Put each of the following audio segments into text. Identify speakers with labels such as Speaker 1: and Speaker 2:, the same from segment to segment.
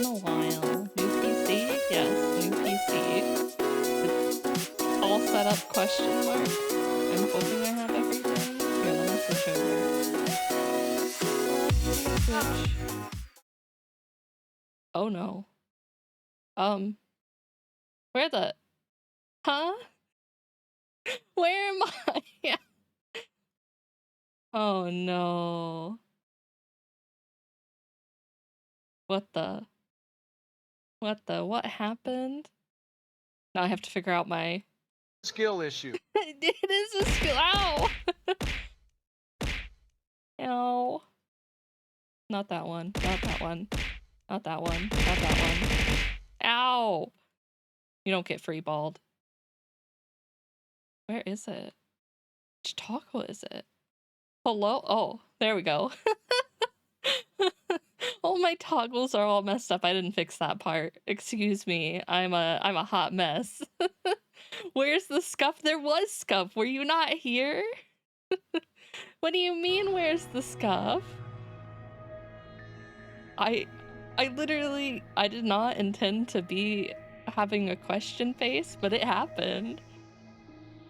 Speaker 1: been a while. New PC? Yes, new PC. It's all set up, question mark. I'm hoping I have everything. Here, let me switch over. Switch. Oh no. Where the... Huh? Where am I? Oh no. What happened? Now I have to figure out my...
Speaker 2: Skill issue.
Speaker 1: It is a skill. Ow! Ow. Not that one. Not that one. Not that one. Not that one. Ow! You don't get free balled. Where is it? Which toggle is it? Hello? Oh, there we go. All my toggles are all messed up. I didn't fix that part. Excuse me. I'm a hot mess. Where's the scuff? There was scuff. Were you not here? What do you mean, where's the scuff? I literally, I did not intend to be having a question face, but it happened.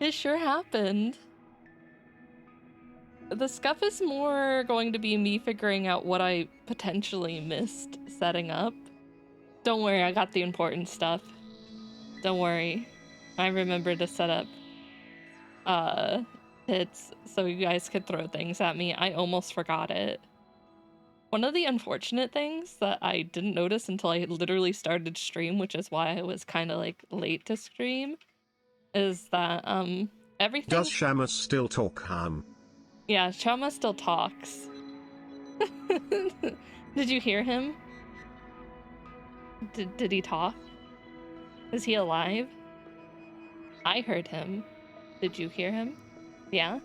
Speaker 1: It sure happened. The scuff is more going to be me figuring out what I potentially missed setting up. Don't worry, I got the important stuff. Don't worry. I remember to set up hits so you guys could throw things at me. I almost forgot it. One of the unfortunate things that I didn't notice until I literally started stream, which is why I was kind of like late to stream, is that everything—
Speaker 2: Does Shamus still talk,
Speaker 1: Yeah, Shama still talks. Did you hear him? Did he talk? Is he alive? I heard him. Did you hear him? Yeah?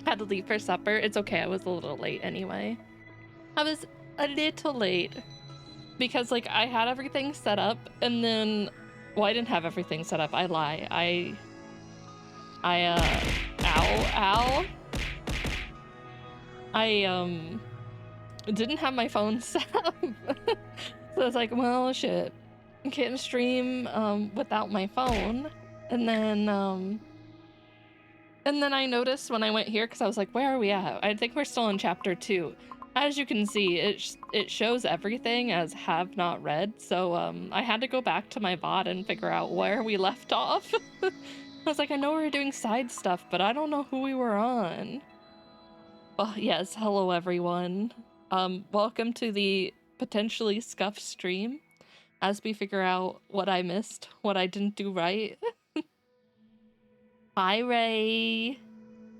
Speaker 1: Had to leave for supper. It's okay, I was a little late anyway. I was a little late because like I had everything set up and then, well, I didn't have everything set up. I lie. Ow. I didn't have my phone set up. So I was like, well, shit, I can't stream without my phone. And then I noticed when I went here, because I was like, where are we at? I think we're still in chapter 2. As you can see, it shows everything as have not read, so I had to go back to my bot and figure out where we left off. I was like, I know we were doing side stuff, but I don't know who we were on. Well, yes, hello everyone. Welcome to the potentially scuffed stream as we figure out what I missed, what I didn't do right. Hi, Ray.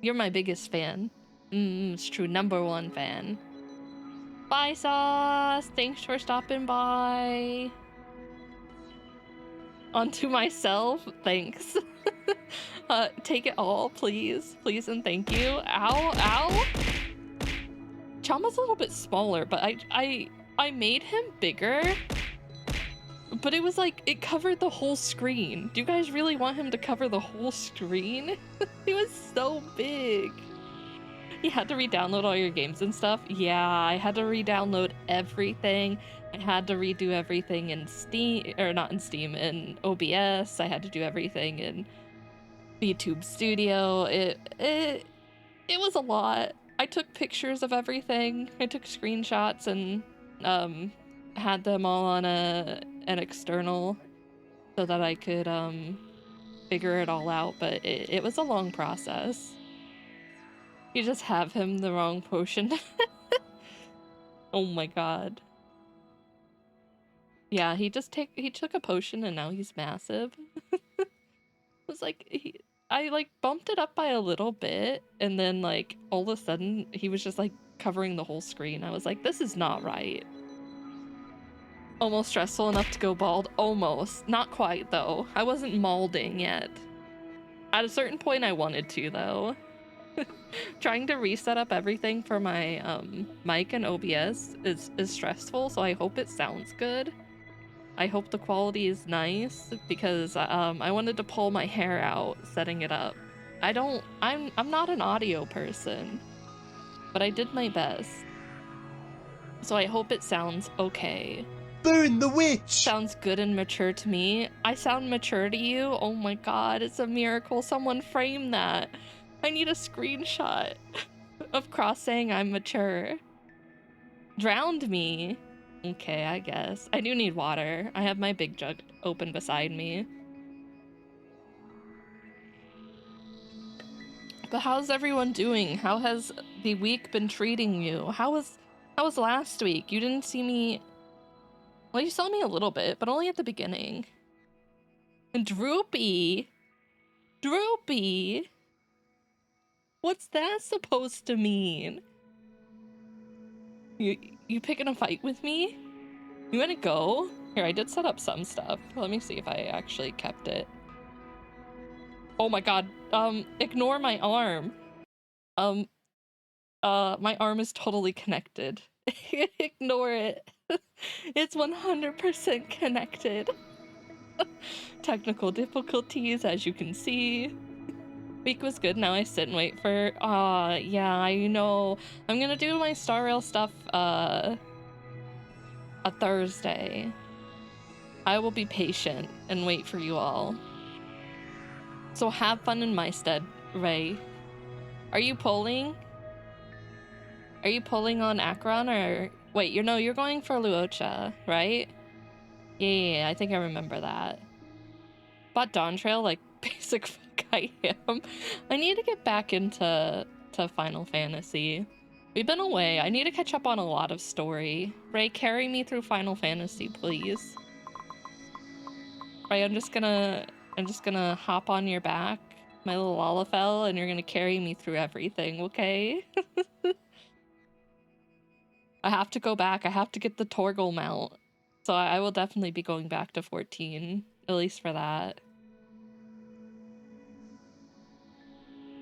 Speaker 1: You're my biggest fan. It's true, #1 fan. Bye, Sauce. Thanks for stopping by. Onto myself. Thanks. Take it all, please. Please and thank you. Ow. Chama's a little bit smaller, but I made him bigger. But it was like, it covered the whole screen. Do you guys really want him to cover the whole screen? He was so big. You had to re-download all your games and stuff? Yeah, I had to re-download everything. I had to redo everything in Steam, or not in Steam, in OBS. I had to do everything in YouTube Studio. It was a lot. I took pictures of everything. I took screenshots and had them all on an external so that I could figure it all out, but it was a long process. You just have him the wrong potion. Oh my god. Yeah, he took a potion and now he's massive. It was like, I like bumped it up by a little bit and then like all of a sudden he was just like covering the whole screen. I was like, this is not right. Almost stressful enough to go bald. Almost. Not quite though. I wasn't malding yet. At a certain point I wanted to though. Trying to reset up everything for my mic and OBS is stressful, so I hope it sounds good. I hope the quality is nice because I wanted to pull my hair out setting it up. I'm not an audio person, but I did my best. So I hope it sounds okay.
Speaker 3: Burn the witch!
Speaker 1: Sounds good and mature to me. I sound mature to you? Oh my god, it's a miracle. Someone frame that. I need a screenshot of Cross saying I'm mature. Drowned me. Okay, I guess. I do need water. I have my big jug open beside me. But how's everyone doing? How has the week been treating you? How was last week? You didn't see me. Well, you saw me a little bit, but only at the beginning. And Droopy. What's that supposed to mean? You picking a fight with me? You wanna go? Here, I did set up some stuff. Let me see if I actually kept it. Oh my god, ignore my arm. My arm is totally connected. Ignore it. It's 100% connected. Technical difficulties, as you can see. Week was good, now I sit and wait for... yeah, I know. I'm gonna do my Star Rail stuff, a Thursday. I will be patient and wait for you all. So have fun in my stead, Ray. Are you polling? Are you polling on Akron or... Wait, you're going for Luocha, right? Yeah, I think I remember that. But Dawn Trail, like, basic fuck I am. I need to get back into Final Fantasy. We've been away. I need to catch up on a lot of story. Ray, carry me through Final Fantasy, please. Ray, I'm just gonna hop on your back, my little Lalafell, and you're gonna carry me through everything, okay? I have to go back. I have to get the Torgal mount. So I will definitely be going back to 14, at least for that.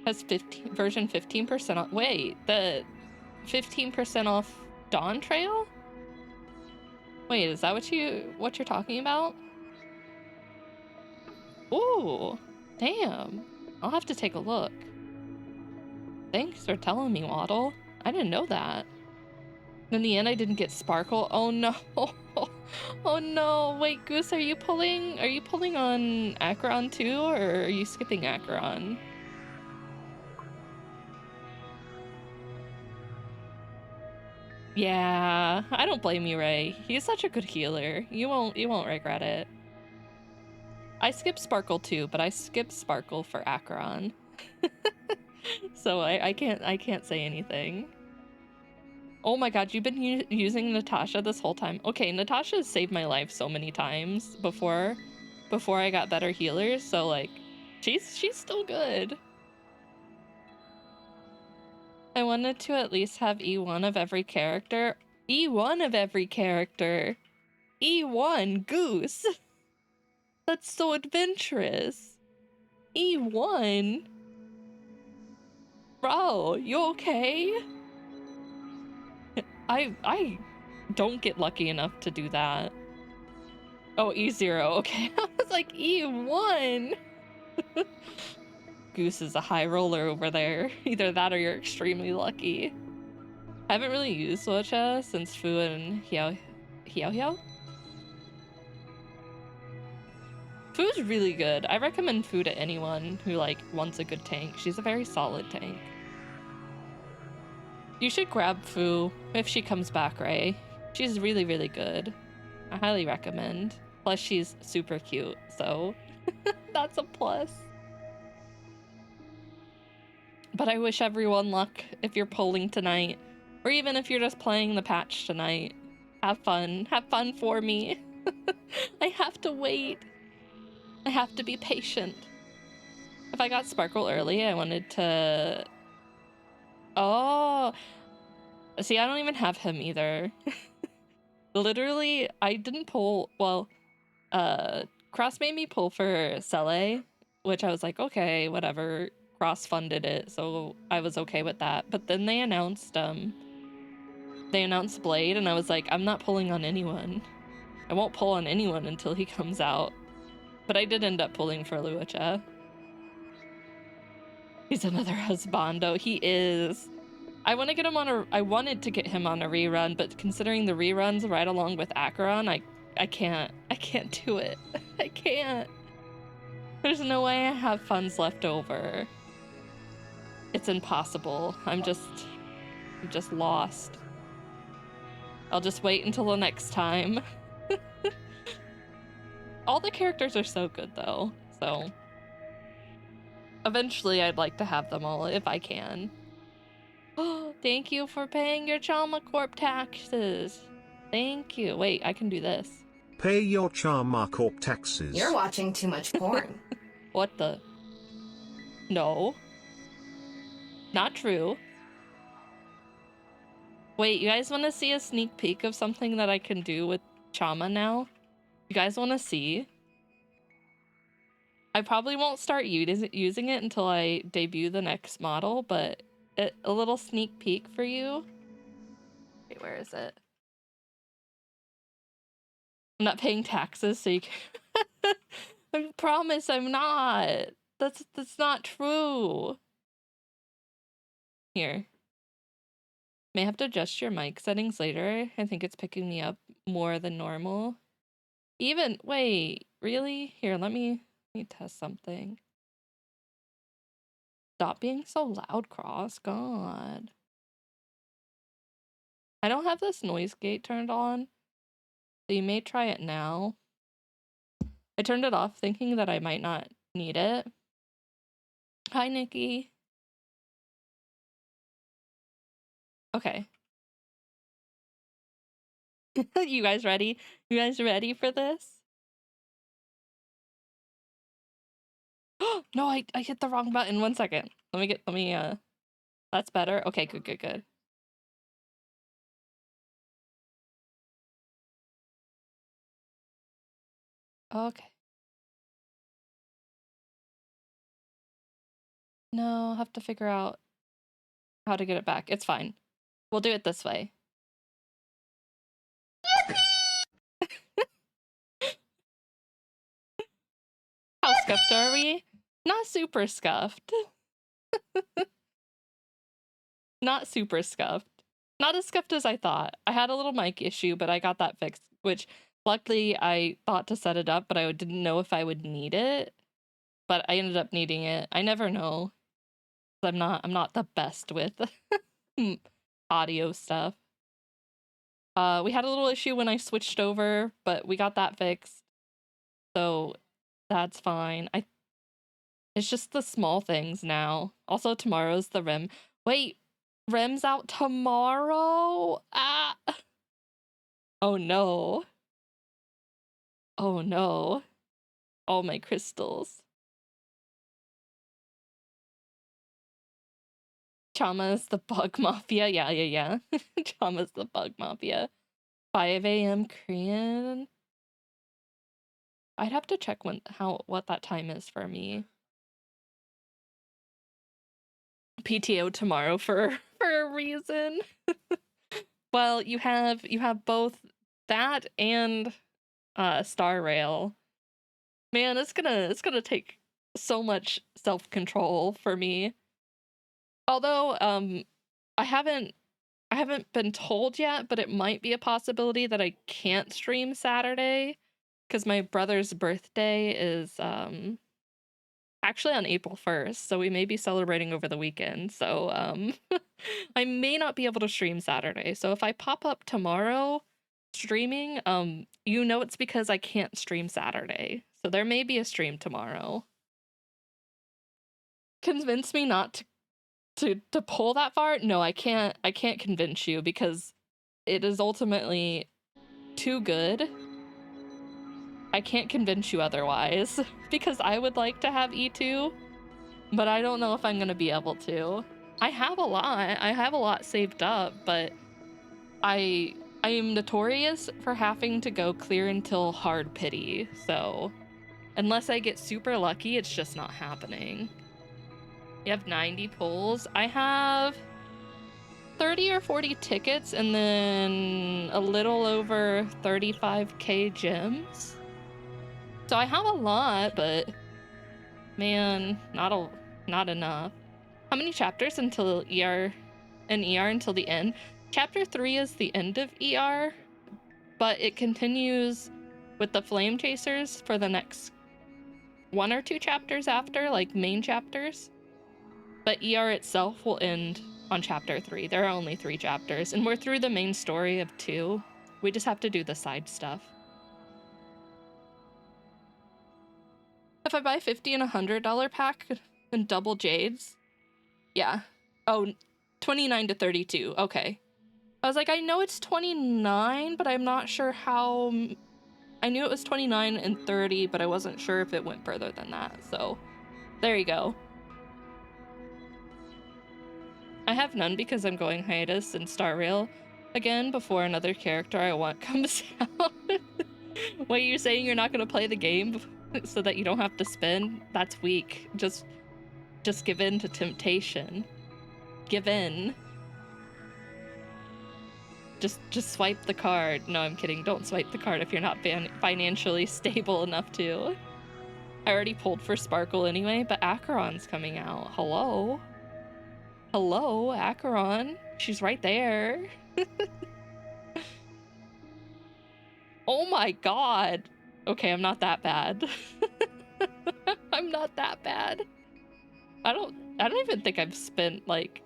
Speaker 1: Has version 15% off. Wait, the 15% off Dawn Trail? Wait, is that what you're talking about? Ooh, damn. I'll have to take a look. Thanks for telling me, Waddle. I didn't know that. In the end, I didn't get Sparkle. Oh no. Oh no. Wait, Goose, are you pulling on Acheron too, or are you skipping Acheron? Yeah, I don't blame you, Ray. He's such a good healer. You won't regret it. I skipped Sparkle too, but I skipped Sparkle for Acheron. So I can't say anything. Oh my god, you've been using Natasha this whole time. Okay, Natasha has saved my life so many times before I got better healers, so like she's still good. I wanted to at least have E1 of every character. E1 of every character. E1 Goose. That's so adventurous. E1. Bro, you okay? I don't get lucky enough to do that. Oh, E0, okay. I was like, E1! Goose is a high roller over there. Either that or you're extremely lucky. I haven't really used Luocha since Fu and Hiao. Fu's really good. I recommend Fu to anyone who, like, wants a good tank. She's a very solid tank. You should grab Fu if she comes back, Ray. She's really, really good. I highly recommend. Plus, she's super cute, so that's a plus. But I wish everyone luck if you're polling tonight, or even if you're just playing the patch tonight. Have fun. Have fun for me. I have to wait. I have to be patient. If I got Sparkle early, I wanted to... Oh! See, I don't even have him either. Literally, I didn't pull... Well, Cross made me pull for Cele, which I was like, okay, whatever. Cross funded it, so I was okay with that. But then they announced Blade, and I was like, I'm not pulling on anyone. I won't pull on anyone until he comes out. But I did end up pulling for Luocha. He's another husbando. He is. I wanted to get him on a rerun, but considering the reruns right along with Acheron, I can't do it. I can't. There's no way I have funds left over. It's impossible. I'm just lost. I'll just wait until the next time. All the characters are so good though, so eventually I'd like to have them all if I can. Oh, thank you for paying your Chalma Corp taxes. Thank you. Wait, I can do this.
Speaker 2: Pay your Chalma Corp taxes.
Speaker 3: You're watching too much porn.
Speaker 1: What the? No. Not true. Wait, you guys want to see a sneak peek of something that I can do with Chalma now? You guys want to see? I probably won't start using it until I debut the next model, but a little sneak peek for you. Wait, where is it? I'm not paying taxes, so you can... I promise I'm not. That's not true. Here. May have to adjust your mic settings later. I think it's picking me up more than normal. Wait, really? Here, let me test something. Stop being so loud, Cross. God. I don't have this noise gate turned on, so you may try it now. I turned it off thinking that I might not need it. Hi, Nikki. Okay. You guys ready? You guys ready for this? No, I hit the wrong button. 1 second. Let me, that's better. Okay, good. Okay. No, I'll have to figure out how to get it back. It's fine. We'll do it this way. How scuffed are we? Not super scuffed. Not super scuffed. Not as scuffed as I thought. I had a little mic issue, but I got that fixed, which luckily I thought to set it up, but I didn't know if I would need it. But I ended up needing it. I never know. I'm not the best with audio stuff. We had a little issue when I switched over, but we got that fixed. So that's fine. It's just the small things now. Also, tomorrow's the REM. Wait, REM's out tomorrow? Ah! Oh no. Oh no. All my crystals. Chama's the bug mafia. Yeah. Chama's the bug mafia. 5 a.m. Korean. I'd have to check what that time is for me. PTO tomorrow for a reason. Well, you have both that and Star Rail. Man, it's gonna take so much self-control for me. Although I haven't been told yet, but it might be a possibility that I can't stream Saturday because my brother's birthday is actually on April 1st, so we may be celebrating over the weekend. So I may not be able to stream Saturday. So if I pop up tomorrow streaming, you know it's because I can't stream Saturday. So there may be a stream tomorrow. Convince me not to pull that far? No, I can't convince you because it is ultimately too good. I can't convince you otherwise because I would like to have E2, but I don't know if I'm gonna be able to. I have a lot saved up, but I am notorious for having to go clear until hard pity, so unless I get super lucky, it's just not happening. You have 90 pulls. I have 30 or 40 tickets and then a little over 35k gems. So I have a lot, but man, not enough. How many chapters until ER until the end? Chapter 3 is the end of ER, but it continues with the flame chasers for the next 1 or 2 chapters after, like main chapters. But ER itself will end on chapter 3. There are only 3 chapters, and we're through the main story of 2. We just have to do the side stuff. If I buy $50 and $100 pack and double jades, yeah. Oh, 29 to 32. Okay. I was like, I know it's 29, but I'm not sure how. I knew it was 29 and 30, but I wasn't sure if it went further than that. So there you go. I have none because I'm going hiatus and Star Rail again before another character I want comes out. Wait, you're saying you're not going to play the game so that you don't have to spend? That's weak. Just give in to temptation. Give in. Just swipe the card. No, I'm kidding. Don't swipe the card if you're not financially stable enough to. I already pulled for Sparkle anyway, but Acheron's coming out. Hello? Hello, Acheron. She's right there. Oh my god. Okay, I'm not that bad. I'm not that bad. I don't even think I've spent like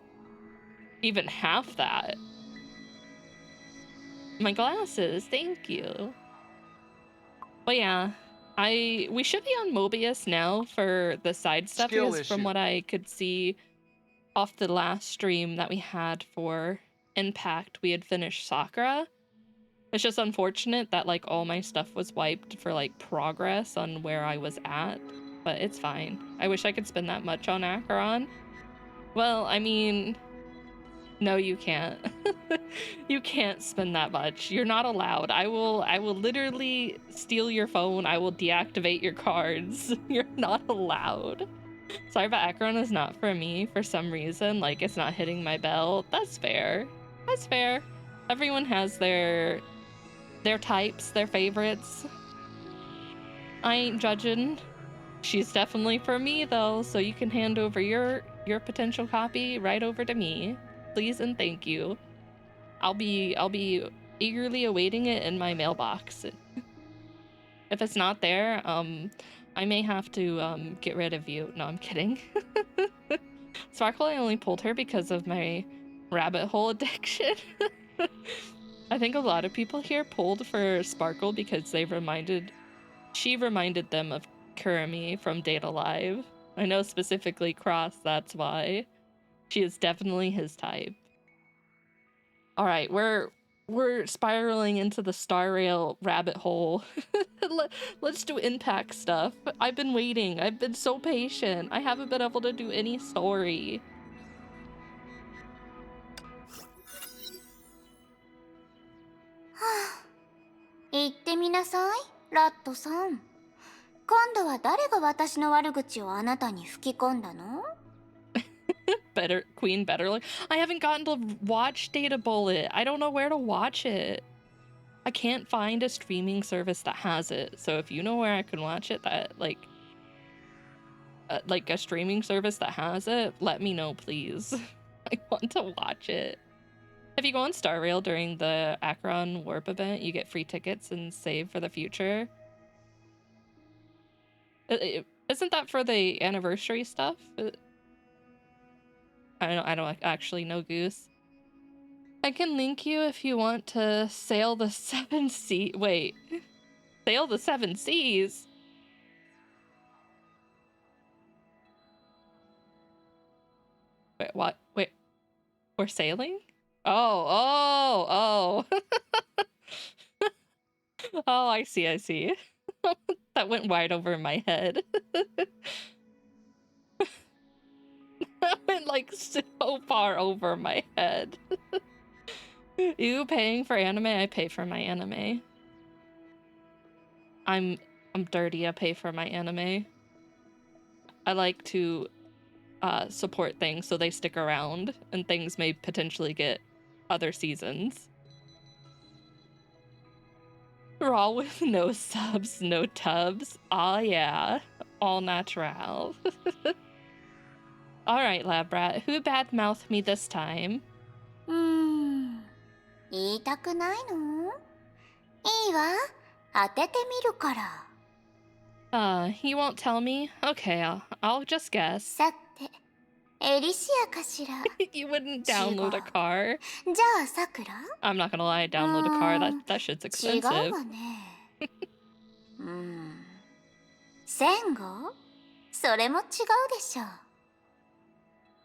Speaker 1: even half that. My glasses, thank you. But yeah, we should be on Mobius now for the side stuff because from what I could see off the last stream that we had for Impact, we had finished Sakura. It's just unfortunate that like all my stuff was wiped for like progress on where I was at, but it's fine. I wish I could spend that much on Acheron. Well, I mean, no, you can't. You can't spend that much. You're not allowed. I will literally steal your phone. I will deactivate your cards. You're not allowed. Sorry, but Acheron is not for me for some reason. Like, it's not hitting my bell. That's fair. That's fair. Everyone has their types, their favorites. I ain't judging. She's definitely for me though, so you can hand over your potential copy right over to me. Please and thank you. I'll be eagerly awaiting it in my mailbox. If it's not there, I may have to get rid of you. No, I'm kidding. Sparkle, I only pulled her because of my rabbit hole addiction. I think a lot of people here pulled for Sparkle because she reminded them of Kurumi from Data Live. I know specifically Cross, that's why. She is definitely his type. All right, we're spiraling into the Star Rail rabbit hole. Let's do Impact stuff. I've been waiting. I've been so patient. I haven't been able to do any story. Queen Better. I haven't gotten to watch Data Bullet. I don't know where to watch it. I can't find a streaming service that has it. So if you know where I can watch it, that like a streaming service that has it, let me know, please. I want to watch it. If you go on Star Rail during the Acheron Warp event, you get free tickets and save for the future. Isn't that for the anniversary stuff? I don't actually know, Goose. I can link you if you want to sail the 7 seas. Wait, sail the 7 seas? Wait, what? Wait, we're sailing? Oh. Oh, I see. That went wide over my head. That went like so far over my head. You paying for anime? I pay for my anime. I'm dirty. I pay for my anime. I like to support things so they stick around, and things may potentially get other seasons. Raw with no subs, no tubs. Ah, yeah. All natural. Alright, lab rat. Who badmouthed me this time? You won't tell me? Okay, I'll just guess. You wouldn't download a car? I'm not gonna lie, I download a car. That shit's expensive.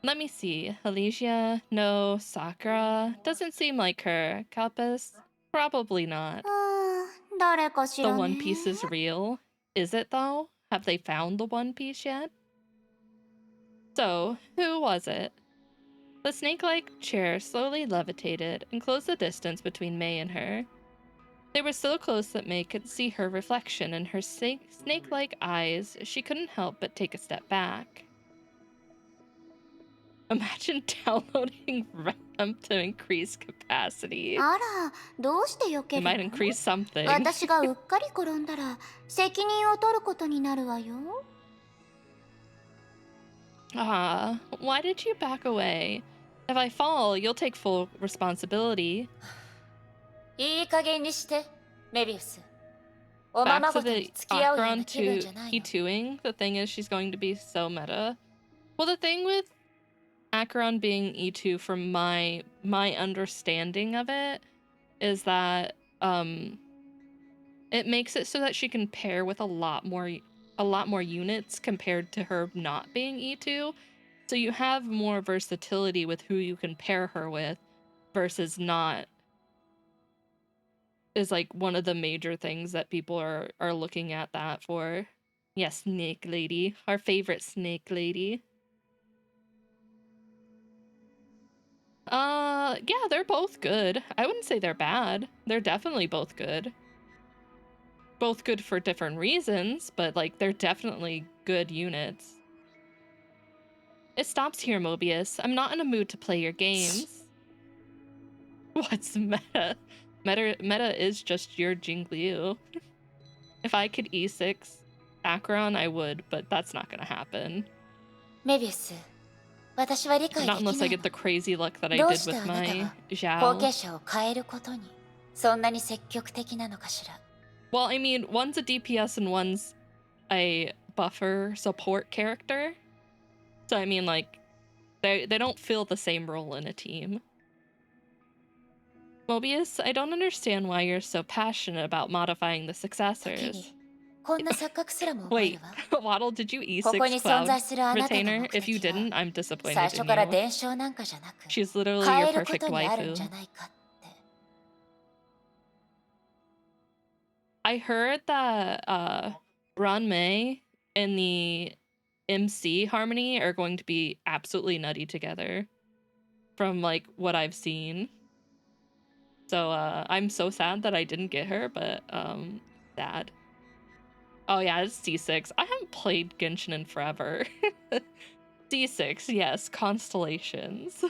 Speaker 1: Let me see. Alicia? No. Sakura? Doesn't seem like her. Kappas? Probably not. The One Piece is real. Is it though? Have they found the One Piece yet? So, who was it? The snake-like chair slowly levitated and closed the distance between May and her. They were so close that May could see her reflection in her snake-like eyes. She couldn't help but take a step back. Imagine downloading RAM to increase capacity.
Speaker 3: あら、どうして避け
Speaker 1: It
Speaker 3: る
Speaker 1: might
Speaker 3: の？
Speaker 1: increase something.
Speaker 3: 私がうっかり転んだら責任を取ることになるわよ。
Speaker 1: Why did you back away? If I fall, you'll take full responsibility.
Speaker 3: いい加減にして、メビウス。お
Speaker 1: Back
Speaker 3: まま
Speaker 1: to
Speaker 3: ごとに
Speaker 1: the
Speaker 3: 付き合うような
Speaker 1: background
Speaker 3: 気分
Speaker 1: to
Speaker 3: じゃないの。
Speaker 1: E2ing. The thing is, she's going to be so meta. Well, the thing with Acheron being E2, from my understanding of it, is that it makes it so that she can pair with a lot more units compared to her not being E2. So you have more versatility with who you can pair her with versus not, is like one of the major things that people are looking at that for. Yes, Snake Lady, our favorite Snake Lady. Yeah, they're both good. I wouldn't say they're bad. They're definitely both good. Both good for different reasons, but like they're definitely good units. It stops here, Mobius. I'm not in a mood to play your games. What's meta? Meta is just your Jingliu. If I could E6 Acheron, I would, but that's not gonna happen.
Speaker 3: メビウス、私は理解で
Speaker 1: Not
Speaker 3: きな
Speaker 1: unless I
Speaker 3: い
Speaker 1: get the
Speaker 3: の。
Speaker 1: crazy luck that I
Speaker 3: どう
Speaker 1: did
Speaker 3: して
Speaker 1: with
Speaker 3: あなた
Speaker 1: my
Speaker 3: は後
Speaker 1: Zhao.
Speaker 3: 継者を変えることにそんなに積極的なのかしら。
Speaker 1: Well, I mean, one's a DPS and one's a buffer support character. So I mean, like, they don't fill the same role in a team. Mobius, I don't understand why you're so passionate about modifying the
Speaker 3: 時
Speaker 1: successors.
Speaker 3: にこんな錯覚すらも覚える
Speaker 1: Wait,
Speaker 3: わ。
Speaker 1: Waddle, did you
Speaker 3: ここ
Speaker 1: E6
Speaker 3: に存
Speaker 1: Cloud
Speaker 3: 在するあなたの
Speaker 1: Retainer?
Speaker 3: 目
Speaker 1: If you
Speaker 3: 的は
Speaker 1: didn't, I'm
Speaker 3: 最
Speaker 1: disappointed
Speaker 3: 初
Speaker 1: in
Speaker 3: から
Speaker 1: you.
Speaker 3: 伝承なんかじゃなく
Speaker 1: She's literally
Speaker 3: 変
Speaker 1: your
Speaker 3: えるこ
Speaker 1: perfect
Speaker 3: とにあるんじゃ
Speaker 1: waifu.
Speaker 3: ないかって。
Speaker 1: I heard that Ranmei and the MC Harmony are going to be absolutely nutty together from like what I've seen. So I'm so sad that I didn't get her, but sad. Oh yeah, it's C6. I haven't played Genshin in forever. C6, yes, constellations.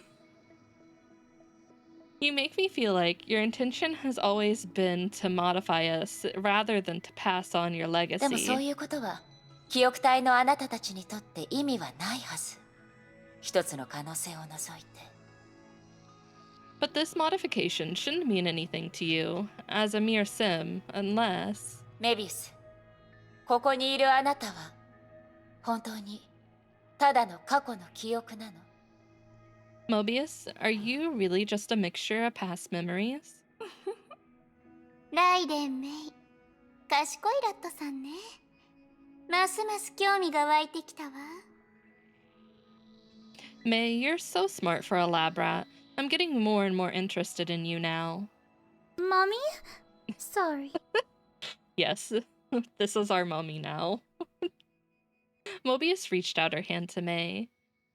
Speaker 1: You make me feel like your intention has always been to modify us rather than to pass on your
Speaker 3: でもそう
Speaker 1: legacy.
Speaker 3: いうことは記憶体のあなたたちにとって意味はないはず。一つの可能性を除いて。
Speaker 1: But this modification shouldn't mean anything to you as a mere sim, unless...
Speaker 3: メビウス、ここにいるあなたは本当にただの過去の記憶なの？
Speaker 1: Mobius, are you really just a mixture of past memories?
Speaker 3: ライデンメイ、賢いラットさんね。ますます興味が湧いてきたわ。
Speaker 1: May, you're so smart for a lab rat. I'm getting more and more interested in you now.
Speaker 3: Mommy? Sorry.
Speaker 1: Yes, this is our mommy now. Mobius reached out her hand to May.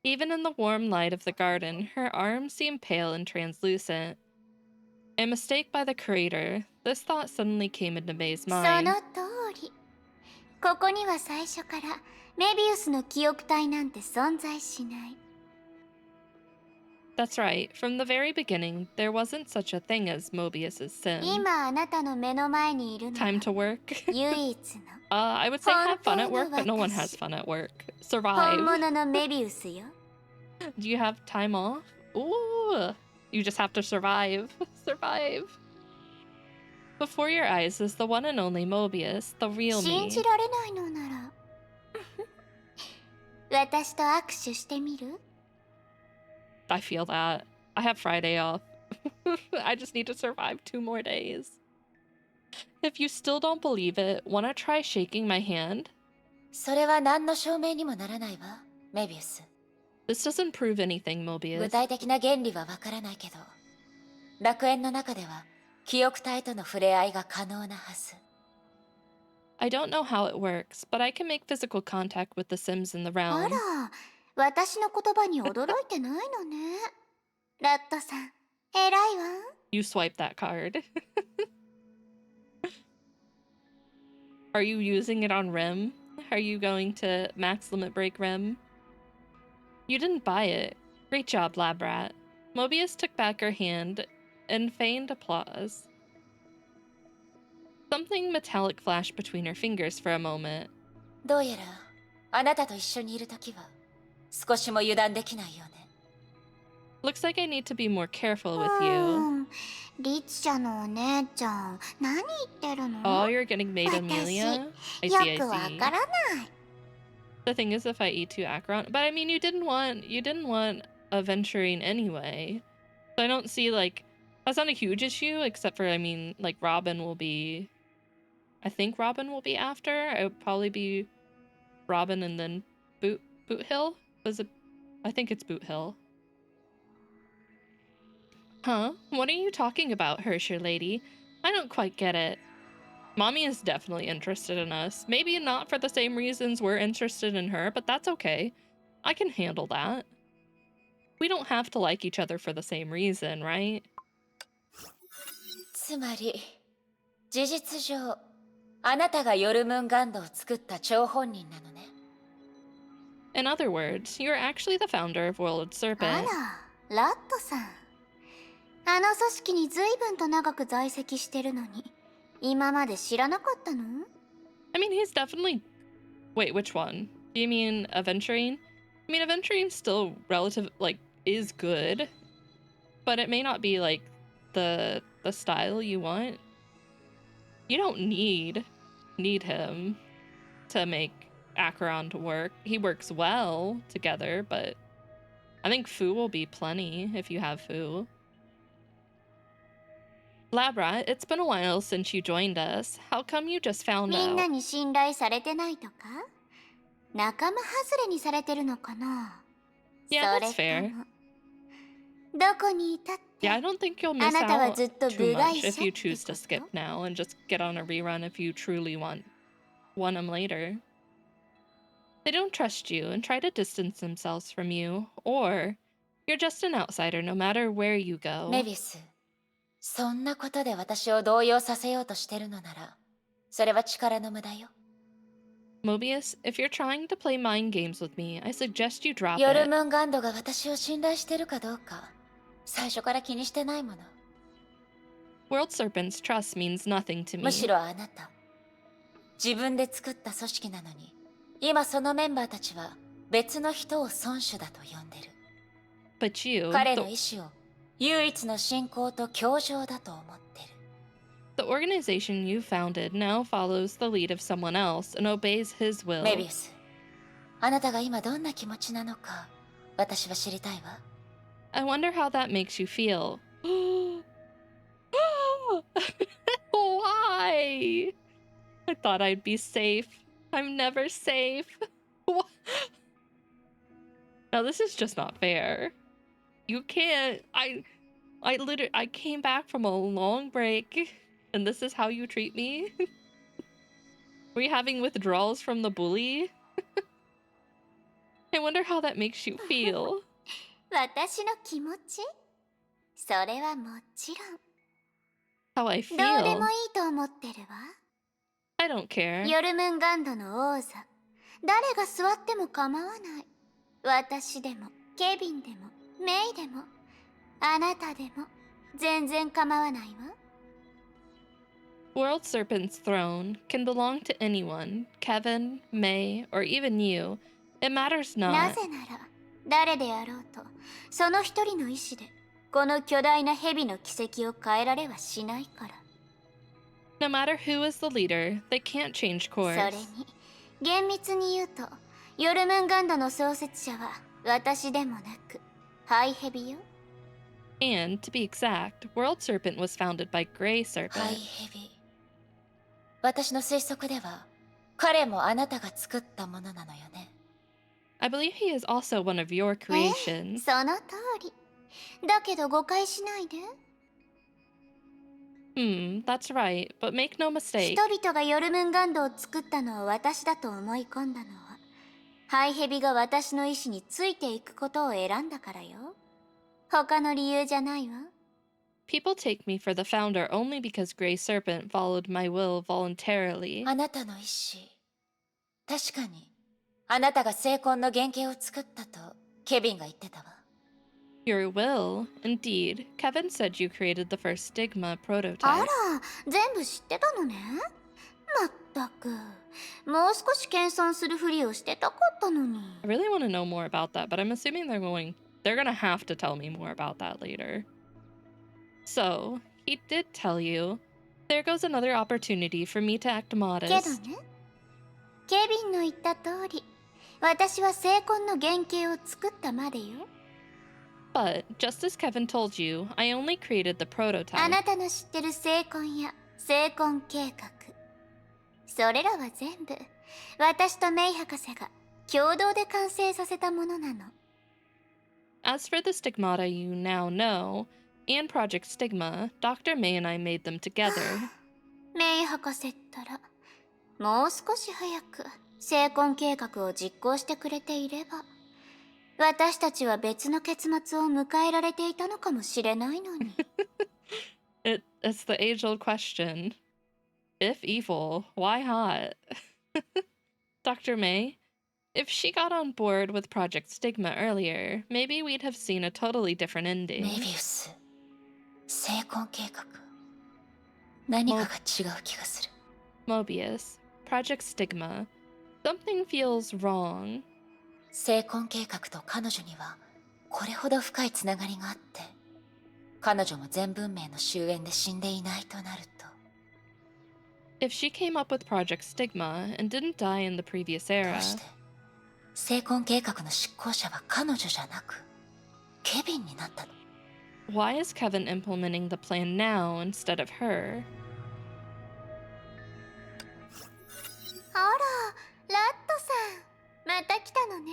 Speaker 1: Even in the warm light of the garden, her arms seemed pale and translucent. A mistake by the creator, this thought suddenly came into May's
Speaker 3: そ
Speaker 1: mind.
Speaker 3: の通り。ここには最初からメビウスの記憶体なんて存在しない。
Speaker 1: That's right, from the very beginning, there wasn't such a thing as Mobius's sim.
Speaker 3: 今あなたの目の前にいるのは
Speaker 1: Time to work?
Speaker 3: 唯一の
Speaker 1: I would say have fun at work, but no one has fun at work.
Speaker 3: 本
Speaker 1: Survive.
Speaker 3: 物のメビウスよ。
Speaker 1: Do you have time off? Ooh, you just have to survive. Survive. Before your eyes is the one and only Mobius, the real
Speaker 3: 信
Speaker 1: me.
Speaker 3: じられないのなら私と握手してみる？
Speaker 1: I feel that. I have Friday off. I just need to survive 2 more days. If you still don't believe it, wanna try shaking my hand?
Speaker 3: それは何の証明にもならないわ、メビウス。
Speaker 1: This doesn't prove anything,
Speaker 3: 具
Speaker 1: Mobius.
Speaker 3: 体的な原理はわからないけど、楽園の中では記憶体との触れ合いが可能なはず。
Speaker 1: I don't know how it works, but I can make physical contact with the Sims in the
Speaker 3: あ
Speaker 1: realm.
Speaker 3: ら、私の言葉に驚いてないのね。ラットさん、偉いわ。
Speaker 1: You swipe that card. Are you using it on Rem? Are you going to max limit break Rem? You didn't buy it. Great job, lab rat. Mobius took back her hand and feigned applause. Something metallic flashed between her fingers for a moment.
Speaker 3: どうやらあなたと一緒にいるときは少しも油断できないよね。
Speaker 1: Looks like I need to be more careful with you.
Speaker 3: リツちゃんのお姉ちゃん、何言ってるの？
Speaker 1: Oh, you're getting made Amelia? I see, I
Speaker 3: よくわ
Speaker 1: see.
Speaker 3: からない。
Speaker 1: The thing is, if I eat 2 Acheron, but I mean, you didn't want Aventurine anyway. So I don't see, like, that's not a huge issue, except for, I mean, like, Robin will be, I think Robin will be after. It would probably be Robin and then Boot Hill? Was it? I think it's Boot Hill. Huh? What are you talking about, Hersher lady? I don't quite get it. Mommy is definitely interested in us. Maybe not for the same reasons we're interested in her, but that's okay. I can handle that. We don't have to like each other for the same reason, right?
Speaker 3: つまり、事実上、あなたがヨルムンガンドを作った張本人なのね。
Speaker 1: In other words, you're actually the founder of World
Speaker 3: あ
Speaker 1: Serpent.
Speaker 3: ら、ラットさん。あの組織に随分と長く在籍してるのに、今まで知らなかったの？
Speaker 1: I mean, he's definitely... Wait, which one? Do you mean Aventurine? I mean, Aventurine's still relative, like, is good, but it may not be, like, the style you want. You don't need him to make Acheron to work. He works well together, but I think Fu will be plenty if you have Fu. Labra, it's been a while since you joined us. How come you just found
Speaker 3: みんな
Speaker 1: out?
Speaker 3: に信頼されてないとか？仲間外れにされてるのかな？
Speaker 1: Yeah,
Speaker 3: それ
Speaker 1: that's
Speaker 3: と
Speaker 1: fair.
Speaker 3: もどこにいたって
Speaker 1: Yeah, I don't think you'll miss
Speaker 3: あなたは
Speaker 1: out
Speaker 3: ずっと
Speaker 1: too
Speaker 3: 部外
Speaker 1: much
Speaker 3: 者
Speaker 1: if
Speaker 3: って
Speaker 1: you
Speaker 3: こ
Speaker 1: choose to skip
Speaker 3: と？
Speaker 1: now and just get on a rerun if you truly want them later. They don't trust you and try to distance themselves from you, or you're just an outsider no matter where you go.
Speaker 3: メビス、そんなことで私を動揺させようとしてるのなら、それは力の無駄よ。
Speaker 1: Mobius, if you're trying to play mind games with me, I suggest you drop
Speaker 3: ヨル
Speaker 1: it.
Speaker 3: ムンガンドが私を信頼してるかどうか、最初から気にしてないもの。
Speaker 1: World Serpent's trust means nothing to
Speaker 3: むし
Speaker 1: me.
Speaker 3: ろあなた、自分で作った組織なのに、今そのメンバーたちは別の人を孫子だと呼んでる。
Speaker 1: But you,
Speaker 3: 彼の意志を唯一の信仰と教条だと思ってる。
Speaker 1: the organization you founded now follows the lead of someone else and obeys his will.
Speaker 3: メビウス、あなたが今どんな気持ちなのか、私は知りたいわ。
Speaker 1: I wonder how that makes you feel. Why? I thought I'd be safe. I'm never safe. What? Now this is just not fair. You can't. I came back from a long break, and this is how you treat me? Were you having withdrawals from the bully? I wonder how that makes you feel.
Speaker 3: 私の気持ち？それはもちろん。
Speaker 1: How I
Speaker 3: どうで
Speaker 1: feel.
Speaker 3: もいいと思ってるわ。
Speaker 1: I don't care.
Speaker 3: ヨルムンガンドの王座、誰が座っても構わない。私でも、ケビンでも、メイでも、あなたでも、全然構わないわ。
Speaker 1: World Serpent's throne can belong to anyone, Kevin, May, or even you. It matters
Speaker 3: な
Speaker 1: not.
Speaker 3: ぜなら、誰であろうと、その一人の意志で、この巨大な蛇の軌跡を変えられはしないから。
Speaker 1: No matter who is the leader, they can't change
Speaker 3: それ
Speaker 1: course.
Speaker 3: に、厳密に言うと、ヨルムンガンドの創設者は私でもなく、ハイヘビよ。
Speaker 1: And, to be exact, World Serpent was founded by Grey
Speaker 3: ハイ
Speaker 1: Serpent.
Speaker 3: ヘビ。私の推測では、彼もあなたが作ったものなのよね。
Speaker 1: I believe he is also one of your
Speaker 3: ええ、
Speaker 1: creations.
Speaker 3: その通り。だけど誤解しないで。
Speaker 1: That's right, but make no mistake.
Speaker 3: 人々がヨルムンガンドを作ったのを私だと思い込んだのは、ハイヘビが私の意志についていくことを選んだからよ。他の理由じゃないわ。
Speaker 1: People take me for the founder only because Grey Serpent followed my will voluntarily.
Speaker 3: あなたの意志。確かに、あなたが成婚の原型を作ったとケビンが言ってたわ。
Speaker 1: Your will? Indeed. Kevin said you created the first Stigma
Speaker 3: あ
Speaker 1: prototype.
Speaker 3: ら、全部知ってたのね。まったく、もう少し謙遜するふりをしてたかったのに。
Speaker 1: I really want to know more about that, but I'm assuming they're gonna have to tell me more about that later. So, he did tell you. There goes another opportunity for me to act
Speaker 3: けど
Speaker 1: modest.
Speaker 3: ね、ケビンの言った通り、私は成婚の原型を作ったまでよ。
Speaker 1: But, just as Kevin told you, I only created the
Speaker 3: あ
Speaker 1: prototype.
Speaker 3: なたの知ってる成婚や成婚計画、それらは全部私とメイ博士が共同で完成させたものなの。
Speaker 1: As for the stigmata you now know, and Project Stigma, Dr. May and I made them together.
Speaker 3: メイ博士ったらもう少し早く成婚計画を実行してくれていれば、私たちは別の結末を迎えられていたのかもしれないのに。
Speaker 1: It's the age-old question. If evil, why hot? Dr. May, if she got on board with Project Stigma earlier, maybe we'd have seen a totally different
Speaker 3: メ
Speaker 1: ending.
Speaker 3: ビウス、成婚計画、何かが違う気がする。
Speaker 1: Mobius, Project Stigma. Something feels wrong.
Speaker 3: 成婚計画と彼女にはこれほど深いつながりがあって、彼女も全文明の終焉で死んでいないとなると。
Speaker 1: If she came up with Project Stigma and didn't die in the previous
Speaker 3: ど
Speaker 1: era,
Speaker 3: うして成婚計画の執行者は彼女じゃなくケビンになったの？
Speaker 1: why is Kevin implementing the plan now instead of her?
Speaker 3: あら、ラットさん、また来たのね。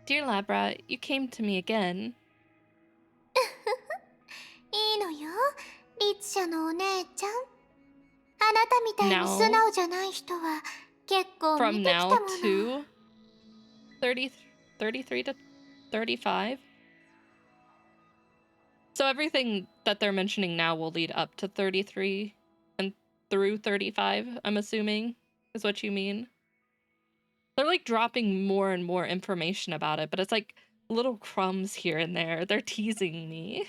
Speaker 1: Dear Labrat, you came to me again.
Speaker 3: いいのよ、律者のお姉ちゃん。あなたみたいに
Speaker 1: Now-
Speaker 3: 素直じゃない人は結構
Speaker 1: From
Speaker 3: 見てきた
Speaker 1: now
Speaker 3: もの。
Speaker 1: to 33 to 35? So everything that they're mentioning now will lead up to 33 and through 35, I'm assuming, is what you mean. They're like dropping more and more information about it, but it's like little crumbs here and there. They're teasing me.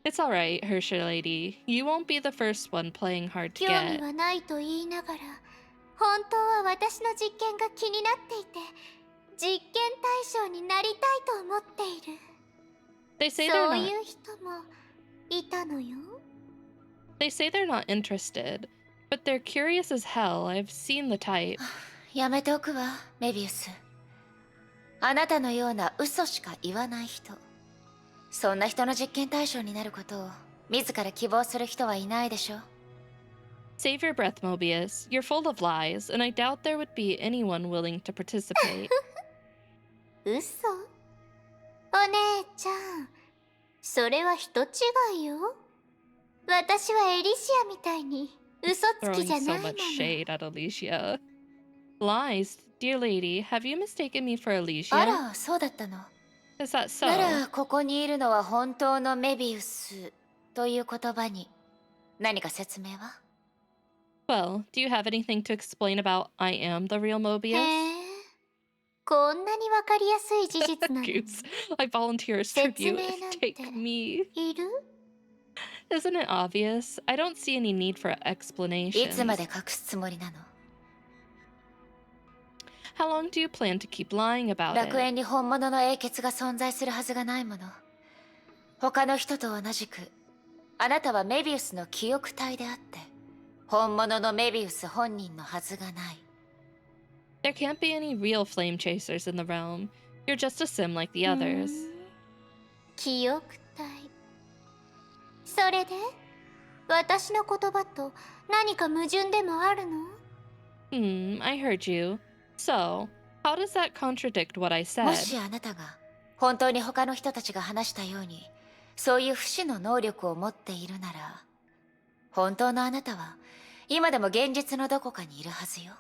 Speaker 1: It's alright, Hershey lady. You won't be the first one playing hard to
Speaker 3: 興味
Speaker 1: get.
Speaker 3: はないと言いながら、本当は私の実験が気になっていて、実験対象になりたいと思っている。
Speaker 1: They say they're
Speaker 3: そう
Speaker 1: not.
Speaker 3: いう人もいたのよ。
Speaker 1: They say they're not interested, but they're curious as hell. I've seen the type.
Speaker 3: やめておくわ、メビウス。あなたのような嘘しか言わない人、そんな人の実験対象になることを自ら希望する人はいないでしょ。
Speaker 1: Save your breath, Mobius. You're full of lies, and I doubt there would be anyone willing to participate.
Speaker 3: 嘘？お姉ちゃん、それは人違いよ。私はエリシアみたいに嘘つき
Speaker 1: Throwing
Speaker 3: じゃ
Speaker 1: so
Speaker 3: ないも
Speaker 1: much
Speaker 3: の。
Speaker 1: shade at Alicia. Lies? Dear lady, have you mistaken me for
Speaker 3: あ
Speaker 1: Alicia?
Speaker 3: ら、そうだったの。
Speaker 1: Is that so?
Speaker 3: なら、ここにいるのは本当のメビウスという言葉に何か説明は？
Speaker 1: Well, do you have anything to explain about I am the real
Speaker 3: へ
Speaker 1: Mobius?
Speaker 3: え、こんなにわかりやすい事実なのに
Speaker 1: Goose. I volunteer as
Speaker 3: 説
Speaker 1: tribute.
Speaker 3: 明なんて
Speaker 1: Take me.
Speaker 3: いる？
Speaker 1: Isn't it obvious? I don't see any need for
Speaker 3: いつま
Speaker 1: explanations.
Speaker 3: で隠すつもりなの？
Speaker 1: How long do you plan to keep lying about
Speaker 3: 楽
Speaker 1: it?
Speaker 3: 園に本物の英傑が存在するはずがないもの。他の人と同じく、あなたはメビウスの記憶体であって、本物のメビウス本人のはずがない。
Speaker 1: There can't be any real flame chasers in the realm. You're just a sim like the others.
Speaker 3: 記憶体。それで私の言葉と何か矛盾でもあるの？
Speaker 1: I heard you. So, how does that contradict what I
Speaker 3: も
Speaker 1: said?
Speaker 3: しあなたが本当に他の人たちが話したようにそういう不死の能力を持っているなら、本当のあなたは今でも現実のどこかにいるはずよ。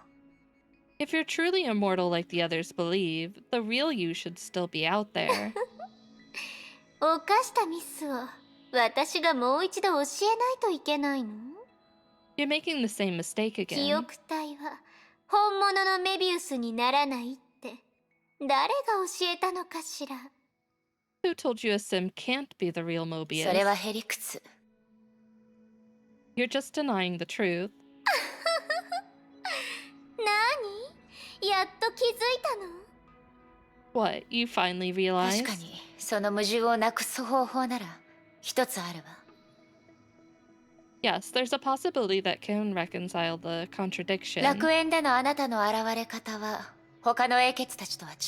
Speaker 1: If you're truly immortal like the others believe, the real you should still be out there.
Speaker 3: 犯したミスを私がもう一度教えないといけないの？
Speaker 1: You're making the same mistake
Speaker 3: 記
Speaker 1: again.
Speaker 3: 憶体は本物のメビウスにならないって誰が教えたのかしら？
Speaker 1: Who told you a sim can't be the real
Speaker 3: それは
Speaker 1: Mobius?
Speaker 3: へりくつ。
Speaker 1: You're just denying the truth.
Speaker 3: 何？やっと気づいたの？
Speaker 1: What, you finally
Speaker 3: 確か
Speaker 1: realized?
Speaker 3: に、その矛盾をなくす方法なら一つあるわ。
Speaker 1: Yes, there's a possibility that can reconcile the
Speaker 3: 楽
Speaker 1: contradiction.
Speaker 3: 園でのあなたの現れ方は他の英傑たちとは違う。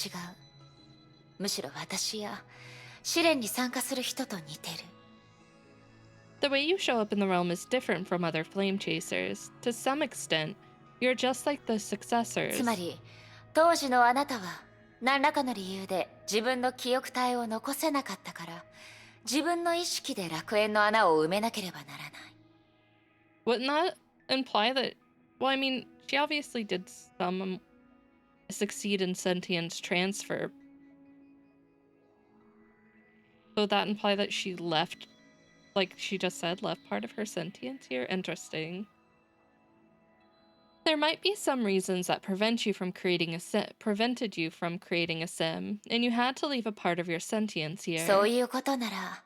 Speaker 3: むしろ私や試練に参加する人と似てる。
Speaker 1: The way you show up in the realm is different from other flame chasers. To some extent, you're just like the
Speaker 3: つ
Speaker 1: successors.
Speaker 3: まり当時のあなたは何らかの理由で自分の記憶体を残せなかったから、自分の意識で楽園の穴を埋めなければならない。
Speaker 1: Wouldn't that imply that? Well, I mean, she obviously did some succeed in sentience transfer. So would that imply that she left, like she just said, left part of her sentience here? Interesting. There might be some reasons that prevented you from creating a sim, and you had to leave a part of your sentience
Speaker 3: そう
Speaker 1: here.
Speaker 3: いうことなら、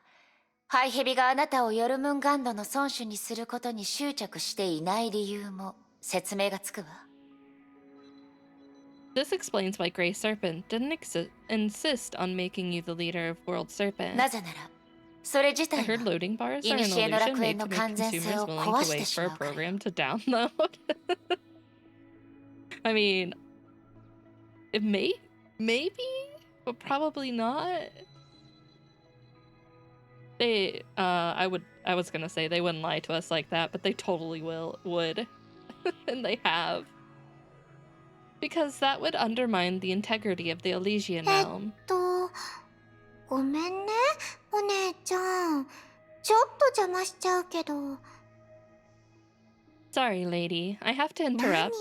Speaker 3: ハイヘビがあなたをヨルムンガンドの孫子にすることに執着していない理由も説明がつくわ。
Speaker 1: This explains why Grey Serpent didn't insist on making you the leader of World
Speaker 3: な
Speaker 1: Serpent.
Speaker 3: ぜなら、それ自
Speaker 1: I
Speaker 3: 体
Speaker 1: heard
Speaker 3: が
Speaker 1: loading bars are an
Speaker 3: 古の
Speaker 1: illusion
Speaker 3: 楽
Speaker 1: made
Speaker 3: 園の
Speaker 1: to make
Speaker 3: 完全性
Speaker 1: consumers
Speaker 3: を
Speaker 1: willing
Speaker 3: 壊
Speaker 1: to
Speaker 3: して
Speaker 1: wait
Speaker 3: し
Speaker 1: for a
Speaker 3: まうからよ。
Speaker 1: program to download. I mean, maybe, but probably not. I was gonna say they wouldn't lie to us like that, but they totally would. And they have. Because that would undermine the integrity of the Elysian realm.
Speaker 3: ごめんね、お姉ちゃん。ちょっと邪魔しちゃうけど。
Speaker 1: Sorry, lady. I have to
Speaker 3: 何？
Speaker 1: interrupt.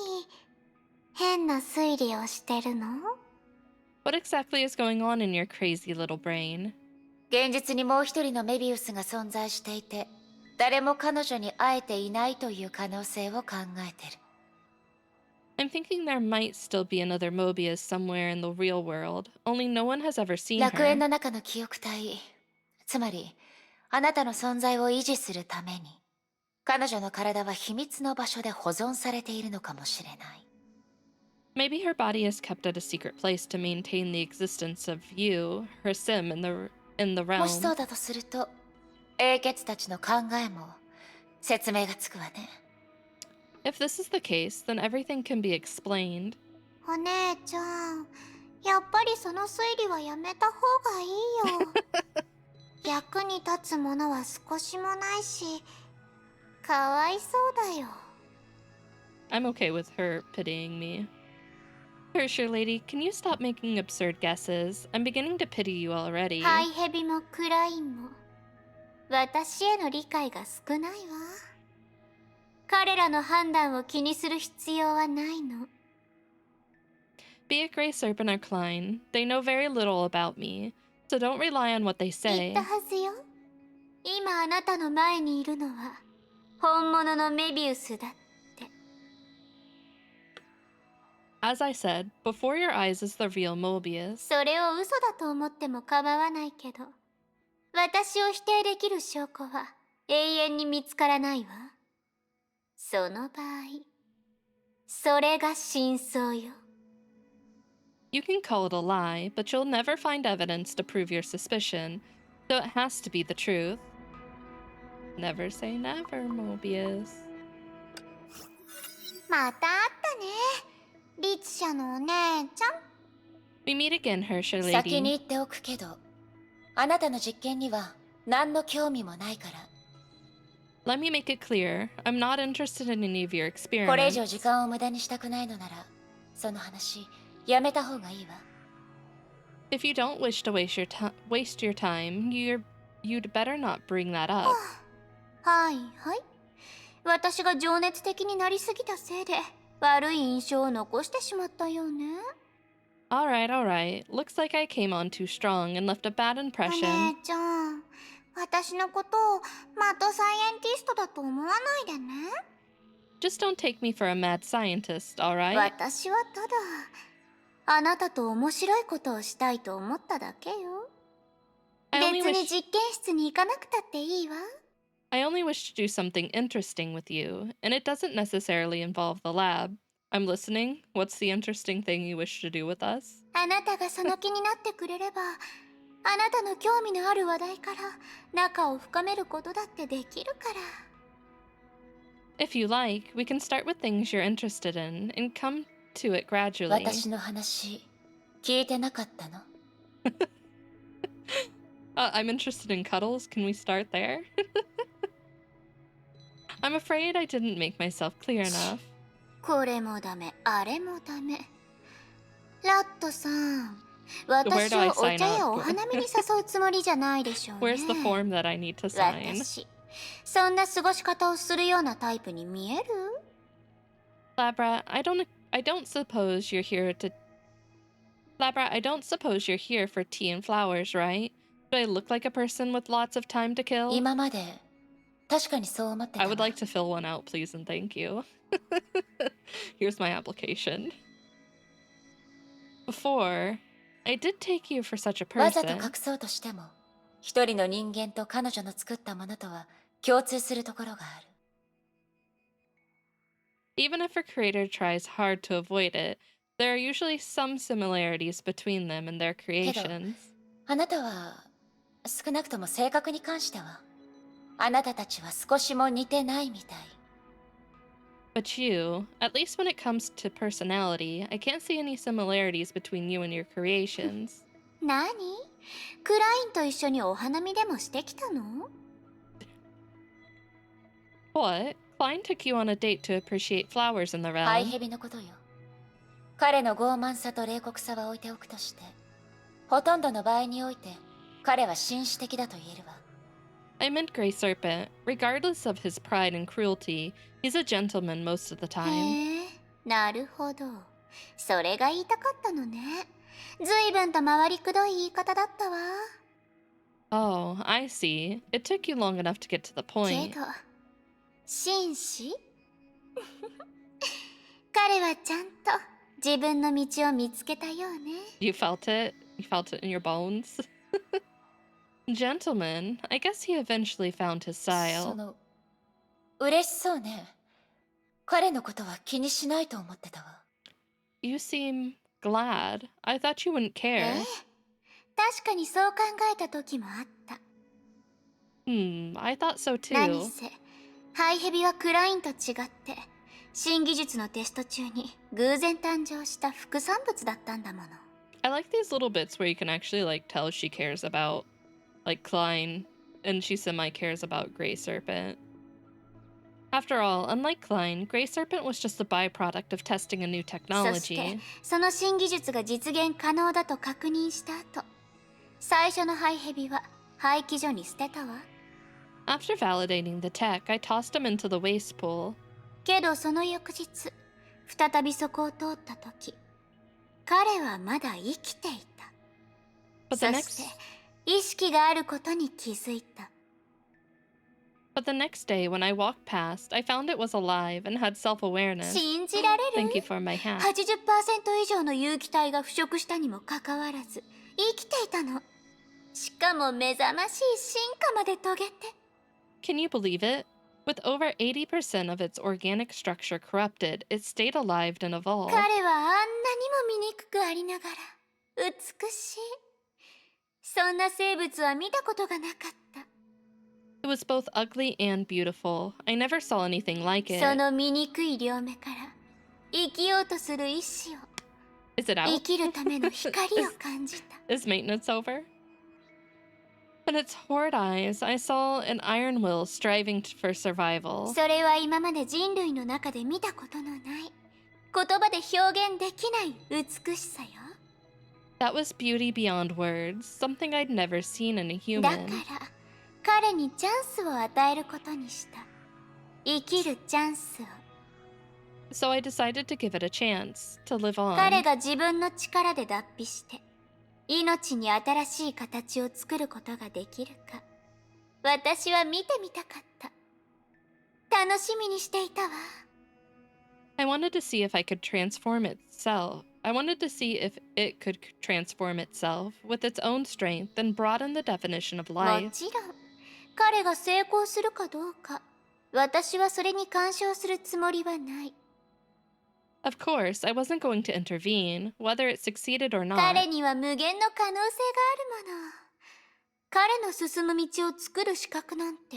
Speaker 3: 変な推理をしてるの？
Speaker 1: What exactly is going on in your crazy little brain?
Speaker 3: 現実にもう一人のメビウスが存在していて、誰も彼女に会えていないという可能性を考えてる。
Speaker 1: I'm thinking there might still be another Mobius somewhere in the real world, only no one has ever seen
Speaker 3: 楽園
Speaker 1: her.
Speaker 3: の中の記憶体、つまりあなたの存在を維持するために、彼女の体は秘密の場所で保存されているのかもしれない。
Speaker 1: Maybe her body is kept at a secret place to maintain the existence of you, her sim, in the
Speaker 3: もし
Speaker 1: realm.
Speaker 3: そうだとすると、英傑たちの考えも説明がつくわね。
Speaker 1: If this is the case, then everything can be explained.
Speaker 3: お姉ちゃん、やっぱりその推理はやめた方がいいよ。役に立つものは少しもないし、かわいそうだよ。
Speaker 1: I'm okay with her pitying me. Hersher lady, can you stop making absurd guesses? I'm beginning to pity you already.
Speaker 3: ハイヘビもクラインも、私への理解が少ないわ。彼らの判断を気にする必要はないの。
Speaker 1: Be it Grey Serpent or Klein, they know very little about me, so don't rely on what they
Speaker 3: 言
Speaker 1: say.
Speaker 3: ったはずよ。今あなたの前にいるのは本物のメビウスだって。
Speaker 1: As I said, before your eyes is the real Mobius.
Speaker 3: それを嘘だと思っても構わないけど、私を否定できる証拠は永遠に見つからないわ。その場合、それが真相よ。
Speaker 1: You can call it a lie, but you'll never find evidence to prove your suspicion, so it has to be the truth. Never say never, Mobius.
Speaker 3: また会ったね、律者のお姉ちゃん。
Speaker 1: We meet again, Hersher
Speaker 3: 先に
Speaker 1: lady.
Speaker 3: 言っておくけど、あなたの実験には何の興味もないから。
Speaker 1: Let me make it clear, I'm not interested in any of your
Speaker 3: これ以上
Speaker 1: experiments.
Speaker 3: 時間を無駄にしたくないのなら、その話やめた方がいいわ。
Speaker 1: If you don't wish to waste your time, you'd better not bring that up.
Speaker 3: はいはい。私が情熱的になりすぎたせいで悪い印象を残してしまったようね。
Speaker 1: Alright. Looks like I came on too strong and left a bad
Speaker 3: お
Speaker 1: impression.
Speaker 3: 姉ちゃん、私のことをマッドサイエンティストだと思わないでね。
Speaker 1: Just don't take me for a mad scientist, alright?
Speaker 3: 私はただあなたと面白いことをしたいと思っただけよ。
Speaker 1: I
Speaker 3: 別
Speaker 1: only
Speaker 3: に
Speaker 1: wish
Speaker 3: 実験室に行かなくたっていいわ。
Speaker 1: I only wish to do something interesting with you, and it doesn't necessarily involve the lab. I'm listening. What's the interesting thing you wish to do with us?
Speaker 3: あなたがその気になってくれれば、あなたの興味のある話題から仲を深めることだってできるから。
Speaker 1: If you like, we can start with things you're interested in and come to it gradually.
Speaker 4: 私の話聞いてなかったの？
Speaker 1: I'm interested in cuddles. Can we start there? I'm afraid I didn't make myself clear enough.
Speaker 3: これもダメ、あれもダメ。ラットさん、
Speaker 1: Where
Speaker 3: 私
Speaker 1: do I
Speaker 3: をお
Speaker 1: sign
Speaker 3: 茶や
Speaker 1: up?
Speaker 3: お花見に誘うつもりじゃないでしょうね。
Speaker 1: Where's the form that I need to sign?
Speaker 3: 私、そんな過ごし方をするようなタイプに見える？
Speaker 1: Labra, I don't suppose you're here to... Labra, I don't suppose you're here for tea and flowers, right? Do I look like a person with lots of time to kill?
Speaker 4: 今まで確かにそう思ってた
Speaker 1: I
Speaker 4: わ。
Speaker 1: would like to fill one out, please and thank you. Here's my application. Before, I did take you for such a
Speaker 4: わざと
Speaker 1: person.
Speaker 4: 隠そうとしても、一人の人間と彼女の作ったものとは共通するところがある。
Speaker 1: Even if a creator tries hard to avoid it, there are usually some similarities between them and their creations.
Speaker 4: あなたは少なくとも性格に関しては、あなたたちは少しも似てないみたい。
Speaker 1: But you, at least when it comes to personality, I can't see any similarities between you and your creations.
Speaker 3: 何？クラインと一緒にお花見でもしてきたの？
Speaker 1: What? Klein took you on a date to appreciate flowers in the
Speaker 4: ハイ
Speaker 1: realm.
Speaker 4: ヘビのことよ。彼の傲慢さと冷酷さは置いておくとして、ほとんどの場合において彼は紳士的だと言えるわ。
Speaker 1: I meant Grey Serpent. Regardless of his pride and cruelty, he's a gentleman most of the time.
Speaker 3: へえ、なるほど。それが言いたかったのね。ずいぶんと回りくどい言い方だったわ。
Speaker 1: Oh, I see. It took you long enough to get to the
Speaker 3: け
Speaker 1: point.
Speaker 3: ど、紳士？彼はちゃんと自分の道を見つけたようね。
Speaker 1: You felt it? You felt it in your bones? Gentleman. I guess he eventually found his
Speaker 4: そ
Speaker 1: style.
Speaker 4: の嬉しそうね。彼のことは気にしないと思ってたわ。
Speaker 1: You seem glad. I thought you wouldn't
Speaker 3: え
Speaker 1: care.
Speaker 3: え、確かにそう考えた時もあった。
Speaker 1: I thought so
Speaker 3: 何
Speaker 1: too.
Speaker 3: せ、ハイヘビはクラインと違って、新技術のテスト中に偶然誕生した副産物だったんだもの。
Speaker 1: I like these little bits where you can actually tell she cares about Klein, and she semi cares about Grey Serpent. After all, unlike Klein, Grey Serpent was just a byproduct of testing a new
Speaker 3: そして
Speaker 1: technology.
Speaker 3: その新技術が実現可能だと確認した後、最初のハイヘビは廃棄所に捨てたわ。
Speaker 1: After validating the tech, I tossed him into the waste pool.
Speaker 3: けどその翌日、再びそこを通った時、彼はまだ生きていた。
Speaker 1: But
Speaker 3: そ
Speaker 1: the
Speaker 3: し
Speaker 1: next
Speaker 3: て意識があることに気づいた。
Speaker 1: but the next day when I walked past, I found it was alive and had self-awareness.
Speaker 3: 信じられる？
Speaker 1: Thank you for my hat.
Speaker 3: 80% 以上の有機体が腐食したにもかかわらず生きていたの。しかも目覚ましい進化まで遂げて。
Speaker 1: Can you believe it? With over 80% of its organic structure corrupted, it stayed alive and evolved.
Speaker 3: 彼はあんなにも醜くありながら美しい。そんな生物は見たことがなかった。
Speaker 1: It was both ugly and beautiful. I never saw anything like it.
Speaker 3: その醜い両目から生きようとする意志を、
Speaker 1: Is it
Speaker 3: 生
Speaker 1: out?
Speaker 3: きるための光を感じた。
Speaker 1: Is maintenance over? In its horrid eyes, I saw an iron will striving for survival.
Speaker 3: それは今まで人類の中で見たことのない、言葉で表現できない美しさよ。
Speaker 1: That was beauty beyond words, something I'd never seen in a
Speaker 3: だか
Speaker 1: human.
Speaker 3: ら彼にチャンスを与えることにした。生きるチャンスを。
Speaker 1: So I decided to give it a chance to live
Speaker 3: 彼
Speaker 1: on.
Speaker 3: が自分の力で脱皮して命に新しい形を作ることができるか、私は見てみたかった。楽しみにしていたわ。
Speaker 1: I wanted to see if I could transform itself, I wanted to see if it could transform itself with its own strength and broaden the definition of
Speaker 3: も
Speaker 1: life.
Speaker 3: ちろん彼が成功するかどうか私はそれに干渉するつもりはない。
Speaker 1: Of course, I wasn't going to intervene, whether it succeeded or
Speaker 3: 彼
Speaker 1: not.
Speaker 3: には無限の可能性があるもの。彼の進む道を作る資格なんて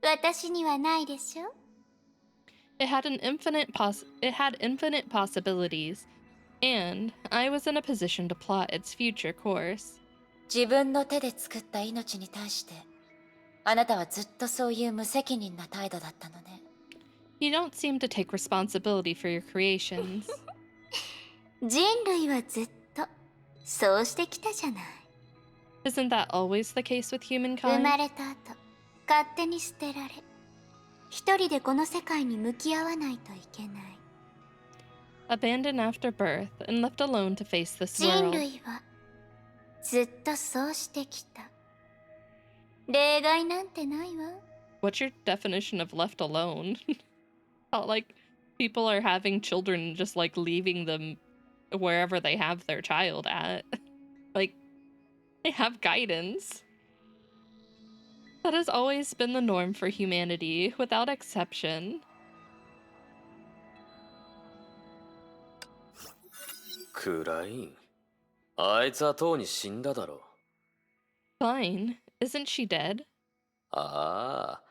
Speaker 3: 私にはないでしょ。
Speaker 1: It had infinite possibilities, and I was in a position to plot its future course.
Speaker 4: 自分の手で作った命に対して、あなたはずっとそういう無責任な態度だったのね。
Speaker 1: You don't seem to take responsibility for your creations.
Speaker 3: 人類はずっとそうしてきたじゃない。
Speaker 1: Isn't that always the case with
Speaker 3: 生ま
Speaker 1: humankind?
Speaker 3: れた後勝手に捨てられ一人でこの世界に向き合わないといけない。
Speaker 1: Abandoned after birth and left alone to face this
Speaker 3: 人
Speaker 1: world.
Speaker 3: 類はずっとそうしてきた。例外なんてないわ。
Speaker 1: What's your definition of left alone? Not like people are having children and just like leaving them wherever they have their child at. Like, they have guidance. That has always been the norm for humanity, without exception.
Speaker 5: クライン、あいつはとうに死んだだろう。
Speaker 1: Fine. Isn't she dead?
Speaker 5: あ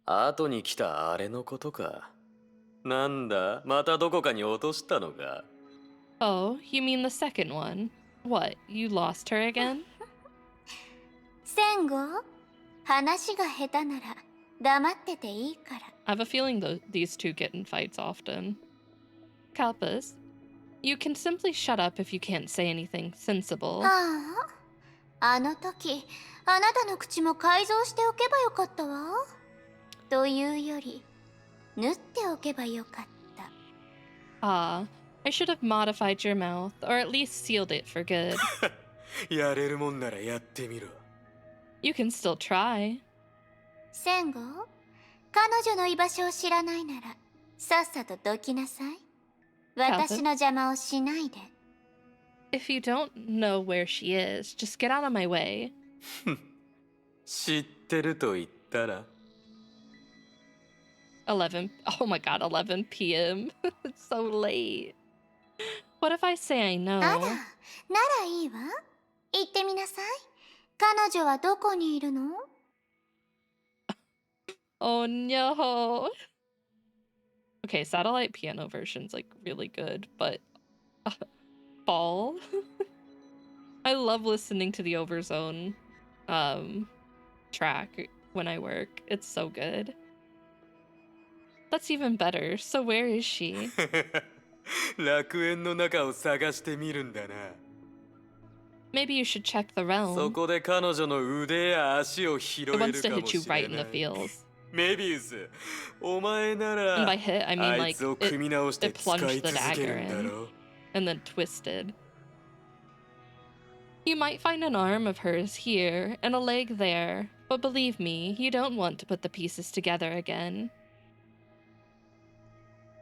Speaker 5: あ、後に来たあれのことか。なんだ、またどこかに落としたのか。
Speaker 1: Oh, you mean the second one? What, you lost her again?
Speaker 3: 戦後話が下手なら黙ってていいから。
Speaker 1: I have a feeling these two get in fights often. Kalpas, you can simply shut up if you can't say anything sensible.
Speaker 3: ああ、あの時あなたの口も改造しておけばよかったわ。というより縫っておけばよかった。
Speaker 1: Ah, I should have modified your mouth, or at least sealed it for good.
Speaker 5: やれるもんならやってみろ。
Speaker 1: You can still try.
Speaker 3: 戦後彼女の居場所を知らないならさっさとどきなさい。私の邪魔をしないで。
Speaker 1: If you don't know where she is, just get out of my way.
Speaker 5: 知ってると言ったら。
Speaker 1: 11. Oh my god, 11 p.m. It's so late. What if I say I
Speaker 3: あら、
Speaker 1: know?
Speaker 3: ならいいわ。言ってみなさい。彼女はどこにいるの？
Speaker 1: Oh no. Okay, satellite piano version's like really good, but fall. I love listening to the Overzone track when I work. It's so good. That's even better. So where is she?
Speaker 5: 楽園の中を探してみるんだな。
Speaker 1: Maybe you should check the
Speaker 5: そ
Speaker 1: realm.
Speaker 5: こで彼女の腕や足を拾
Speaker 1: It
Speaker 5: え
Speaker 1: wants
Speaker 5: る
Speaker 1: to
Speaker 5: かも
Speaker 1: hit you
Speaker 5: し
Speaker 1: right
Speaker 5: れ
Speaker 1: in
Speaker 5: な
Speaker 1: the
Speaker 5: い。
Speaker 1: feels.
Speaker 5: メビウス、お前な
Speaker 1: And
Speaker 5: ら
Speaker 1: by hit, I mean
Speaker 5: あい
Speaker 1: like
Speaker 5: つを組み直して
Speaker 1: it
Speaker 5: 使い
Speaker 1: plunged
Speaker 5: 続
Speaker 1: the
Speaker 5: け
Speaker 1: dagger
Speaker 5: るんだ
Speaker 1: in
Speaker 5: ろう。
Speaker 1: and then twisted. You might find an arm of hers here and a leg there, but believe me, you don't want to put the pieces together again.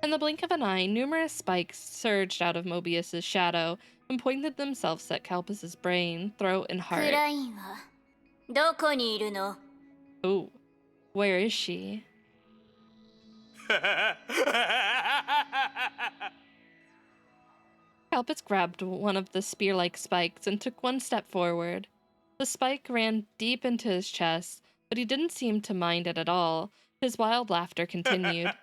Speaker 1: In the blink of an eye, numerous spikes surged out of Mobius's shadow and pointed themselves at Kalpas's brain, throat, and
Speaker 3: ク
Speaker 1: heart.
Speaker 3: ラインはどこにいるの？
Speaker 1: Ooh, where is she? Kalpas grabbed one of the spear-like spikes and took one step forward. The spike ran deep into his chest, but he didn't seem to mind it at all. His wild laughter continued.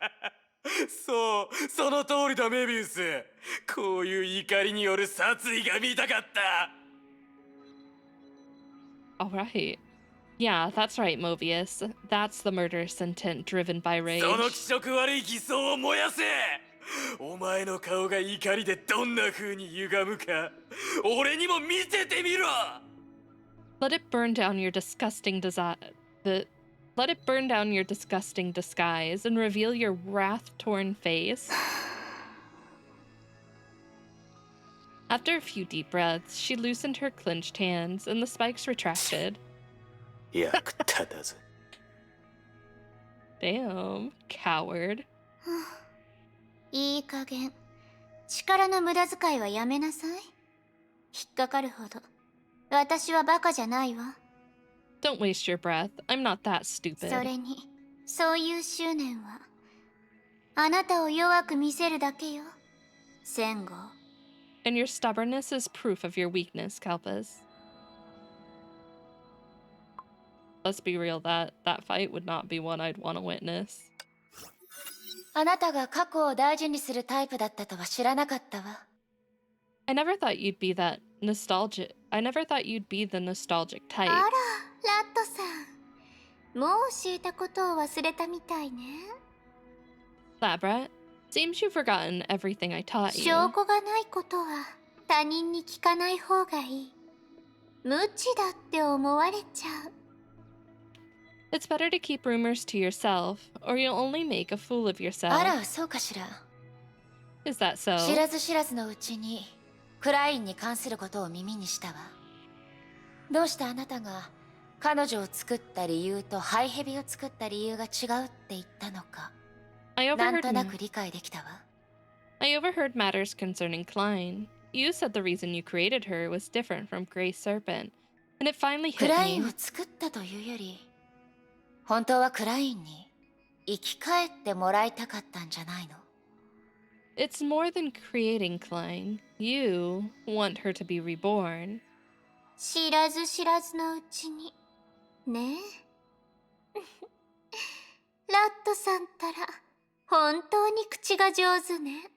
Speaker 5: そう、その通りだメビウス。こういう怒りによる殺意が見たかった。
Speaker 1: All right. Yeah, that's right, Mobius. That's the murderous intent driven by
Speaker 5: その
Speaker 1: rage.
Speaker 5: 気色悪い偽装を燃やせ。お前の顔が怒りでどんな風に歪むか、俺にも見せてみろ。
Speaker 1: Let it burn down your disgusting Let it burn down your disgusting disguise and reveal your wrath-torn face. After a few deep breaths, she loosened her clenched hands, and the spikes retracted.
Speaker 5: 役立たず。
Speaker 1: Damn, coward.
Speaker 3: いい加減力の無駄遣いはやめなさい。引っかかるほど私はバカじゃないわ。
Speaker 1: Don't waste your breath. I'm not that
Speaker 3: そ
Speaker 1: stupid.
Speaker 3: れにそういう執念はあなたを弱く見せるだけよ、戦後。
Speaker 1: And your stubbornness is proof of your weakness, Kalpis. Let's be real, that fight would not be one I'd want to witness.
Speaker 4: あなたが過去を大事にするタイプだったとは知らなかったわ。
Speaker 1: I never thought you'd be that nostalgic. I never thought you'd be the nostalgic
Speaker 3: あら、
Speaker 1: type.
Speaker 3: ラットさん、もう教えたことを忘れたみたいね。
Speaker 1: Labrat, seems you've forgotten everything I taught
Speaker 3: 証
Speaker 1: you.
Speaker 3: 拠がないことは他人に聞かない方がいい。無知だって思われちゃう。
Speaker 1: It's better to keep rumors to yourself, or you'll only make a fool of
Speaker 4: あ
Speaker 1: yourself.
Speaker 4: ら、そうかしら。
Speaker 1: Is that so?
Speaker 4: 知らず知らずのうちにクラインに関することを耳にしたわ。どうしてあなたが彼女を作った理由とハイヘビを作った理由が違うって言ったのか、
Speaker 1: I
Speaker 4: なんと
Speaker 1: overheard
Speaker 4: なく理解できたわ。
Speaker 1: I overheard matters concerning Klein. You said the reason you created her was different from Grey Serpent, and it finally
Speaker 4: ク
Speaker 1: hit
Speaker 4: ライン
Speaker 1: me.
Speaker 4: を作ったというより、本当はクラインに生き返ってもらいたかったんじゃないの？
Speaker 1: It's more than creating Klein. You want her to be reborn.
Speaker 3: 知らず知らずのうちにねえ。ラットさんったら本当に口が上手ね。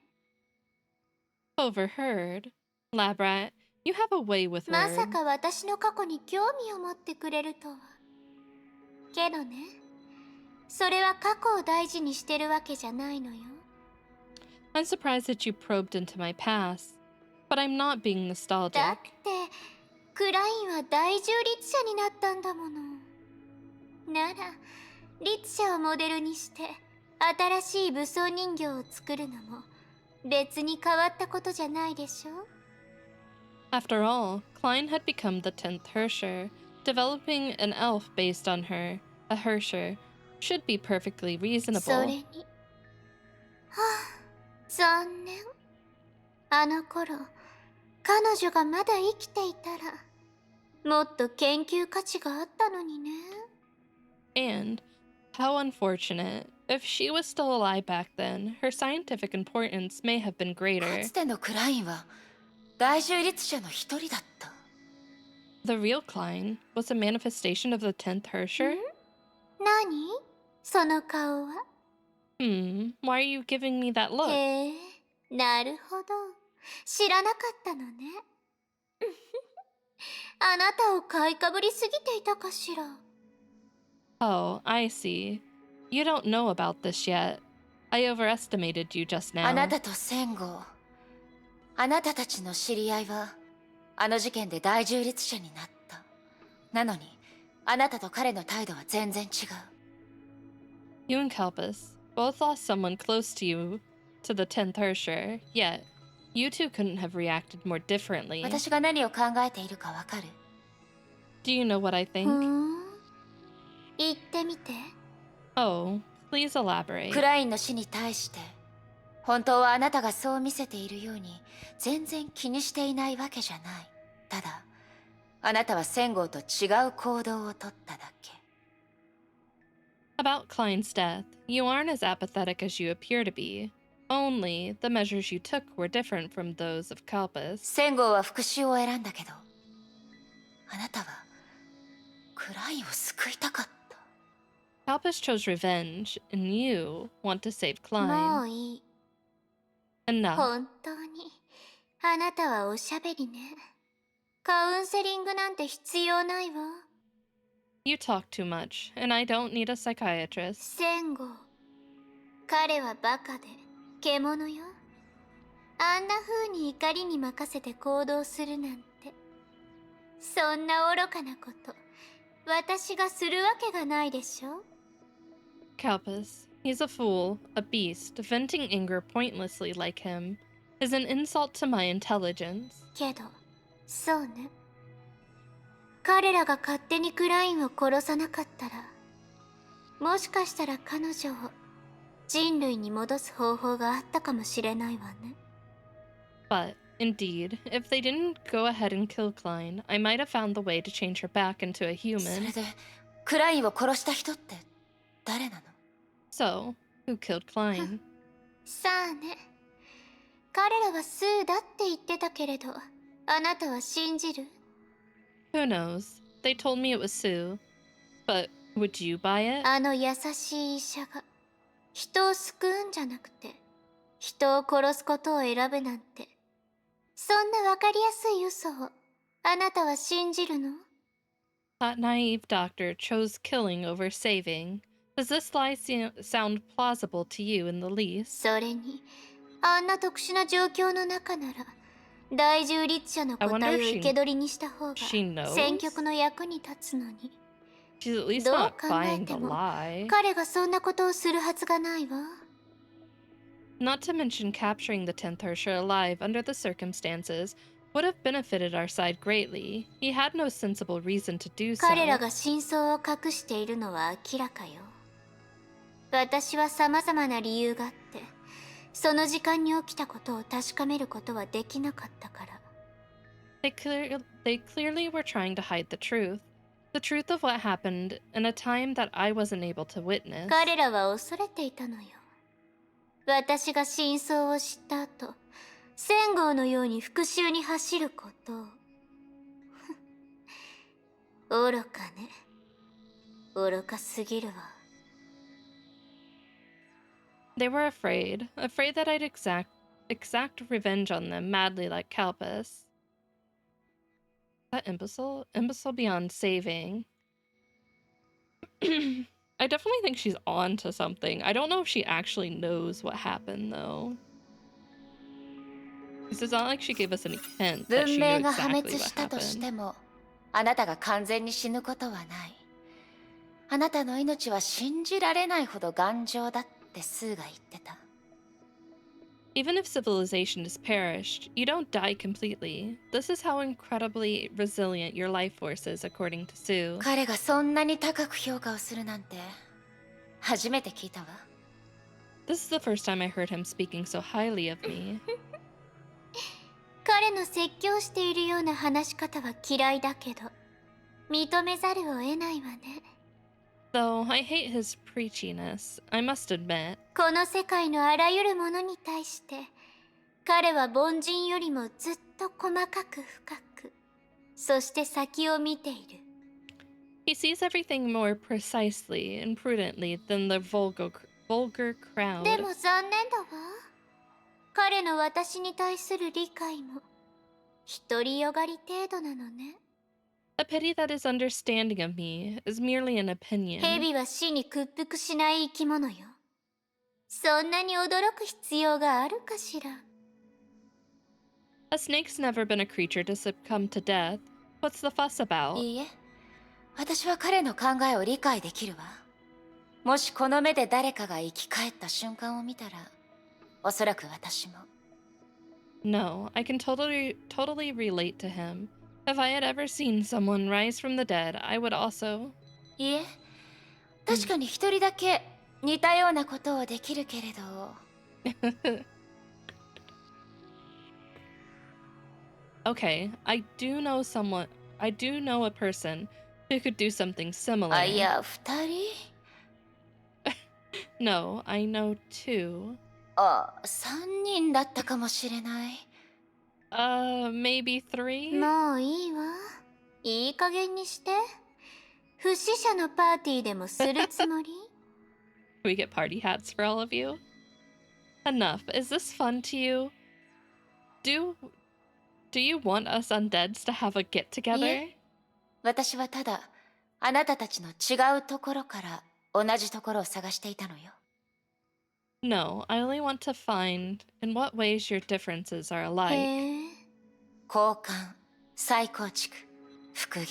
Speaker 1: Overheard. Labrat, you have a way with
Speaker 3: まさ
Speaker 1: words.
Speaker 3: か私の過去に興味を持ってくれるとは。けどね、それは過去を大事にしてるわけじゃないのよ。
Speaker 1: I'm surprised that you probed into my past, but I'm not being
Speaker 3: だ
Speaker 1: nostalgic.
Speaker 3: ってクラインは大中立者になったんだもの。なら律者をモデルにして新しい武装人形を作るのも別に変わったことじゃないでしょ。
Speaker 1: After all, Klein had become the 10th Hersher. Developing an elf based on her, a Hersher, should be perfectly
Speaker 3: それ
Speaker 1: reasonable.
Speaker 3: にはあ、残念。あの頃彼女がまだ生きていたらもっと研究価値があったのにね。
Speaker 1: And, how unfortunate. If she was still alive back then, her scientific importance may have been
Speaker 4: か
Speaker 1: greater.
Speaker 4: つてのクラインは大中立者の一人だった。
Speaker 1: The real Klein was a manifestation of the 10th Hersher?
Speaker 3: 何その顔は。
Speaker 1: Why are you giving me that look?
Speaker 3: へえ、なるほど。知らなかったのね。あなたを買いかぶりすぎていたかしら。
Speaker 1: Oh, I see. You don't know about this yet. I overestimated you just
Speaker 4: あな
Speaker 1: now.
Speaker 4: たと戦後、あなたたちの知り合いはあの事件で大中立者になった。なのにあなたと彼の態度は全然違う。
Speaker 1: You and Kalpis both lost someone close to you to the 10th Hersher, yet you two couldn't have reacted more differently.
Speaker 4: 私が何を考えているかわかる？
Speaker 1: Do you know what I
Speaker 3: ふ
Speaker 1: think?
Speaker 3: ん。言ってみて。
Speaker 1: Oh, please elaborate.
Speaker 4: クラインの死に対して本当はあなたがそう見せているように全然気にしていないわけじゃない。ただあなたは戦後と違う行動をとっただけ。
Speaker 1: About Klein's death, you aren't as apathetic as you appear to be. Only, the measures you took were different from those of Kalpis.
Speaker 4: 戦後は復讐を選んだけど、あなたはクラインを救いたかった。
Speaker 1: Kalpis chose revenge, and you want to save
Speaker 3: も
Speaker 1: Klein.
Speaker 3: ういい。
Speaker 1: Enough.
Speaker 3: 本当にあなたはおしゃべりね。カウンセリングなんて必要ないわ。
Speaker 1: You talk too much, and I don't need a psychiatrist.
Speaker 3: 戦後彼はバカで獣よ。あんな風に怒りに任せて行動するなんて。そんな愚かなこと私がするわけがないでしょ。
Speaker 1: Kalpis, he's a fool, a beast. Venting anger pointlessly like him is an insult to my intelligence.
Speaker 3: けどそうね。彼らが勝手にクラインを殺さなかったら、もしかしたら彼女を人類に戻す方法があったかもしれないわね。
Speaker 1: But, indeed, if they didn't go ahead and kill Klein, I might have found the way to change her back into a
Speaker 4: それ
Speaker 1: human.
Speaker 4: でクラインを殺した人って誰なの？
Speaker 1: So, who killed Klein?
Speaker 3: さあね。彼らはスーだって言ってたけれど、あなたは信じる？
Speaker 1: Who knows? They told me it was Sue. But would you buy it?
Speaker 3: あの優しい医者が人を救うんじゃなくて人を殺すことを選ぶなんて、そんなわかりやすい嘘をあなたは信じるの？
Speaker 1: That naive doctor chose killing over saving. Does this lie sound plausible to you in the least?
Speaker 3: それにあんな特殊な状況の中なら大重律者の答えを受け取りにした方が
Speaker 1: she knows?
Speaker 3: 選曲の役に立つのに。
Speaker 1: She's at least
Speaker 3: どう
Speaker 1: not
Speaker 3: 考え
Speaker 1: buying
Speaker 3: て
Speaker 1: the
Speaker 3: も
Speaker 1: lie.
Speaker 3: 彼がそんなことをするはずがないわ。
Speaker 1: Not to mention capturing the 10th Hersher alive under the circumstances would have benefited our side greatly. He had no sensible reason to do so.
Speaker 3: 彼らが真相を隠しているのは明らかよ。私は様々な理由があってその時間に起きたことを確かめることはできなかったから。
Speaker 1: They clearly were trying to hide the truth. The truth of what happened in a time that I wasn't able to witness.
Speaker 3: 彼らは恐れていたのよ。私が真相を知った後、1000号のように復讐に走ることを。愚かね。愚かすぎるわ。
Speaker 1: They were afraid that I'd exact revenge on them madly like Kalpus. That imbecile beyond saving. I definitely think she's on to something. I don't know if she actually knows what happened, though. This is not like she gave us any hint that
Speaker 4: 文
Speaker 1: she
Speaker 4: 明
Speaker 1: knew
Speaker 4: が破
Speaker 1: exactly
Speaker 4: 滅
Speaker 1: what
Speaker 4: したとして
Speaker 1: happened.
Speaker 4: もあなたが完全に死ぬことはない。あなたの命は信じられないほど頑丈だってスーが言ってた。
Speaker 1: Even if civilization is perished, you don't die completely. This is how incredibly resilient your life force is, according to Sue.
Speaker 4: 彼がそんなに高く評価をするなんて初めて聞いたわ。
Speaker 1: This is the first time I heard him speaking so highly of me.
Speaker 3: 彼の説教しているような話し方は嫌いだけど、認めざるを得ないわね。
Speaker 1: Though I hate his preachiness, I must admit.
Speaker 3: この世界のあらゆるものに対して彼は凡人よりもずっと細かく深く、そして先を見ている。
Speaker 1: He sees everything more precisely and prudently than the vulgar crowd.
Speaker 3: でも残念だわ。彼の私に対する理解も独りよがり程度なのね。
Speaker 1: A pity that his understanding of me is merely an opinion.
Speaker 3: 蛇は死に屈服しない生き物よ。そんなに驚く必要があるかしら。
Speaker 1: A snake's never been a creature to succumb to death. What's the fuss about?
Speaker 4: いいえ、私は彼の考えを理解できるわ。もしこの目で誰かが生き返った瞬間を見たら、おそらく私も。
Speaker 1: No, I can totally relate to him. If I had ever seen someone rise from the dead, I would also.
Speaker 4: いいえ、確かに一人だけ似たようなことをできるけれど。
Speaker 1: Okay, I do know a person who could do something similar.
Speaker 4: あ、いや、二人？
Speaker 1: No, I know two.
Speaker 4: あ、三人だったかもしれない。
Speaker 1: Maybe three?
Speaker 3: もういいわ。いい加減にして。不死者のパーティーでもするつもり？
Speaker 1: We get party hats for all of you? Enough. Is this fun to you? Do you want us undeads to have a get
Speaker 4: い
Speaker 1: together?
Speaker 4: え、私はただあなたたちの違うところから同じところを探していたのよ。
Speaker 1: No, I only want to find in what ways your differences are
Speaker 3: へ
Speaker 1: alike.
Speaker 3: え。
Speaker 4: 交換、再構築、復元。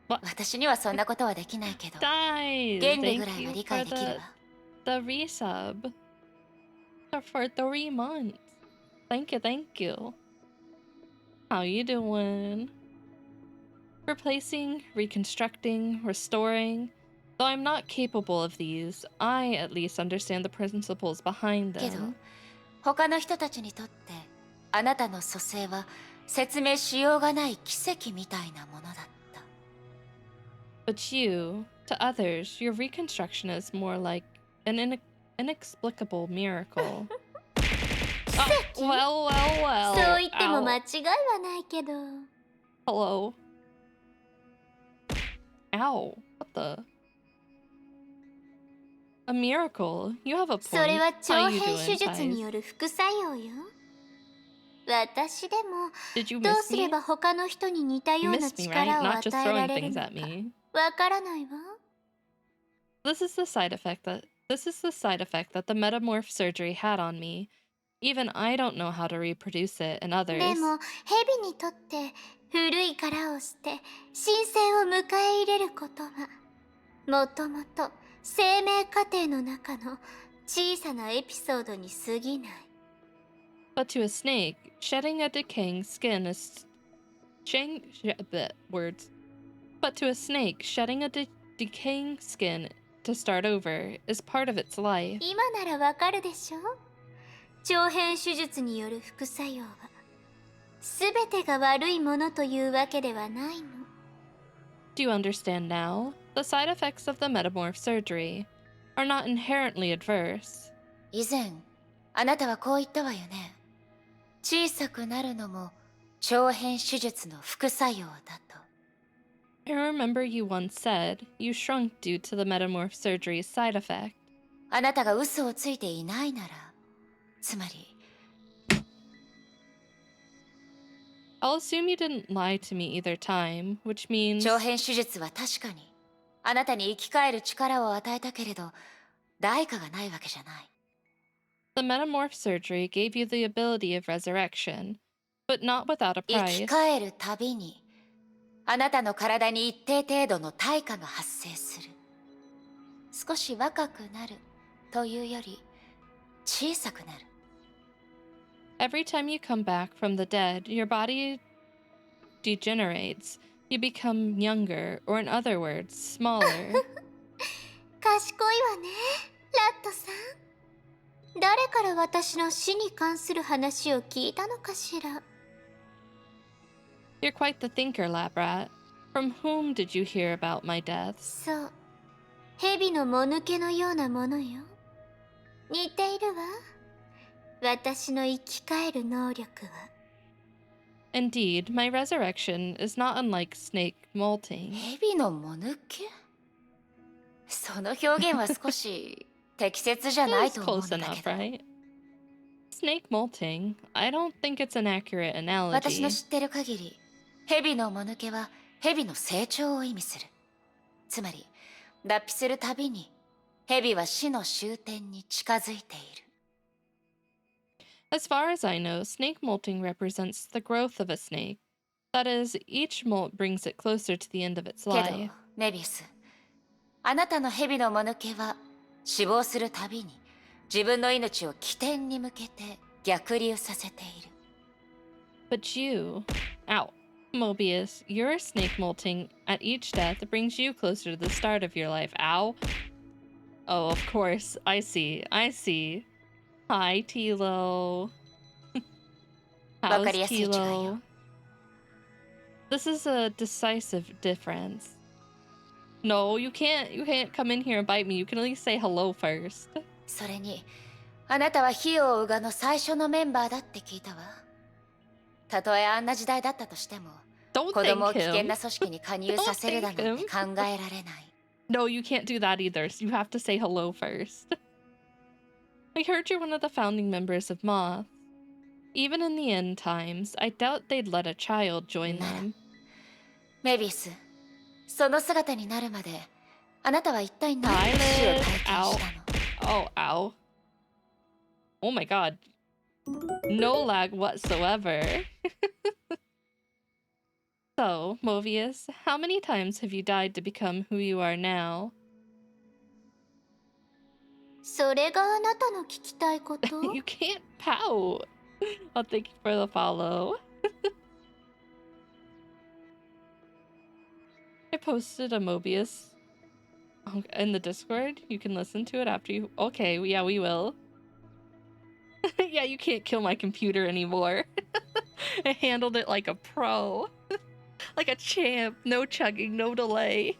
Speaker 1: What?
Speaker 4: 私にはそんなことはできないけど、
Speaker 1: Guys,
Speaker 4: 原理ぐ
Speaker 1: thank
Speaker 4: らいは
Speaker 1: you
Speaker 4: 理
Speaker 1: for
Speaker 4: 解できるわ。
Speaker 1: the resub. For 3 months. Thank you. How you doing? Replacing, reconstructing, restoring. Though I'm not capable of these, I at least understand the principles behind
Speaker 4: けど
Speaker 1: them.
Speaker 4: 他の人たちにとってあなたの蘇生は説明しようがない奇跡みたいなものだった。
Speaker 1: But you, to others, your reconstruction is more like an inexplicable miracle. Oh, well.
Speaker 3: そう言っても
Speaker 1: Ow.
Speaker 3: 間違いはないけど。
Speaker 1: Hello. Ow. What the? A miracle. You have a
Speaker 3: それ
Speaker 1: point.
Speaker 3: は
Speaker 1: How
Speaker 3: 長
Speaker 1: you
Speaker 3: 編手
Speaker 1: doing,
Speaker 3: 術に
Speaker 1: Pies?
Speaker 3: よる副作用よ。私でも
Speaker 1: Did you
Speaker 3: どう
Speaker 1: miss
Speaker 3: すれ
Speaker 1: me?
Speaker 3: ば他の人に似た
Speaker 1: You
Speaker 3: ような
Speaker 1: missed me,
Speaker 3: 力
Speaker 1: right?
Speaker 3: を
Speaker 1: Not just
Speaker 3: 与えら
Speaker 1: throwing
Speaker 3: れる
Speaker 1: things
Speaker 3: の
Speaker 1: at
Speaker 3: か
Speaker 1: me.
Speaker 3: わからないわ。
Speaker 1: This is the side effect that the metamorph surgery had on me. Even I don't know how to reproduce it in
Speaker 3: で
Speaker 1: others.
Speaker 3: も蛇にとって古い殻を捨て新生を迎え入れることはもともと生命過程の中の小さなエピソードに過ぎない。
Speaker 1: But to a snake, shedding a decaying skin is words. But to a snake, shedding a decaying skin to start over is part of its life.
Speaker 3: 今ならわかるでしょ。長編手術による副作用は全てが悪いものというわけではないの。
Speaker 1: Do you understand now? The side effects of the metamorph surgery are not inherently adverse.
Speaker 4: 以前あなたはこう言ったわよね。小さくなるのも長編手術の副作用だと。
Speaker 1: I remember you once said you shrunk due to the metamorph surgery's side effect.
Speaker 4: あなたが嘘をついていないなら、つまり
Speaker 1: I'll assume you didn't lie to me either time, which means
Speaker 4: 長編手術は確かにあなたに生き返る力を与えたけれど代価がないわけじゃない。
Speaker 1: the metamorph surgery gave you the ability of resurrection, but not without a
Speaker 4: 生き
Speaker 1: price.
Speaker 4: 返るたびにあなたの体に一定程度の対価が発生する。少し若くなるというより小さくなる。
Speaker 1: Every time you come back from the dead, your body degenerates. You become younger, or in other words, smaller.
Speaker 3: 賢いわね、ラットさん。誰から私の死に関する話を聞いたのかしら。
Speaker 1: You're quite the thinker, Labrat. From whom did you hear about my deaths?
Speaker 3: そう、蛇のもぬけのようなものよ。似ているわ。私の生き返る能力は。
Speaker 1: Indeed, my resurrection is not unlike snake molting.
Speaker 4: 蛇のもぬけ？その表現は少し適切じゃない
Speaker 1: It's
Speaker 4: と思うん
Speaker 1: close
Speaker 4: だけ
Speaker 1: enough,
Speaker 4: ど。
Speaker 1: right? Snake molting? I don't think it's an accurate
Speaker 4: 私の
Speaker 1: analogy.
Speaker 4: 知ってる限り、蛇のもぬけは蛇の成長を意味する。つまり、脱皮するたびに蛇は死の終点に近づいている。
Speaker 1: As far as I know, snake molting represents the growth of a snake. That is, each molt brings it closer to the end of its
Speaker 4: けど
Speaker 1: life.
Speaker 4: メビウス、あなたの蛇のもぬけは死亡するたびに自分の命を起点に向けて逆流させている。
Speaker 1: But you, ow, Mobius, your snake molting at each death brings you closer to the start of your life. Ow. Oh, of course. I see. Hi, Tilo. How's
Speaker 4: わかりやすい違いよ。
Speaker 1: Tilo? This is a decisive difference. No, you can't come in here and bite me. You can at least say hello first.
Speaker 4: それに、あなたは火を追うがの最初のメンバーだって聞いたわ。たとえあんな時代だったとしても、
Speaker 1: Don't
Speaker 4: 子供を
Speaker 1: thank
Speaker 4: 危険
Speaker 1: him.
Speaker 4: な組織に加入させるだなんて考えられない。
Speaker 1: No, you can't do that either. So you have to say hello first. I heard you're one of the founding members of Moth. Even in the end times, I doubt they'd let a child join them.
Speaker 4: メビウス、その姿になるまで、あなたは一体何の死を体験したの？
Speaker 1: Oh, ow. Oh my god. No lag whatsoever. So, Movius, how many times have you died to become who you are now?
Speaker 3: それがあなたの聞きたいこと？
Speaker 1: You can't pout. Oh, thank you for the follow. I posted a Mobius in the Discord. You can listen to it after you. Okay, yeah, we will. Yeah, you can't kill my computer anymore. I handled it like a pro. Like a champ. No chugging, no delay.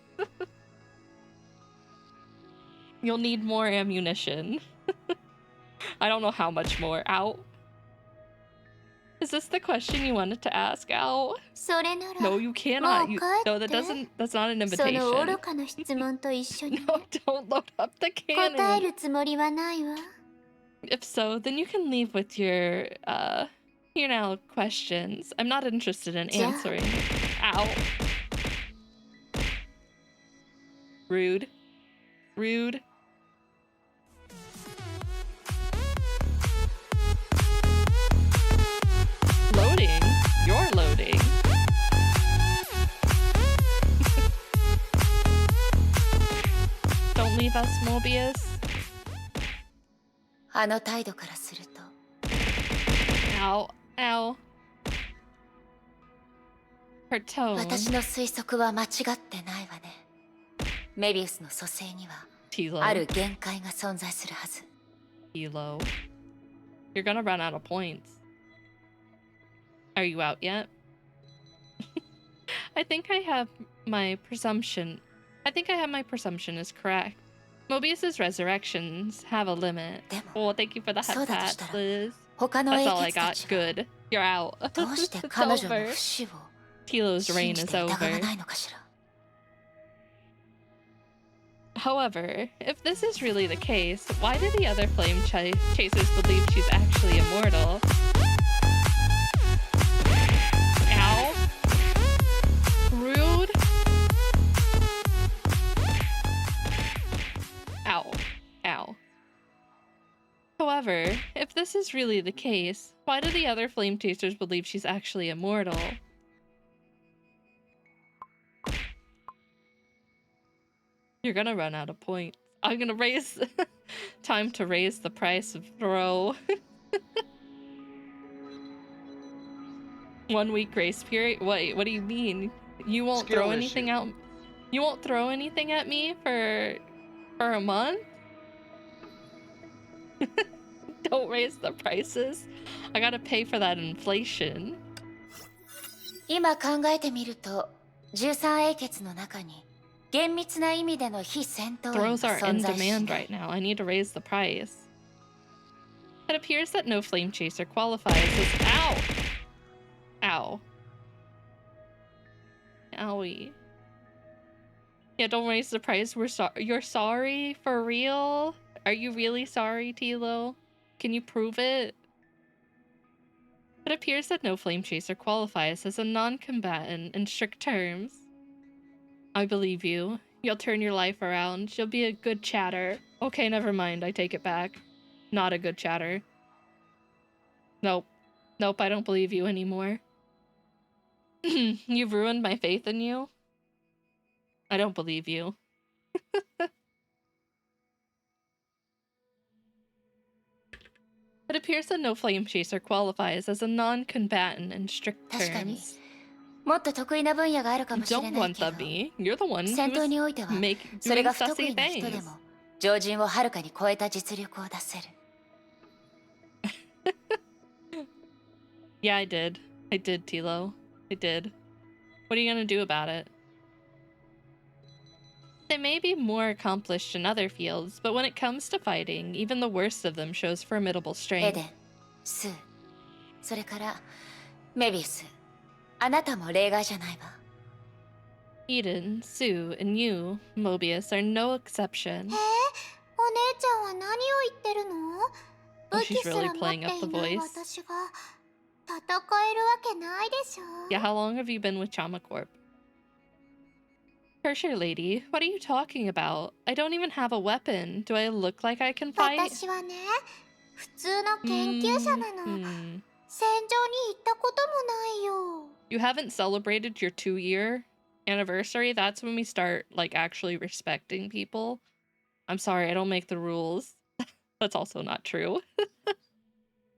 Speaker 1: You'll need more ammunition. I don't know how much more. Ow. Is this the question you wanted to ask, Ow?
Speaker 3: それなら
Speaker 1: No, you cannot.
Speaker 3: もう
Speaker 1: You,
Speaker 3: 帰
Speaker 1: no,
Speaker 3: って
Speaker 1: that's not an
Speaker 3: その
Speaker 1: invitation.
Speaker 3: 愚かな質問と一緒にね
Speaker 1: No, don't load up the
Speaker 3: 答え
Speaker 1: cannon.
Speaker 3: るつもりはないわ
Speaker 1: If so, then you can leave with your, here now questions. I'm not interested in
Speaker 3: Yeah.
Speaker 1: answering. Ow. Rude. Rude. Loading? You're loading. Don't leave us, Mobius.
Speaker 4: あの態度からすると
Speaker 1: Ow. Ow. Her tone.
Speaker 4: 私の推測は間違ってないわね。メビウスの蘇生には
Speaker 1: Tilo.
Speaker 4: ある限界が存在するはず。
Speaker 1: Tilo. You're gonna run out of points. Are you out yet? I think I have my presumption. I think I have my presumption is correct. Mobius's resurrections have a limit.
Speaker 4: でも
Speaker 1: Oh, thank you for the
Speaker 4: そう
Speaker 1: head
Speaker 4: だと
Speaker 1: pat,
Speaker 4: したら
Speaker 1: Liz.
Speaker 4: 他の
Speaker 1: That's
Speaker 4: 英
Speaker 1: all I
Speaker 4: 傑た
Speaker 1: got.
Speaker 4: ちは
Speaker 1: Good. You're out.
Speaker 4: どうして
Speaker 1: It's
Speaker 4: 彼女の
Speaker 1: over.
Speaker 4: 不死を
Speaker 1: Tilo's reign
Speaker 4: 信じ
Speaker 1: is
Speaker 4: て疑わ
Speaker 1: over.
Speaker 4: ないのかしら。
Speaker 1: However, if this is really the case, why do the other flame chasers believe she's actually immortal? Ow. Rude. Ow. Ow. However, if this is really the case, why do the other flame chasers believe she's actually immortal? You're gonna run out of points. I'm gonna raise... Time to raise the price of throw. 1 week grace period? Wait, what do you mean? You won't
Speaker 6: Skill
Speaker 1: throw anything
Speaker 6: issue.
Speaker 1: out? You won't throw anything at me for a month? Don't raise the prices. I gotta pay for that inflation.
Speaker 4: 今考えてみると、13英傑の中に厳密な意味での非戦闘員が
Speaker 1: Throws are
Speaker 4: 存
Speaker 1: in
Speaker 4: 在し
Speaker 1: demand
Speaker 4: ない
Speaker 1: right now. I need to raise the price. It appears that no flame chaser qualifies as... Ow! Ow. Owie. Yeah, don't raise the price. You're sorry? For real? Are you really sorry, Tilo? Can you prove it? It appears that no flame chaser qualifies as a non-combatant in strict terms. I believe you. You'll turn your life around. You'll be a good chatter. Okay, never mind. I take it back. Not a good chatter. Nope. Nope, I don't believe you anymore. You've ruined my faith in you. I don't believe you. It appears that no flame chaser qualifies as a non-combatant in strict
Speaker 4: 確かに
Speaker 1: terms.
Speaker 4: もっと得意な分野があるかもしれ
Speaker 1: Don't
Speaker 4: ない
Speaker 1: want
Speaker 4: けど
Speaker 1: that me. You're the one
Speaker 4: 戦闘
Speaker 1: who's
Speaker 4: においては
Speaker 1: make
Speaker 4: それ
Speaker 1: doing
Speaker 4: が不得
Speaker 1: sussy
Speaker 4: 意な人で
Speaker 1: things.
Speaker 4: も常人をはるかに超えた実力を出せる。
Speaker 1: Yeah, I did. I did, Tilo. I did. What are you gonna do about it? They may be more accomplished in other fields, but when it comes to fighting, even the worst of them shows formidable
Speaker 4: エ
Speaker 1: strength.
Speaker 4: デン、スー、それからメビウス、あなたも例外じゃないわ。
Speaker 1: Eden, Sue, and you, Mobius, are no exception.
Speaker 3: お姉ちゃんは何を言ってるの
Speaker 1: Oh,
Speaker 3: 武
Speaker 1: she's
Speaker 3: 器すら
Speaker 1: really
Speaker 3: 持って
Speaker 1: playing up
Speaker 3: い
Speaker 1: the
Speaker 3: ない
Speaker 1: voice.
Speaker 3: 私が戦えるわけないでしょ
Speaker 1: Yeah, how long have you been with Chama Corp? Tertiary lady, what are you talking about? I don't even have a weapon. Do I look like I can fight?
Speaker 3: 私はね普通の研究者なの、
Speaker 1: Hmm.
Speaker 3: 戦場に行ったこともないよ
Speaker 1: You haven't celebrated your 2-year anniversary? That's when we start, like, actually respecting people. I'm sorry, I don't make the rules. That's also not true.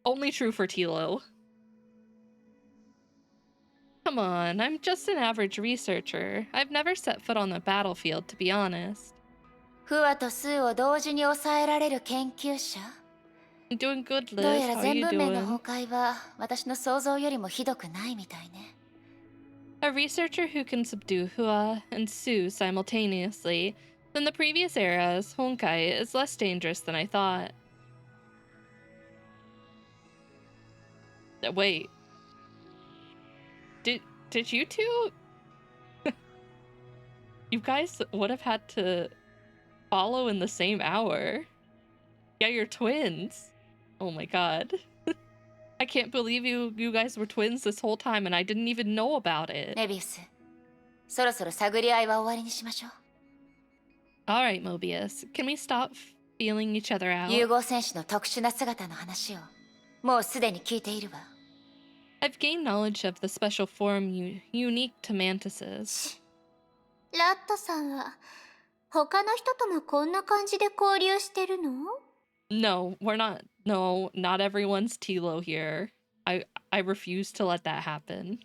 Speaker 1: Only true for Tilo. Come on, I'm just an average researcher. I've never set foot on the battlefield, to be honest.
Speaker 4: フワとスーを同時に抑えられる研究者
Speaker 1: I'm doing good,
Speaker 4: どう
Speaker 1: Liz.
Speaker 4: やら
Speaker 1: How are
Speaker 4: 全
Speaker 1: you
Speaker 4: 文明の
Speaker 1: doing?
Speaker 4: 崩壊は私の想像よりもひどくないみたいね。
Speaker 1: A researcher who can subdue Hua and Su simultaneously than the previous era's Honkai is less dangerous than I thought. Wait. Did you two? You guys would have had to follow in the same hour. Yeah, you're twins. Oh my god. I can't believe you guys were twins this whole time and I didn't even know about it.
Speaker 4: メビウス、そろそろ探り合いは終わりにしましょう。
Speaker 1: Alright, Mobius. Can we stop feeling each other
Speaker 4: 融
Speaker 1: out?
Speaker 4: 合戦士の特殊な姿の話をもうすでに聞いているわ。
Speaker 1: I've gained knowledge of the special form unique to mantises.
Speaker 3: ラットさんは他の人ともこんな感じで交流してるの？
Speaker 1: No, we're not. No, not everyone's Tilo here. I refuse to let that happen.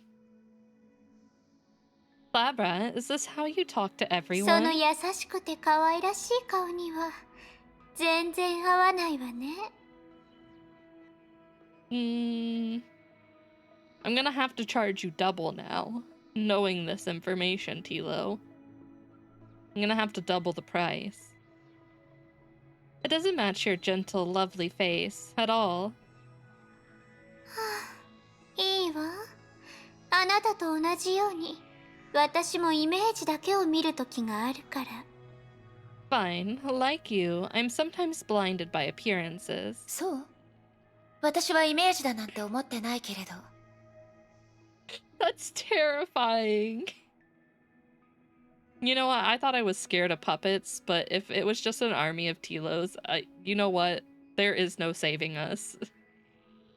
Speaker 1: Labra, is this how you talk to
Speaker 3: そ
Speaker 1: everyone?
Speaker 3: の優しくて可愛らしい顔には全然合わないわね。
Speaker 1: I'm gonna have to charge you double now, knowing this information, Tilo. I'm gonna have to double the price. It doesn't match your gentle, lovely face at all.
Speaker 3: いいわ。あなたと同じように私もイメージだけを見るときがあるから。
Speaker 1: Fine, like you, I'm sometimes blinded by appearances.
Speaker 4: そう？私はイメージだなんて思ってないけれど。
Speaker 1: That's terrifying. You know what? I thought I was scared of puppets, but if it was just an army of Tilos, you know what? There is no saving us.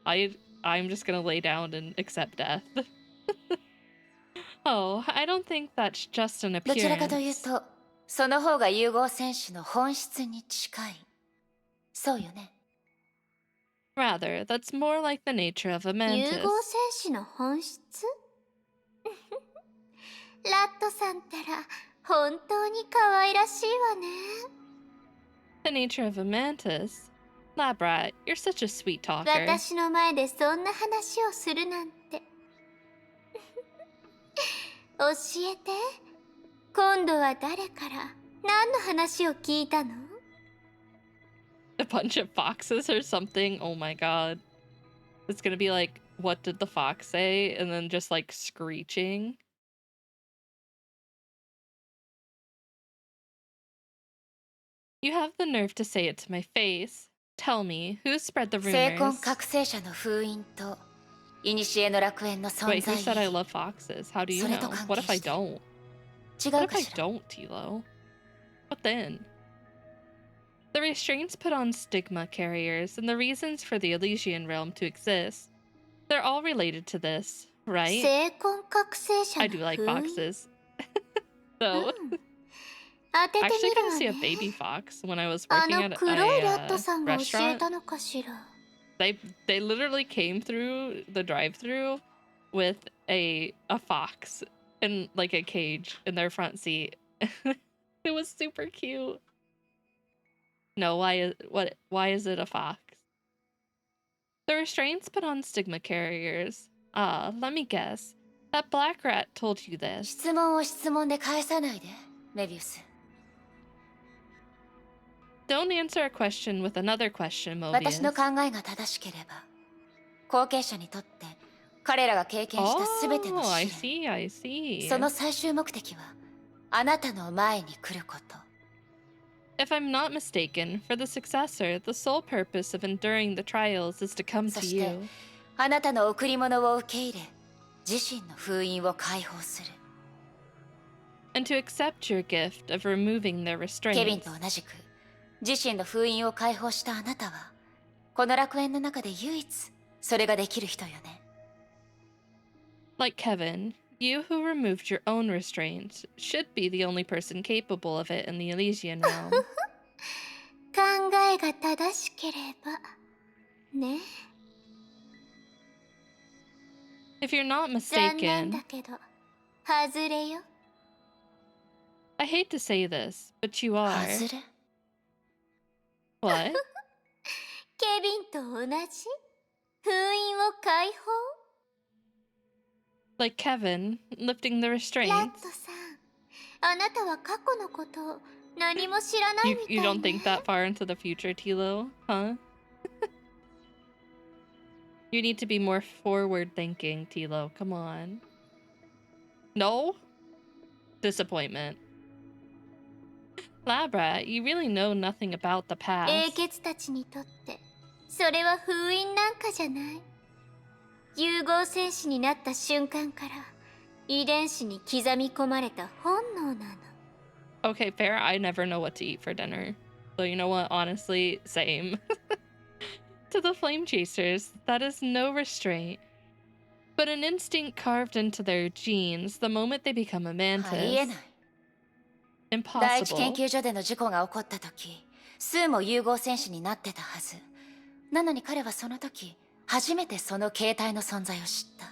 Speaker 1: I'm just gonna lay down and accept death. Oh, I don't think that's just an
Speaker 4: どちらかという
Speaker 1: appearance.
Speaker 4: と、その方が融合戦士の本質に近い。そうよね。
Speaker 1: Rather, that's more like the nature of a
Speaker 3: 融
Speaker 1: mantis.
Speaker 3: 合戦士の本質？ラットさんったら本当に可愛らしいわね。
Speaker 1: The nature of a mantis? Labrat, you're such a sweet talker.
Speaker 3: 私の前でそんな話をするなんて。教えて。今度は誰から何の話を聞いたの？
Speaker 1: A bunch of foxes or something? Oh my god. It's gonna be like, what did the fox say? And then just like screeching. You have the nerve to say it to my face. Tell me, who spread the
Speaker 4: 精魂
Speaker 1: rumors?
Speaker 4: 覚醒者の封印と古の楽園の存
Speaker 1: Wait, who
Speaker 4: 在
Speaker 1: said I
Speaker 4: 意
Speaker 1: love foxes? How do you
Speaker 4: それと
Speaker 1: know?
Speaker 4: 関
Speaker 1: What
Speaker 4: 係
Speaker 1: if I
Speaker 4: して
Speaker 1: don't?
Speaker 4: 違
Speaker 1: What
Speaker 4: う
Speaker 1: if
Speaker 4: か
Speaker 1: I
Speaker 4: しら？
Speaker 1: don't, Tilo? What then? The restraints put on stigma carriers and the reasons for the Elysian realm to exist. They're all related to this, right?
Speaker 3: 精魂覚醒者
Speaker 1: I
Speaker 3: の
Speaker 1: do like
Speaker 3: 封印？
Speaker 1: foxes. So,
Speaker 3: 当て
Speaker 1: I
Speaker 3: て
Speaker 1: actually
Speaker 3: みる
Speaker 1: got to
Speaker 3: わ
Speaker 1: see a
Speaker 3: ね。
Speaker 1: baby fox when I was
Speaker 3: あ
Speaker 1: working
Speaker 3: の
Speaker 1: at
Speaker 3: 黒いラット
Speaker 1: a
Speaker 3: さんが教え
Speaker 1: restaurant.
Speaker 3: たのかしら。
Speaker 1: They literally came through the drive-through with a fox in like a cage in their front seat. It was super cute. No, why is it a fox? The restraints put on stigma carriers. Let me guess. That black rat told you this.
Speaker 4: 質問を質問で返さないで、メビウス。
Speaker 1: Don't answer a question with another question,
Speaker 4: 私の
Speaker 1: Mobius.
Speaker 4: 考えが正しければ、後継者にとって彼らが経験した全ての
Speaker 1: Oh, I
Speaker 4: 試練、
Speaker 1: see, I see.
Speaker 4: その最終目的はあなたの前に来ること。
Speaker 1: If I'm not mistaken, for the successor, the sole purpose of enduring the trials is to come
Speaker 4: そ
Speaker 1: to
Speaker 4: して
Speaker 1: you.
Speaker 4: あなたの贈り物を受け入れ、自身の封印を解放する。
Speaker 1: And to accept your gift of removing their
Speaker 4: ケビン
Speaker 1: restraints.
Speaker 4: と同じく自身の封印を解放したあなたは、この楽園の中で唯一それができる人よね。
Speaker 1: Like Kevin, you who removed your own restraints should be the only person capable of it in the Elysian realm.
Speaker 3: 考えが正しければね。
Speaker 1: If you're not
Speaker 3: 残念
Speaker 1: mistaken,
Speaker 3: だけど外れよ。
Speaker 1: I hate to say this, but you are.
Speaker 4: 外れ？
Speaker 1: What?
Speaker 3: ケビンと同じ封印を解放
Speaker 1: Like Kevin, lifting the
Speaker 3: ラッ
Speaker 1: restraints.
Speaker 3: トさん、あなたは過去のことを何も知らない
Speaker 1: You,
Speaker 3: みたい
Speaker 1: you
Speaker 3: ね
Speaker 1: don't think that far into the future, Tilo? Huh? You need to be more forward thinking, Tilo. Come on. No? Disappointment. Labra, you really know nothing about the
Speaker 3: 英
Speaker 1: past.
Speaker 3: 傑たちにとってそれは封印なんかじゃない。融合戦士になった瞬間から遺伝子に刻み込まれた本能なの。
Speaker 1: Okay, fair. I never know what to eat for dinner. So you know what? Honestly, same. To the flame chasers, that is no restraint, but an instinct carved into their genes the moment they become a
Speaker 4: ありえ
Speaker 1: mantis.
Speaker 4: ない。第一研
Speaker 1: Impossible.
Speaker 4: 究所での事故が起こった時、スーも融合戦士になってたはず。なのに彼はその時、初めてその形態の存在を知った。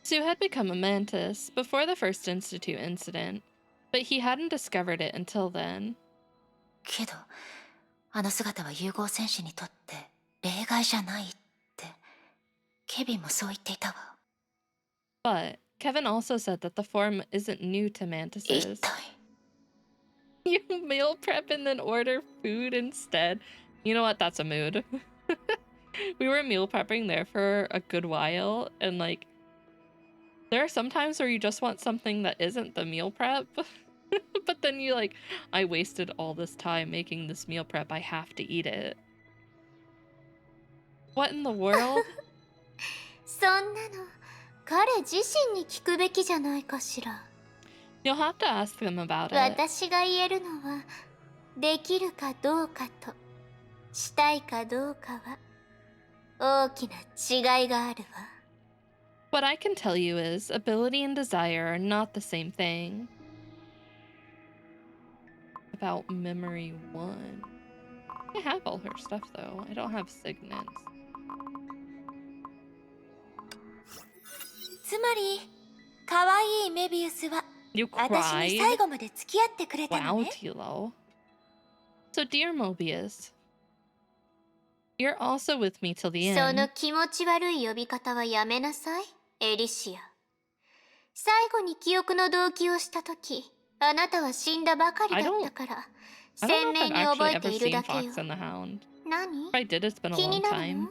Speaker 1: Sue had become a mantis before the first Institute incident, but he hadn't discovered it until then.
Speaker 4: けど、あの姿は融合戦士にとって例外じゃないって、ケビンもそう言っていたわ。
Speaker 1: But Kevin also said that the form isn't new to
Speaker 4: 一
Speaker 1: mantises.
Speaker 4: 体。
Speaker 1: You meal prep and then order food instead. You know what? That's a mood. We were meal prepping there for a good while, and like, there are some times where you just want something that isn't the meal prep. But then you like, I wasted all this time making this meal prep. I have to eat it. What in the world?
Speaker 3: そんなの彼自身に聞くべきじゃないかしら。
Speaker 1: You'll have to ask them about it.
Speaker 3: 私が言えるのはできるかどうかとしたいかどうかは大きな違いがあるわ。
Speaker 1: What I can tell you is ability and desire are not the same thing. About memory 1. I have all her stuff though. I don't have signets.
Speaker 3: つまり可愛いメビウスは
Speaker 1: You
Speaker 3: 私に
Speaker 1: cried?
Speaker 3: 最後まで付き合ってくれたの
Speaker 1: Wow,
Speaker 3: ね。
Speaker 1: Tilo. So, dear Mobius, you're also with me till the
Speaker 3: その
Speaker 1: end.
Speaker 3: 気持ち悪い呼び方はやめなさい、エリシア。最後に記憶の動機をしたとき、あなたは死んだばかりだったから、
Speaker 1: I
Speaker 3: 鮮
Speaker 1: don't know
Speaker 3: 明
Speaker 1: if
Speaker 3: に
Speaker 1: I've
Speaker 3: 覚
Speaker 1: actually
Speaker 3: えて
Speaker 1: ever
Speaker 3: いる
Speaker 1: seen
Speaker 3: だけよ。
Speaker 1: Fox and the Hound.
Speaker 3: 何
Speaker 1: If I did, it's been a
Speaker 3: 気に
Speaker 1: long
Speaker 3: なる
Speaker 1: time.
Speaker 3: の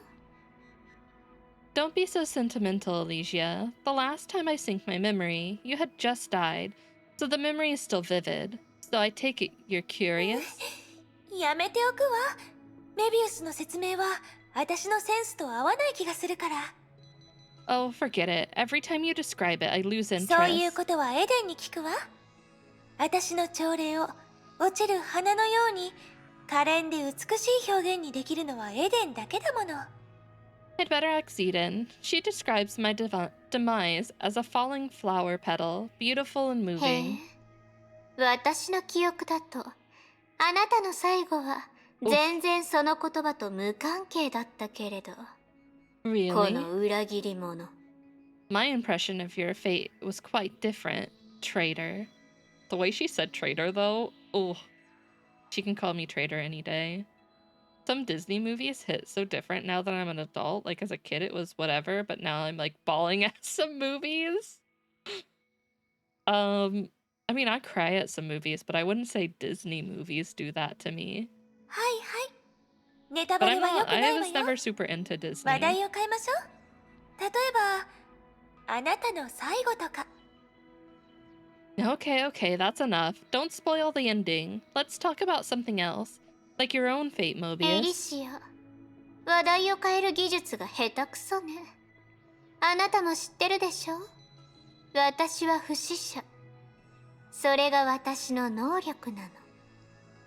Speaker 1: Don't be so sentimental, Alicia. The last time I synced my memory, you had just died, so the memory is still vivid. So I take it you're curious?
Speaker 3: やめておくわ。メビウスの説明は私のセンスと合わない気がするから。
Speaker 1: Oh, forget it. Every time you describe it, I lose
Speaker 3: そういう
Speaker 1: interest.
Speaker 3: ことはエデンに聞くわ。私の朝礼を落ちる花のように可憐で美しい表現にできるのはエデンだけだもの。
Speaker 1: I'd better ask Eden. She describes my demise as a falling flower petal, beautiful and
Speaker 3: へ
Speaker 1: moving.
Speaker 3: え、私の記憶だとあなたの最後は全然その言葉と無関係だったけれど、こ
Speaker 1: Really?
Speaker 3: の裏切り者。
Speaker 1: My impression of your fate was quite different, traitor. The way she said traitor, though, oh, she can call me traitor any day. Some Disney movies hit so different now that I'm an adult. Like as a kid, it was whatever, but now I'm like bawling at some movies. I mean, I cry at some movies, but I wouldn't say Disney movies do that to me.
Speaker 3: はいはい。ネタ
Speaker 1: But
Speaker 3: バ
Speaker 1: I'm
Speaker 3: レは良
Speaker 1: not,
Speaker 3: くない
Speaker 1: I
Speaker 3: わ
Speaker 1: was
Speaker 3: よ。
Speaker 1: never super into Disney.
Speaker 3: 話題を変えましょう。例えば、あなたの最後とか。
Speaker 1: Okay, okay, that's enough. Don't spoil the ending. Let's talk about something else. Like your own fate,
Speaker 3: エリ
Speaker 1: Mobius.
Speaker 3: シア、話題を変える技術が下手くそね。あなたも知ってるでしょ。私は不死者。それが私の能力なの。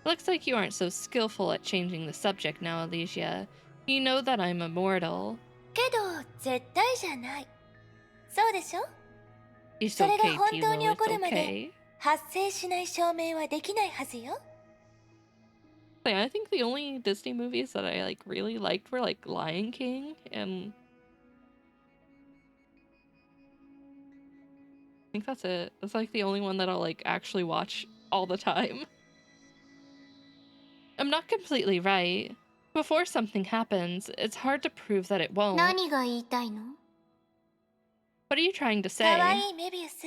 Speaker 1: Looks like you aren't so skillful at changing the subject now, Alicia. You know that I'm immortal.
Speaker 3: けど、絶対じゃない。そうでしょ。
Speaker 1: It's
Speaker 3: それが
Speaker 1: okay,
Speaker 3: 本当
Speaker 1: Tilo,
Speaker 3: に起こ
Speaker 1: it's
Speaker 3: るまで
Speaker 1: okay.
Speaker 3: 発生しない証明はできないはずよ。
Speaker 1: I think the only Disney movies that I like really liked were like Lion King and I think that's it. That's like the only one that I'll like actually watch all the time. I'm not completely right. before something happens, it's hard to prove that it won't.
Speaker 3: 何が言いたいの？
Speaker 1: What are you trying to
Speaker 4: かわ
Speaker 1: say?
Speaker 4: いいメビウス。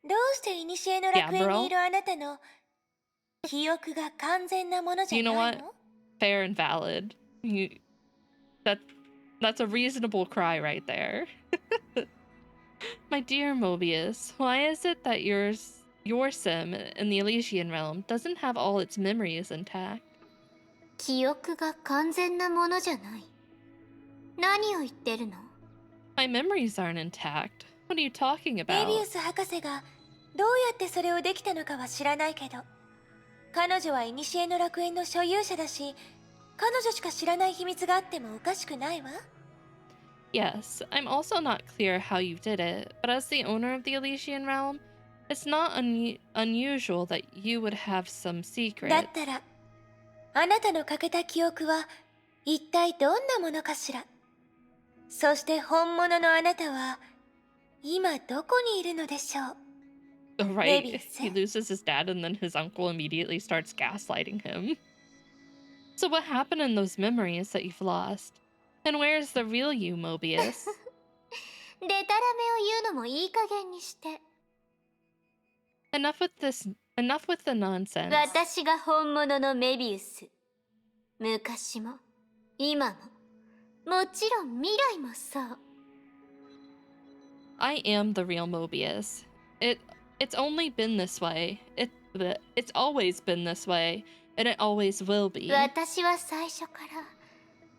Speaker 4: どうして古の楽園にいるあなたの記憶が完全なものじゃ
Speaker 1: You know
Speaker 4: ない
Speaker 1: what?
Speaker 4: の？
Speaker 1: Fair and valid. That's a reasonable cry right there. My dear Mobius, why is it that your sim in the Elysian realm doesn't have all its memories intact?
Speaker 3: 記憶が完全なものじゃない。何を言ってるの？
Speaker 1: My memories aren't intact. What are you talking
Speaker 4: メビ
Speaker 1: about?
Speaker 4: ウス博士がどうやってそれをできたのかは知らないけど、彼女は古の楽園の所有者だし、彼女しか知らない秘密があってもおかしくないわ。
Speaker 1: Yes, I'm also not clear how you did it, but as the owner of the Elysian realm, it's not unusual that you would have some
Speaker 4: だ
Speaker 1: secrets.
Speaker 4: ったら、あなたの欠けた記憶は一体どんなものかしら。そして本物のあなたは今どこにいるのでしょう。
Speaker 1: Right?
Speaker 4: Mobius.
Speaker 1: He loses his dad and then his uncle immediately starts gaslighting him. So what happened in those memories that you've lost? And where's the real you, Mobius?
Speaker 3: でたらめを言うのもいい加減にして。
Speaker 1: Enough with the nonsense.
Speaker 3: 私が本物のメビウス。昔も今ももちろん未来もそう。
Speaker 1: I am the real Mobius. It's only been this way. It's always been this way, and it always will be.
Speaker 3: 私は最初から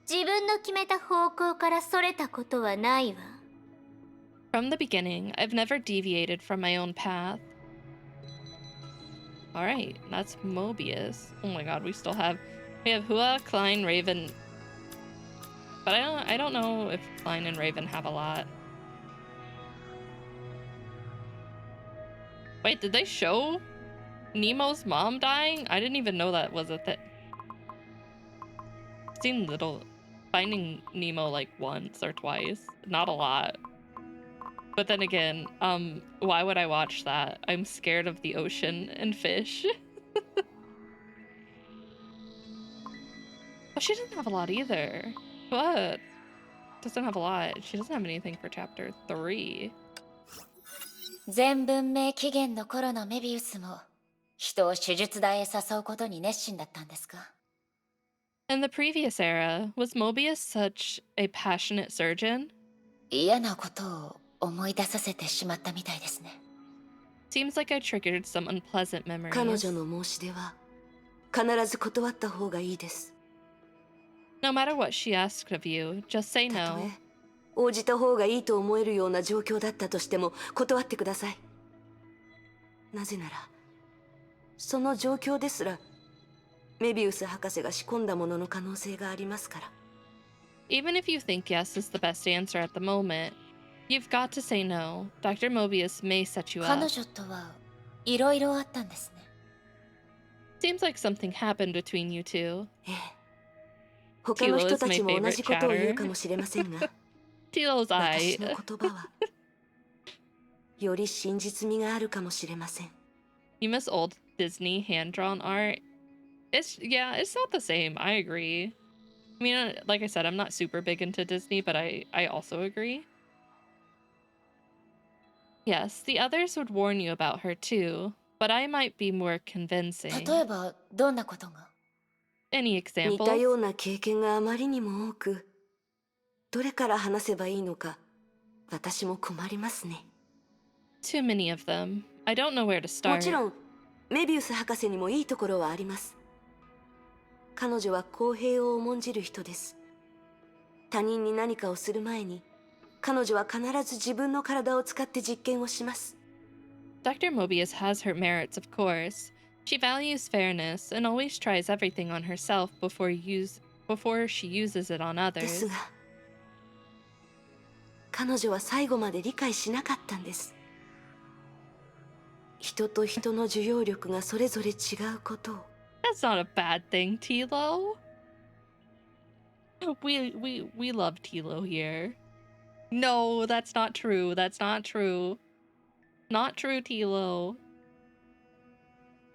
Speaker 3: 自分の決めた方向からそれたことはないわ。
Speaker 1: From the beginning, I've never deviated from my own path. Alright, that's Mobius. Oh my god, we have Hua, Klein, Raven. But I don't know if Klein and Raven have a lot. Wait, did they show Nemo's mom dying? I didn't even know that was a thing. I've seen Finding Nemo like once or twice. Not a lot. But then again, why would I watch that? I'm scared of the ocean and fish. Oh, she doesn't have a lot either. What? Doesn't have a lot. She doesn't have anything for chapter 3.
Speaker 4: 全文明起源の頃のメビウスも人を手術台へ誘うことに熱心だったんですか？
Speaker 1: In the previous era, was Mobius such a passionate surgeon?
Speaker 4: 嫌なことを思い出させてしまったみたいですね。
Speaker 1: Seems like I triggered some unpleasant
Speaker 6: 彼
Speaker 1: memories.
Speaker 6: 女の申し出は必ず断った方がいいです。
Speaker 1: No matter what she asked of you, just say
Speaker 6: たと
Speaker 1: no.
Speaker 6: え応じた方がいいと思えるような状況だったとしても断ってください。なぜならその状況ですらメビウス博士が仕込んだものの可能性がありますから。
Speaker 1: Even if you think yes is the best answer at the moment, you've got to say no. Dr. Mobius may set you
Speaker 4: 彼
Speaker 1: up.
Speaker 4: 女とはいろいろあったんですね。
Speaker 1: Seems like something happened between you two.
Speaker 6: ええ、他の人たちも同じことを言うかもしれませんが、
Speaker 1: Tilo's
Speaker 6: 私
Speaker 1: eye.
Speaker 6: の言葉はより真実味があるかもしれません。
Speaker 1: You miss old Disney hand-drawn art. It's not the same. I agree. I mean, like I said, I'm not super big into Disney, but I also agree. Yes, the others would warn you about her too, but I might be more convincing.
Speaker 4: 例えばどんなことが？
Speaker 1: Any
Speaker 6: 似たよ
Speaker 1: examples?
Speaker 6: うな経験があまりにも多く、どれから話せばいいのか私も困りますね。
Speaker 1: Too many of them. I don't know where to
Speaker 6: も
Speaker 1: start.
Speaker 6: ちろんメビウス博士にもいいところはあります。彼女は公平を重んじる人です。他人に何かをする前に彼女は必ず自分の体を使って実験をします。
Speaker 1: Dr. Mobius has her merits, of course. She values fairness and always tries everything on herself before she uses it on
Speaker 6: です
Speaker 1: others.
Speaker 6: が彼女は最後まで理解しなかったんです。人と人の受容力がそれぞれ違うことを。
Speaker 1: That's not a bad thing, Tilo. We love Tilo here. No, that's not true. That's not true. Not true, Tilo.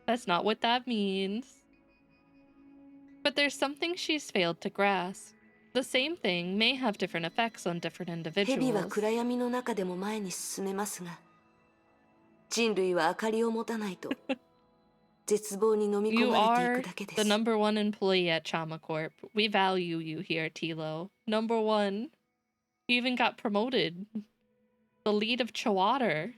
Speaker 1: That's not what that means. But there's something she's failed to grasp. The same thing may have different effects on different
Speaker 6: 蛇は
Speaker 1: individuals.
Speaker 6: 暗闇の中でも前に進めますが、人類は明かりを持たないと絶望に飲み込
Speaker 1: You
Speaker 6: まれてい
Speaker 1: are
Speaker 6: くだけで
Speaker 1: the
Speaker 6: す。
Speaker 1: number one employee at Chama Corp. We value you here, Tilo. Number one. You even got promoted. The lead of Chawater.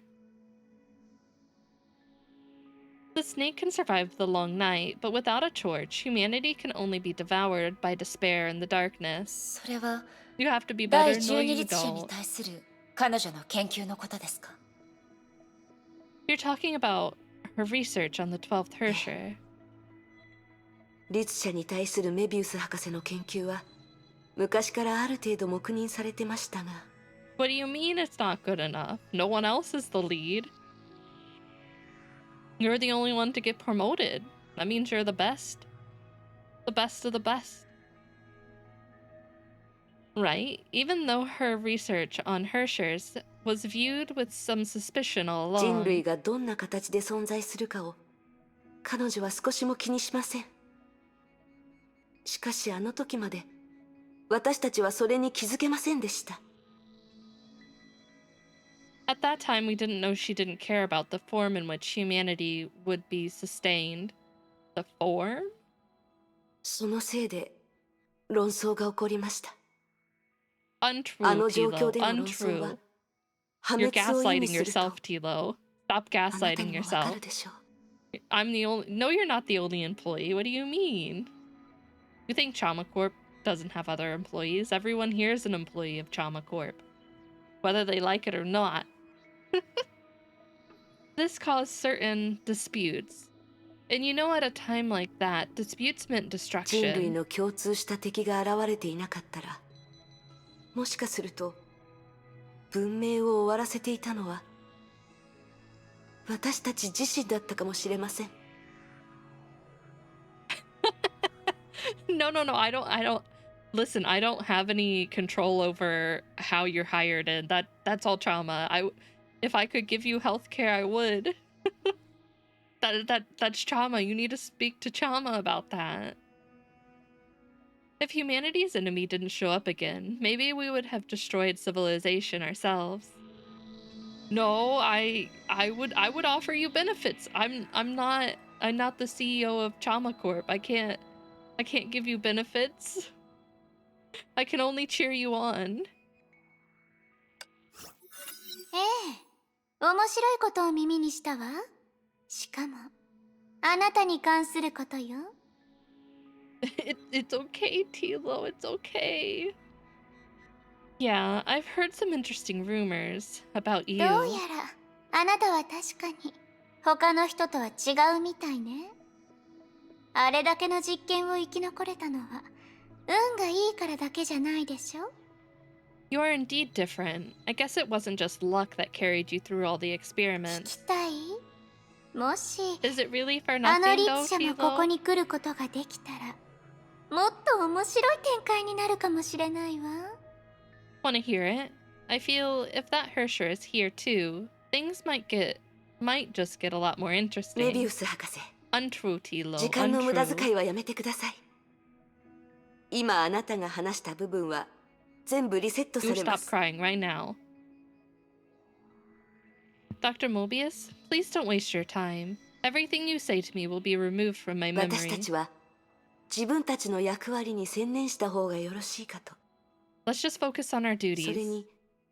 Speaker 1: The snake can survive the long night, but without a torch, humanity can only be devoured by despair and the darkness.
Speaker 4: それは
Speaker 1: You have to be
Speaker 4: 第
Speaker 1: better. No,
Speaker 4: 12
Speaker 1: you
Speaker 4: 律者に
Speaker 1: don't.
Speaker 4: 対する彼女の研究のことですか？
Speaker 1: You're talking about her research on the 12th Hersher.
Speaker 6: 律者に対するメビウス博士の研究は昔からある程度黙認されてましたが、
Speaker 1: What do you mean it's not good enough? No one else is the lead. You're the only one to get promoted. That means you're the best. The best of the best. Right? Even though her research on Hershers was viewed with some suspicion all
Speaker 6: 人
Speaker 1: along.
Speaker 6: 類がどんな形で存在するかを彼女は少しも気にしません。しかしあの時まで私たちはそれに気づけませんでした。
Speaker 1: At that time, we didn't know she didn't care about the form in which humanity would be sustained. The form?
Speaker 6: そのせいで論争が起こりました。
Speaker 1: Untrue,
Speaker 6: あの状況
Speaker 1: Tilo.
Speaker 6: での論争は
Speaker 1: Untrue.
Speaker 6: 破
Speaker 1: You're
Speaker 6: 滅を意味
Speaker 1: gaslighting
Speaker 6: すると
Speaker 1: yourself, Tilo. Stop
Speaker 6: あなた
Speaker 1: gaslighting
Speaker 6: にもわか
Speaker 1: yourself.
Speaker 6: るでしょう。
Speaker 1: I'm the only. No, you're not the only employee. What do you mean? You think Chama Corp doesn't have other employees? Everyone here is an employee of Chama Corp, whether they like it or not. This caused certain disputes. And you know, at a time like that, disputes meant
Speaker 6: 人類
Speaker 1: destruction.
Speaker 6: の共通した敵が現れていなかったら、もしかすると文明を終わらせていたのは私たち自身だったかもしれません。
Speaker 1: No, no, no. I don't. Listen, I don't have any control over how you're hired, and that's all Chama. If I could give you healthcare, I would. That's Chama. You need to speak to Chama about that. If humanity's enemy didn't show up again, maybe we would have destroyed civilization ourselves. No, I would offer you benefits. I'm not the CEO of Chama Corp. I can't give you benefits. I can only cheer you on.
Speaker 3: ええ、面白いことを耳にしたわ。しかも、あなたに関することよ。
Speaker 1: It's okay, Tilo. It's okay. Yeah, I've heard some interesting rumors about
Speaker 3: どう
Speaker 1: you.
Speaker 3: やら、あなたは確かに、他の人とは違うみたいね。あれだけの実験を生き残れたのは、運がいいからだけじゃないでしょ。
Speaker 1: You are indeed different. I guess it wasn't just luck that carried you through all the
Speaker 3: 聞
Speaker 1: experiments.
Speaker 3: きたい？もし、
Speaker 1: Is it really for
Speaker 3: あの
Speaker 1: nothing
Speaker 3: 律
Speaker 1: though,
Speaker 3: 者もここ
Speaker 1: Tilo?
Speaker 3: に来ることができたら、もっと面白い展開になるかもしれないわ。
Speaker 1: Want to hear it? I feel if that Hersher is here too, things might just get a lot more
Speaker 6: メビ
Speaker 1: interesting.
Speaker 6: ウス博士、
Speaker 1: Untrue, Tilo.
Speaker 6: 時間の無駄
Speaker 1: Untrue.
Speaker 6: 遣いはやめてください。今あなたが話した部分は全部リセットさ
Speaker 1: You
Speaker 6: れま
Speaker 1: stop
Speaker 6: す。
Speaker 1: crying right now. Dr. Mobius, please don't waste your time. Everything you say to me will be removed from my
Speaker 6: 私た
Speaker 1: memory.
Speaker 6: ちは自分たちの役割に専念した方がよろしいかと。
Speaker 1: Let's just focus on our
Speaker 6: それ
Speaker 1: duties.
Speaker 6: に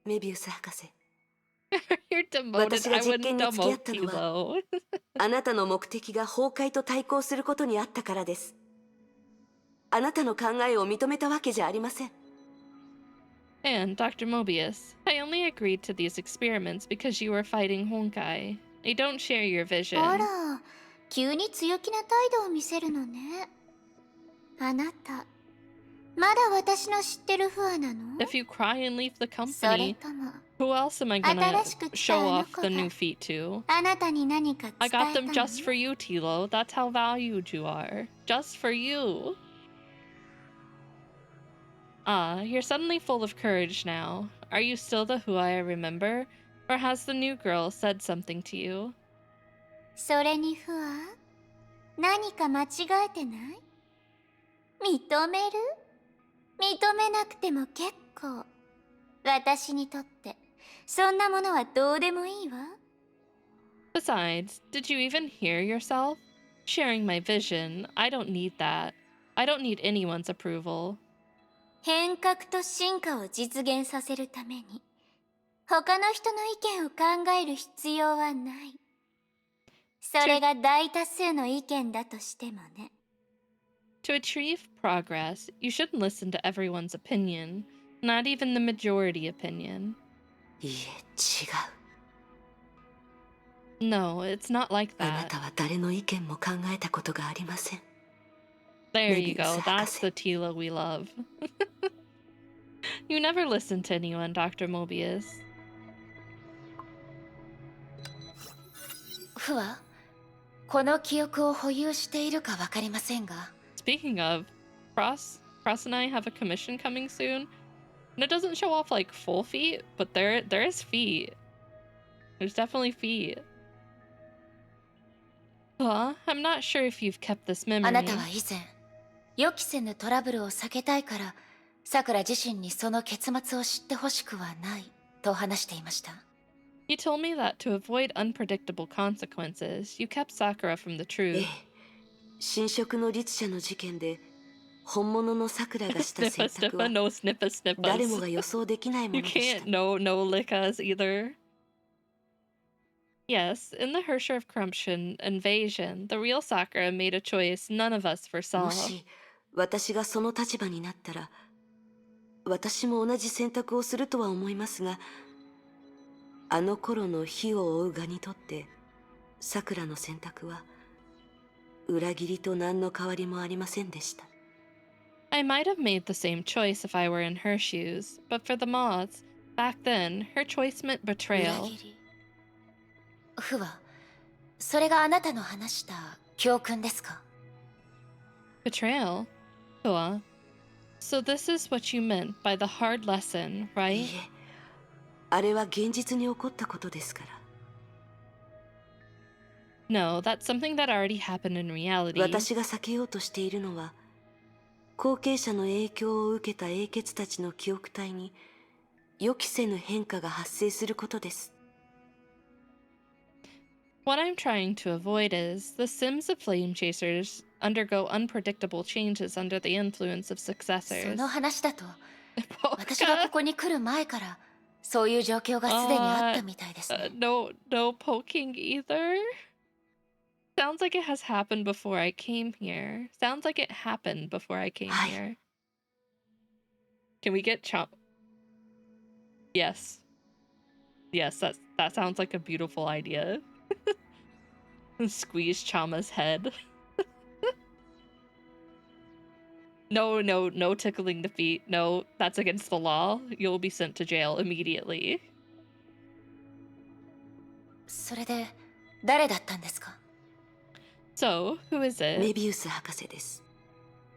Speaker 6: メビウス博士、
Speaker 1: You're demoted.
Speaker 6: 私が
Speaker 1: I
Speaker 6: 実
Speaker 1: wouldn't
Speaker 6: 験に付き合っ
Speaker 1: demote
Speaker 6: たのは
Speaker 1: Tilo.
Speaker 6: あなたの目的が崩壊と対抗することにあったからです。あなたの考えを認めたわけじゃありません。
Speaker 1: And Dr. Mobius, I only agreed to these experiments because you were fighting Honkai. I don't share your
Speaker 3: あ
Speaker 1: vision.
Speaker 3: ら、急に強気な態度を見せるのね。あなた、まだ私の知ってるフアなの？
Speaker 1: If you cry and leave the
Speaker 3: それ
Speaker 1: company,
Speaker 3: とも、
Speaker 1: who else am I gonna
Speaker 3: 新しく来た
Speaker 1: show
Speaker 3: あの
Speaker 1: off
Speaker 3: 子
Speaker 1: the
Speaker 3: が
Speaker 1: new feet to?
Speaker 3: あなたに何か伝え
Speaker 1: I
Speaker 3: た
Speaker 1: got
Speaker 3: の？
Speaker 1: them just for you, Tilo. That's how valued you are. Just for you. Ah, you're suddenly full of courage now. Are you still the who I remember? Or has the new girl said something to you?
Speaker 3: それにフア、何か間違えてない？認める？認めなくても結構。私にとってそんなものはどうでもいいわ。
Speaker 1: Besides, did you even hear yourself? Sharing my vision, I don't need that. I don't need anyone's approval.
Speaker 3: 変革と進化を実現させるために他の人の意見を考える必要はない。それが大多数の意見だとしてもね。
Speaker 1: To achieve progress, you shouldn't listen to everyone's opinion, not even the majority opinion.
Speaker 6: いいえ、違う。
Speaker 1: No, it's not like
Speaker 6: あな
Speaker 1: that.
Speaker 6: たは誰の意見も考えたことがありません。
Speaker 1: There you go.
Speaker 6: Mobius
Speaker 1: That's the
Speaker 6: 博士。
Speaker 1: Tila we love. You never listen to anyone, Dr. Mobius.
Speaker 4: ふわ、この記憶を保有しているかわかりませんが、
Speaker 1: Speaking of, Cross and I have a commission coming soon, and it doesn't show off like full feet, but there is feet. There's definitely feet. I'm not sure if you've kept this
Speaker 4: あ
Speaker 1: memory.
Speaker 4: なたは以前、予期せぬトラブルを避けたいから、さくら自身にその結末を知ってほしくはないと話していました。
Speaker 1: You told me that to avoid unpredictable consequences, you kept Sakura from the
Speaker 6: ええ、
Speaker 1: truth.
Speaker 6: 新職の律者の事件で本物の桜がした選
Speaker 1: Snippa
Speaker 6: 択は
Speaker 1: snippa, no snippa
Speaker 6: 誰も
Speaker 1: snippas.
Speaker 6: が予想できないも
Speaker 1: You
Speaker 6: のでした。
Speaker 1: can't no lickas either. Yes, in the Hersher of Corruption invasion, the real Sakura made a choice none of us
Speaker 6: も
Speaker 1: foresaw.
Speaker 6: し私がその立場になったら、私も同じ選択をするとは思いますが、あの頃の火を追う蛾にとって桜の選択は裏切りと何の変わりもありませんでした。
Speaker 1: I might have made the same choice if I were in her shoes, but for the moths, back then, her choice meant
Speaker 4: 裏
Speaker 1: betrayal.
Speaker 4: 切り。ふわ、それがあなたの話した教訓ですか？
Speaker 1: Betrayal? Hua. So this is what you meant by the hard lesson,
Speaker 6: い
Speaker 1: right?
Speaker 6: いえ、あれは現実に起こったことですから。
Speaker 1: No, that's something that already happened in reality.
Speaker 6: 私が避けようとしているのは、後継者の影響を受けた英傑たちの記憶体に予期せぬ変化が発生することです。
Speaker 1: What I'm trying to avoid is the Sims of Flame Chasers undergo unpredictable changes under the influence of
Speaker 4: そ
Speaker 1: successors.
Speaker 4: の話だと、私がここに来る前からそういう状況がすでにあったみたいですね。
Speaker 1: No poking either. Sounds like it has happened before I came here. Sounds like it happened before I came
Speaker 6: Hi.
Speaker 1: here. Can we get Chom? Yes. Yes, that sounds like a beautiful idea. Squeeze Chama's head. No tickling the feet. No, that's against the law. You'll be sent to jail immediately.
Speaker 4: それで誰だったんですか？
Speaker 1: So, who is
Speaker 6: メ
Speaker 1: it?
Speaker 6: ビウス博士です。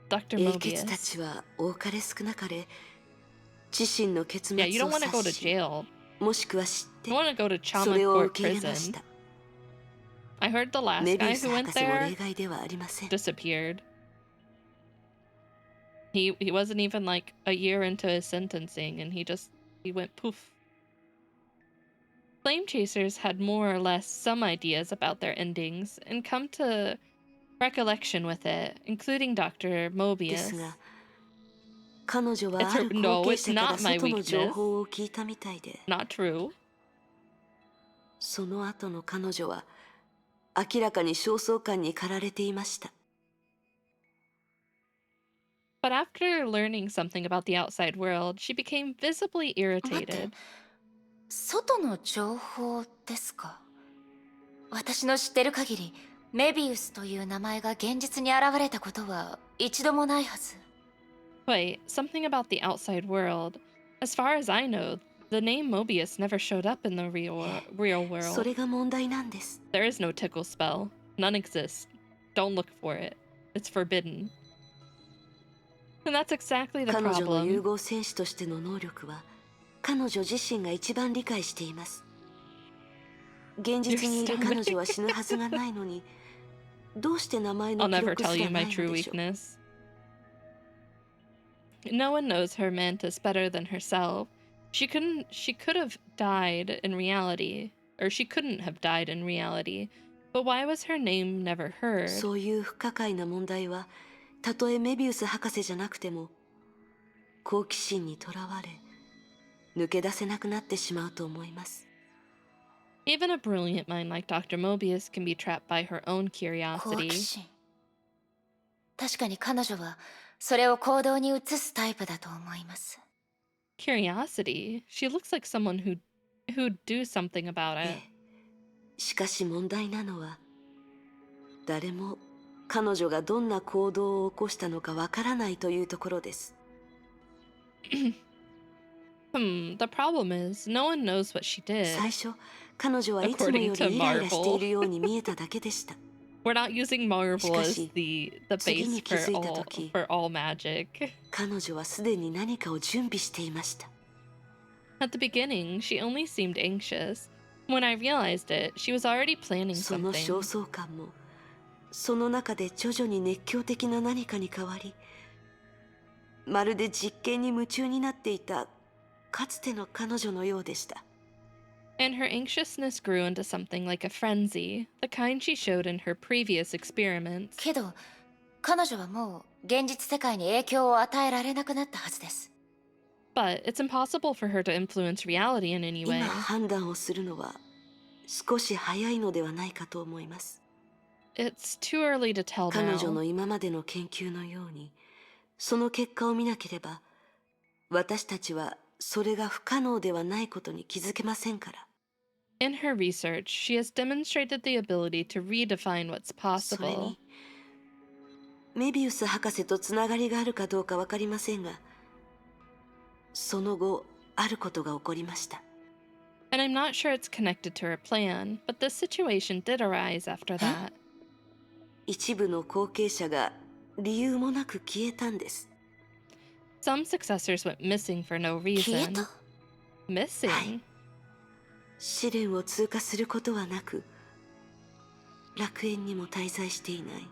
Speaker 1: Dr.
Speaker 6: 英傑た
Speaker 1: Mobius.
Speaker 6: ちは多かれ少なかれ自身の結
Speaker 1: Yeah, you
Speaker 6: 末を
Speaker 1: don't want to go to
Speaker 6: 察し、
Speaker 1: jail.
Speaker 6: もしくは知って
Speaker 1: You want to go to
Speaker 6: そ
Speaker 1: Chama
Speaker 6: れを
Speaker 1: Court
Speaker 6: 受け入れまし
Speaker 1: prison.
Speaker 6: た。
Speaker 1: I heard the last
Speaker 6: メビ
Speaker 1: guy
Speaker 6: ウス
Speaker 1: who
Speaker 6: 博
Speaker 1: went
Speaker 6: 士も
Speaker 1: there
Speaker 6: 例外ではありません。
Speaker 1: disappeared. He wasn't even like a year into his sentencing and he went poof. Flame Chasers had more or less some ideas about their endings and come to recollection with it, including Dr.
Speaker 6: で
Speaker 1: Mobius.
Speaker 6: すが、彼女は
Speaker 1: It's
Speaker 6: あ
Speaker 1: her-
Speaker 6: る
Speaker 1: no,
Speaker 6: 後継
Speaker 1: it's
Speaker 6: 者から
Speaker 1: not my
Speaker 6: 外の
Speaker 1: weakness.
Speaker 6: 情報を聞いたみたいで、
Speaker 1: Not true.
Speaker 6: その後の彼女は明らかに焦燥感に駆られていました。
Speaker 1: But after learning something about the outside world, she became visibly
Speaker 4: 待って、
Speaker 1: irritated.
Speaker 4: 外の情報ですか？私の知ってる限り、メビウスという名前が現実に現れたことは一度もないはず。
Speaker 1: Wait, something about the outside world. As far as I know, the name Mobius never showed up in the real
Speaker 6: そ
Speaker 1: world.
Speaker 6: れが問題なんです。
Speaker 1: There is no tickle spell. None exists. Don't look for it. It's forbidden. And that's exactly the
Speaker 6: 彼女の融
Speaker 1: problem.
Speaker 6: 合戦士としての能力は彼女自身が一番理解しています。現実にいる彼女は死ぬはずがないのに、どうして名前
Speaker 1: I'll
Speaker 6: の記
Speaker 1: never
Speaker 6: 録
Speaker 1: tell
Speaker 6: す
Speaker 1: you
Speaker 6: らな
Speaker 1: my
Speaker 6: いの
Speaker 1: true
Speaker 6: でしょう。
Speaker 1: weakness. No one knows her mantis better than herself. She could have died in reality, or she couldn't have died in reality, but why was her name never heard?
Speaker 6: そういう不可解な問題は、たとえメビウス博士じゃなくても、好奇心にとらわれ、抜け出せなくなってしまうと思います。
Speaker 1: Even a brilliant mind like Dr. Mobius can be trapped by her own
Speaker 4: 好奇
Speaker 1: curiosity.
Speaker 4: 心。確かに彼女はそれを行動に移すタイプだと思います。
Speaker 1: Curiosity? She looks like someone who'd do something about
Speaker 6: え
Speaker 1: it.
Speaker 6: え。しかし問題なのは、誰も彼女がどんな行動を起こしたのかわからないというところです。
Speaker 1: The problem is, no one knows what she did.
Speaker 6: 最初、彼女はいつもよりイライラしているように見えただけでした。
Speaker 1: We're not using Marvel as the base
Speaker 6: 次に気づいた時、
Speaker 1: for all magic.
Speaker 6: 彼女はすでに何かを準備していました。
Speaker 1: At the beginning, she only seemed anxious. When I realized it, she was already planning
Speaker 6: その
Speaker 1: something.
Speaker 6: 焦燥感も、その中で徐々に熱狂的な何かに変わり、まるで実験に夢中になっていたかつての彼女のようでした。
Speaker 1: And her anxiousness grew into something like a frenzy, the kind she showed in her previous experiments.
Speaker 4: けど、彼女はもう現実世界に影響を与えられなくなったはずです。
Speaker 1: But it's impossible for her to influence reality in any way.
Speaker 6: 今判断をするのは少し早いのではないかと思います。
Speaker 1: It's too early to tell
Speaker 6: 彼女
Speaker 1: now.
Speaker 6: の今までの研究のように、その結果を見なければ、私たちはそれが不可能ではないことに気づけませんから。
Speaker 1: In her research, she has demonstrated the ability to redefine what's
Speaker 6: それ
Speaker 1: possible.
Speaker 6: に、メビウス博士とつながりがあるかどうかわかりませんが、その後、あることが起こりました。
Speaker 1: And I'm not sure it's connected to her plan, but this situation did arise after that.
Speaker 6: 一部の後継者が理由もなく消えたんです。
Speaker 1: Some successors went missing for no
Speaker 4: 消え
Speaker 1: reason.
Speaker 4: た？
Speaker 1: Missing?
Speaker 6: 試練を通過することはなく、楽園にも滞在していない。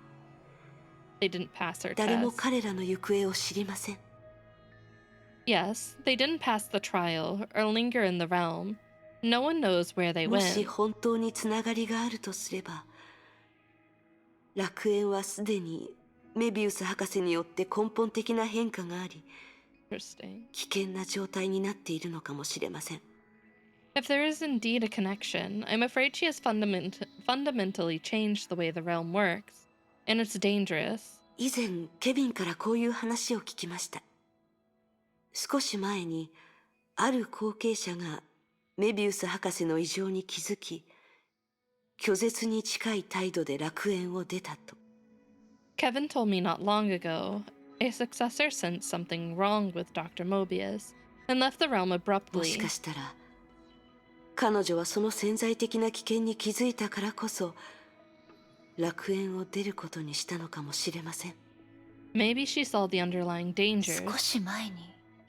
Speaker 1: They didn't pass her
Speaker 6: 誰も
Speaker 1: test.
Speaker 6: 彼らの行方を知りません。
Speaker 1: Yes, they didn't pass the trial or linger in the realm. No one knows where they
Speaker 6: もし
Speaker 1: went.
Speaker 6: 本当につながりがあるとすれば、楽園はすでにメビウス博士によって根本的な変化があり、
Speaker 1: Interesting.
Speaker 6: 危険な状態になっているのかもしれません。
Speaker 1: If there is indeed a connection, I'm afraid she has fundamentally changed the way the realm works, and it's dangerous.
Speaker 6: 以前ケビンからこういう話を聞きました。少し前にある後継者がメビウス博士の異常に気づき、拒絶に近い態度で楽園を出たと。
Speaker 1: Kevin told me not long ago, a successor sensed something wrong with Dr. Mobius and left the realm
Speaker 6: も
Speaker 1: abruptly.
Speaker 6: しかしたら彼女はその潜在的な危険に気づいたからこそ楽園を出ることにしたのかもしれません。
Speaker 1: Maybe she saw the underlying dangers.
Speaker 4: 少し前に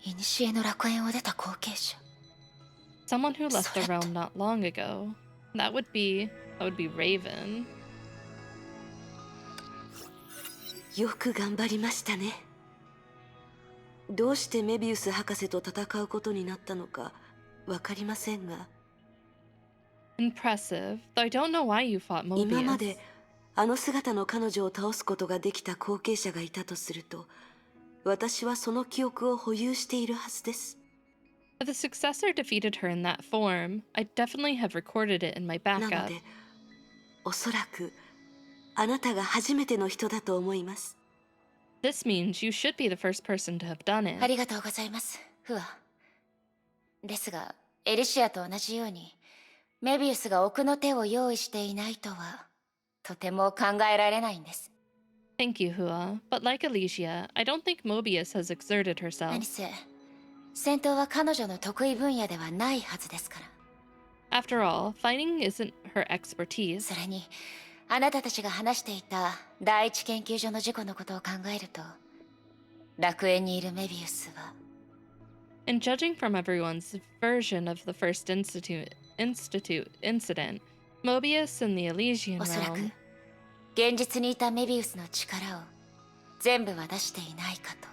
Speaker 4: 古の楽園を出た後継者。
Speaker 1: Someone who left the
Speaker 4: それと-
Speaker 1: realm not long ago. That would be Raven.
Speaker 6: よく頑張りましたね。どうしてメビウス博士と戦うことになったのかわかりませんが、
Speaker 1: Impressive, though I don't know why you fought
Speaker 6: 今ま
Speaker 1: Mobius.
Speaker 6: であの姿の彼女を倒すことができた後継者がいたとすると、私はその記憶を保有しているはずです。
Speaker 1: If the successor defeated her in that form, I'd definitely have recorded it in my
Speaker 6: なの
Speaker 1: backup.
Speaker 6: で、おそらくあなたが初めての人だと思います。
Speaker 1: This means you should be the first person to have done
Speaker 4: あ
Speaker 1: it.
Speaker 4: りがとうございます、フア。ですが、エリシアと同じように、メビウスが奥の手を用意していないとは、とても考えられないんです。
Speaker 1: Thank you, Hua. But like Alicia, I don't think Mobius has exerted
Speaker 4: 何
Speaker 1: herself.
Speaker 4: せ、戦闘は彼女の得意分野ではないはずですから。
Speaker 1: After all, fighting isn't her expertise.
Speaker 4: それに、あなたたちが話していた第一研究所の事故のことを考えると、楽園にいるメビウスは、
Speaker 1: And judging from everyone's version of the first Institute incident, Mobius in the Elysian
Speaker 4: おそらく
Speaker 1: realm,
Speaker 4: 現実にいたメビウスの力を全部は出していないかと。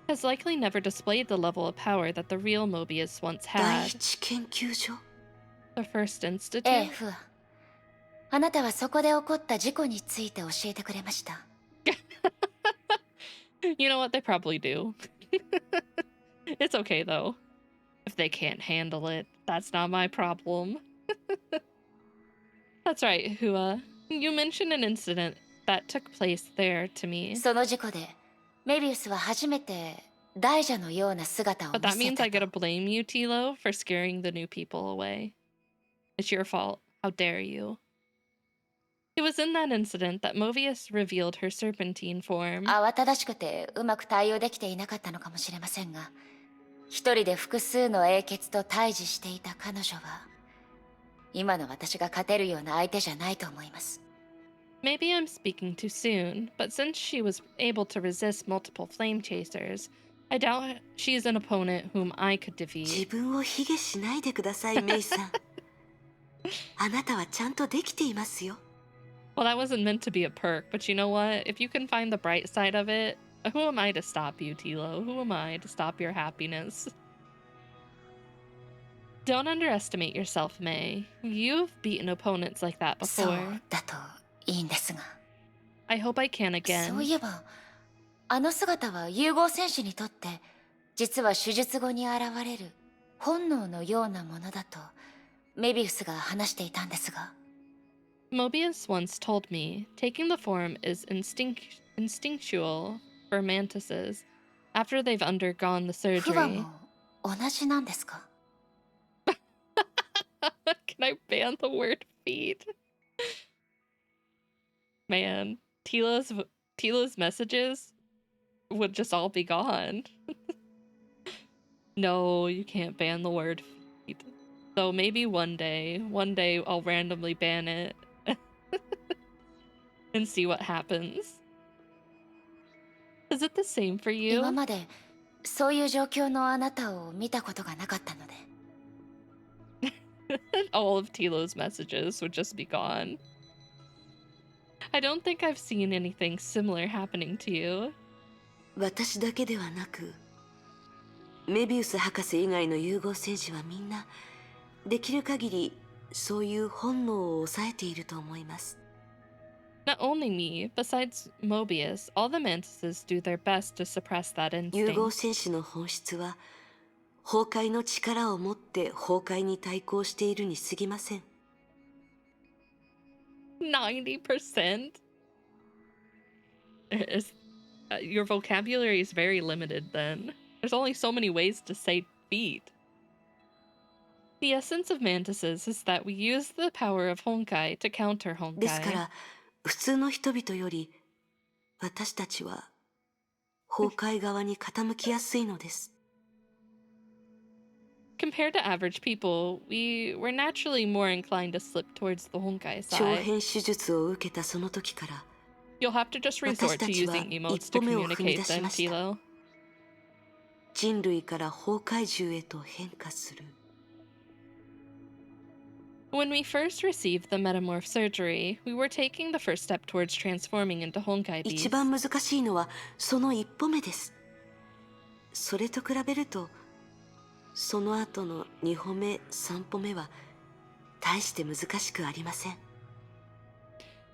Speaker 1: has likely never displayed the level of power that the real Mobius once
Speaker 6: 第
Speaker 1: had.
Speaker 6: 一研究所
Speaker 1: The first
Speaker 4: ええ、
Speaker 1: institute?
Speaker 4: フア。あなたはそこで起こった事故について教えてくれました。
Speaker 1: You know what? They probably do. It's okay though. If they can't handle it, that's not my problem. That's right, Hua. You mentioned an incident that took place there to me.
Speaker 4: その事故で、メビウスは初めて大蛇のような姿を
Speaker 1: But
Speaker 4: 見
Speaker 1: that
Speaker 4: せ
Speaker 1: means
Speaker 4: た
Speaker 1: I gotta
Speaker 4: と。
Speaker 1: blame you, Tilo, for scaring the new people away. It's your fault. How dare you? It was in that incident that Mobius revealed her serpentine form.
Speaker 4: 慌ただしくてうまく対応できていなかったのかもしれませんが、一人で複数の英傑と対峙していた彼女は、今の私が勝てるような相手じゃないと思います。
Speaker 1: Maybe I'm speaking too soon, but since she was able to resist multiple flame chasers, I doubt she's an opponent whom I could
Speaker 6: 自
Speaker 1: defeat.
Speaker 6: 分を卑下しないでくださいメイさんあなたはちゃんとできていますよ
Speaker 1: Well, that wasn't meant to be a perk, but you know what? If you can find the bright side of it, who am I to stop you, Tilo? Who am I to stop your happiness? Don't underestimate yourself, May. You've beaten opponents like that
Speaker 4: そう
Speaker 1: before.
Speaker 4: だといいんですが。
Speaker 1: I hope I can
Speaker 4: そう
Speaker 1: again.
Speaker 4: いえば、あの姿は融合戦士にとって実は手術後に現れる本能のようなものだとメビウスが話していたんですが。
Speaker 1: Mobius once told me taking the form is instinctual for mantises after they've undergone the
Speaker 4: フワ
Speaker 1: surgery.
Speaker 4: も同じなんですか？
Speaker 1: Can I ban the word feed? Man, Tila's messages would just all be gone. No, you can't ban the word feed. So maybe one day I'll randomly ban it and see what happens. Is it the same for
Speaker 4: 今
Speaker 1: you?
Speaker 4: までそういう状況のあなたを見たことがなかったので。
Speaker 1: All of Tilo's messages would just be gone. I don't think I've seen anything similar happening to you.
Speaker 6: 私だけではなくメビウス博士以外の融合戦士はみんなできる限りそういう本能を抑えていると思います
Speaker 1: Not only me, besides Mobius, all the mantises do their best to suppress that
Speaker 6: 融合
Speaker 1: instinct.
Speaker 6: 戦士の本質は崩壊の力を持って崩壊に対抗しているに過ぎません
Speaker 1: 90%? Your vocabulary is very limited then. There's only so many ways to say feet. The essence of mantises is that we use the power of Honkai to counter
Speaker 6: ですか
Speaker 1: Honkai.
Speaker 6: ら普通の人々より私たちは崩壊側に傾きやすいのです
Speaker 1: Compared to average people, we're naturally more inclined to slip towards the Honkai
Speaker 6: 長
Speaker 1: side.
Speaker 6: 編手術を受けたその時から
Speaker 1: You'll have to just resort to using emotes to communicate then, Tilo.
Speaker 6: 人類から崩壊獣へと変化する
Speaker 1: When we first received the metamorph surgery, we were taking the first step towards transforming into Honkai
Speaker 6: 一
Speaker 1: beasts.
Speaker 6: 番難しいのはその一歩目ですそれと比べるとその後の二歩目三歩目は大して難しくありません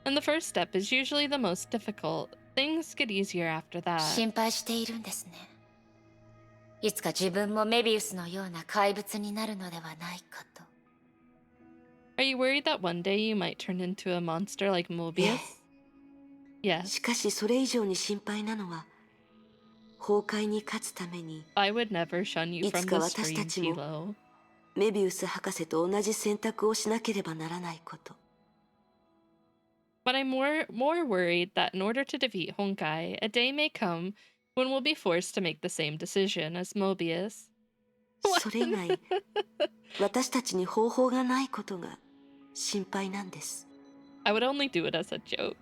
Speaker 1: And the first step is usually the most difficult. Things get easier after that.
Speaker 4: 心配しているんですね。いつか自分もメビウスのような怪物になるのではないかと。
Speaker 1: Are you worried that one day you might turn into a monster like Mobius? Yes.
Speaker 6: しかしそれ以上に心配なのは崩壊に勝つために
Speaker 1: I would never shun you
Speaker 6: い
Speaker 1: from
Speaker 6: つか
Speaker 1: the
Speaker 6: 私
Speaker 1: stream,
Speaker 6: たちも
Speaker 1: Tilo.
Speaker 6: メビウス博士と同じ選択をしなければならないこと
Speaker 1: But I'm more worried that in order to defeat Honkai, a day may come when we'll be forced to make the same decision as Mobius.
Speaker 6: それ以外私たちに方法がないことが心配なんです
Speaker 1: I would only do it as a joke.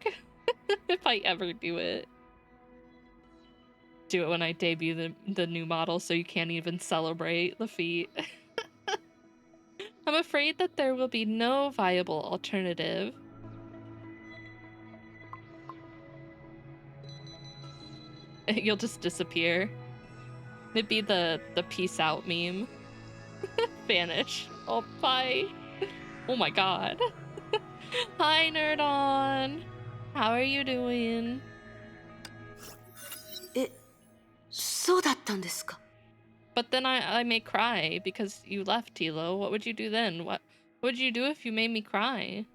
Speaker 1: If I ever do it. Do it when I debut the new model so you can't even celebrate the feat. I'm afraid that there will be no viable alternative. You'll just disappear. It'd be the peace out meme. Vanish. Oh, bye. Oh my god. Hi, Nerdon. How are you doing?
Speaker 6: そうだったんですか。
Speaker 1: But then I may cry because you left, Tilo. What would you do then? What would you do if you made me cry?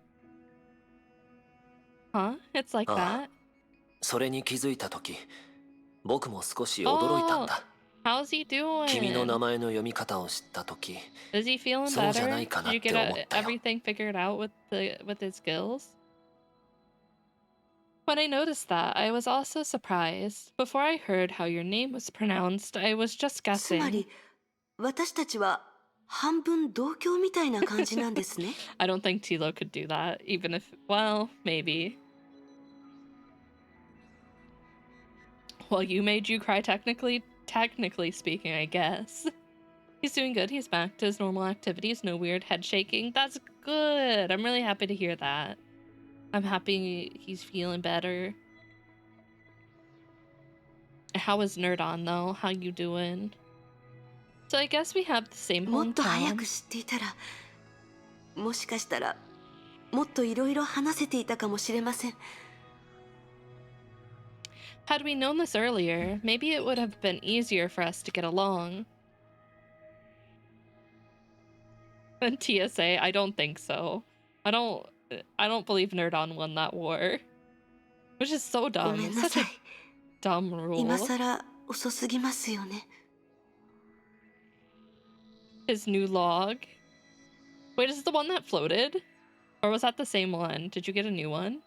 Speaker 1: Huh? It's like that?
Speaker 5: それに気づいた時、僕も少し驚いたん
Speaker 1: Oh,
Speaker 5: だ。
Speaker 1: how's he
Speaker 5: 君の名
Speaker 1: doing?
Speaker 5: 前の読み方を知った時、
Speaker 1: Is he feeling
Speaker 5: そうじゃ
Speaker 1: better?
Speaker 5: ないかな
Speaker 1: Did
Speaker 5: っ
Speaker 1: you
Speaker 5: て
Speaker 1: get
Speaker 5: 思ったよ。
Speaker 1: everything figured out with his skills? When I noticed that, I was also surprised. Before I heard how your name was pronounced, I was just
Speaker 6: つま
Speaker 1: guessing.
Speaker 6: り私たちは半分同郷みたいな感じなんですね。
Speaker 1: I don't think Tilo could do that, even if, well, maybe. Well, you made you cry technically speaking, I guess. He's doing good. He's back to his normal activities. No weird head shaking. That's good. I'm really happy to hear that. I'm happy he's feeling better. How is Nerdon, though? How you doing? So I guess we have the same
Speaker 6: もっと早
Speaker 1: hometown.
Speaker 6: く知っていたら、もしかしたらもっといろいろ話せていたかもしれません。
Speaker 1: Had we known this earlier, maybe it would have been easier for us to get along. And TSA, I don't think so. I don't believe Nerdon won that war. Which is so
Speaker 6: ご
Speaker 1: dumb.
Speaker 6: めんな
Speaker 1: Such
Speaker 6: さ
Speaker 1: a
Speaker 6: い。
Speaker 1: dumb rule.
Speaker 6: 今さら遅すぎますよね。
Speaker 1: His new log. Wait, is it the one that floated? Or was that the same one? Did you get a new one?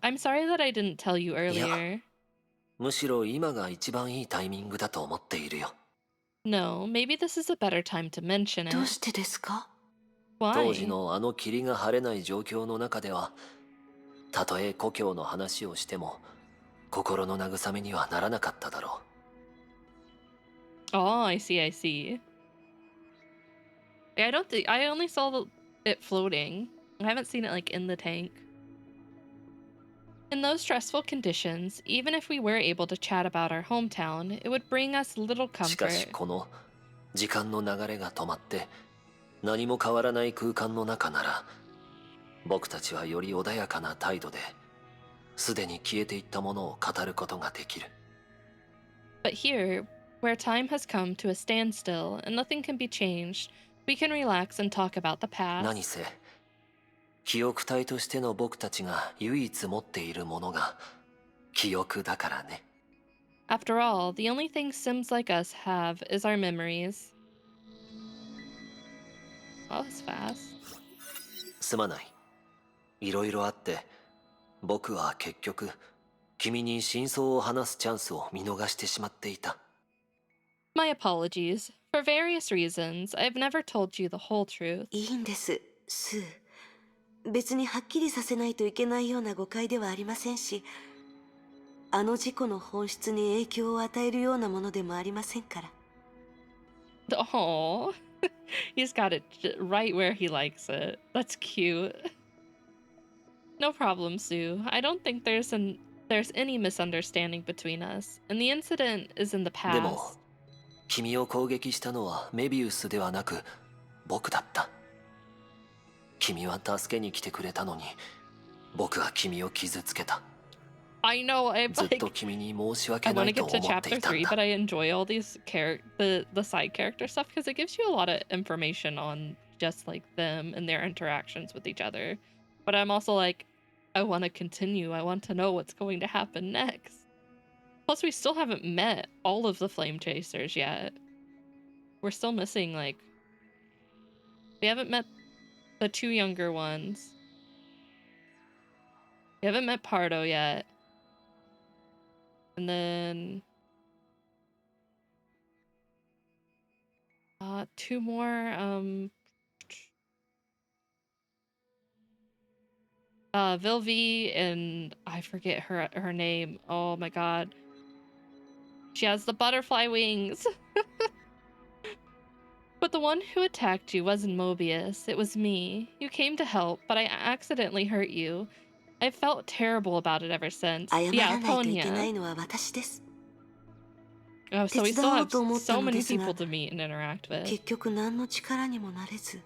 Speaker 1: I'm sorry that I didn't tell you earlier.
Speaker 5: むしろ今が一番いいタイミングだと思っているよ。
Speaker 1: No, maybe this is a better time to mention
Speaker 6: どう
Speaker 1: it.
Speaker 6: してですか？
Speaker 5: 当時
Speaker 1: Why?
Speaker 5: のあの霧が晴れない状況の中では、たとえ故郷の話をしても、心の慰めにはならなかっただろ
Speaker 1: Oh, I see, I see. Yeah, I only saw it floating. I haven't seen it like in the tank. In those stressful conditions, even if we were able to chat about our hometown, it would bring us little
Speaker 5: う。しかし
Speaker 1: comfort.
Speaker 5: この時間の流れが止まって何も変わらない空間の中なら、僕たちはより穏やかな態度ですでに消えていったものを語ることができる。
Speaker 1: But here, where time has come to a standstill and nothing can be changed, we can relax and talk about the
Speaker 5: 何
Speaker 1: past.
Speaker 5: せ記憶体としての僕たちが唯一持っているものが記憶だからね。
Speaker 1: After all, the only thing Sims like us have is our memories. Oh, that's fast.
Speaker 5: すまない。いろいろあって僕は結局君に真相を話すチャンスを見逃してしまっていた。
Speaker 1: My apologies. For various reasons, I've never told you the whole truth.
Speaker 6: いいんです、スー。別にはっきりさせないといけないような誤解ではありませんし、あの事故の本質に影響を与えるようなものでもありませんから。
Speaker 1: Oh, he's got it right where he likes it. That's cute. No problem, Sue. I don't think there's any misunderstanding between us, and the incident is in the
Speaker 5: でも
Speaker 1: past.
Speaker 5: 君を攻撃したのはメビウスではなく僕だった。君は助けに来てくれたのに僕は君を傷つけた。
Speaker 1: I know. I'm
Speaker 5: ずっ
Speaker 1: like,
Speaker 5: と君に申し訳
Speaker 1: I
Speaker 5: な
Speaker 1: want to
Speaker 5: いと
Speaker 1: get to
Speaker 5: 思って
Speaker 1: chapter
Speaker 5: いたん
Speaker 1: 3,
Speaker 5: だ。
Speaker 1: but I enjoy all these the side character stuff because it gives you a lot of information on just like them and their interactions with each other. But I'm also like, I want to continue. I want to know what's going to happen next. Plus, we still haven't met all of the flame chasers yet. We're still missing like, we haven't met the two younger ones. We haven't met Pardo yet. And then two more Vilvi and I forget her name. Oh my god. She has the butterfly wings. But the one who attacked you wasn't Mobius. It was me. You came to help, but I accidentally hurt you. I've felt terrible about it ever since.
Speaker 6: 謝
Speaker 1: Yeah,
Speaker 6: らないといけな
Speaker 1: Ponya.
Speaker 6: いのは私です。
Speaker 1: Oh, so we
Speaker 6: 手
Speaker 1: still
Speaker 6: 伝おう
Speaker 1: have
Speaker 6: と思った
Speaker 1: so
Speaker 6: の
Speaker 1: many
Speaker 6: ですが
Speaker 1: people to meet and interact with.
Speaker 6: 結局何の力にもなれず、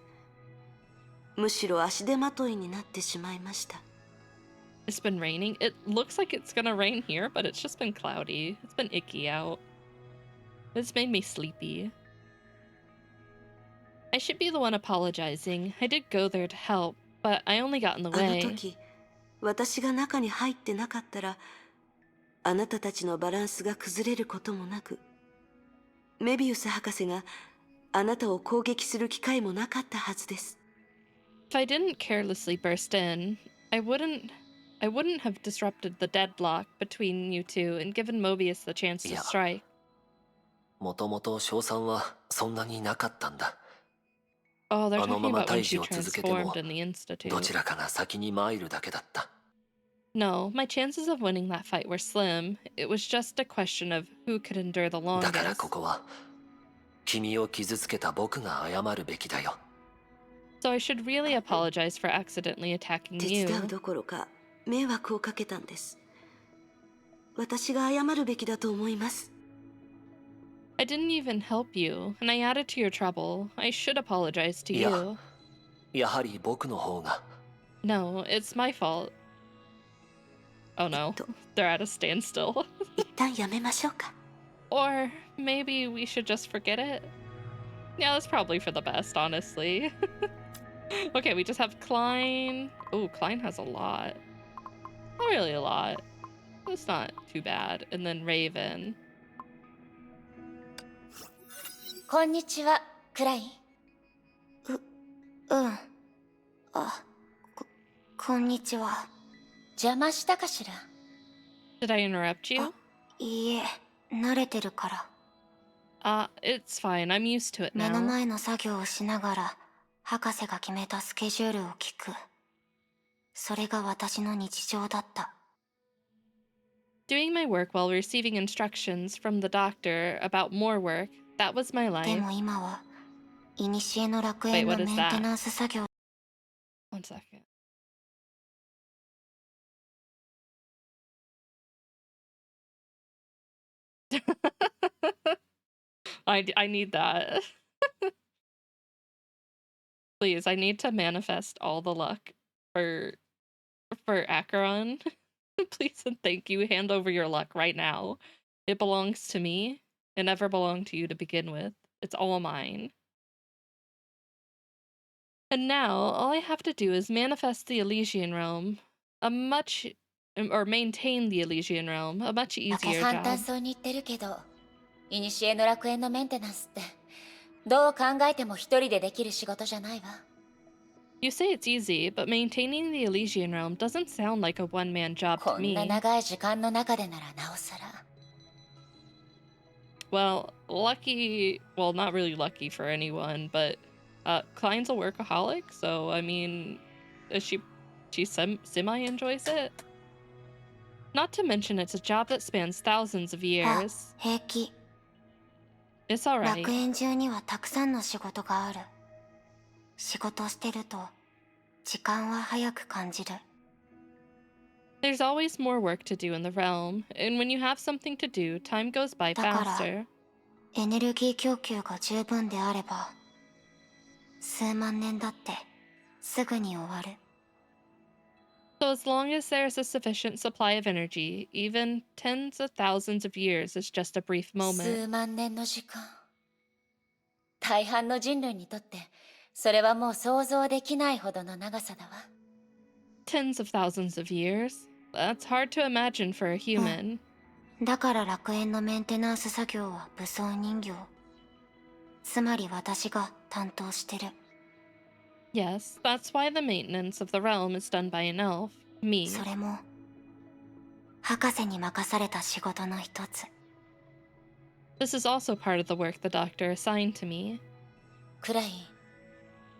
Speaker 6: むしろ足手まといになってしまいました。
Speaker 1: It's been raining. It looks like it's gonna rain here, but it's just been cloudy. It's been icky out. It's made me sleepy. I should be the one apologizing. I did go there to help, but I only got in the
Speaker 6: あの
Speaker 1: way.
Speaker 6: 時、私が中に入ってなかったら、あなたたちのバランスが崩れることもなく、メビウス博士があなたを攻撃する機会もなかったはずです。
Speaker 1: If I didn't carelessly burst in, I wouldn't have disrupted the deadlock between you two and given Mobius the chance to
Speaker 5: Yeah.
Speaker 1: strike.
Speaker 5: もともと賞賛はそんなになかったんだ。
Speaker 1: Oh, they're
Speaker 5: あの
Speaker 1: talking
Speaker 5: まま
Speaker 1: about when
Speaker 5: 退
Speaker 1: she
Speaker 5: 治を続けても
Speaker 1: transformed in the Institute.
Speaker 5: どちらかが先に参るだけだった。
Speaker 1: No, my chances of winning that fight were slim. It was just a question of who could endure the
Speaker 5: だから
Speaker 1: longest.
Speaker 5: ここは君を傷つけた僕が謝るべきだよ。
Speaker 1: So I should really apologize for accidentally attacking
Speaker 6: 手
Speaker 1: you.
Speaker 6: 伝うどころか迷惑をかけたんです。私が謝るべきだと思います。
Speaker 1: I didn't even help you, and I added to your trouble. I should apologize to
Speaker 5: いや、
Speaker 1: you.
Speaker 5: やはり僕の方が。
Speaker 1: No, it's my fault. Oh no, they're at a standstill.
Speaker 6: 一旦やめましょうか。
Speaker 1: Or maybe we should just forget it? Yeah, that's probably for the best, honestly. Okay, we just have Klein. Oh, Klein has a lot. Not really a lot. It's not too bad. And then Raven.
Speaker 4: こんにちは、クライン。
Speaker 3: こんにちは。
Speaker 4: 邪魔したかしら。
Speaker 1: Did I interrupt you?
Speaker 3: いいえ、慣れてるから。
Speaker 1: It's fine. I'm used to it
Speaker 3: 目の
Speaker 1: now.
Speaker 3: 前の作業をしながら、博士が決めたスケジュールを聞く。それが私の日常だった。
Speaker 1: Doing my work while receiving instructions from the doctor about more work, that was my
Speaker 3: で
Speaker 1: life.
Speaker 3: も今は、古の楽園
Speaker 1: Wait,
Speaker 3: の
Speaker 1: what
Speaker 3: メ
Speaker 1: is
Speaker 3: ン
Speaker 1: that?
Speaker 3: テナンス作業。
Speaker 1: One second. I need that. Please, I need to manifest all the luck for Acheron. Please and thank you. Hand over your luck right now. It belongs to me. It never belonged to you to begin with. It's all mine. And now, all I have to do is manifest the Elysian Realm. Or maintain the Elysian Realm. A much
Speaker 4: だけ
Speaker 1: easier
Speaker 4: 簡単
Speaker 1: job.
Speaker 4: そうに言ってるけど、古の楽園のメンテナンスって、どう考えても一人でできる仕事じゃないわ。
Speaker 1: You say it's easy, but maintaining the Elysian Realm doesn't sound like a one-man job
Speaker 4: こ
Speaker 1: to
Speaker 4: ん
Speaker 1: me.
Speaker 4: な長い時間の中でならなおさら。
Speaker 1: Well, lucky, well, not really lucky for anyone, but Klein's a workaholic, so I mean, she semi enjoys it. Not to mention it's a job that spans thousands of
Speaker 3: あ、
Speaker 1: years.
Speaker 3: 平気。
Speaker 1: It's alright.
Speaker 3: 楽園中にはたくさんの仕事がある。仕事してると、時間は早く感じる。
Speaker 1: There's always more work to do in the realm, and when you have something to do, time goes by
Speaker 3: だから、
Speaker 1: faster.
Speaker 3: エネルギー供給が十分であれば、数万年だってすぐに終わる。
Speaker 1: So as long as there's a sufficient supply of energy, even tens of thousands of years is just a brief moment.
Speaker 4: 数万年の時間。大半の人類にとって、それはもう想像できないほどの長さだわ。
Speaker 1: Tens of thousands of years? That's hard to imagine for a human.
Speaker 3: だから楽園のメンテナンス作業は武装人形。つまり私が担当してる。
Speaker 1: Yes, that's why the maintenance of the realm is done by an elf, me.
Speaker 3: それも、博士に任された仕事の一つ。
Speaker 1: This is also part of the work the doctor assigned to me.
Speaker 4: クライン、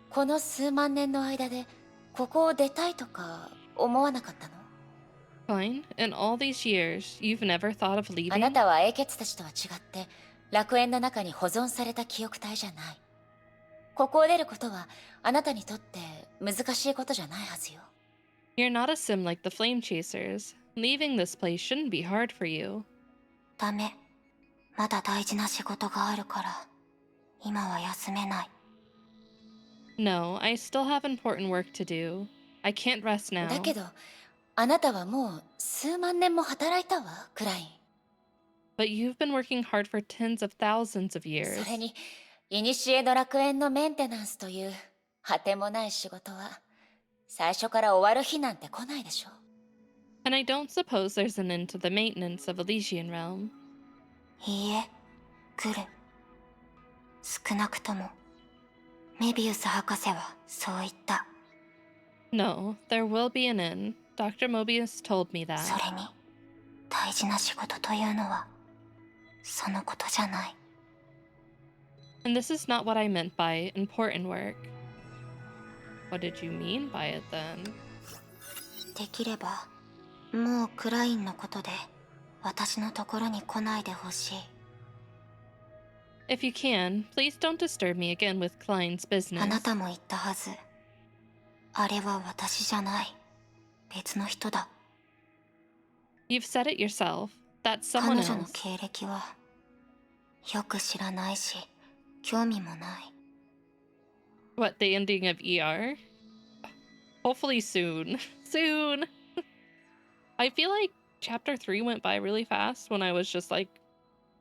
Speaker 4: この数万年の間で、ここを出たいとか思わなかったの？
Speaker 1: Fine, in all these years, you've never thought of
Speaker 4: あな
Speaker 1: leaving?
Speaker 4: たは英傑たちとは違って、楽園の中に保存された記憶体じゃない。ここを出ることは、あなたにとって難しいことじゃないはずよ。
Speaker 1: You're not a sim like the Flame Chasers. Leaving this place shouldn't be hard for you.
Speaker 3: ダメ。まだ大事な仕事があるから、今は休めない。
Speaker 1: No, I still have important work to do. I can't rest now.
Speaker 4: だけど、あなたはもう数万年も働いたわ、クライン。
Speaker 1: But you've been working hard for tens of thousands of years.
Speaker 4: それに、古の楽園のメンテナンスという果てもない仕事は、最初から終わる日なんて来ないでしょ。
Speaker 1: And I don't suppose there's an end to the maintenance of Elysian Realm.
Speaker 3: いいえ、来る。少なくとも、メビウス博士はそう言った。
Speaker 1: No, there will be an end. Dr. Mobius told me
Speaker 3: そ
Speaker 1: that.
Speaker 3: れに、大事な仕事というのは、そのことじゃない。
Speaker 1: And this is not what I meant by important work. What did you mean by it then?
Speaker 3: できれば、もうクラインのことで、私のところに来ないでほしい。
Speaker 1: If you can, please don't disturb me again with Klein's
Speaker 3: あな
Speaker 1: business.
Speaker 3: たも言ったはず。あれは私じゃない。別の人だ。
Speaker 1: You've said it yourself. That's someone
Speaker 3: 彼女の
Speaker 1: else.
Speaker 3: 経歴は、よく知らないし、興味もない。
Speaker 1: What, the ending of ER? Hopefully soon. Soon! I feel like chapter 3 went by really fast when I was just like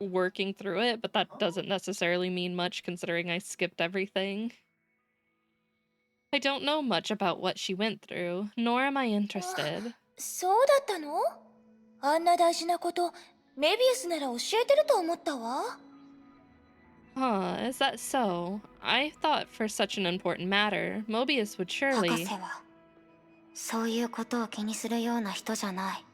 Speaker 1: working through it, but that doesn't necessarily mean much considering I skipped everything. I don't know much about what she went through, nor am I interested.
Speaker 7: そうだったの？あんな大事なこと、メビウスなら教えてると思ったわ。
Speaker 1: Huh, is that so? I thought for such an important matter, Mobius would
Speaker 3: 博
Speaker 1: surely...
Speaker 3: 士は、そういうことを気にするような人じゃない。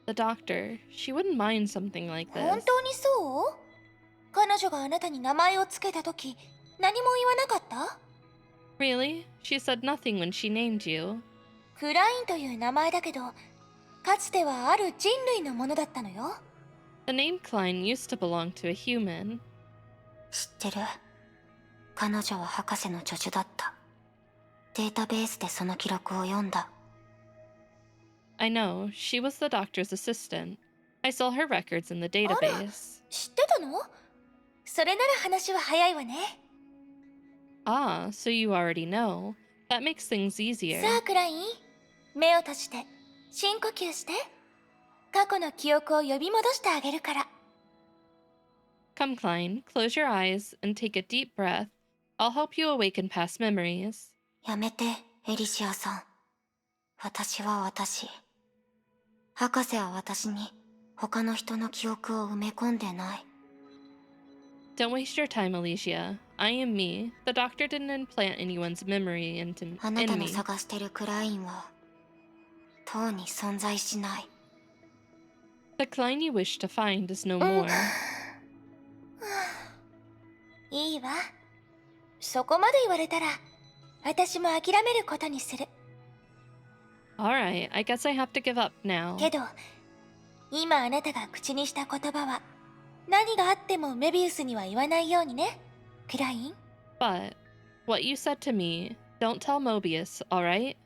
Speaker 1: The doctor, she wouldn't mind something like
Speaker 7: 本
Speaker 1: this.
Speaker 7: 当にそう？彼女があなたに名前をつけたとき、何も言わなかった？
Speaker 1: Really? She said nothing when she named you.
Speaker 7: クラインという名前だけど、かつてはある人類のものだったのよ。
Speaker 1: The name Klein used to belong to a human.
Speaker 3: 知ってる。彼女は博士の助手だった。データベースでその記録を読んだ。
Speaker 1: I know, she was the doctor's assistant. I saw her records in the database.
Speaker 7: 知ってたの？それなら話は早いわね。
Speaker 1: Ah, so you already know. That makes things easier.
Speaker 7: さあクライン、目を閉じて深呼吸して。過去の記憶を呼び戻してあげるから。
Speaker 1: Come, Klein, close your eyes and take a deep breath. I'll help you awaken past memories.
Speaker 3: やめて、エリシアさん。私は私。博士は私に他の人の記憶を埋め込んでない。
Speaker 1: Don't waste your time, Alicia. I am me. The doctor didn't implant anyone's memory in
Speaker 3: あなた
Speaker 1: me.
Speaker 3: の探してるクラインは、とうに存在しない。
Speaker 1: The Klein you wish to find is no more.
Speaker 7: いいわ。そこまで言われたら、私も諦めることにする。
Speaker 1: Alright, I guess I have to give up now.
Speaker 7: けど、今あなたが口にした言葉は、何があってもメビウスには言わないようにね、クライン。
Speaker 1: But, what you said to me, don't tell Mobius, alright?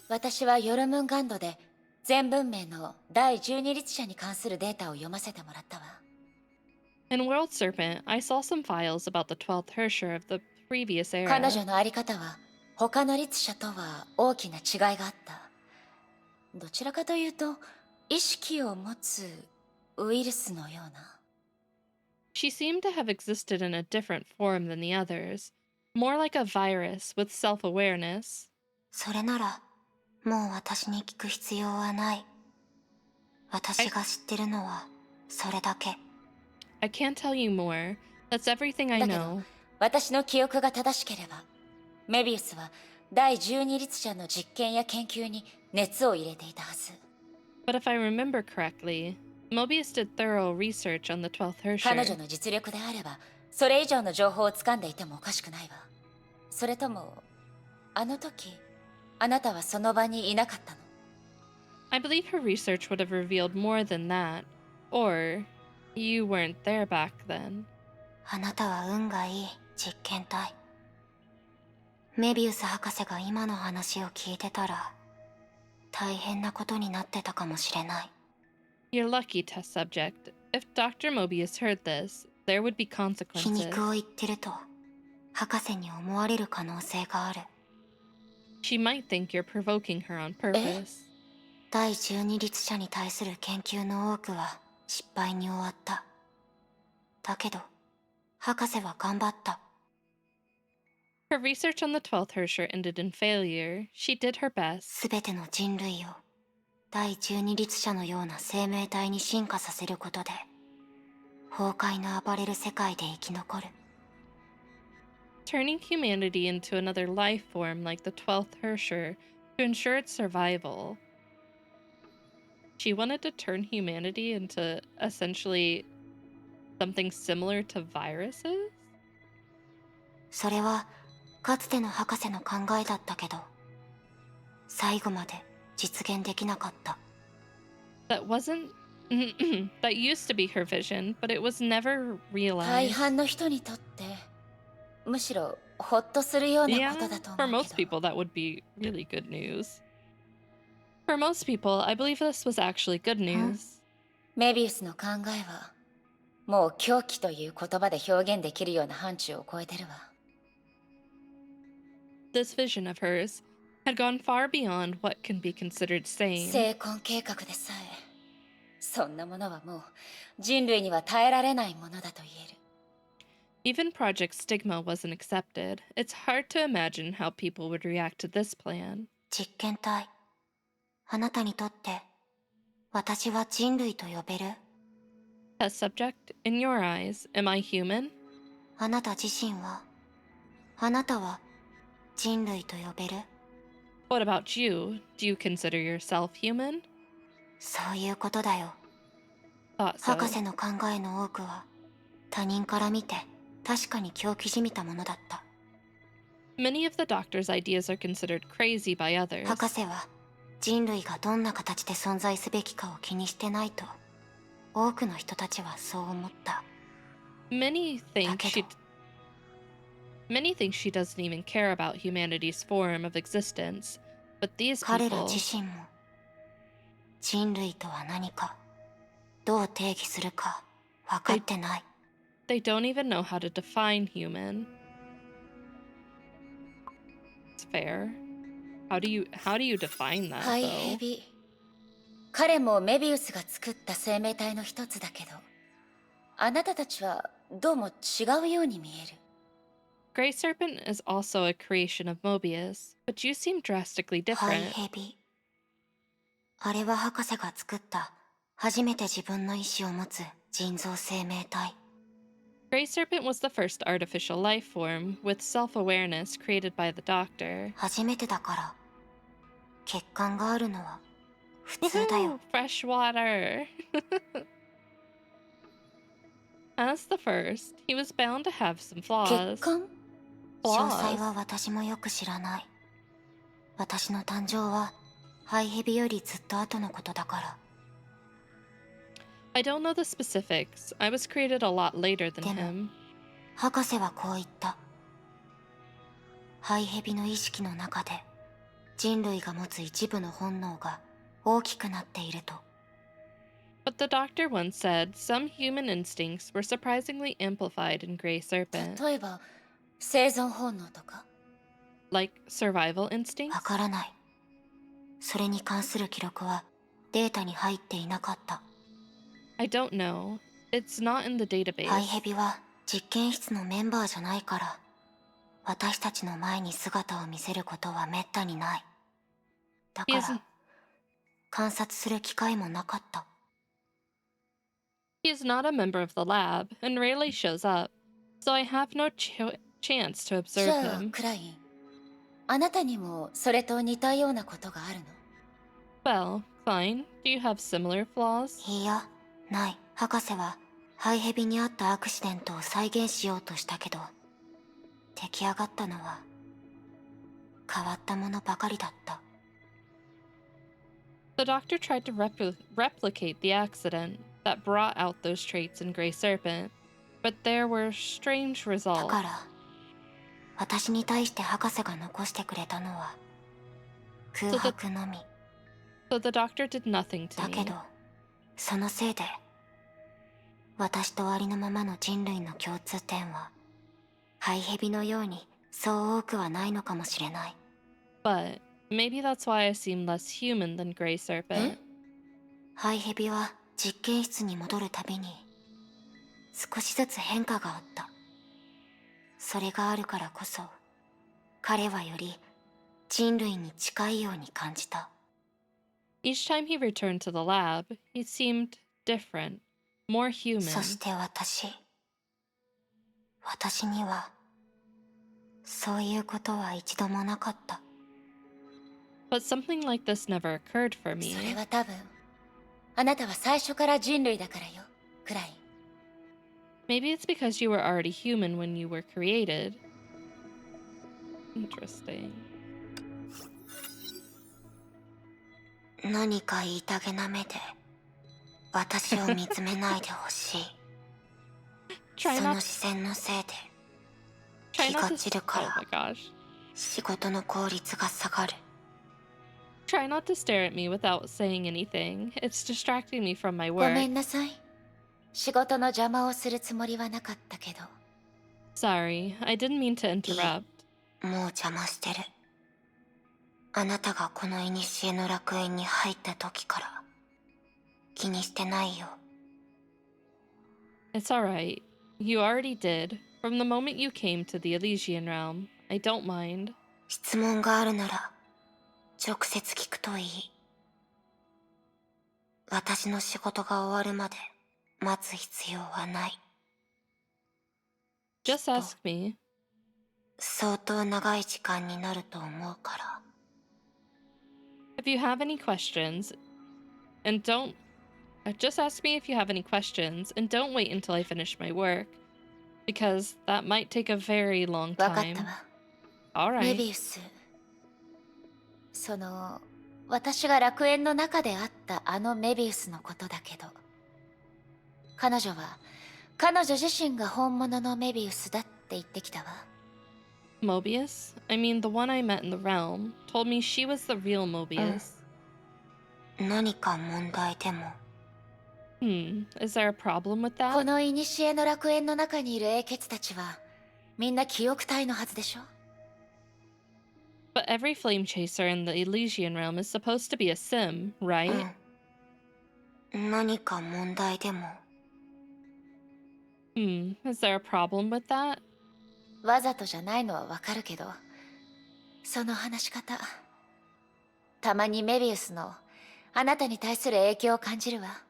Speaker 4: 私はヨルムンガンドで全文明の第12律者に関するデータを読ませてもらったわ。
Speaker 1: In World Serpent, I saw some files about the 12th Hersher of the previous era.
Speaker 4: 彼女のあり方は他の律者とは大きな違いがあった。どちらかというと意識を持つウイルスのような。
Speaker 1: She seemed to have existed in a different form than the others, more like a virus with self-awareness.
Speaker 3: それなら、もう私に聞く必要はない。私が知ってるのは、それだけ。
Speaker 1: I can't tell you more. That's everything I
Speaker 4: だけど
Speaker 1: know.
Speaker 4: 私の記憶が正しければメビウスは第12律者の実験や研究に熱を入れていたはず。
Speaker 1: But if I remember correctly, Mobius did thorough research on the 12th
Speaker 4: 彼
Speaker 1: Hersher.
Speaker 4: 女の実力であればそれ以上の情報を掴んでいてもおかしくないわ。それともあの時あなたはその場にいなかったの？
Speaker 1: I believe her research would have revealed more than that. Or, you weren't there back then.
Speaker 3: あなたは運がいい、実験体。メビウス博士が今の話を聞いてたら、大変なことになってたかもしれない。
Speaker 1: You're lucky, test subject. If Dr. Mobius heard this, there would be
Speaker 3: 皮
Speaker 1: consequences.
Speaker 3: 肉を言ってると博士に思われる可能性がある。
Speaker 1: She might think you're provoking her on purpose.
Speaker 3: 第12律者に対する研究の多くは失敗に終わった。だけど博士は頑張った。
Speaker 1: Her research on the 12th Hersher ended in failure. She did her best.
Speaker 3: すべての人類を第12律者のような生命体に進化させることで崩壊の暴れる世界で生き残る。
Speaker 1: Turning humanity into another life form like the 12th Hersher to ensure its survival. She wanted to turn humanity into essentially something similar to viruses?
Speaker 3: それはかつての博士の考えだったけど最後まで実現できなかった。
Speaker 1: That wasn't. That used to be her vision, but it was never
Speaker 4: 大
Speaker 1: realized.
Speaker 4: 半の人にとってむしろほっとするような
Speaker 1: Yeah,
Speaker 4: ことだと
Speaker 1: for
Speaker 4: 思う
Speaker 1: most
Speaker 4: けど。
Speaker 1: people, that would be really good news. For most people, I believe this was actually good news.
Speaker 4: メビウスの考えはもう狂気という言葉で表現できるような範疇を超えてるわ。
Speaker 1: This vision of hers had gone far beyond what can be considered sane.
Speaker 4: 生婚計画でさえそんなものはもう人類には耐えられないものだと言える。
Speaker 1: Even Project Stigma wasn't accepted. It's hard to imagine how people would react to this plan.
Speaker 3: 実験体、あなたにとって私は人類と呼べる？
Speaker 1: Test subject, in your eyes, am I human?
Speaker 3: あなた自身は、あなたは人類と呼べる？
Speaker 1: What about you? Do you consider yourself human?
Speaker 3: そういうことだよ。
Speaker 1: Thought so.
Speaker 3: 博士の考えの多くは他人から見て確かに狂気じみたものだった。
Speaker 1: Many of the doctor's ideas are considered crazy by others.
Speaker 3: 博士は人類がどんな形で存在すべきかを気にしてないと多くの人たちはそう思った。
Speaker 1: Many think
Speaker 3: だけど、
Speaker 1: Many think she doesn't even care about humanity's form of existence, but these
Speaker 3: 彼ら
Speaker 1: people,
Speaker 3: 自身も人類とは何か、どう定義するか分かってない。
Speaker 1: they don't even know how to define human. It's fair. How do you define that,
Speaker 4: ハイ
Speaker 1: though?
Speaker 4: ヘビ。彼もメビウスが作った生命体の一つだけど、あなたたちはどうも違うように見える。
Speaker 1: Grey Serpent is also a creation of Mobius, but you seem drastically
Speaker 3: ハイ
Speaker 1: different.
Speaker 3: ヘビ。あれは博士が作った初めて自分の意志を持つ人造生命体。
Speaker 1: Grey Serpent was the first artificial life form with self-awareness created by the Doctor.
Speaker 3: 初めてだから血管があるのは普通だよ。
Speaker 1: Woohoo! Fresh water! As the first, he was bound to have some
Speaker 4: 血
Speaker 1: flaws.
Speaker 4: 管？
Speaker 3: 詳細は私もよく知らない。私の誕生はハイヘビよりずっと後のことだから。
Speaker 1: I don't know the specifics. I was created a lot later than
Speaker 3: でも
Speaker 1: him.
Speaker 3: 博士はこう言った。ハイヘビの意識の中で人類が持つ一部の本能が大きくなっていると。
Speaker 1: But the Doctor once said some human instincts were surprisingly amplified in Grey Serpent,
Speaker 4: 例えば生存本能とか？
Speaker 1: like survival instincts.
Speaker 3: わからない。それに関する記録はデータに入っていなかった。
Speaker 1: I don't know. It's not in the database.
Speaker 3: ハイヘビは実験室のメンバーじゃないから私たちの前に姿を見せることはめったにない。だか
Speaker 1: He isn't,
Speaker 3: ら観察する機会もなかった。
Speaker 1: he is not a member of the lab and rarely shows up, so I have no chance to
Speaker 4: じ
Speaker 1: observe
Speaker 4: ゃあ
Speaker 1: him.
Speaker 4: クライン、あなたにもそれと似たようなことがあるの？
Speaker 1: Well, Klein, do you have similar flaws?
Speaker 3: いいや、ない。博士はハイヘビにあったアクシデントを再現しようとしたけど出来上がったのは変わったものばかりだった。
Speaker 1: The Doctor tried to replicate the accident that brought out those traits in Grey Serpent, but there were strange
Speaker 3: だ
Speaker 1: results.
Speaker 3: から私に対して博士が残してくれたのは空白のみ。
Speaker 1: So the doctor did nothing to
Speaker 3: だけ
Speaker 1: me.
Speaker 3: どそのせいで私とありのままの人類の共通点はハイヘビのようにそう多くはないのかもしれない。
Speaker 1: But maybe that's why I seem less human than Grey Serpent.
Speaker 3: ハイヘビは実験室に戻るたびに少しずつ変化があった。それがあるからこそ彼はより人類に近いように感じた。
Speaker 1: Each time he returned to the lab, he seemed different, more human.
Speaker 3: そして私にはそういうことは一度もなかった。
Speaker 1: But something like this never occurred for
Speaker 4: それ
Speaker 1: me.
Speaker 4: は多分あなたは最初から人類だからよ、クライン。
Speaker 1: Maybe it's because you were already human when you were created. Interesting.
Speaker 3: 何か言いたげな目で私を見つめないでほしい。
Speaker 1: Try
Speaker 3: その
Speaker 1: not,
Speaker 3: 視線のせいで
Speaker 1: try
Speaker 3: 気
Speaker 1: not
Speaker 3: が
Speaker 1: to.
Speaker 3: 散るか
Speaker 1: Oh
Speaker 3: ら
Speaker 1: my gosh.
Speaker 3: 仕事の効率が下がる。
Speaker 1: Try not to stare at me without saying anything. It's distracting me from my
Speaker 4: ごめ
Speaker 1: work.
Speaker 4: んなさい。仕事の邪魔をするつもりはなかったけど。
Speaker 1: Sorry, I didn't mean to interrupt.
Speaker 3: もう邪魔してる。あなたがこの古の楽園に入った時から気にしてないよ。
Speaker 1: It's alright. You already did. From the moment you came to the Elysian realm, I don't mind.
Speaker 3: 質問があるなら直接聞くといい。私の仕事が終わるまで待つ必要はない。
Speaker 1: Just ask me.
Speaker 3: 相当長い時間になると思うから。
Speaker 1: If you have any questions, and don't. Just ask me if you have any questions, and don't wait until I finish my work, because that might take a very long
Speaker 4: わかった
Speaker 1: time.
Speaker 4: わ。メ
Speaker 1: Alright.
Speaker 4: ビウス。私が楽園の中で会ったあのメビウスのことだけど。彼女自身が本物のメビウスだって言ってきたわ。
Speaker 1: Mobius? I mean, the one I met in the realm told me she was the real Mobius.
Speaker 3: 何か問題でも。
Speaker 1: Is there a problem with
Speaker 4: こ
Speaker 1: that?
Speaker 4: の古の楽園の中にいる英傑たちはみんな記憶体のはずでしょ。
Speaker 1: But every flame chaser in the Elysian realm is supposed to be a sim, right?
Speaker 3: 何か問題でも。
Speaker 1: Is there a problem with that?
Speaker 4: わざとじゃないのはわかるけど、その話し方、たまにメビウスのあなたに対する影響を感じるわ。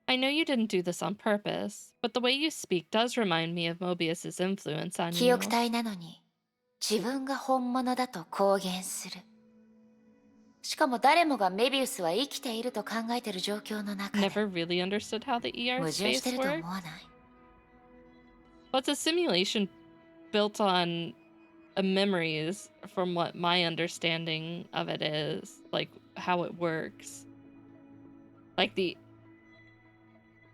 Speaker 1: I know you didn't do this on purpose, but the way you speak does remind me of Mobius's influence on
Speaker 4: 記
Speaker 1: you.
Speaker 4: 憶体なのに自分が本物だと公言する。しかも誰もがメビウスは生きていると考えている状況の中で
Speaker 1: Never really understood how the ER
Speaker 4: 矛盾し
Speaker 1: space
Speaker 4: てると
Speaker 1: works.
Speaker 4: 思わない？
Speaker 1: Well, it's a simulation built on memories, from what my understanding of it is, like how it works. Like the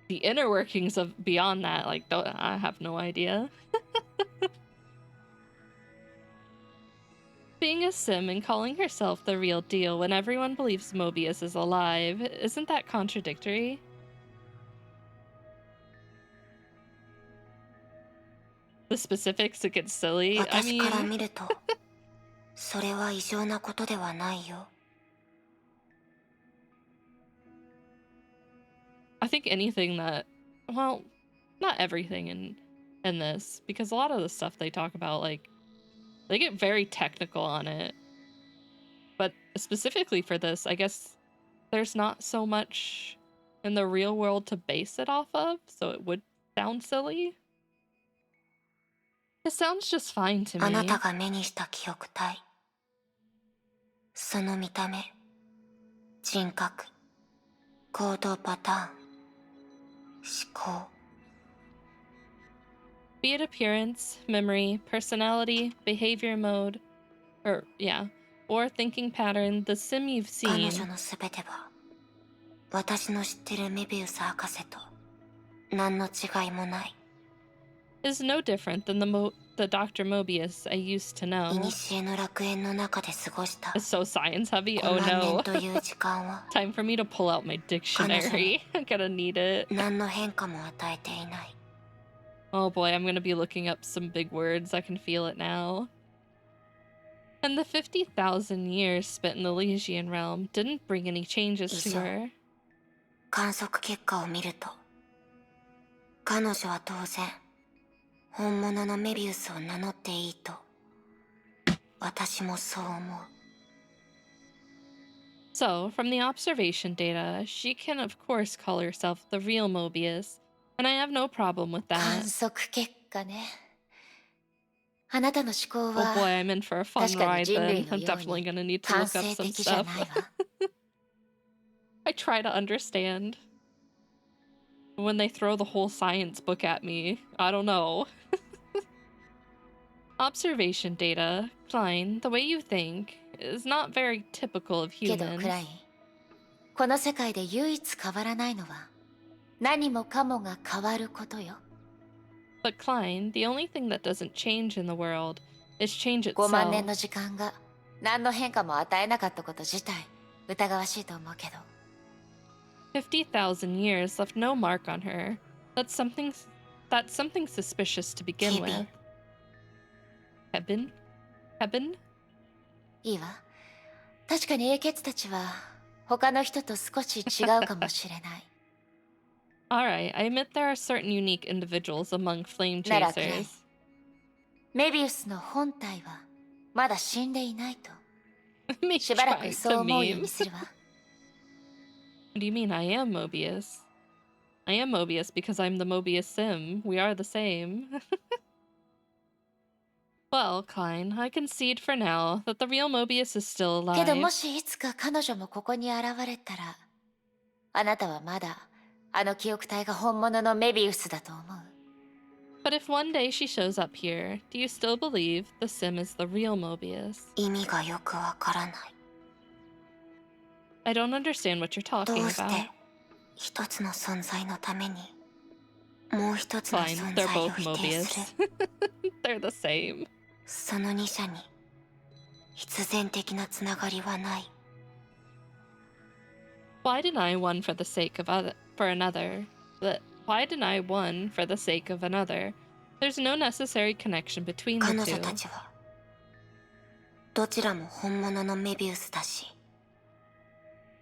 Speaker 1: inner workings of beyond that, like I have no idea. Being a sim and calling herself the real deal when everyone believes Mobius is alive, isn't that contradictory? The specifics, it gets silly. I
Speaker 3: 私から
Speaker 1: mean,
Speaker 3: 見るとそれは異常なことではないよ。
Speaker 1: I think anything that, well, not everything in this, because a lot of the stuff they talk about, like, they get very technical on it. But specifically for this, I guess there's not so much in the real world to base it off of, so it would sound silly. It sounds just fine to
Speaker 3: あな
Speaker 1: me.
Speaker 3: たが目にした記憶体、その見た目、人格、行動パターン、思考。
Speaker 1: Be it appearance, memory, personality, behavior mode, or thinking pattern, the sim you've
Speaker 3: 彼
Speaker 1: seen.
Speaker 3: 女のすべては私の知ってるメビウス博士と何の違いもない。
Speaker 1: is no different than the Dr. Mobius I used to know.
Speaker 3: 古の楽園の中で過ごした
Speaker 1: It's so science heavy.
Speaker 3: 5
Speaker 1: Oh
Speaker 3: 万年
Speaker 1: no.
Speaker 3: という時間は
Speaker 1: Time for me to pull out my dictionary. I'm gonna need it.
Speaker 3: 何の変化も与えていない。
Speaker 1: Oh boy, I'm gonna be looking up some big words. I can feel it now. And the 50,000 years spent in the Elysian realm didn't bring any changes to her.
Speaker 3: 観測結果を見ると、彼女は当然、本物のメビウスを名乗っていいと、私もそう思う。
Speaker 1: So, from the observation data, she can of course call herself the real Mobius, and I have no problem with
Speaker 4: 観
Speaker 1: that.
Speaker 4: 測結果ね。あなたの思考
Speaker 1: Oh
Speaker 4: は
Speaker 1: boy, I'm in for a fun
Speaker 4: 確かに
Speaker 1: ride
Speaker 4: 人類
Speaker 1: then.
Speaker 4: の
Speaker 1: I'm
Speaker 4: よう
Speaker 1: definitely
Speaker 4: に
Speaker 1: gonna need to
Speaker 4: 感
Speaker 1: look up
Speaker 4: 性
Speaker 1: some
Speaker 4: 的じゃ
Speaker 1: stuff.
Speaker 4: ないわ。
Speaker 1: I try to understand. When they throw the whole science book at me, I don't know. Observation data, Klein, the way you think, is not very typical of
Speaker 4: けど
Speaker 1: humans.
Speaker 4: クライン、この世界で唯一変わらないのは何もかもが変わることよ。
Speaker 1: But Klein, the only thing that doesn't change in the world is change
Speaker 4: 5万年
Speaker 1: itself.
Speaker 4: の時間が何の変化も与えなかったこと自体疑わしいと思うけど。
Speaker 1: 50,000 years left no mark on her. That's something suspicious to begin with. Heaven? Heaven?
Speaker 4: いいわ。確かに英傑たちは他の人と少し違うかもしれない。
Speaker 1: Alright, I admit there are certain unique individuals among flame
Speaker 4: ならクライン、
Speaker 1: chasers.
Speaker 4: メビウスの本体はまだ死んでいないと
Speaker 1: Me
Speaker 4: しばら
Speaker 1: trying
Speaker 4: くそう
Speaker 1: to
Speaker 4: 思うよう
Speaker 1: meme.
Speaker 4: にするわ。
Speaker 1: What do you mean I am Mobius? I am Mobius because I'm the Mobius sim. We are the same. Well, Klein, I concede for now that the real Mobius is still
Speaker 4: けど
Speaker 1: alive.
Speaker 4: もしいつか彼女もここに現れたら、あなたはまだあの記憶体が本物のメビウスだと思う。
Speaker 1: But if one day she shows up here, do you still believe the sim is the real Mobius?
Speaker 3: 意味がよくわからない。
Speaker 1: I don't understand what you're
Speaker 3: ど
Speaker 1: talking
Speaker 3: うして
Speaker 1: about.
Speaker 3: 一つの存在のためにもう一つの
Speaker 1: Fine,
Speaker 3: 存
Speaker 1: they're
Speaker 3: 在を
Speaker 1: both
Speaker 3: 否定す
Speaker 1: Mobius.
Speaker 3: る。
Speaker 1: They're the same.
Speaker 3: その二者に必然的なつながりはない。
Speaker 1: Why deny one for the sake of another? Why deny one for the sake of another? There's no necessary connection between
Speaker 3: 彼
Speaker 1: the
Speaker 3: 女た
Speaker 1: two.
Speaker 3: ちはどちらも本物のメビウスだし、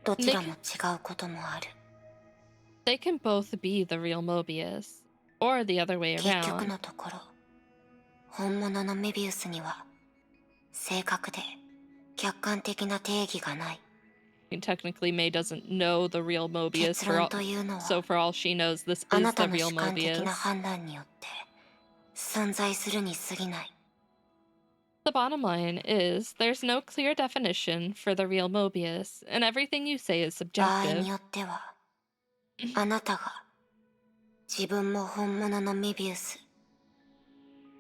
Speaker 3: どちらも違うこともある。
Speaker 1: They can both be the real Mobius, or the other way
Speaker 3: 結局
Speaker 1: around.
Speaker 3: のところ、本物のメビウスには正確で客観的な定義がない。
Speaker 1: I mean, technically, May doesn't know the real Mobius,
Speaker 3: 結論というのは、
Speaker 1: so for all she knows, this
Speaker 3: あ
Speaker 1: is
Speaker 3: な
Speaker 1: the
Speaker 3: たの
Speaker 1: real
Speaker 3: 主観的
Speaker 1: Mobius.
Speaker 3: な判断によって存在するに過ぎない。
Speaker 1: The bottom line is, there's no clear definition for the real Mobius, and everything you say is
Speaker 3: 場合
Speaker 1: subjective.
Speaker 3: によっては、あなたが自分も本物のメビウス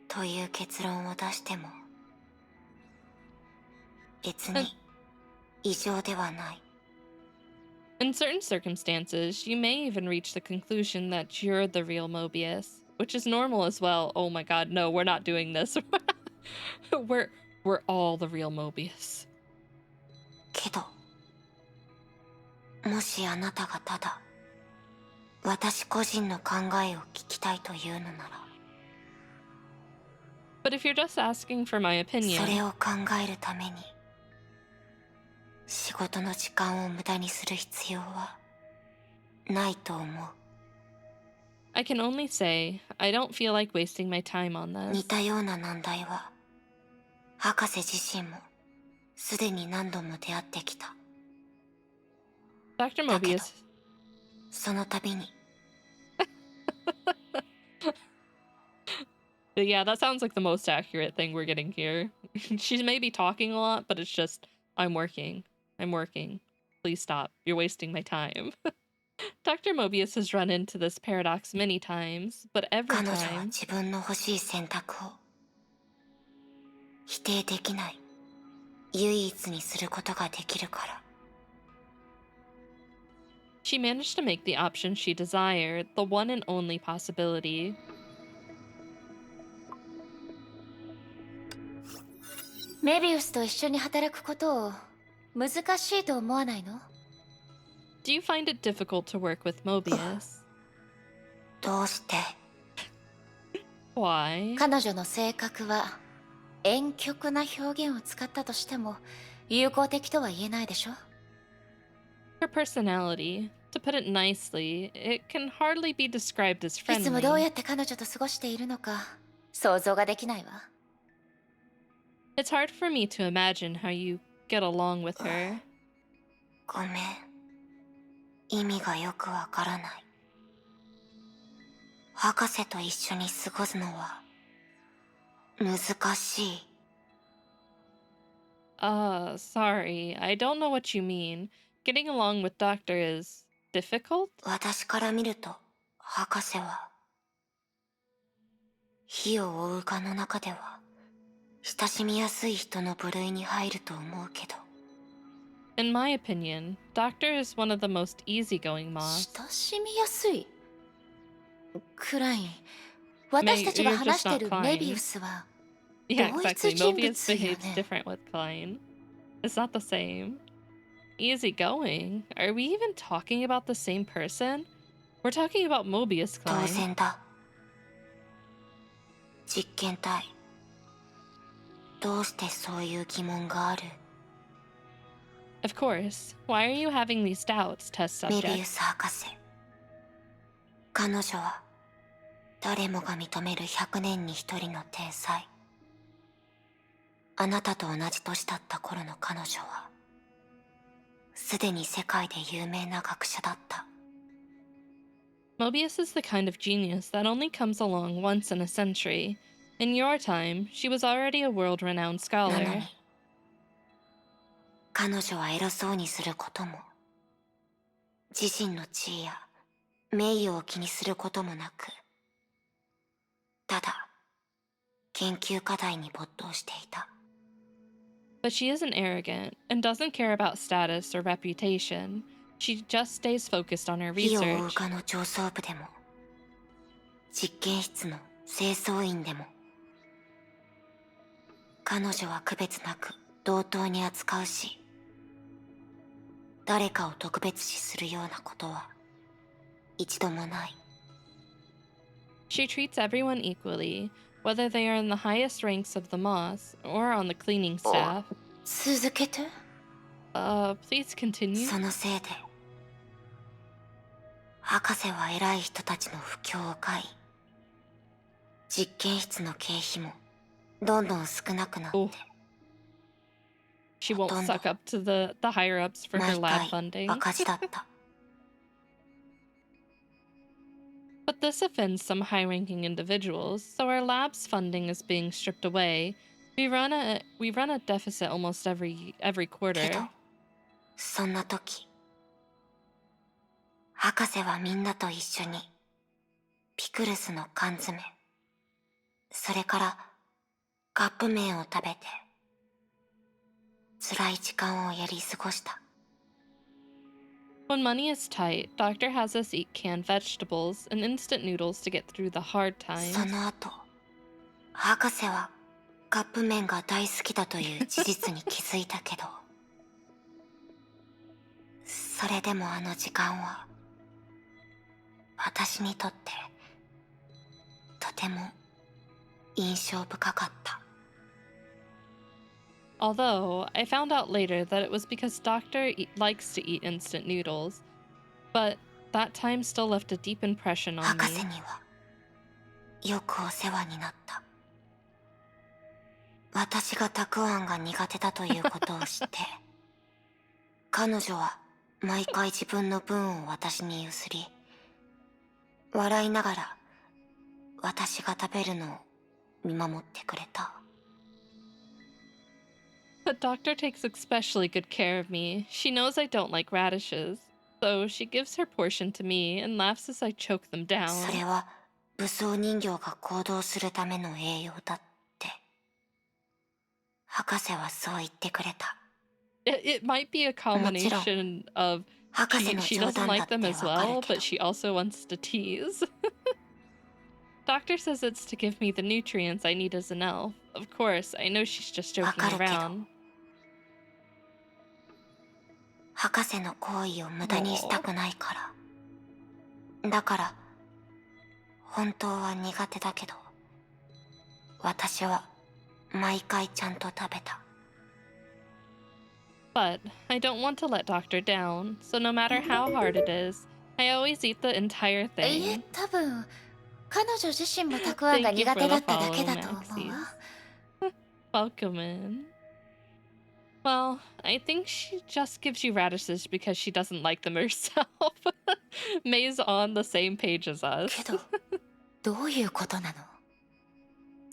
Speaker 3: という結論を出しても別に異常ではない。
Speaker 1: In certain circumstances, you may even reach the conclusion that you're the real Mobius, which is normal as well. Oh my god, no, we're not doing this. we're all the real Mobius.
Speaker 3: けど、もしあなたがただ私個人の考えを聞きたいというのなら、
Speaker 1: But if you're just asking for my
Speaker 3: それ
Speaker 1: opinion,
Speaker 3: を考えるために仕事の時間を無駄にする必要はないと思う。
Speaker 1: I can only say, I don't feel like wasting my time on
Speaker 3: 似
Speaker 1: this.
Speaker 3: たような難題は博士自身もすでに何度も出会ってきた。
Speaker 1: Dr.
Speaker 3: だけど
Speaker 1: Mobius,
Speaker 3: その度に
Speaker 1: yeah, that sounds like the most accurate thing we're getting here. She may be talking a lot, but it's just, I'm working. Please stop. You're wasting my time. Dr. Mobius has run into this paradox many times, but every
Speaker 3: 彼女は
Speaker 1: time,
Speaker 3: 自分の欲しい選択を否定できない唯一にすることができるから。
Speaker 1: she managed to make the option she desired the one and only possibility.
Speaker 4: メビウスと一緒に働くことを難しいと思わないの？
Speaker 1: Do you find it difficult to work with Mobius?
Speaker 3: どうして？
Speaker 1: Why?
Speaker 4: 彼女の性格は婉曲な表現を使ったとしても友好的とは言えないでしょ？
Speaker 1: Her personality, to put it nicely, it can hardly be described as
Speaker 4: いつもどう
Speaker 1: friendly.
Speaker 4: やって彼女と過ごしているのか想像ができないわ。
Speaker 1: It's hard for me to imagine how you get along with her.
Speaker 3: ごめん。意味がよくわからない。博士と一緒に過ごすのは難しい。
Speaker 1: Sorry, I don't know what you mean. Getting along with Doctor is difficult?
Speaker 3: 私から見ると博士は火を追う蛾の中では親しみやすい人の部類に入ると思うけど。
Speaker 1: In my opinion, Doctor is one of the most easygoing moths.
Speaker 4: 親しみやすい。クライン、私たちが
Speaker 1: you're
Speaker 4: 話
Speaker 1: just
Speaker 4: してる
Speaker 1: not
Speaker 4: メビウスは
Speaker 1: Yeah,
Speaker 4: 同
Speaker 1: exactly.
Speaker 4: 一人物
Speaker 1: Mobius
Speaker 4: よ
Speaker 1: behaves
Speaker 4: ね。
Speaker 1: different with Klein. It's not the same. Easygoing? Are we even talking about the same person? We're talking about Mobius
Speaker 3: 当
Speaker 1: Klein.
Speaker 3: 然だ。実験体。どうしてそういう疑問がある？
Speaker 1: Of course. Why are you having these doubts, test
Speaker 3: メビウ
Speaker 1: subject?
Speaker 3: ス博士。彼女は誰もが認める100年に1人の天才。あなたと同じ年だった頃の彼女はすでに世界で有名な学者だった。
Speaker 1: Mobius is the kind of genius that only comes along once in a century. In your time, she was already a world-renowned
Speaker 3: なの
Speaker 1: scholar.
Speaker 3: に彼女は偉そうにすることも自身の地位や名誉を気にすることもなく、ただ研究課題に没頭していた。
Speaker 1: But she isn't arrogant and doesn't care about status or reputation. She just stays focused on her
Speaker 3: 火を追う
Speaker 1: research.
Speaker 3: 科の上層部でも実験室の清掃員でも彼女は区別なく同等に扱うし、誰かを特別視するようなことは一度もない。
Speaker 1: She treats everyone equally, whether they are in the highest ranks of the moss or on the cleaning staff.
Speaker 4: 続けて。
Speaker 1: Please continue.
Speaker 3: そのせいで博士は偉い人たちの不況を買い、実験室の経費もどんどん少なくなって、
Speaker 1: Oh. She won't suck up to the higher-ups for her
Speaker 3: 毎
Speaker 1: lab
Speaker 3: 回
Speaker 1: funding.
Speaker 3: 赤字だった。
Speaker 1: But this offends some high-ranking individuals, so our lab's funding is being stripped away. We run a deficit almost every
Speaker 3: け
Speaker 1: quarter.
Speaker 3: どそんな時博士はみんなと一緒にピクルスの缶詰、それからカップ麺を食べて辛い時間をやり過ごした。
Speaker 1: When money is tight, Doctor has us eat canned vegetables and instant noodles to get through the hard
Speaker 3: そ
Speaker 1: times.
Speaker 3: の後博士はカップ麺が大好きだという事実に気づいたけどそれでもあの時間は私にとってとても印象深かった。
Speaker 1: Although, I found out later that it was because Doctor likes to eat instant noodles, but that time still left a deep impression on
Speaker 3: 博
Speaker 1: me.
Speaker 3: 士にはよくお世話になった。私がたくあんが苦手だということを知って彼女は毎回自分の分を私に譲り、笑いながら私が食べるのを見守ってくれた。
Speaker 1: The doctor takes especially good care of me. She knows I don't like radishes, so she gives her portion to me and laughs as I choke them down.
Speaker 3: それは武装人形が行動するための栄養だって博士はそう言ってくれた。
Speaker 1: It might be a combination of
Speaker 3: 博士
Speaker 1: she
Speaker 3: の冗
Speaker 1: doesn't
Speaker 3: 談だっ
Speaker 1: like
Speaker 3: て
Speaker 1: them
Speaker 3: わ
Speaker 1: as
Speaker 3: か
Speaker 1: well,
Speaker 3: るけ
Speaker 1: but
Speaker 3: ど
Speaker 1: she also wants to tease. Doctor says it's to give me the nutrients I need as an elf, of course, I know she's just joking
Speaker 3: わかるけど。
Speaker 1: around.
Speaker 3: 博士の行為を無駄にしたくないから。だから、本当は苦手だけど、私は毎回ちゃんと食べた。
Speaker 1: But I don't want to let Doctor down, so no matter how hard it is, I always eat the entire
Speaker 4: いえ、
Speaker 1: thing.
Speaker 4: 多分彼女自身もたくあんが
Speaker 1: Thank you
Speaker 4: 苦
Speaker 1: for
Speaker 4: 手だ
Speaker 1: the
Speaker 4: っただけ
Speaker 1: follow,
Speaker 4: だと思うわ。
Speaker 1: Maxies. Welcome in. Well, I think she just gives you radishes because she doesn't like them herself. May's on the same page as
Speaker 4: け
Speaker 1: us.
Speaker 4: ど、どういうことなの？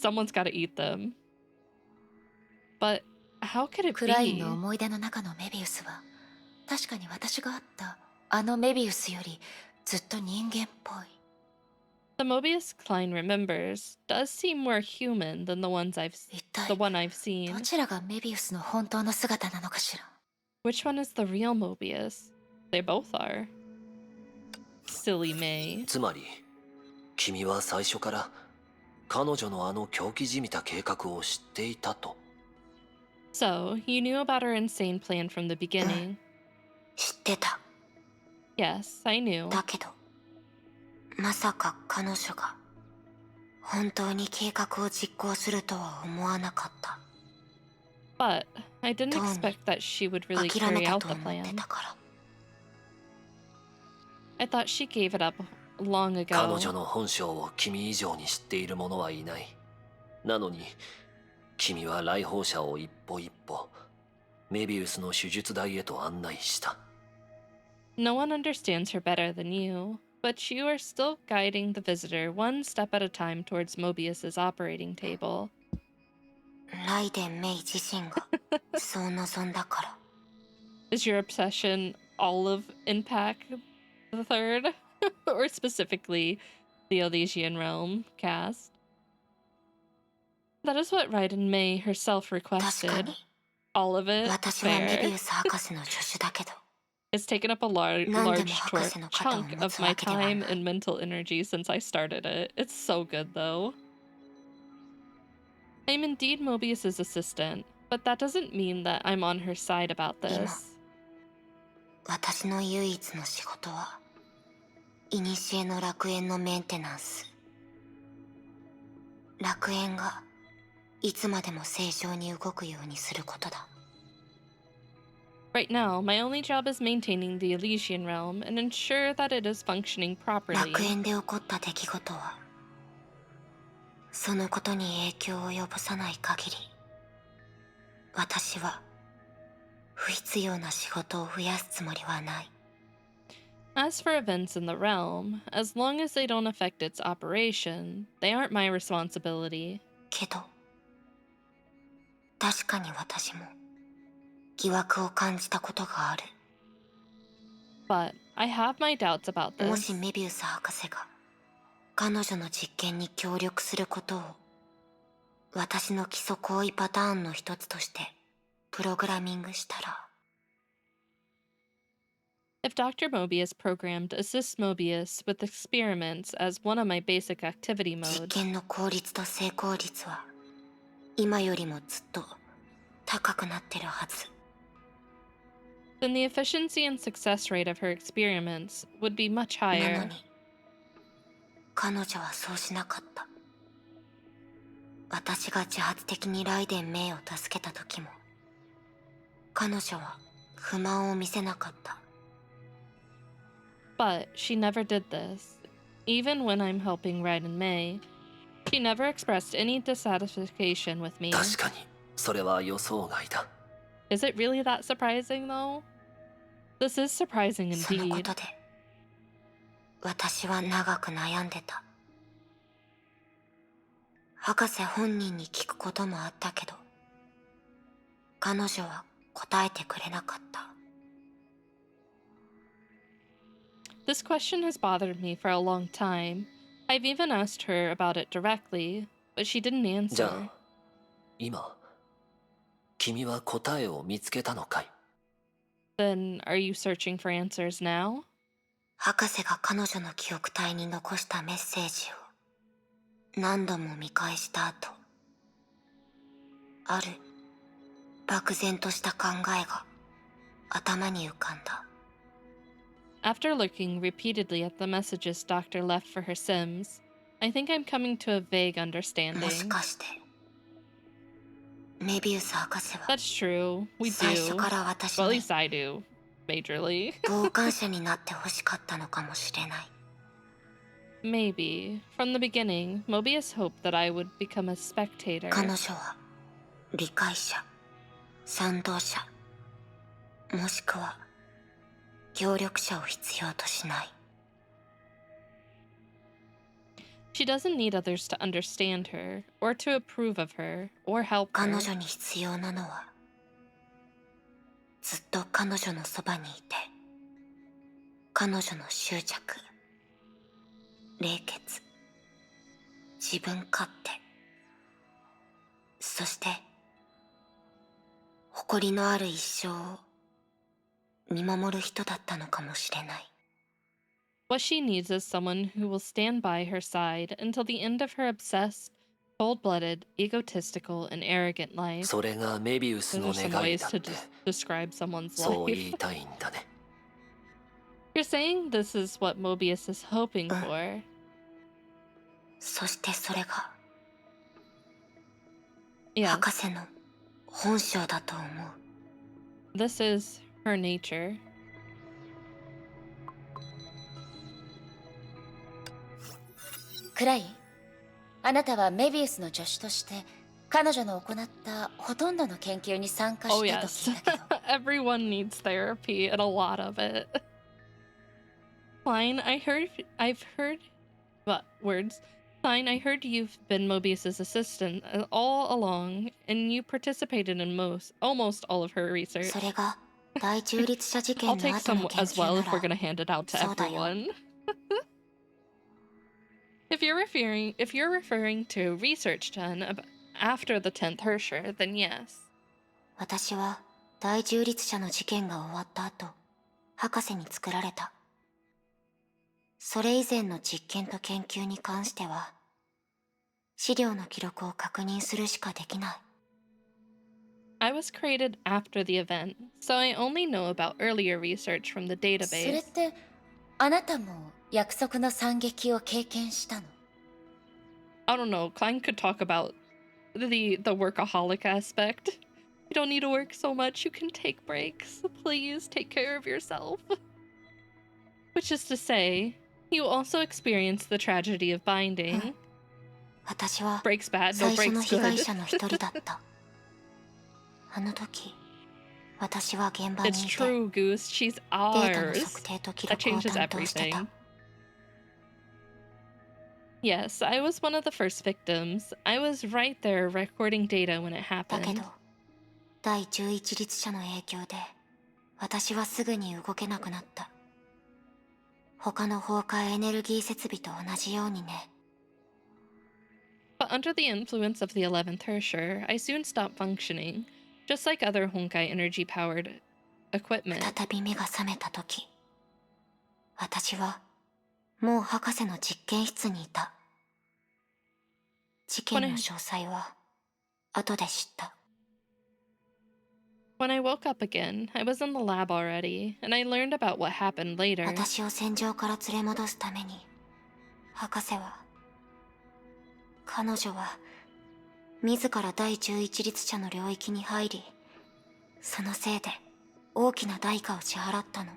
Speaker 1: Someone's gotta eat them. But how could it
Speaker 4: クライン
Speaker 1: be?
Speaker 4: の思い出の中のメビウスは確かに私が会ったあのメビウスよりずっと人間っぽい。
Speaker 1: The Mobius Klein remembers does seem more human than the one I've seen.
Speaker 4: どちらがメビウスの本当の姿なのかしら。
Speaker 1: Which one is the real Mobius? They both are. Silly May.
Speaker 5: つまり君は最初から彼女のあの狂気じみた計画を知っていたと。
Speaker 1: So, you knew about her insane plan from the beginning.
Speaker 3: 知ってた。
Speaker 1: Yes, I knew.
Speaker 3: だけど、まさか彼女が本当に計画を実行するとは思わなかった。
Speaker 1: But I didn't
Speaker 3: どうに
Speaker 1: expect that she would really
Speaker 3: 諦め
Speaker 1: carry
Speaker 3: た
Speaker 1: out
Speaker 3: と
Speaker 1: the
Speaker 3: 思って
Speaker 1: plan.
Speaker 3: たから。
Speaker 1: I thought she gave it up long
Speaker 5: 彼
Speaker 1: ago.
Speaker 5: 女の本性を君以上に知っている者はいない。なのに君は来訪者を一歩一歩メビウスの手術台へと案内した。
Speaker 1: No one understands her better than you, but you are still guiding the visitor one step at a time towards Mobius's operating table.
Speaker 3: ライデン・メイ自身がそう望んだから。
Speaker 1: Is your obsession all of Impact the Third? Or specifically the Elysian Realm cast? That is what Raiden Mei herself
Speaker 3: 確か
Speaker 1: requested.
Speaker 3: に、
Speaker 1: All of it?
Speaker 3: 私はメビ
Speaker 1: Fair.
Speaker 3: ウス博士の助手だけど、
Speaker 1: It's taken up a large
Speaker 3: 何でも博士の肩を
Speaker 1: chunk
Speaker 3: 持
Speaker 1: of
Speaker 3: つ
Speaker 1: my
Speaker 3: わけでは
Speaker 1: time
Speaker 3: ない。
Speaker 1: and mental energy since I started it. It's so good though. I'm indeed Mobius's assistant, but that doesn't mean that I'm on her side about this.
Speaker 3: 私の唯一の仕事は、古の楽園のメンテナンス。楽園がいつまでも正常に動くようにすることだ。
Speaker 1: Right now, my only job is maintaining the Elysian Realm and ensure that it is functioning
Speaker 3: 楽
Speaker 1: properly.
Speaker 3: 園で起こった出来事は、そのことに影響を及ぼさない限り、私は不必要な仕事を増やすつもりはない。
Speaker 1: As for events in the realm, as long as they don't affect its operation, they aren't my responsibility.
Speaker 3: けど、確かに私も疑惑を感じたことがある。
Speaker 1: But I have my doubts about
Speaker 3: も
Speaker 1: this.
Speaker 3: しメビウス博士が彼女の実験に協力することを私の基礎行為パターンの一つとしてプログラミングしたら、
Speaker 1: If Dr. Mobius programmed Assist Mobius with experiments as one of my basic activity
Speaker 3: 実
Speaker 1: modes,
Speaker 3: 験の効率と成功率は今よりもずっと高くなってるはず。
Speaker 1: then the efficiency and success rate of her experiments would be much
Speaker 3: なの
Speaker 1: higher.
Speaker 3: に彼女はそうしなかった。私が自発的にライデン・メイを助けた時も彼女は不満を見せなかった。
Speaker 1: But she never did this. Even when I'm helping Raiden Mei, she never expressed any dissatisfaction with me.
Speaker 5: 確かにそれは予想外だ。
Speaker 1: Is it really that surprising, though? This is surprising
Speaker 3: そのこ
Speaker 1: indeed.
Speaker 3: とで私は長く悩んでた。博士本人に聞くこともあったけど、彼女は答えてくれなかった。
Speaker 1: This question has bothered me for a long time. I've even asked her about it directly, but she didn't
Speaker 5: じゃ
Speaker 1: answer.
Speaker 5: あ今君は答えを見つけたのかい？
Speaker 1: Then, are you searching for answers now?
Speaker 3: 博士が彼女の記憶体に残したメッセージを何度も見返した後、
Speaker 6: ある漠然とした考えが頭に浮かんだ。
Speaker 1: After looking repeatedly at the messages Doctor left for her Sims, I think I'm coming to a vague
Speaker 6: もし
Speaker 1: understanding.
Speaker 6: かしてメビウス博士は
Speaker 1: That's true. We
Speaker 6: 最初
Speaker 1: do.
Speaker 6: から私
Speaker 1: Well, at
Speaker 6: に
Speaker 1: least I do. Majorly.
Speaker 6: 傍観者になってほしかったのかもしれない。
Speaker 1: Maybe. From the beginning, Mobius hoped that I would become a spectator.
Speaker 6: 彼女は理解者、賛同者、もしくは協力者を必要としない。
Speaker 1: She doesn't need others to understand her, or to approve of her, or help
Speaker 6: 彼
Speaker 1: her.
Speaker 6: 女に必要なのはずっと彼女のそばにいて、彼女の執着、冷血、自分勝手、そして誇りのある一生を見守る人だったのかもしれない。
Speaker 1: What she needs is someone who will stand by her side until the end of her obsessed, cold-blooded, egotistical, and arrogant life.
Speaker 5: それがメビウス
Speaker 1: Those
Speaker 5: の
Speaker 1: are some
Speaker 5: 願い
Speaker 1: ways
Speaker 5: だっ
Speaker 1: to
Speaker 5: て
Speaker 1: describe someone's
Speaker 5: そう言
Speaker 1: life.
Speaker 5: いたいんだね。
Speaker 1: You're saying this is what Mobius is hoping for.
Speaker 6: そしてそれが
Speaker 1: Yeah,
Speaker 6: 博士の本性だと思う。
Speaker 1: this is her nature.
Speaker 4: クライン、あなたはメビウスの助手として彼女の行ったほとんどの研究に参加
Speaker 1: Oh
Speaker 4: したと
Speaker 1: yes,
Speaker 4: 聞いたけど。
Speaker 1: everyone needs therapy and a lot of it. Klein, I've heard, what words? Klein, I heard you've been Mobius's assistant all along, and you participated in almost all of her research.
Speaker 6: それが大中立者事
Speaker 1: I'll
Speaker 6: 件の
Speaker 1: take
Speaker 6: 後の
Speaker 1: some
Speaker 6: 研
Speaker 1: as
Speaker 6: 究
Speaker 1: well
Speaker 6: な
Speaker 1: if we're
Speaker 6: ら
Speaker 1: gonna hand it out to
Speaker 6: そうだよ。
Speaker 1: everyone. If you're referring to research done after the 10th Hersher, then yes.
Speaker 6: 私は大中立者の事件が終わった後、博士に作られた。それ以前の実験と研究に関しては、資料の記録を確認するしかできない。
Speaker 1: I was created after the event, so I only know about earlier research from the
Speaker 4: それ
Speaker 1: database.
Speaker 4: ってあなたも約束の惨劇を経験したの？
Speaker 1: I don't know, Klein could talk about the workaholic aspect. You don't need to work so much, you can take breaks. Please take care of yourself. Which is to say, you also experience the tragedy of binding.
Speaker 6: 私は
Speaker 1: Breaks bad, no
Speaker 6: 最初の
Speaker 1: breaks
Speaker 6: 被害
Speaker 1: good.
Speaker 6: 者の一人だった。あの時、私は現場にい
Speaker 1: It's
Speaker 6: て、
Speaker 1: true, Goose. She's
Speaker 6: データの
Speaker 1: ours.
Speaker 6: 測定と記
Speaker 1: That
Speaker 6: 録を
Speaker 1: changes
Speaker 6: 担当してた。
Speaker 1: everything. Yes, I was one of the first victims. I was right there recording data when it
Speaker 6: だけ
Speaker 1: happened.
Speaker 6: ど、第11律者の影響で、私はすぐに動けなくなった。他の崩壊エネルギー設備と同じようにね。
Speaker 1: But under the influence of the 11th Hersher, I soon stopped functioning, just like other Honkai energy-powered equipment.
Speaker 6: 再び目が覚めた時、私はもう博士の実験室にいた。事件の詳細は後で知った。
Speaker 1: When I woke up again, I was in the lab already, and I learned about what happened later.
Speaker 6: 私を戦場から連れ戻すために、博士は、彼女は自ら第11律者の領域に入り、そのせいで大きな代価を支払ったの。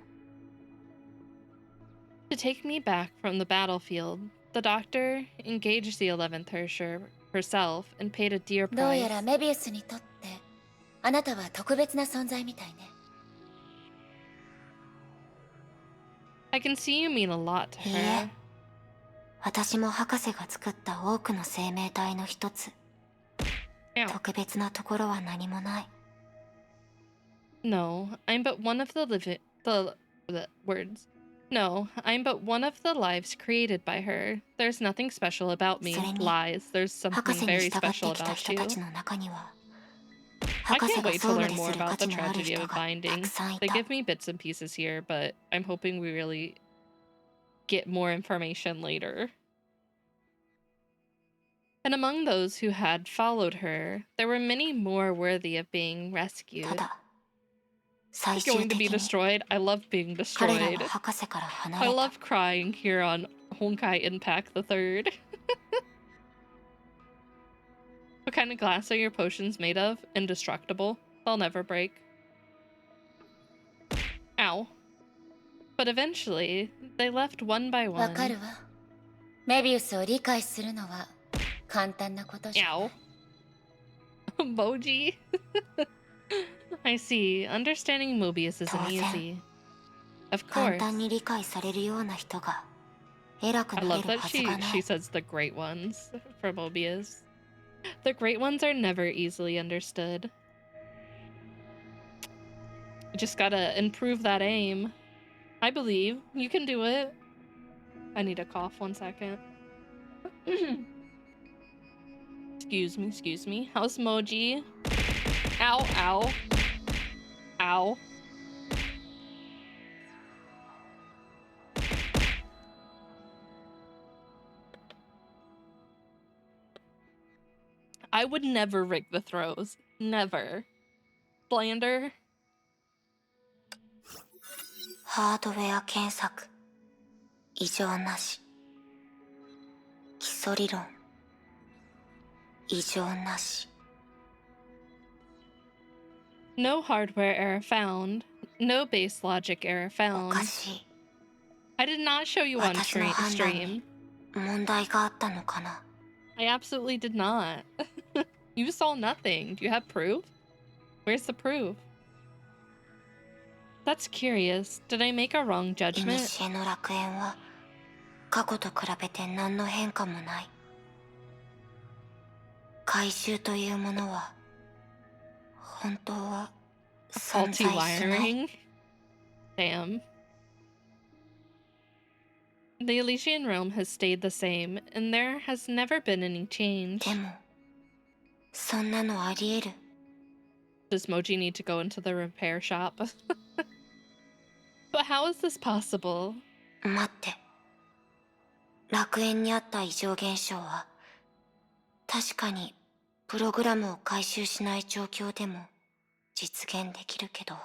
Speaker 1: To take me back from the battlefield, the doctor engaged the 11th Hersher herself and paid a dear
Speaker 4: どうや
Speaker 1: price.
Speaker 4: らメビウスにとってあなたは特別な存在みたいね。
Speaker 1: I can see you mean a lot to
Speaker 6: いい
Speaker 1: her.
Speaker 6: え、私も博士が作った多くの生命体の一つ。
Speaker 1: Ow.
Speaker 6: 特別なところは何もない。
Speaker 1: No, I'm but one of the words. No, I'm but one of the lives created by her. There's nothing special about me.
Speaker 6: それに、
Speaker 1: Lies. There's
Speaker 6: 博
Speaker 1: something
Speaker 6: 士に
Speaker 1: very
Speaker 6: 従って
Speaker 1: special
Speaker 6: きた
Speaker 1: about
Speaker 6: 人
Speaker 1: you.
Speaker 6: たちの中には、
Speaker 1: I
Speaker 6: 博士
Speaker 1: can't
Speaker 6: が
Speaker 1: wait to
Speaker 6: 総務
Speaker 1: learn
Speaker 6: です
Speaker 1: more
Speaker 6: る価
Speaker 1: about the
Speaker 6: 値のある
Speaker 1: tragedy
Speaker 6: 人
Speaker 1: of
Speaker 6: がた
Speaker 1: binding.
Speaker 6: くさんい
Speaker 1: They
Speaker 6: た。
Speaker 1: give me bits and pieces here, but I'm hoping we really get more information later. And among those who had followed her, there were many more worthy of being
Speaker 3: た
Speaker 1: rescued.
Speaker 3: だ最
Speaker 1: Going
Speaker 3: 終
Speaker 1: to be
Speaker 3: 的に
Speaker 1: destroyed? I love being
Speaker 3: 彼らは
Speaker 1: destroyed.
Speaker 3: 博士から離
Speaker 1: I
Speaker 3: れた
Speaker 1: love crying here on Honkai Impact the Third. What kind of glass are your potions made of? Indestructible. They'll never break. Ow. But eventually, they left one by
Speaker 4: わかる
Speaker 1: one.
Speaker 4: わ。メビウスを理解するのは簡単なことじゃない。
Speaker 1: Ow. Emoji. I see. Understanding Mobius isn't
Speaker 3: 当然
Speaker 1: easy. Of
Speaker 3: 簡
Speaker 1: course.
Speaker 3: 単に理解されるような人が偉く
Speaker 1: I
Speaker 3: なれ
Speaker 1: love
Speaker 3: る
Speaker 1: that
Speaker 3: はずがな
Speaker 1: she
Speaker 3: い
Speaker 1: says the great ones for Mobius. The great ones are never easily understood. You just gotta improve that aim. I believe. You can do it. I need to cough 1 second. Excuse me. How's Moji? Ow, ow. Ow. I would never rig the throws. Never. Blander?
Speaker 3: ハードウェア検索異常なし基礎理論異常なし
Speaker 1: No hardware error found. No base logic error
Speaker 3: お
Speaker 1: found.
Speaker 3: かしい
Speaker 1: I did not show you on
Speaker 3: 私の判断に
Speaker 1: stream.
Speaker 3: 問題があったのかな
Speaker 1: I absolutely did not. You saw nothing. Do you have proof? Where's the proof? That's curious. Did I make a wrong
Speaker 3: い
Speaker 1: judgment?
Speaker 3: にしえの楽園は過去と比べて何の変化もない怪獣というものは本当は存
Speaker 1: Faulty
Speaker 3: 在しない
Speaker 1: wiring? Damn. The Elysian realm has stayed the same, and there has never been any change.
Speaker 3: でもそんなのあり得る
Speaker 1: Does Moji need to go into the repair shop? But how is this possible?
Speaker 3: 待って楽園にあった異常現象は確かにプログラムを回収しない状況でも実現できるけど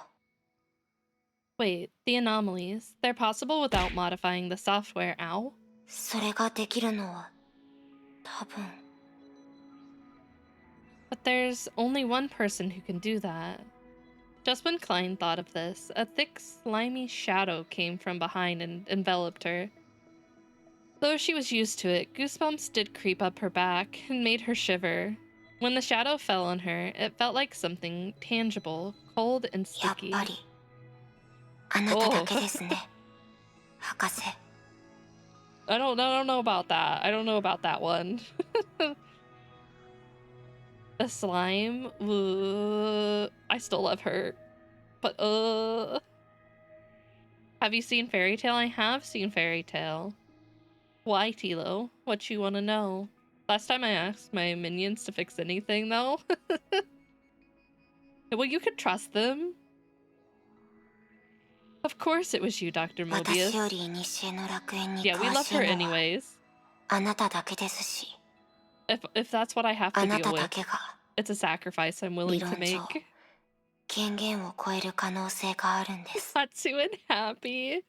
Speaker 1: Wait, the anomalies. They're possible without modifying the software, ow?
Speaker 3: それができるのは多分
Speaker 1: But there's only one person who can do that. Just when Klein thought of this, a thick, slimy shadow came from behind and enveloped her. Though she was used to it, goosebumps did creep up her back and made her shiver. When the shadow fell on her, it felt like something tangible, cold and
Speaker 3: やっ
Speaker 1: sticky.
Speaker 3: ぱりあなただけですね博士
Speaker 1: I don't know about that. I don't know about that one. The slime? I still love her. But, have you seen Fairy Tail? I have seen Fairy Tail. Why, Tilo? What you want to know? Last time I asked my minions to fix anything, though. Well, you could trust them. Of course it was you, Dr.
Speaker 3: 私よ
Speaker 1: Mobius.
Speaker 3: り古の楽園に
Speaker 1: Yeah, we
Speaker 3: 詳
Speaker 1: love
Speaker 3: しい
Speaker 1: her
Speaker 3: のは
Speaker 1: anyways.
Speaker 3: あなただけですし
Speaker 1: If that's what I have
Speaker 3: あ
Speaker 1: to
Speaker 3: な
Speaker 1: deal
Speaker 3: ただ
Speaker 1: with,
Speaker 3: けが
Speaker 1: it's a sacrifice I'm willing to
Speaker 3: 理論上
Speaker 1: make.
Speaker 3: 権限を超える可能性があるんです
Speaker 1: Tatsu and Happy.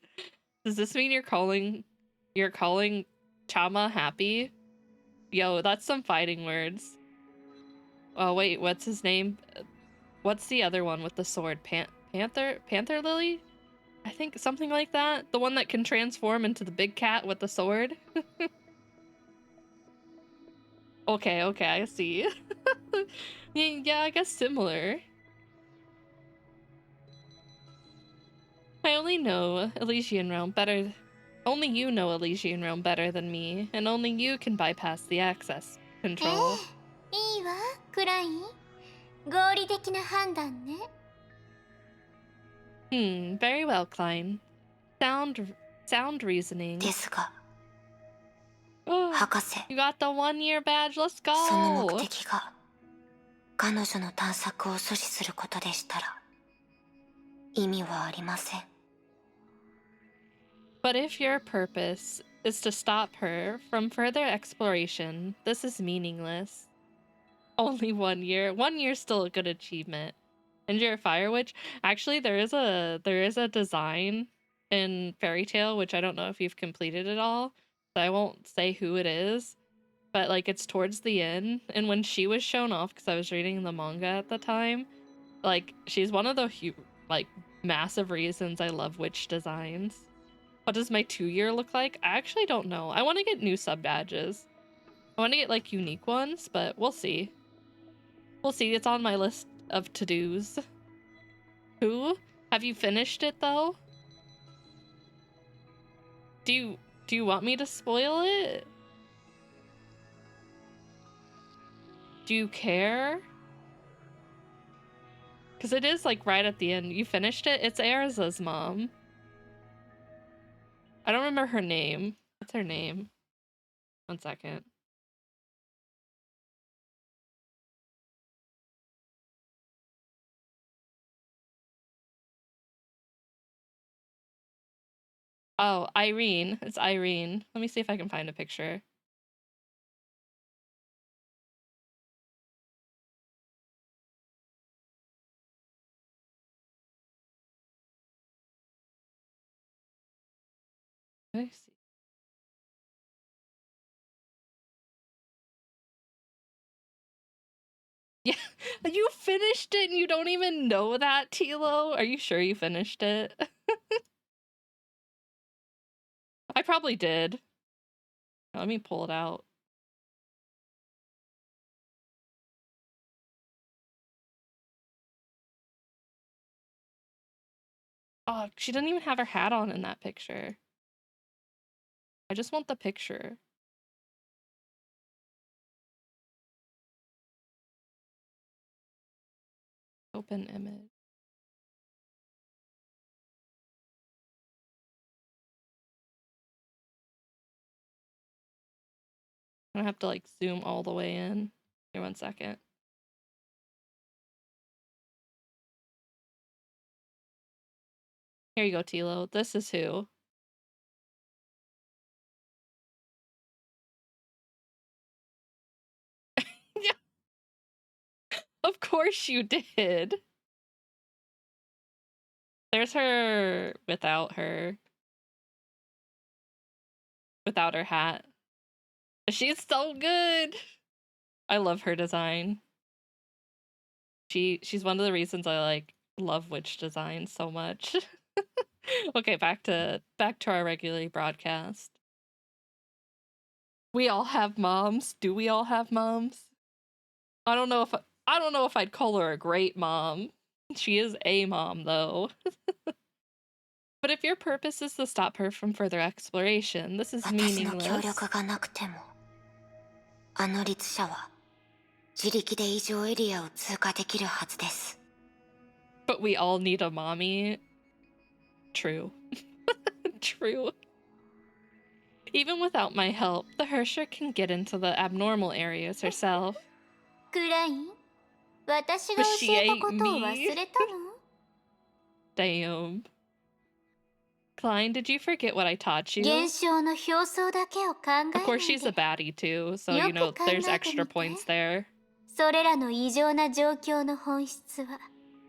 Speaker 1: Does this mean you're calling Chama Happy? Yo, that's some fighting words. Oh wait, what's his name? What's the other one with the sword? Panther Lily? I think something like that. The one that can transform into the big cat with the sword. Okay, I see. Yeah, I guess similar. I only know Elysian Realm better. Only you know Elysian Realm better than me, and only you can bypass the access control.
Speaker 3: いいわクライン合理的な判断ね
Speaker 1: Very well, Klein. Sound reasoning.
Speaker 3: ですが
Speaker 1: Oh,
Speaker 3: 博士
Speaker 1: you got the 1-year badge. Let's
Speaker 3: その目
Speaker 1: go.
Speaker 3: 的が彼女の探索を阻止することでしたら意味はありません
Speaker 1: But if your purpose is to stop her from further exploration. This is meaningless. Only 1 year. 1 year's still a good achievement. And you're a fire witch. Actually, there is a design in Fairy Tale, which I don't know if you've completed it all. So I won't say who it is, but like it's towards the end. And when she was shown off, because I was reading the manga at the time, like she's one of the like massive reasons I love witch designs. What does my 2 year look like? I actually don't know. I want to get new sub badges. I want to get like unique ones, but we'll see. We'll see. It's on my list of to-dos. Who? Have you finished it though? Do you want me to spoil it? Do you care? Because it is like right at the end. You finished it? It's Erza's mom. I don't remember her name. What's her name? 1 second. Oh, Irene. It's Irene. Let me see if I can find a picture. Let me see. Yeah, you finished it and you don't even know that, Tilo? Are you sure you finished it? I probably did. Let me pull it out. Oh, she didn't even have her hat on in that picture. I just want the picture. Open image. I'm gonna have to like zoom all the way in. Here, 1 second. Here you go, Tilo. This is who. Yeah, of course you did. There's her without her hat. She's so good. I love her design. She's one of the reasons I like love witch design so much. Okay, back to our regularly broadcast. We all have moms. Do we all have moms? I don't know if I'd call her a great mom. She is a mom though. But if your purpose is to stop her from further exploration, this is
Speaker 7: 私の協
Speaker 1: meaningless.
Speaker 7: 力がなくてもあの律者は自力で異常エリアを通過できるはずです。
Speaker 1: But we all need a mommy. True. True. Even without my help, the Hersher can get into the abnormal areas herself.
Speaker 3: クライン、私が教えたことを忘れたの？
Speaker 1: Damn. Klein, did you forget what I taught you?
Speaker 3: 現象の表層だけを考えないで。
Speaker 1: Of course, she's a baddie too, so you know there's extra points there.
Speaker 3: それらの異常な状況の本質は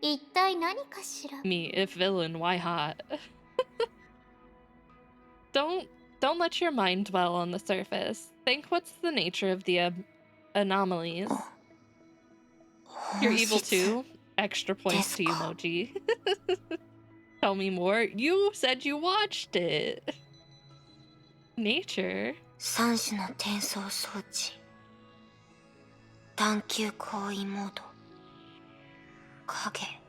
Speaker 3: 一体何かしら？
Speaker 1: Me, if villain, why hot? Don't let your mind dwell on the surface. Think what's the nature of the anomalies. You're evil too? Extra points to emoji. Tell me more. You said you watched it. Nature?
Speaker 7: 3種の転送装置、探求行為モード、影、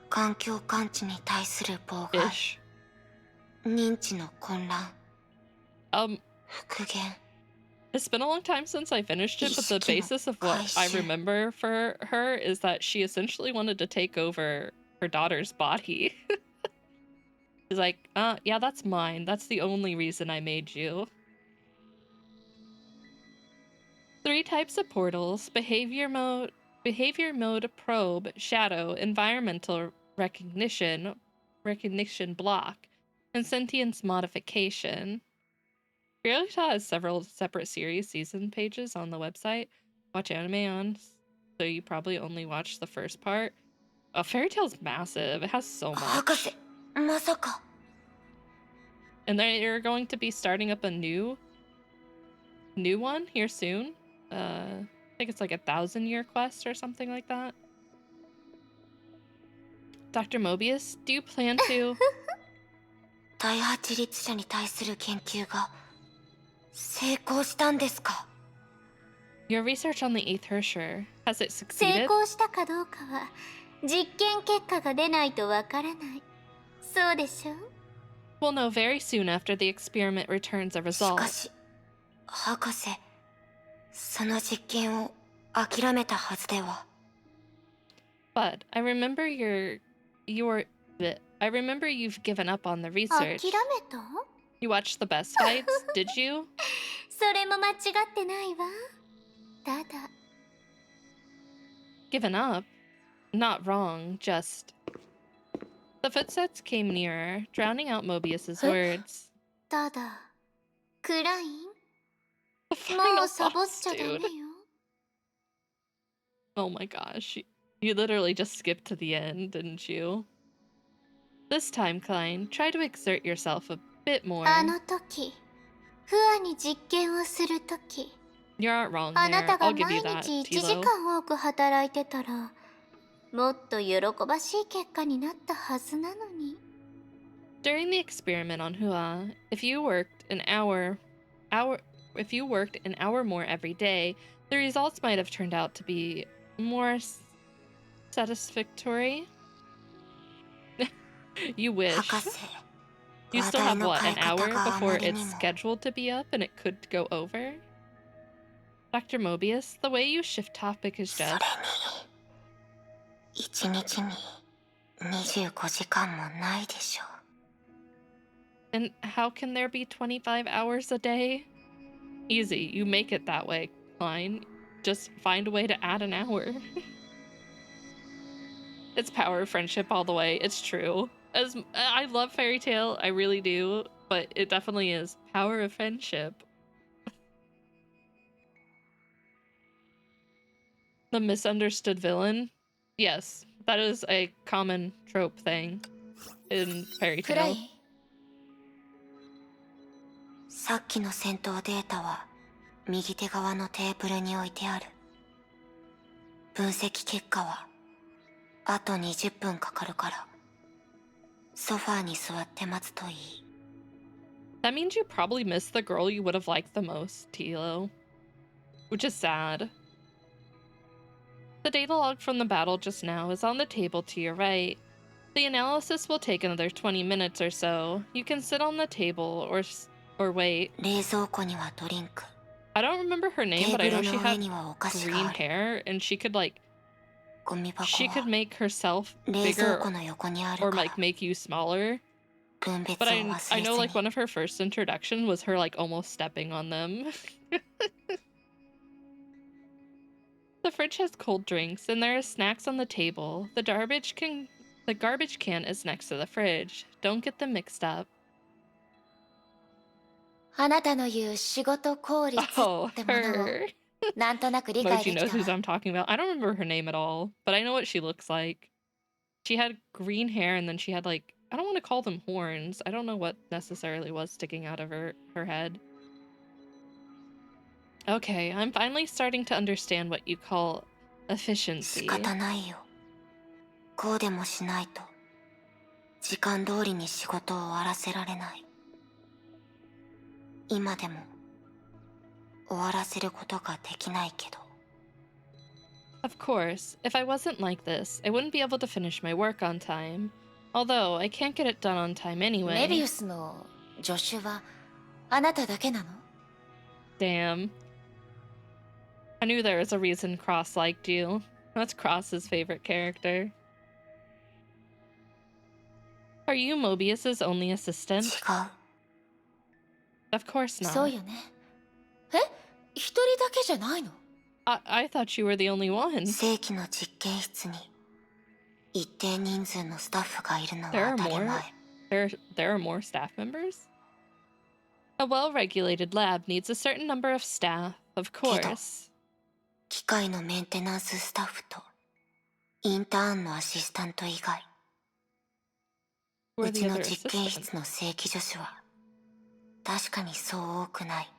Speaker 7: 環境感知に対する妨害、
Speaker 1: Ish.
Speaker 7: 認知の混乱、復元。
Speaker 1: It's been a long time since I finished it, but the basis of what I remember for her is that she essentially wanted to take over her daughter's body. She's like, yeah, that's mine. That's the only reason I made you. 3 types of portals: behavior mode, probe, shadow, environmental recognition block. and Sentience Modification. Fairytale has several separate series season pages on the website. Watch anime on, so you probably only watched the first part. Fairy Tail's massive. It has so much.
Speaker 7: 博士、まさか。
Speaker 1: And they're going to be starting up a new one here soon. I think it's like 1,000-year quest or something like that. Dr. Mobius, do you plan to?
Speaker 7: 第八律者に対する研究が成功したんですか？
Speaker 1: Your research on the 8th Hersher, has it
Speaker 3: 成
Speaker 1: succeeded?
Speaker 3: 功したかどうかは実験結果が出ないとわからない。そうでしょ？
Speaker 1: We'll know very soon after the experiment returns a
Speaker 7: しか
Speaker 1: result.
Speaker 7: し、博士、その実験を諦めたはずでは。
Speaker 1: But I remember I remember you've given up on the
Speaker 3: 諦
Speaker 1: research.
Speaker 3: めた？
Speaker 1: You watched the best fights, did you?
Speaker 3: それも間違ってないわ。ただ、
Speaker 1: Given up? Not wrong, just... The footsteps came nearer, drowning out Mobius's words.
Speaker 3: ただ、クライン？
Speaker 1: The
Speaker 3: も
Speaker 1: final
Speaker 3: うサボっ
Speaker 1: boss,
Speaker 3: ちゃダメよ。
Speaker 1: dude. Oh my gosh. You literally just skipped to the end, didn't you? This time, Klein, try to exert yourself a bit more.
Speaker 3: あの時、フアに実験をする時、
Speaker 1: You're not wrong
Speaker 3: あな
Speaker 1: there.
Speaker 3: たが
Speaker 1: I'll give
Speaker 3: 毎
Speaker 1: you that,
Speaker 3: 日1時
Speaker 1: Tilo.
Speaker 3: 間多く働いてたら、もっと喜ばしい結果になったはずなのに。
Speaker 1: During the experiment on Hua, if you worked an hour more every day, the results might have turned out to be more satisfactory. You wish.
Speaker 7: 博士、
Speaker 1: You
Speaker 7: 話
Speaker 1: still
Speaker 7: 題
Speaker 1: have
Speaker 7: の
Speaker 1: what,
Speaker 7: 変え
Speaker 1: an
Speaker 7: 方
Speaker 1: hour
Speaker 7: があ
Speaker 1: before
Speaker 7: まり
Speaker 1: it's
Speaker 7: にも。
Speaker 1: scheduled to be up and it could go over? Dr. Mobius, the way you shift topic is
Speaker 7: それ
Speaker 1: just...
Speaker 7: に、一日に25時間もないでしょ。
Speaker 1: And how can there be 25 hours a day? Easy, you make it that way, Klein. Just find a way to add an hour. It's power of friendship all the way, it's true. As I love Fairy Tail, I really do, but it definitely is power of friendship. The misunderstood villain? Yes, that is a common trope thing in Fairy
Speaker 7: クライ
Speaker 1: Tail.
Speaker 7: ン、さっきの戦闘データは右手側のテーブルに置いてある。分析結果はあと20分かかるから、ソファーに座って待つといい。
Speaker 1: That means you probably missed the girl you would have liked the most, Tilo. Which is sad. The data log from the battle just now is on the table to your right. The analysis will take another 20 minutes or so. You can sit on the table or wait.
Speaker 7: 冷蔵庫にはドリンク、
Speaker 1: I don't remember her
Speaker 7: テ
Speaker 1: name,
Speaker 7: ー
Speaker 1: but I
Speaker 7: ブ
Speaker 1: know
Speaker 7: ル
Speaker 1: she
Speaker 7: の上
Speaker 1: had
Speaker 7: にはお菓子
Speaker 1: green
Speaker 7: がある。
Speaker 1: hair and she could
Speaker 7: ゴミ箱
Speaker 1: she could
Speaker 7: は
Speaker 1: make herself
Speaker 7: 冷蔵
Speaker 1: bigger
Speaker 7: 庫の横にある
Speaker 1: or
Speaker 7: から、
Speaker 1: make you smaller.
Speaker 7: 分別
Speaker 1: But
Speaker 7: を
Speaker 1: I
Speaker 7: 忘
Speaker 1: I
Speaker 7: れず
Speaker 1: know like
Speaker 7: に。
Speaker 1: one of her first introduction was her almost stepping on them. The fridge has cold drinks and there are snacks on the table. The garbage can is next to the fridge. Don't get them mixed up.
Speaker 7: あなたの言う仕事効率
Speaker 1: Oh,
Speaker 7: ってものを
Speaker 1: her.
Speaker 7: なんとなく理解
Speaker 1: Moji
Speaker 7: でき
Speaker 1: knows
Speaker 7: た
Speaker 1: who
Speaker 7: わ。
Speaker 1: I'm talking about. I don't remember her name at all, but I know what she looks like. She had green hair and then she had I don't want to call them horns. I don't know what necessarily was sticking out of her head. Okay, I'm finally starting to understand what you call
Speaker 7: 仕
Speaker 1: efficiency.
Speaker 7: 方ないよ。こうでもしないと時間通りに仕事を終わらせられない。今でも終わらせることができないけど。
Speaker 1: Of course, if I wasn't like this, I wouldn't be able to finish my work on time. Although, I can't get it done on time
Speaker 4: メビ
Speaker 1: anyway.
Speaker 4: ウスの助手はあなただけなの？
Speaker 1: Damn. I knew there was a reason Cross liked you. That's Cross's favorite character. Are you Mobius's only
Speaker 7: 違
Speaker 1: assistant?
Speaker 7: う。
Speaker 1: Of course
Speaker 4: そう
Speaker 1: not.
Speaker 4: よね。え？一人だけじゃないの？
Speaker 1: I thought you were the only one.
Speaker 7: 正規の実験室に一定人数のスタッフがいるの
Speaker 1: There
Speaker 7: は
Speaker 1: are
Speaker 7: 当たり
Speaker 1: more?
Speaker 7: 前。
Speaker 1: There are more staff members? A well-regulated lab needs a certain number of staff, of course.
Speaker 7: 機械のメンテナンススタッフとインターンのアシスタント以外、
Speaker 1: Who
Speaker 7: う
Speaker 1: are the
Speaker 7: ちの
Speaker 1: other
Speaker 7: 実験
Speaker 1: assistants?
Speaker 7: 室の正規助手は確かにそう多くない。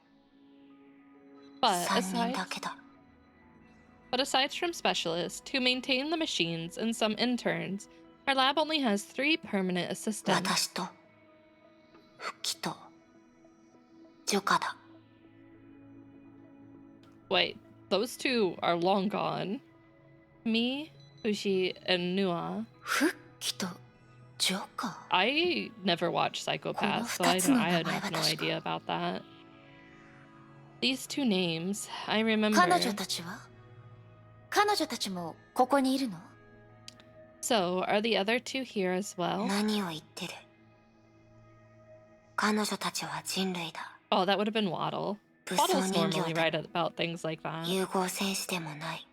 Speaker 1: But
Speaker 7: 3人
Speaker 1: aside
Speaker 7: だけだ。
Speaker 1: But aside from specialists who maintain the machines and some interns, our lab only has 3 permanent assistants.
Speaker 7: 私とフキとジョカだ。
Speaker 1: Wait, those 2 are long gone. Me, Fushi, and Nua.
Speaker 4: フッキとジョカ。
Speaker 1: I never watched Psychopaths, so I had no idea about that. These 2 names, I remember.
Speaker 4: 彼女たちは？彼女たちもここにいるの？
Speaker 1: So, are the other 2 here as well?
Speaker 7: 何を言ってる。彼女たちは人類だ。
Speaker 1: Oh, that would have been Waddle.
Speaker 7: 武装
Speaker 1: Waddle's
Speaker 7: 人
Speaker 1: normally
Speaker 7: 形だ。
Speaker 1: right about things like that.
Speaker 7: 融合戦士でもない。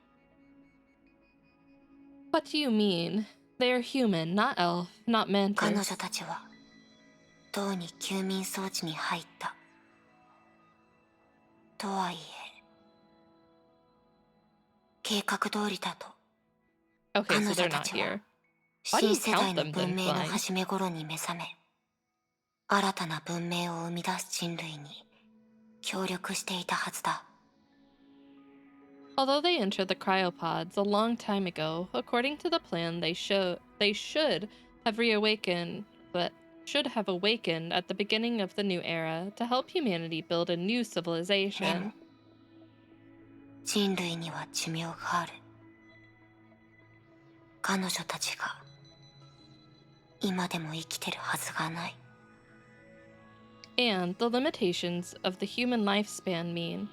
Speaker 1: What do you mean? They are human, not elf, not
Speaker 7: 彼
Speaker 1: mantis.
Speaker 7: 女たちは銅に休眠装置に入った。とはいえ計画通りだと。
Speaker 1: Okay,
Speaker 7: 彼
Speaker 1: so
Speaker 7: 女
Speaker 1: they're
Speaker 7: た
Speaker 1: not
Speaker 7: ちは
Speaker 1: here. Why do you
Speaker 7: 新世
Speaker 1: count
Speaker 7: 代の
Speaker 1: them
Speaker 7: 文
Speaker 1: then,
Speaker 7: 明の
Speaker 1: Klein?
Speaker 7: 初め頃に目覚め、新たな文明を生み出す人類に協力していたはずだ。
Speaker 1: Although they entered the cryopods a long time ago, according to the plan, they should have should have awakened at the beginning of the new era to help humanity build a new civilization.
Speaker 7: 人類には寿命がある。彼女たちが今でも生きてるはずがない。
Speaker 1: And the limitations of the human lifespan mean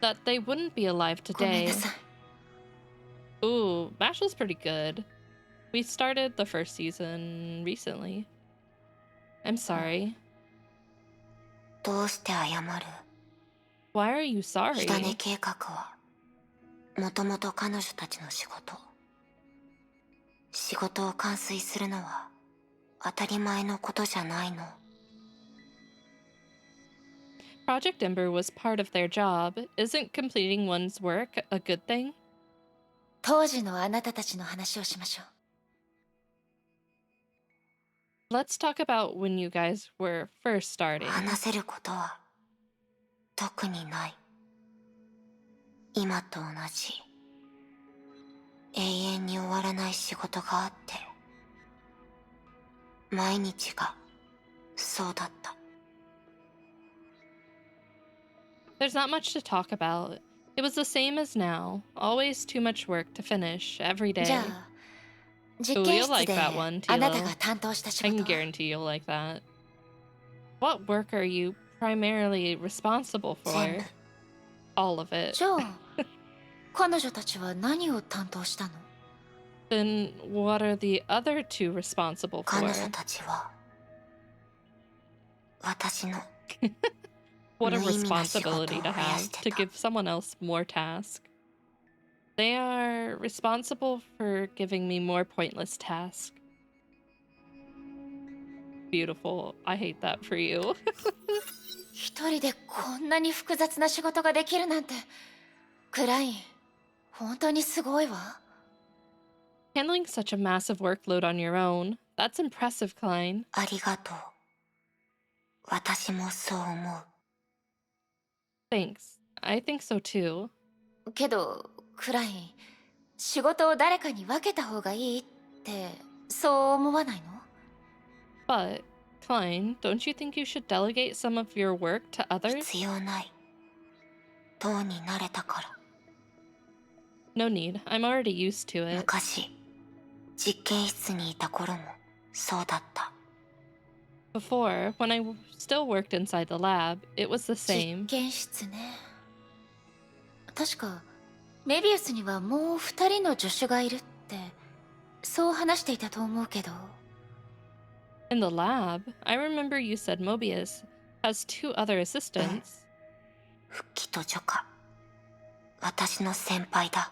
Speaker 1: that they wouldn't be alive
Speaker 4: ごめん
Speaker 1: today.
Speaker 4: なさい。
Speaker 1: Ooh, MASH was pretty good. We started the first season recently. I'm sorry.
Speaker 7: どうして謝る？
Speaker 1: Why are you
Speaker 7: 火種
Speaker 1: sorry?
Speaker 7: 計画はもともと彼女たちの仕事。仕事を完遂するのは当たり前のことじゃないの。
Speaker 1: Project Ember was part of their job. Isn't completing one's work a good thing?
Speaker 4: 当時のあなたたちの話をしましょう。
Speaker 1: Let's talk about when you guys were first starting.
Speaker 7: 話せることは特にない。今と同じ永遠に終わらない仕事があって、毎日がそうだった。
Speaker 1: There's not much to talk about. It was the same as now. Always too much work to finish every
Speaker 4: じゃ
Speaker 1: day.
Speaker 4: あ、実験
Speaker 1: you'll
Speaker 4: 室
Speaker 1: like
Speaker 4: で
Speaker 1: that one,
Speaker 4: あなた
Speaker 1: Tilo.
Speaker 4: が担当した仕
Speaker 1: I
Speaker 4: 事
Speaker 1: can
Speaker 4: は？
Speaker 1: guarantee you'll like that. What work are you primarily responsible
Speaker 7: 全
Speaker 1: for?
Speaker 7: 部
Speaker 1: All of it.
Speaker 4: じゃあ、彼女たちは何を担当したの？
Speaker 1: Then what are the other 2 responsible
Speaker 7: 彼
Speaker 1: for?
Speaker 7: 女たちは私の
Speaker 1: What a
Speaker 7: 無意味な仕事を
Speaker 1: responsibility to
Speaker 7: 増や
Speaker 1: have
Speaker 7: して
Speaker 1: to
Speaker 7: た。
Speaker 1: give someone else more tasks. They are responsible for giving me more pointless tasks. Beautiful. I hate that for you.
Speaker 4: 一人でこんなに複雑な仕事ができるなんて、クライン、本当にすごいわ。
Speaker 1: Handling such a massive workload on your own, that's impressive, Klein.
Speaker 7: ありがとう。私もそう思う。
Speaker 1: Thanks. I think so too.
Speaker 4: けど、クライン、仕事を誰かに分けた方がいいって、そう思わないの？
Speaker 1: But, Klein, don't you think you should delegate some of your work to others?
Speaker 7: 必要ない。塔に慣れたから。
Speaker 1: No need. I'm already used to it.
Speaker 7: 昔、実験室にいた頃もそうだった。
Speaker 1: Before, when I still worked inside the lab, it was the
Speaker 4: 実
Speaker 1: same.
Speaker 4: 験室ね。確か、メビウスにはもう2人の助手がいるって、そう話していたと思うけど。
Speaker 1: In the lab, I remember you said Mobius has 2 other assistants.
Speaker 7: 復帰とジョカ。私の先輩だ。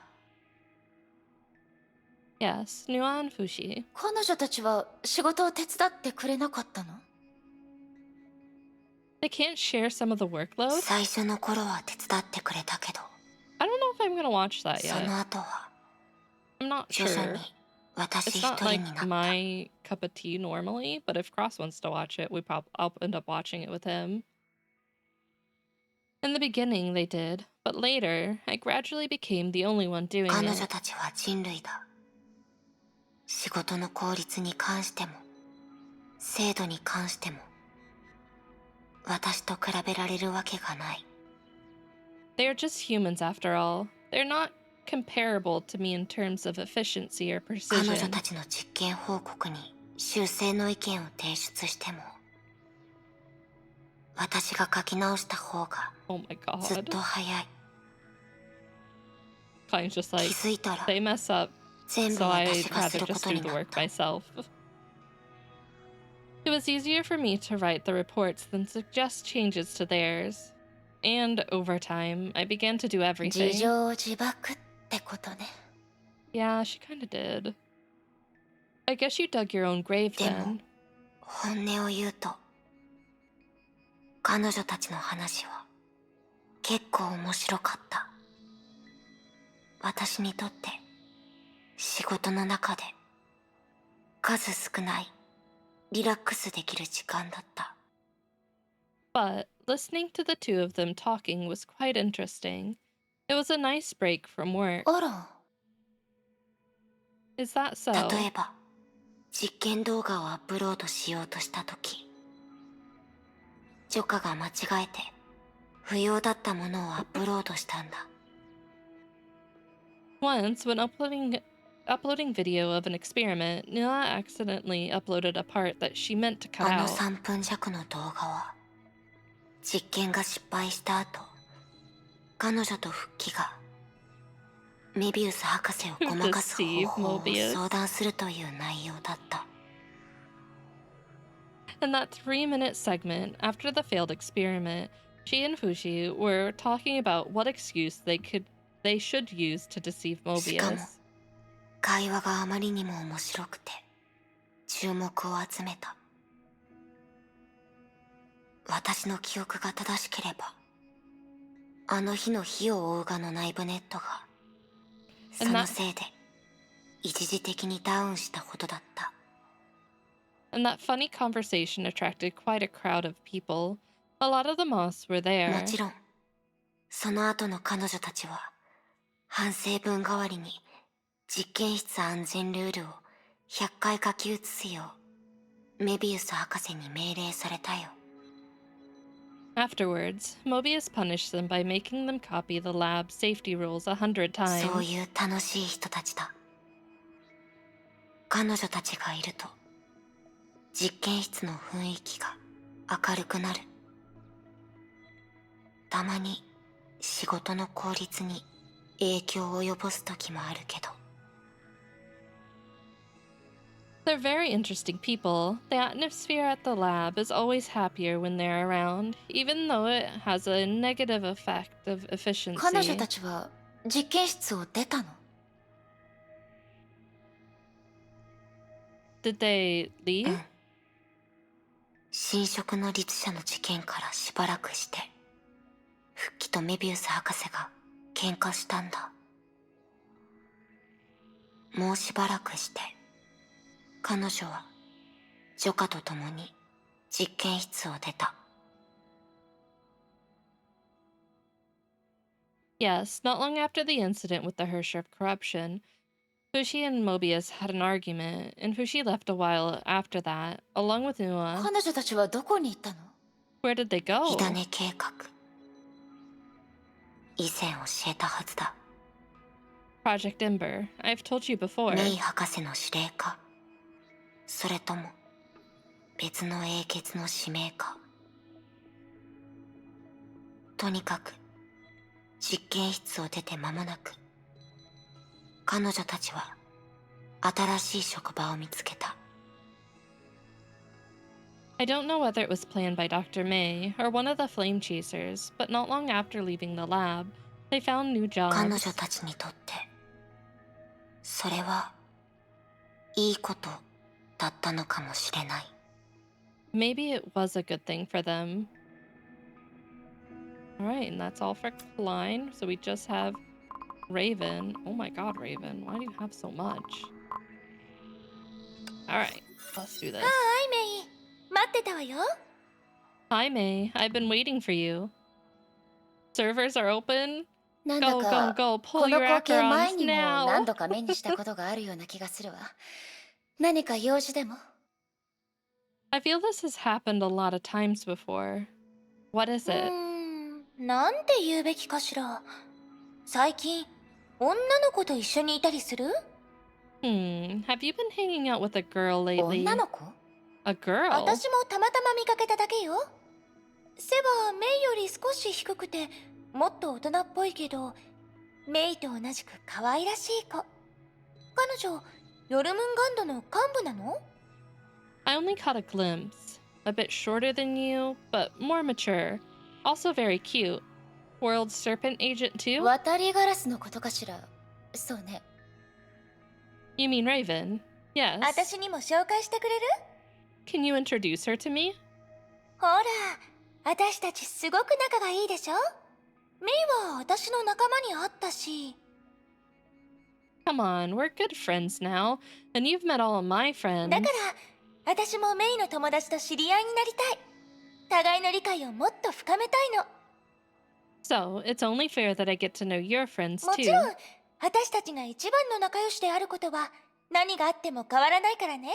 Speaker 1: Yes, Nua and Fushi.
Speaker 4: 彼女たちは仕事を手伝ってくれなかったの？
Speaker 1: They can't share some of the workload?
Speaker 7: 最初の頃は手伝ってくれたけど、
Speaker 1: I don't know if I'm gonna watch that
Speaker 7: そ
Speaker 1: yet.
Speaker 7: の後は
Speaker 1: I'm not
Speaker 7: 徐々
Speaker 1: sure.
Speaker 7: に私
Speaker 1: It's
Speaker 7: 一
Speaker 1: not
Speaker 7: 人
Speaker 1: like
Speaker 7: になった。
Speaker 1: my cup of tea normally, but if Cross wants to watch it, I'll end up watching it with him. In the beginning, they did, but later, I gradually became the only one doing
Speaker 7: 彼女
Speaker 1: it.
Speaker 7: たちは人類だ。仕事の効率に関しても、制度に関しても、私と比べられるわけがない。
Speaker 1: They are just humans after all. They're not comparable to me in terms of efficiency or
Speaker 7: 彼女
Speaker 1: precision.
Speaker 7: たちの実験報告に修正の意見を提出しても、私が書き直した方が
Speaker 1: Oh my
Speaker 7: ずっ
Speaker 1: god.
Speaker 7: と早い。
Speaker 1: Klein's just
Speaker 7: 気
Speaker 1: like,
Speaker 7: づいたら
Speaker 1: they mess up,
Speaker 7: 全部
Speaker 1: so
Speaker 7: 私
Speaker 1: I'd
Speaker 7: がす
Speaker 1: rather
Speaker 7: るこ
Speaker 1: just
Speaker 7: と
Speaker 1: do
Speaker 7: に
Speaker 1: the
Speaker 7: なっ
Speaker 1: work
Speaker 7: た。
Speaker 1: myself. It was easier for me to write the reports than suggest changes to theirs. And over time, I began to do
Speaker 4: 自
Speaker 1: everything.
Speaker 4: 情自爆ってことね。
Speaker 1: Yeah, she kinda did. I guess you dug your own grave
Speaker 7: でも
Speaker 1: then.
Speaker 7: 本音を言うと、彼女たちの話は結構面白かった。私にとって仕事の中で数少ないリラックスできる時間だった。
Speaker 1: But listening to the two of them talking was quite interesting. It was a nice break from work.
Speaker 4: あら、
Speaker 1: Is that so?
Speaker 7: 例えば実験動画をアップロードしようとしたとき、ジョカが間違えて不要だったものをアップロードしたんだ。
Speaker 1: Once, when uploading video of an experiment, Nila accidentally uploaded a part that she meant to cut
Speaker 7: あの
Speaker 1: out.
Speaker 7: 3分弱の動画は実験が失敗した後、彼女と復帰がメビウス博士をごまかす方法を相談するという内容だった。
Speaker 1: In that 3-minute segment, after the failed experiment, she and Fushi were talking about what excuse they should use to deceive
Speaker 7: しかも
Speaker 1: Mobius.
Speaker 7: 会話があまりにも面白くて注目を集めた。私の記憶が正しければ、あの日の火を追うがの内部ネットがそのせいで一時的にダウンしたほどだった。
Speaker 1: And that funny conversation attracted quite a crowd of people. A lot of the moths were there.
Speaker 7: もちろんその後の彼女たちは反省文代わりに実験室安全ルールを100回書き写すようメビウス博士に命令されたよ。
Speaker 1: Afterwards, Mobius punished them by making them copy the lab safety rules 100 times.
Speaker 7: そういう楽しい人たちだ。彼女たちがいると実験室の雰囲気が明るくなる。たまに仕事の効率に影響を及ぼす時もあるけど。
Speaker 1: They're very interesting people. The atmosphere at the lab is always happier when they're around, even though it has a negative effect of
Speaker 4: 彼女
Speaker 1: efficiency.
Speaker 4: たちは実験室を出たの？
Speaker 1: Did they leave?
Speaker 7: うん。新職の律者の事件からしばらくして復帰とメビウス博士が喧嘩したんだ。もうしばらくして彼女はジョカと共に実験室を出た。
Speaker 1: Yes, not long after the incident with the Hershey corruption, Fushi and Mobius had an argument, and Fushi left a while after that, along with Nua.
Speaker 4: 彼女たちはどこに行ったの？
Speaker 1: Where did they go?
Speaker 7: 火種計画、以前教えたはずだ。
Speaker 1: Project Ember. I've told you before.
Speaker 7: メイ博士の指令か、それとも別の英傑の使命か。とにかく実験室を出て間もなく彼女たちは新しい職場を見つけた。
Speaker 1: I don't know whether it was planned by Dr. May or one of the flame chasers, but not long after leaving the lab, they found new
Speaker 7: 彼女
Speaker 1: jobs.
Speaker 7: たちにとってそれはいいことだったのかもしれない。
Speaker 1: Maybe it was a good thing for them. Alright, and that's all for Klein. So we just have Raven. Oh my god, Raven. Why do you have so much? Alright, let's do this.
Speaker 3: はい、メイ。待ってたわよ。
Speaker 1: Hi, May. I've been waiting for you. Servers are open.
Speaker 4: なんだ
Speaker 1: Go, go,
Speaker 4: か
Speaker 1: go.
Speaker 4: こ
Speaker 1: Pull
Speaker 4: の
Speaker 1: your
Speaker 4: 光景前
Speaker 1: acrons
Speaker 4: にも何
Speaker 1: now.
Speaker 4: 度か目にしたことがあるような気がするわ。何か用事でも？
Speaker 1: I feel this has happened a lot of times before. What is it?
Speaker 3: なんて言うべきかしら。最近、女の子と一緒にいたりする？
Speaker 1: Have you been hanging out with a girl lately?
Speaker 4: 女の子？
Speaker 1: A girl?
Speaker 3: 私もたまたま見かけただけよ。背はメイより少し低くて、もっと大人っぽいけど、メイと同じく可愛らしい子。彼女、ヨルムンガンドの幹部なの？
Speaker 1: I only caught a glimpse. A bit shorter than you, but more mature. Also very cute. World Serpent Agent too?
Speaker 4: 渡りガラスのことかしら。そうね。
Speaker 1: You mean Raven? Yes.
Speaker 3: 私にも紹介してくれる？
Speaker 1: Can you introduce her to me?
Speaker 3: ほら、私たちすごく仲がいいでしょ？メイは私の仲間に会ったし。
Speaker 1: Come on, we're good friends now, and you've met all of my
Speaker 3: だ
Speaker 1: friends.
Speaker 3: から、私もメイの友達と知り合いになりたい。互いの理解をもっと深めたいの。
Speaker 1: So, it's only fair that I get to know your friends
Speaker 3: もち
Speaker 1: too.
Speaker 3: ろん、私たちが一番の仲良しであることは何があっても変わらないからね。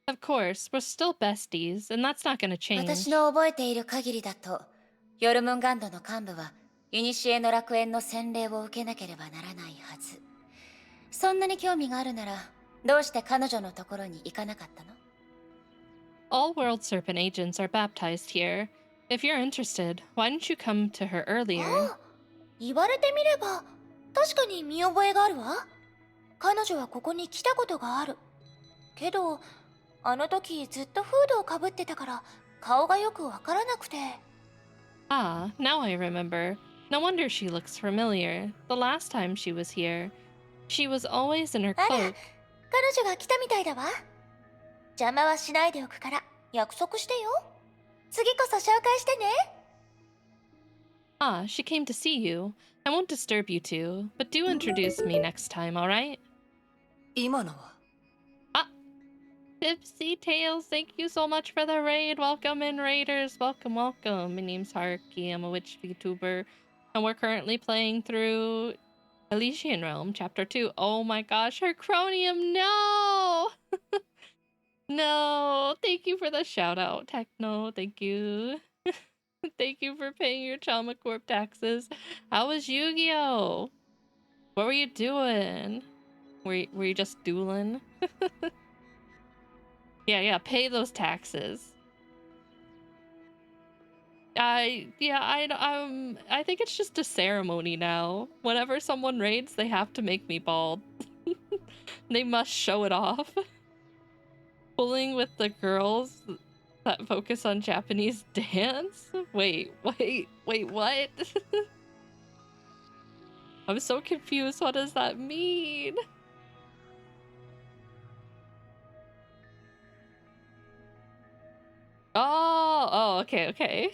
Speaker 1: Of course, we're still besties, and that's not gonna change.
Speaker 4: 私の覚えている限りだと、ヨルムンガンドの幹部は、古の楽園の洗礼を受けなければならないはず。そんなに興味があるなら、どうして彼女のところに行かなかったの？
Speaker 1: All World Serpent agents are baptized here. If you're interested, why didn't you come to her earlier?
Speaker 3: ああ、言われてみれば、確かに見覚えがあるわ。彼女はここに来たことがある。けど、あの時ずっとフードをかぶってたから顔がよくわからなくて。
Speaker 1: Ah, now I remember. No wonder she looks familiar. The last time she was here, she was always in her
Speaker 3: あら、
Speaker 1: cloak.
Speaker 3: 彼女が来たみたいだわ。邪魔はしないでおくから約束してよ。次こそ紹介してね。
Speaker 1: Ah, she came to see you. I won't disturb you two, but do introduce me next time, alright?
Speaker 6: 今のは
Speaker 1: Tipsy Tails, thank you so much for the raid. Welcome in, raiders. Welcome, welcome. My name's Haruki. I'm a witch VTuber, and we're currently playing through Elysian Realm, Chapter 2. Oh my gosh, Hercronium, no! No, thank you for the shout out, Techno. Thank you. Thank you for paying your Chama Corp taxes. How was Yu-Gi-Oh? What were you doing? Were you just dueling? Yeah, pay those taxes. I think it's just a ceremony now. Whenever someone raids, they have to make me bald. They must show it off. Pulling with the girls that focus on Japanese dance? Wait, what? I'm so confused. What does that mean? Oh, okay.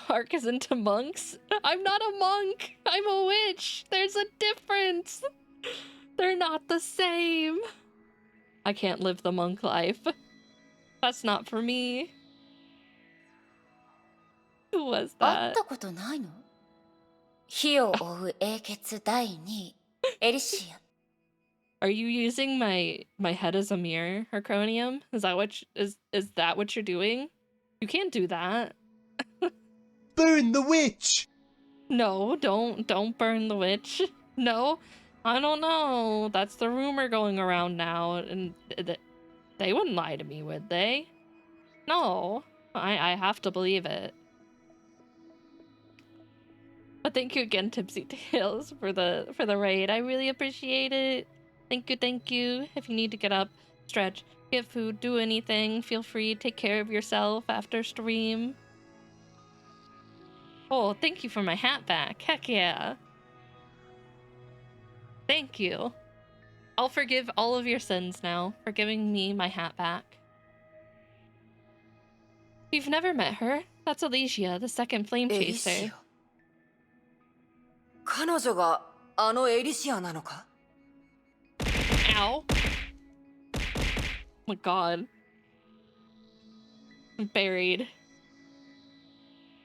Speaker 1: Ark is into monks? I'm not a monk! I'm a witch! There's a difference! They're not the same! I can't live the monk life. That's not for me. Who was
Speaker 4: 会っ
Speaker 1: that?
Speaker 4: たことないの？火を追う英傑第2位、エリシア。
Speaker 1: Are you using my head as a mirror, Hercronium? Is that what is that what you're doing? You can't do that.
Speaker 2: Burn the witch!
Speaker 1: No, don't burn the witch. No, I don't know. That's the rumor going around now, and they wouldn't lie to me, would they? No, I have to believe it. But thank you again, Tipsy Tales, for the raid. I really appreciate it. Thank you. If you need to get up, stretch, get food, do anything, feel free. Take care of yourself after stream. Oh, thank you for my hat back. Heck yeah. Thank you. I'll forgive all of your sins now for giving me my hat back. You've never met her. That's Elysia, the second flame
Speaker 8: エリシ
Speaker 1: chaser.
Speaker 8: ア。彼女があのエリシアなのか？
Speaker 1: Ow. Oh my god. I'm buried.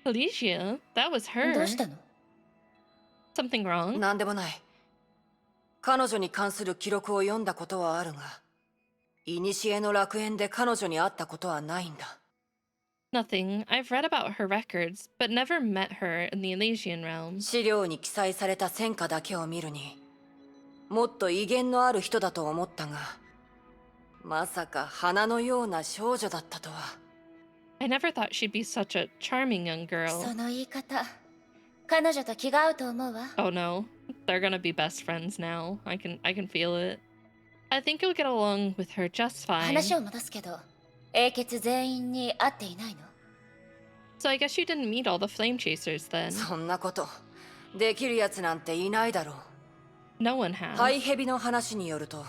Speaker 1: Elysia? That was
Speaker 4: ど
Speaker 1: her.
Speaker 4: うしたの？
Speaker 1: Something wrong?
Speaker 8: なんでもない。彼女に関する記録を読んだことはあるが、古の楽園で彼女に会ったことはないんだ。
Speaker 1: Nothing. I've read about her records, but never met her in the Elysian realm.
Speaker 8: 資料に記載された戦果だけを見るに、もっと威厳のある人だと思ったが、まさか花のような少女だったとは。
Speaker 1: I never thought she'd be such a charming young
Speaker 4: そ
Speaker 1: girl.
Speaker 4: の言い方、彼女と気が合うと思うわ。
Speaker 1: Oh no. They're gonna be best friends now. I can feel it. I think you'll get along with her just fine.
Speaker 4: 話を戻すけど、英傑全員に会っていないの？
Speaker 1: So I guess you didn't meet all the flame chasers then.
Speaker 8: そんなことできるやつなんていないだろう。
Speaker 1: No one has.
Speaker 8: ハイヘビの話によると、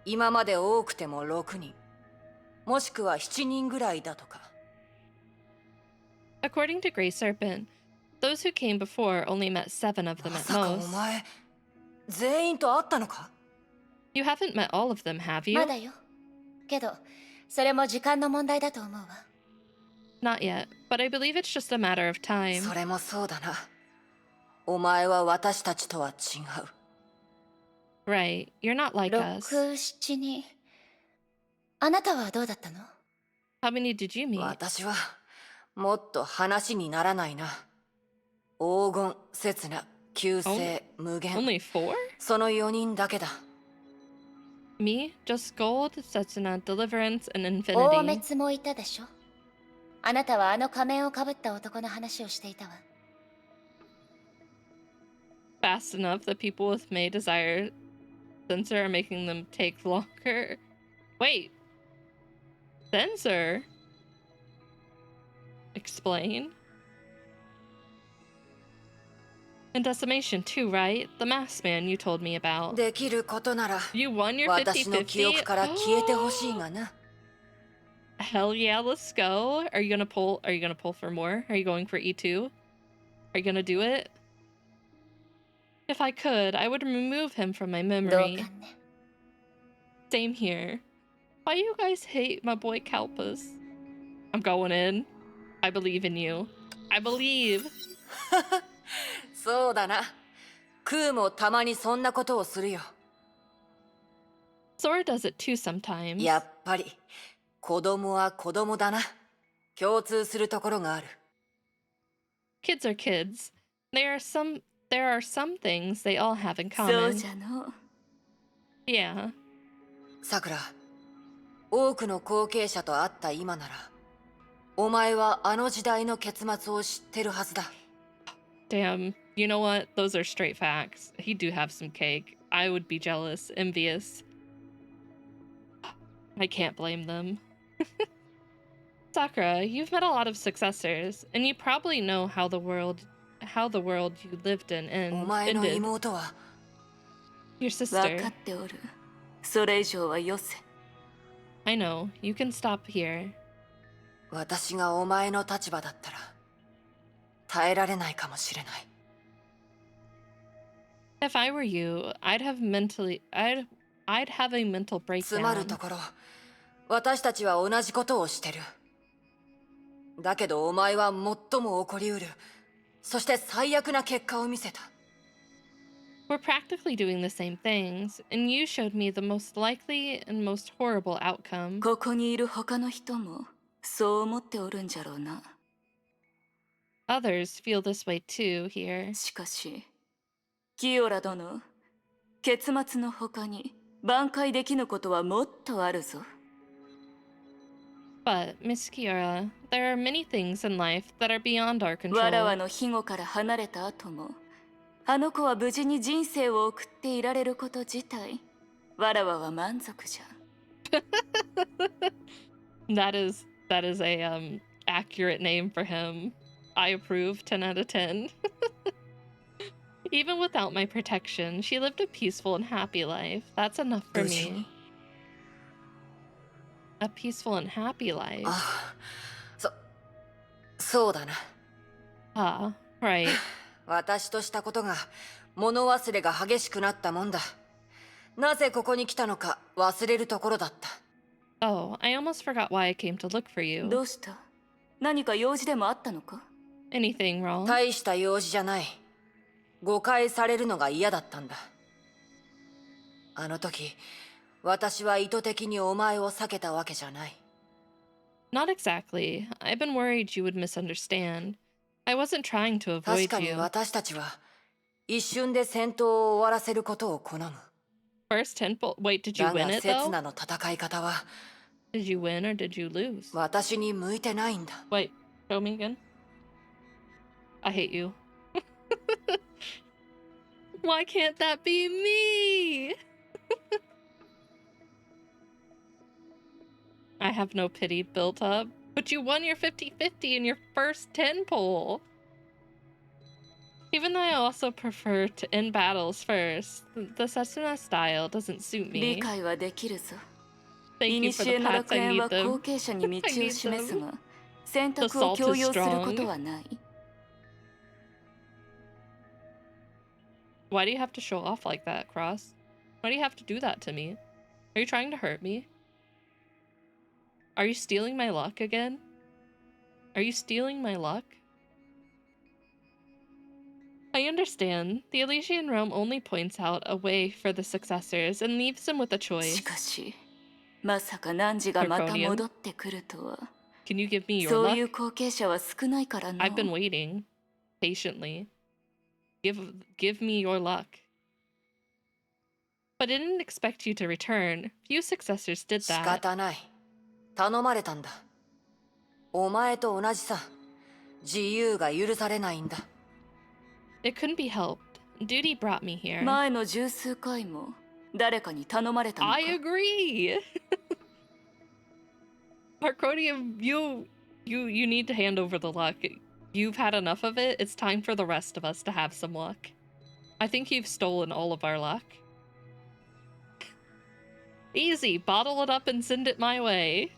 Speaker 8: 今まで多くても6人、もしくは7人ぐらいだとか。
Speaker 1: According to Grey Serpent, those who came before only met 7 of them
Speaker 8: ま
Speaker 1: at
Speaker 8: さかお
Speaker 1: most.
Speaker 8: 前、全員と会ったのか？
Speaker 1: You haven't met all of them, have
Speaker 4: ま
Speaker 1: you?
Speaker 4: だよ。けど、それも時間の問題だと思うわ。
Speaker 1: Not yet, but I believe it's just a matter of time.
Speaker 8: それもそうだな。お前は私たちとは違う。
Speaker 1: Right, you're not like us.
Speaker 4: 6、7人。あなたはどうだったの？
Speaker 1: How many did you meet?
Speaker 8: 私はもっと話にならないな。黄金、刹那、旧世、無限。
Speaker 1: Only 4?
Speaker 8: その4人だけだ。
Speaker 1: Me? Just gold, Setsuna, deliverance, and
Speaker 4: 大
Speaker 1: infinity.
Speaker 4: 滅もいたでしょ？あなたはあの仮面をかぶった男の話をしていたわ。
Speaker 1: Fast enough that people with May desire sensor are making them take longer. Wait. Sensor? Explain? And decimation too, right? The masked man you told me about.
Speaker 8: できることなら、
Speaker 1: You won your
Speaker 8: 私の記憶から消えてほしい
Speaker 1: 50-50?
Speaker 8: がな。
Speaker 1: Hell yeah, let's go. Are you gonna pull for more? Are you going for E2? Are you gonna do it? If I could, I would remove him from my
Speaker 4: 同
Speaker 1: memory.
Speaker 4: 感ね。
Speaker 1: Same here. Why you guys hate my boy Kalpus? I'm going in. I believe in you. I believe.
Speaker 8: そうだな。クーもたまにそんなことをするよ。
Speaker 1: Sora does it too sometimes.
Speaker 8: やっぱり、子供は子供だな。共通するところがある。
Speaker 1: Kids are kids. There are some things they all have in
Speaker 3: そう
Speaker 1: common.
Speaker 3: じゃの。
Speaker 1: Yeah.
Speaker 8: さくら、多くの後継者と会った今なら、お前はあの時代の結末を知ってるはずだ。
Speaker 1: Damn. You know what? Those are straight facts. He do have some cake. I would be jealous, envious. I can't blame them. Sakura, you've met a lot of successors, and you probably know how the world you lived in
Speaker 8: お前の
Speaker 1: ended.
Speaker 8: 妹は、
Speaker 1: Your
Speaker 3: 分
Speaker 1: sister.
Speaker 3: かっておる。それ以上はよせ。
Speaker 1: I know. You can stop here.
Speaker 8: 私がお前の立場だったら、耐えられないかもしれない。
Speaker 1: If I were you, I'd have a mental
Speaker 8: つまる
Speaker 1: breakdown.
Speaker 8: ところ、私たちは同じことをしてる。だけどお前は最も起こりうる、そして最悪な結果を見せた。
Speaker 1: We're practically doing the same things, and you showed me the most likely and most horrible outcome.
Speaker 3: ここにいる他の人もそう思っておるんじゃろうな。
Speaker 1: Others feel this way too here.
Speaker 3: しかし、キオラ殿、結末の他に挽回できぬことはもっとあるぞ。
Speaker 1: But, Miss Kiara, there are many things in life that are beyond our
Speaker 3: わらわ
Speaker 1: control.
Speaker 3: の庇護から離れた後も、あの子は無事に人生を送っていられること自体、わらわは満足じゃ。
Speaker 1: That is a accurate name for him. I approve. 10 out of 10. Even without my protection, she lived a peaceful and happy life. That's enough for
Speaker 8: 無事に。
Speaker 1: me. A peaceful and happy life.
Speaker 8: ああ、そうだな。
Speaker 1: Ah, right.
Speaker 8: 私としたことが物忘れが激しくなったもんだ。なぜここに来たのか忘れるところだった。
Speaker 1: Oh, I almost forgot why I came to look for you.
Speaker 6: どうした？何か用事でもあったのか？
Speaker 1: Anything wrong?
Speaker 8: 大した用事じゃない。誤解されるのが嫌だったんだ。あの時、私は意図的にお前を避けたわけじゃない。
Speaker 1: Not exactly. I've been worried you would misunderstand. I wasn't trying to
Speaker 8: 確
Speaker 1: avoid
Speaker 8: かに
Speaker 1: you.
Speaker 8: 私たちは一瞬で戦闘を終わらせることを好む。
Speaker 1: First temple. Wait, did you
Speaker 8: だ
Speaker 1: win
Speaker 8: が
Speaker 1: it
Speaker 8: 刹
Speaker 1: though?
Speaker 8: 那の戦い方は
Speaker 1: Did you win or did you lose?
Speaker 8: 私に向いてないんだ。
Speaker 1: Wait, show me again. I hate you. Why can't that be me? I have no pity built up, but you won your 50-50 in your first 10 pull. Even though I also prefer to end battles first, the Setsuna style doesn't suit
Speaker 6: 理
Speaker 1: me.
Speaker 6: 解はできるぞ。
Speaker 1: Thank you for the
Speaker 6: 古の
Speaker 1: pats.
Speaker 6: 楽
Speaker 1: I
Speaker 6: 園
Speaker 1: need
Speaker 6: は後
Speaker 1: them.
Speaker 6: 継者に道
Speaker 1: I
Speaker 6: を
Speaker 1: need
Speaker 6: 示す
Speaker 1: them.
Speaker 6: が、選
Speaker 1: The
Speaker 6: 択を
Speaker 1: salt
Speaker 6: 強
Speaker 1: is
Speaker 6: 要するこ
Speaker 1: strong.
Speaker 6: とはない。
Speaker 1: Why do you have to show off like that, Cross? Why do you have to do that to me? Are you trying to hurt me? Are you stealing my luck again? Are you stealing my luck? I understand. The Elysian Realm only points out a way for the successors and leaves them with a
Speaker 6: し
Speaker 1: choice.
Speaker 6: かし、まさか汝がまた
Speaker 1: Draconian?
Speaker 6: 戻ってくるとは。
Speaker 1: Can you give me your
Speaker 6: そういう
Speaker 1: luck?
Speaker 6: 後継者は少ないからな。
Speaker 1: I've been waiting patiently. Give me your luck. But I didn't expect you to return. Few successors did
Speaker 8: 仕
Speaker 1: that.
Speaker 8: 方ない。頼まれたんだ。お前と同じさ。自由が許されないんだ。
Speaker 1: It couldn't be helped. Duty brought me here.
Speaker 6: 前の十数回も誰かに頼まれたのか。
Speaker 1: I agree. Arcodium, you need to hand over the luck. You've had enough of it. It's time for the rest of us to have some luck. I think you've stolen all of our luck. Easy. Bottle it up and send it my way.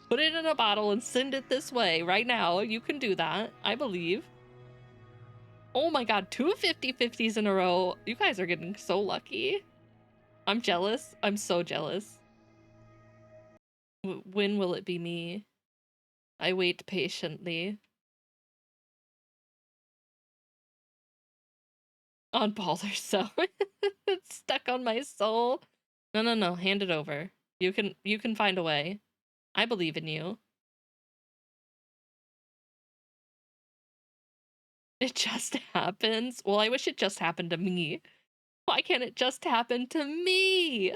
Speaker 1: Put it in a bottle and send it this way right now. You can do that. I believe. Oh my god, 2 50-50s in a row. You guys are getting so lucky. I'm jealous. I'm so jealous. When will it be me? I wait patiently. On Balder's so it's stuck on my soul. No. Hand it over. You can find a way. I believe in you. It just happens. Well, I wish it just happened to me. Why can't it just happen to me?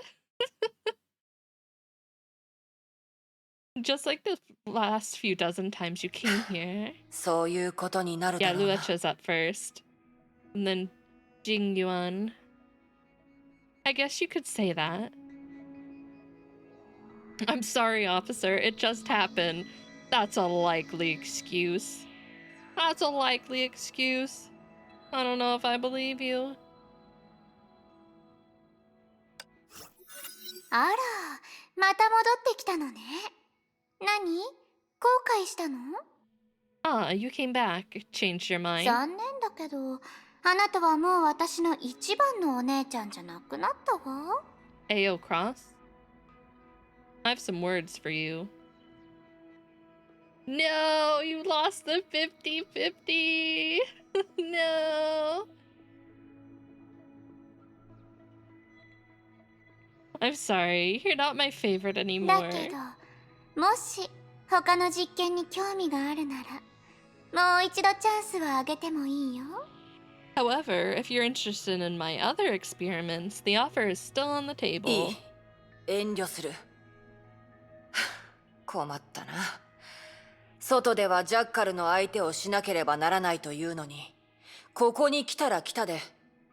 Speaker 1: Just like the last few dozen times you came here.
Speaker 8: そういうことになる
Speaker 1: Yeah,
Speaker 8: だろうな。
Speaker 1: Luecha's up first. And then Jingyuan. I guess you could say that. I'm sorry, officer. It just happened. That's a likely excuse. That's a likely excuse. I don't know if I believe you.
Speaker 3: あら、また戻ってきたのね。何？後悔したの？
Speaker 1: Ah, you came back. Changed your mind.
Speaker 3: 残念だけど、あなたはもう私の一番のお姉ちゃんじゃなくなったわ。
Speaker 1: Ayo Cross. I have some words for you. No, you lost the 50-50. No. I'm sorry. You're not my favorite
Speaker 3: だ
Speaker 1: anymore.
Speaker 3: けど、もし他の実験に興味があるなら、もう一度チャンスをあげてもいいよ。
Speaker 1: However, if you're interested in my other experiments, the offer is still on the
Speaker 8: い
Speaker 1: table.
Speaker 8: い。遠慮する。困ったな。外ではジャッカルの相手をしなければならないというのに、ここに来たら来たで、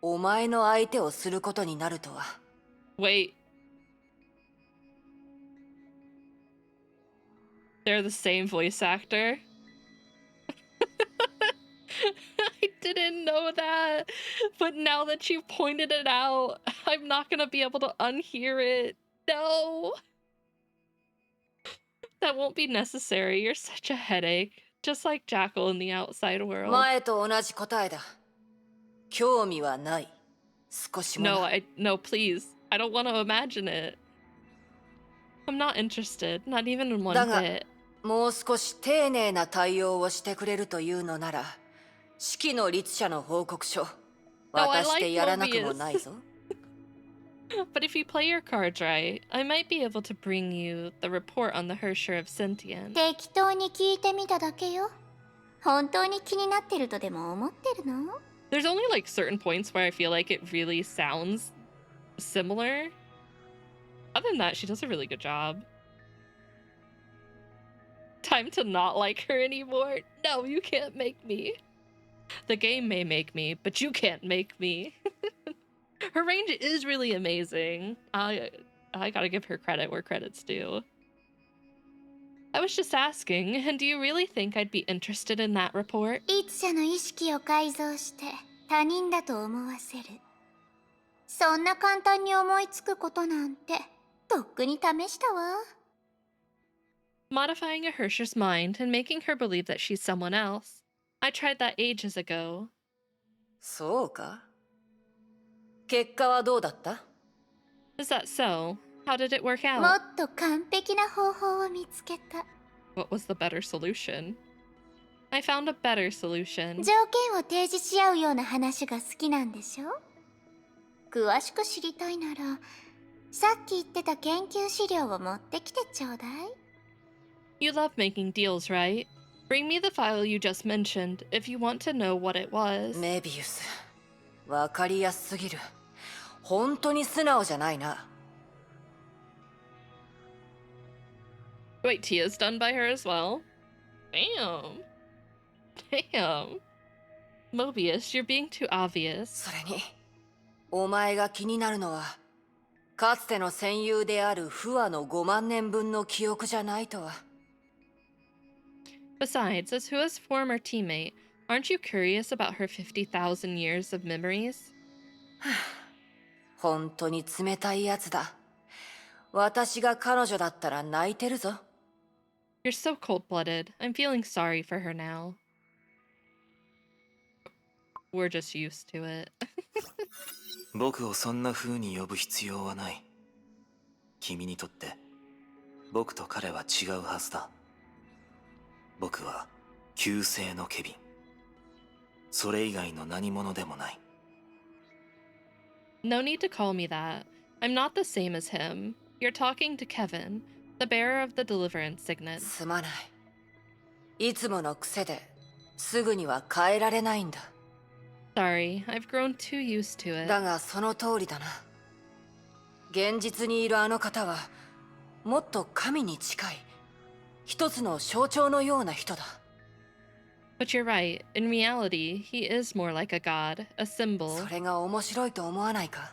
Speaker 8: お前の相手をすることになるとは。
Speaker 1: Wait. They're the same voice actor? I didn't know that. But now that you pointed it out, I'm not gonna be able to unhear it. No. That won't be necessary. You're such a headache. Just like Jackal in the outside world.
Speaker 8: 前と同じ答えだ。興味はない。少しもな。
Speaker 1: No, please. I don't want to imagine it. I'm not interested. Not even in one
Speaker 8: だが、
Speaker 1: bit.
Speaker 8: もう少し丁寧な対応をしてくれるというのなら、式の律者の報告書、渡してやらなくもないぞ。
Speaker 1: But if you play your cards right, I might be able to bring you the report on the Hersher of Sentient.
Speaker 3: 適当に聞いてみただけよ。本当に気になってるとでも思ってるの？
Speaker 1: There's only like certain points where I feel like it really sounds similar. Other than that, she does a really good job. Time to not like her anymore. No, you can't make me. The game may make me, but you can't make me. Her range is really amazing. I gotta give her credit where credit's due. I was just asking, and do you really think I'd be interested in that report?
Speaker 3: 律者の意識を改造して他人だと思わせる。そんな簡単に思いつくことなんてとっくに試したわ。
Speaker 1: Modifying a Hersher's mind and making her believe that she's someone else. I tried that ages ago.
Speaker 8: そうか？結果はどうだった？
Speaker 1: Is that so? How did it work
Speaker 3: も
Speaker 1: out?
Speaker 3: っと完璧な方法を見つけた。
Speaker 1: What was the better solution? I found a better solution.
Speaker 3: 条件を提示し合うような話が好きなんでしょ？詳しく知りたいなら、さっき言ってた研究資料を持ってきてちょうだい。
Speaker 1: You love making deals, right? Bring me the file you just mentioned if you want to know what it was.
Speaker 8: メビウス、わかりやすすぎる。本当に素直じゃないな。
Speaker 1: Wait, Tia's done by her as well? Damn. Damn. Mobius, you're being too obvious.
Speaker 8: それに、お前が気になるのは、かつての戦友であるフアの5万年分の記憶じゃないとは。
Speaker 1: Besides, as Hua's former teammate, aren't you curious about her 50,000 years of memories?
Speaker 8: 本当に冷たいやつだ。私が彼女だったら泣いてるぞ。
Speaker 1: You're so cold-blooded. I'm feeling sorry for her now. We're just used to it.
Speaker 9: 僕をそんな風に呼ぶ必要はない。君にとって僕と彼は違うはずだ。僕は旧姓のケビン。それ以外の何者でもない。
Speaker 1: No need to call me that. I'm not the same as him. You're talking to Kevin, the bearer of the deliverance signet.
Speaker 8: すまない。いつもの癖ですぐには変えられないんだ。
Speaker 1: Sorry, I've grown too used to it.
Speaker 8: だがその通りだな。現実にいるあの方はもっと神に近い一つの象徴のような人だ。
Speaker 1: But you're right. In reality, he is more like a god, a symbol.
Speaker 8: それが面白いと思わないか？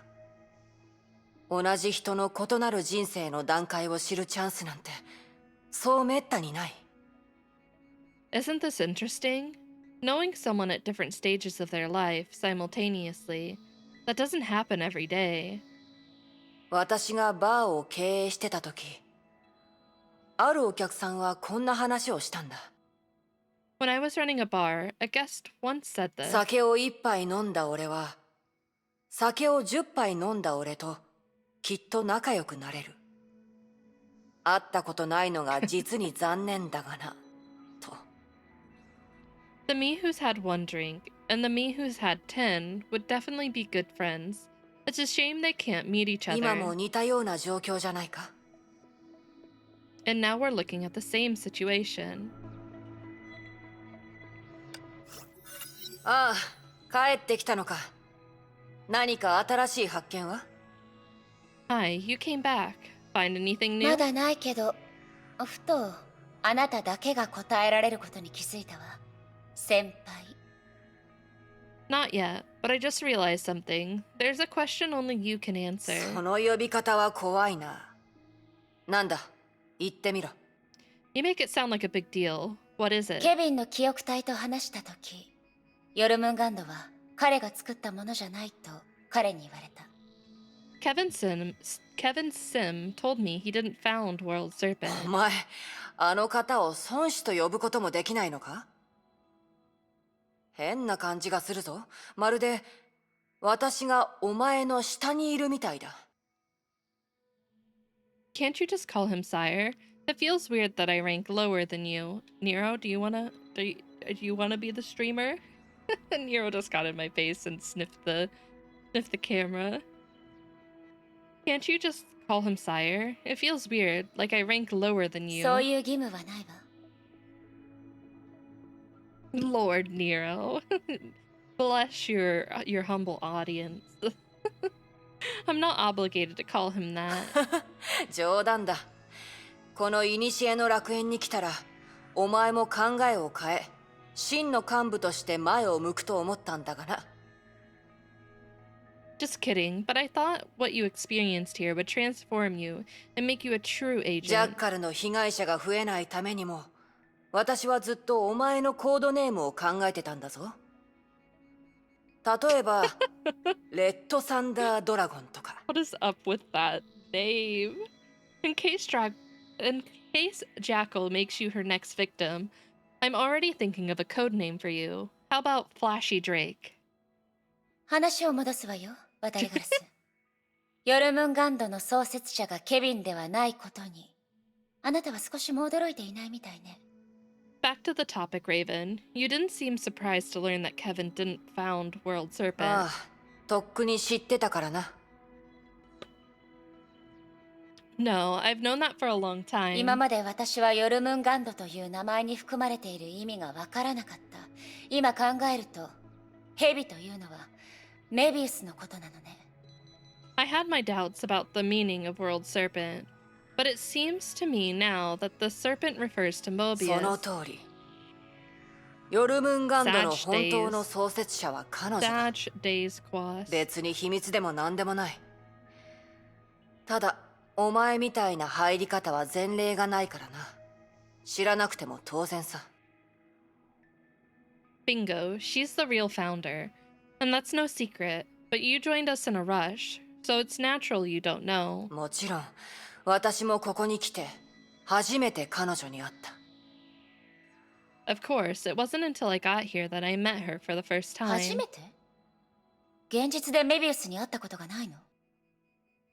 Speaker 8: 同じ人の異なる人生の段階を知るチャンスなんてそうめったにない。
Speaker 1: Isn't this interesting? Knowing someone at different stages of their life simultaneously. That doesn't happen every day.
Speaker 8: 私がバーを経営してた時、あるお客さんはこんな話をしたんだ。
Speaker 1: When I was running a bar, a guest once said this.
Speaker 8: 酒を1杯飲んだ俺は酒を10杯飲んだ俺ときっと仲良くなれる。会ったことないのが実に残念だがなと。
Speaker 1: The me who's had one drink and the me who's had 10 would definitely be good friends. It's a shame they can't meet each
Speaker 8: 今も
Speaker 1: other.
Speaker 8: 似たような状況じゃないか。
Speaker 1: And now we're looking at the same situation.
Speaker 8: ああ、帰ってきたのか。何か新しい発見は？
Speaker 1: Hi, you came back. Find anything new?
Speaker 4: まだないけど、ふとあなただけが答えられることに気づいたわ。先輩。
Speaker 1: Not yet, but I just realized something. There's a question only you can answer.
Speaker 8: その呼び方は怖いな。なんだ、言ってみろ。
Speaker 1: You make it sound like a big deal. What is it?
Speaker 4: ケビンの記憶体と話したとき、ヨルムンガンドは彼が作ったものじゃないと彼に言われた。
Speaker 1: Kevin Sim told me he didn't found World
Speaker 8: お
Speaker 1: Serpent.
Speaker 8: 前、あの方を孫子と呼ぶこともできないのか？変な感じがするぞ。まるで私がお前の下にいるみたいだ。
Speaker 1: Can't you just call him sire? It feels weird that I rank lower than you. Nero, do you wanna be the streamer? Nero just got in my face and sniffed the camera. Can't you just call him sire? It feels weird, like I rank lower than
Speaker 4: そう
Speaker 1: you.
Speaker 4: いう義務はないわ。
Speaker 1: Lord Nero. Bless your humble audience. I'm not obligated to call him that.
Speaker 8: 冗談だ。この古の楽園に来たら、お前も考えを変え、真の幹部として前を向くと思ったんだがな。
Speaker 1: Just kidding, but I thought what you experienced here would transform you and make you a true
Speaker 8: ジャッ
Speaker 1: agent.
Speaker 8: カルの被害者が増えないためにも、私はずっとお前のコードネームを考えてたんだぞ。例えば、レッドサンダードラゴンとか。
Speaker 1: What is up with that name? In case Jackal makes you her next victim, I'm already thinking of a code name for you. How about Flashy Drake?
Speaker 4: 話を戻すわよ、渡りガラス。ヨルムンガンドの創設者がケビンではないことに、あなたは少しも驚いていないみたいね。
Speaker 1: Back to the topic, Raven. You didn't seem surprised to learn that Kevin didn't found World Serpent.
Speaker 8: ああ、とっくに知ってたからな。
Speaker 1: No, I've known that for a long
Speaker 4: 今
Speaker 1: time.
Speaker 4: まで私はヨルムンガンドという名前に含まれている意味がわからなかった。今考えると、ヘビというのはメビウスのことなのね。
Speaker 1: I had my doubts about the meaning of World Serpent, but it seems to me now that the serpent refers to
Speaker 8: その
Speaker 1: Mobius.
Speaker 8: 通り。ヨルムンガンドの本当の創設者は彼女だ。
Speaker 1: Sag Days Quas.
Speaker 8: 別に秘密でも何でもない。ただ、お前みたいな入り方は前例がないからな。知らなくても当然さ。
Speaker 1: Bingo, she's the real founder. And that's no secret, but you joined us in a rush, so it's natural you don't know.
Speaker 8: もちろん、私もここに来て、初めて彼女に会った。
Speaker 1: Of course, it wasn't until I got here that I met her for the first
Speaker 4: 初
Speaker 1: time.
Speaker 4: めて？現実でメビウスに会ったことがないの？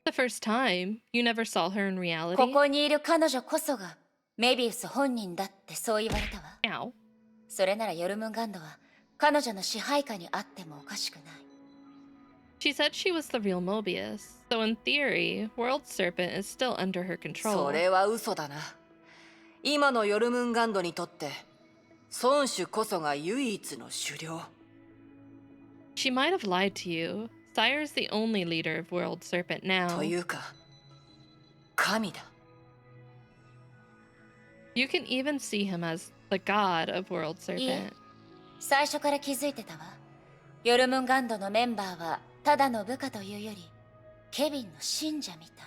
Speaker 1: The first time? You never saw her in reality?
Speaker 4: ここにいる彼女こそがメビウス本人だってそう言われたわ。
Speaker 1: Ow.
Speaker 4: それならヨルムンガンドは彼女の支配下にあってもおかしくない。
Speaker 1: She said she was the real Mobius, so in theory, World Serpent is still under her
Speaker 8: そ
Speaker 1: control.
Speaker 8: れは嘘だな。今のヨルムンガンドにとって、孫子こそが唯一の首領。
Speaker 1: She might have lied to you. Sire's the only leader of World Serpent
Speaker 8: と
Speaker 1: now.
Speaker 8: いうか、神だ。
Speaker 1: You can even see him as the god of World
Speaker 4: いえ
Speaker 1: Serpent.
Speaker 4: 最初から気づいてたわ。ヨルムンガンドのメンバーはただの部下というよりケビンの信者みたい。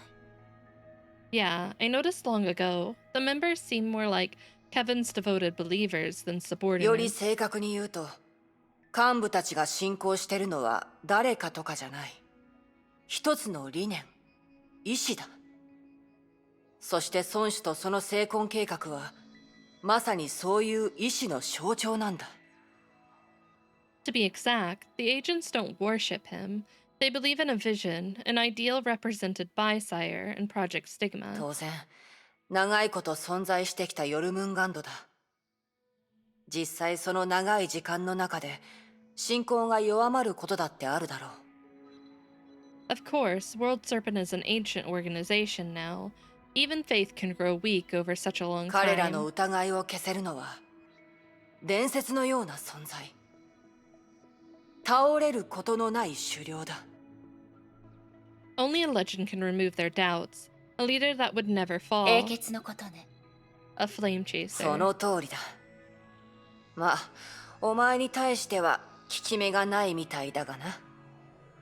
Speaker 1: Yeah, I noticed long ago. The members seem more like Kevin's devoted believers than
Speaker 8: より
Speaker 1: subordinates.
Speaker 8: 正確に言うと、幹部たちが信仰してるのは誰かとかじゃない。一つの理念、意志だ。そして孫子とその成婚計画は、まさにそういう意志の象徴なんだ。
Speaker 1: To be exact, the agents don't worship him. They believe in a vision, an ideal represented by Sire and Project Stigma.
Speaker 8: 当然、長いこと存在してきたヨルムンガンドだ。実際その長い時間の中で、信仰が弱まることだってあるだろう。
Speaker 1: Of course, World Serpent is an ancient organization now. Even faith can grow weak over such a long
Speaker 8: 彼らの
Speaker 1: time.
Speaker 8: 疑いを消せるのは、伝説のような存在。倒れることのない首領だ。
Speaker 1: Only a legend can remove their doubts. A leader that would never
Speaker 4: 英
Speaker 1: fall.
Speaker 4: 傑のことね。
Speaker 1: A flame
Speaker 8: そ
Speaker 1: chaser.
Speaker 8: の通りだ。まあ、お前に対しては効き目がないみたいだがな。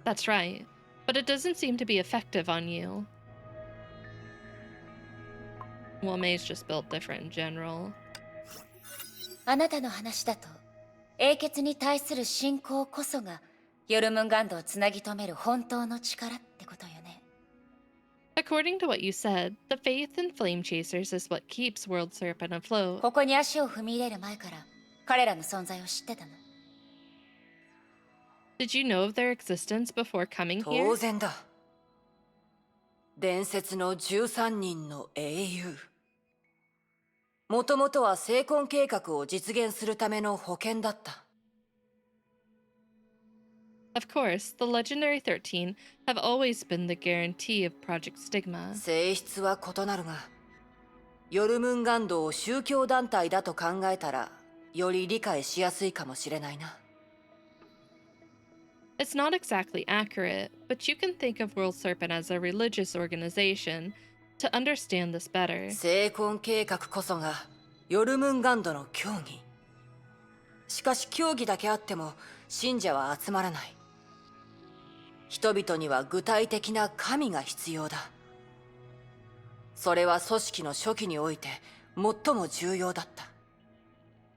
Speaker 1: That's right. But it doesn't seem to be effective on you. Well, May's just built different in general.
Speaker 4: あなたの話だと英傑に対する信仰こそがヨルムンガンドをつなぎ止める本当の力ってことよね。
Speaker 1: According to what you said, the faith in flame chasers is what keeps World Serpent afloat.
Speaker 4: ここに足を踏み入れる前から彼らの存在を知ってたの？
Speaker 1: Did you know of their existence before coming
Speaker 8: 当
Speaker 1: here?
Speaker 8: 然だ。伝説の13人の英雄。もともとは成婚計画を実現するための保険だった。
Speaker 1: Of course, the legendary 13 have always been the guarantee of Project Stigma.
Speaker 8: 性質は異なるが、ヨルムンガンドを宗教団体だと考えたら、より理解しやすいかもしれないな。
Speaker 1: It's not exactly accurate, but you can think of World Serpent as a religious organization to understand this better.
Speaker 8: 成婚計画こそがヨルムンガンドの教義。しかし教義だけあっても信者は集まらない。人々には具体的な神が必要だ。それは組織の初期において最も重要だった。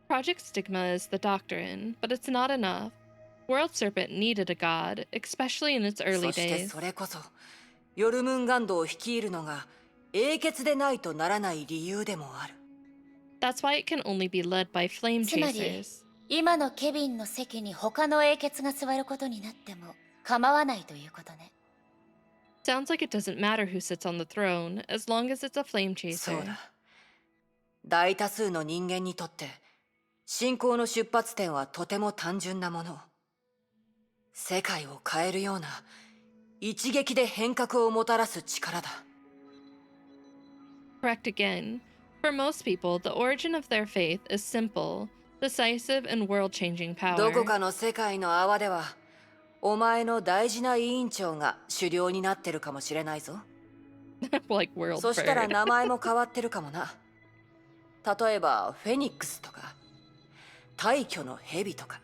Speaker 1: Project Stigma is the doctrine, but it's not enough. World Serpent needed a god, especially in its early
Speaker 8: そして
Speaker 1: days.
Speaker 8: それこそヨルムンガンドを率いるのが英傑でないとならない理由でもある。
Speaker 1: That's why it can only be led by flame
Speaker 4: つまり
Speaker 1: chasers.
Speaker 4: 今のケビンの席に他の英傑が座ることになっても構わないということね。
Speaker 1: Sounds like it doesn't matter who sits on the throne, as long as it's a flame
Speaker 8: そう
Speaker 1: chaser.
Speaker 8: だ。大多数の人間にとって信仰の出発点はとても単純なもの。世界を変えるような一撃で変革をもたらす力だ。
Speaker 1: Correct again. For most people, the origin of their faith is simple, decisive, and world-changing
Speaker 8: どこ
Speaker 1: power.
Speaker 8: かの世界の泡ではお前の大事な委員長が首領になってるかもしれないぞ。
Speaker 1: Like World
Speaker 8: そしたら
Speaker 1: Bird.
Speaker 8: 名前も変わってるかもな。例えばフェニックスとか大挙の蛇とか。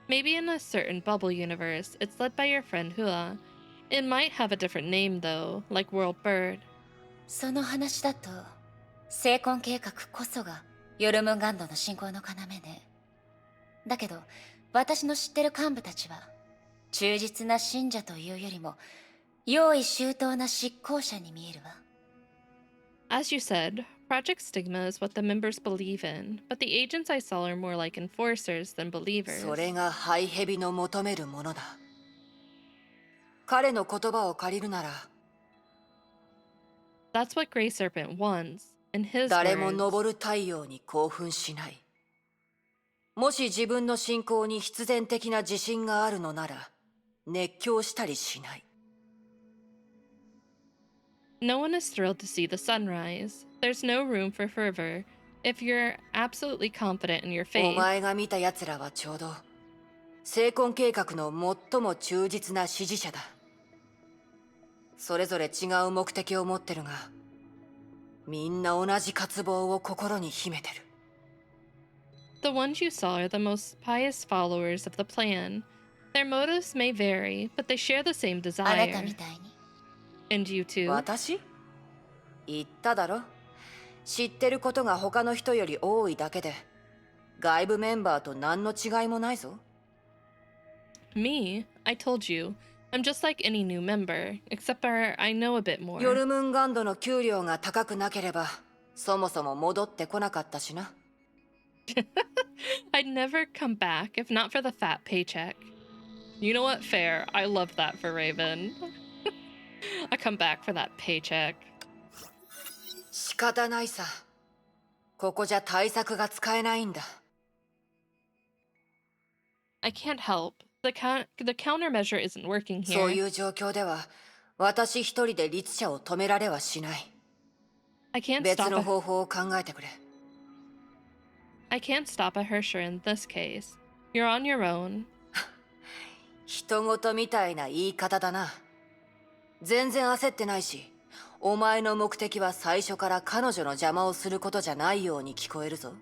Speaker 1: Maybe in a certain bubble universe, it's led by your friend Hua. It might have a different name, though, like World Bird.
Speaker 4: その話だと成婚計画こそがヨルムンガンドの信仰の要ね。だけど私の知ってる幹部たちは忠実な信者というよりも用意周到な執行者に見えるわ。
Speaker 1: As you said, Project Stigma is what the members believe in, but the agents I saw are more like enforcers than believers.
Speaker 8: それがハイヘビの求めるものだ。彼の言葉を借りるなら、
Speaker 1: That's what Grey Serpent wants, in his
Speaker 8: 誰も
Speaker 1: words.
Speaker 8: 昇る太陽に興奮しない。もし自分の信仰に必然的な自信があるのなら、熱狂したりしない。
Speaker 1: No one is thrilled to see the sunrise. There's no room for fervor. If you're absolutely confident in your
Speaker 8: お
Speaker 1: faith,
Speaker 8: 前が見た奴らはちょうど、成婚計画の最も忠実な支持者だ。それぞれ違う目的を持ってるが、みんな同じ渇望を心に秘めてる。
Speaker 1: the ones you saw are the most pious followers of the plan. Their motives may vary, but they share the same
Speaker 4: あなた
Speaker 1: desire.
Speaker 4: みたいに。
Speaker 1: And you too?
Speaker 8: 私？言っただろ。知ってることが他の人より多いだけで、外部メンバーと何の違いもないぞ。
Speaker 1: Me? I told you. I'm just like any new member, except I know a bit more.
Speaker 8: ヨルムンガンドの給料が高くなければ、そもそも戻ってこなかったしな。
Speaker 1: I'd never come back if not for the fat paycheck. You know what? Fair. I love that for Raven. I come back for that paycheck.
Speaker 8: 仕方ないさ。ここじゃ対策が使えないんだ。
Speaker 1: I can't help. The countermeasure isn't working
Speaker 8: そう
Speaker 1: here.
Speaker 8: いう状況では、私一人で律者を止められはしない。
Speaker 1: I can't
Speaker 8: 別
Speaker 1: stop
Speaker 8: の
Speaker 1: a
Speaker 8: 方法を考えてくれ。
Speaker 1: Hersher in this case. You're on your own.
Speaker 8: 人事みたいな言い方だな。全然焦ってないし、お前の目的は最初から彼女の邪魔をすることじゃないように聞こえるぞ。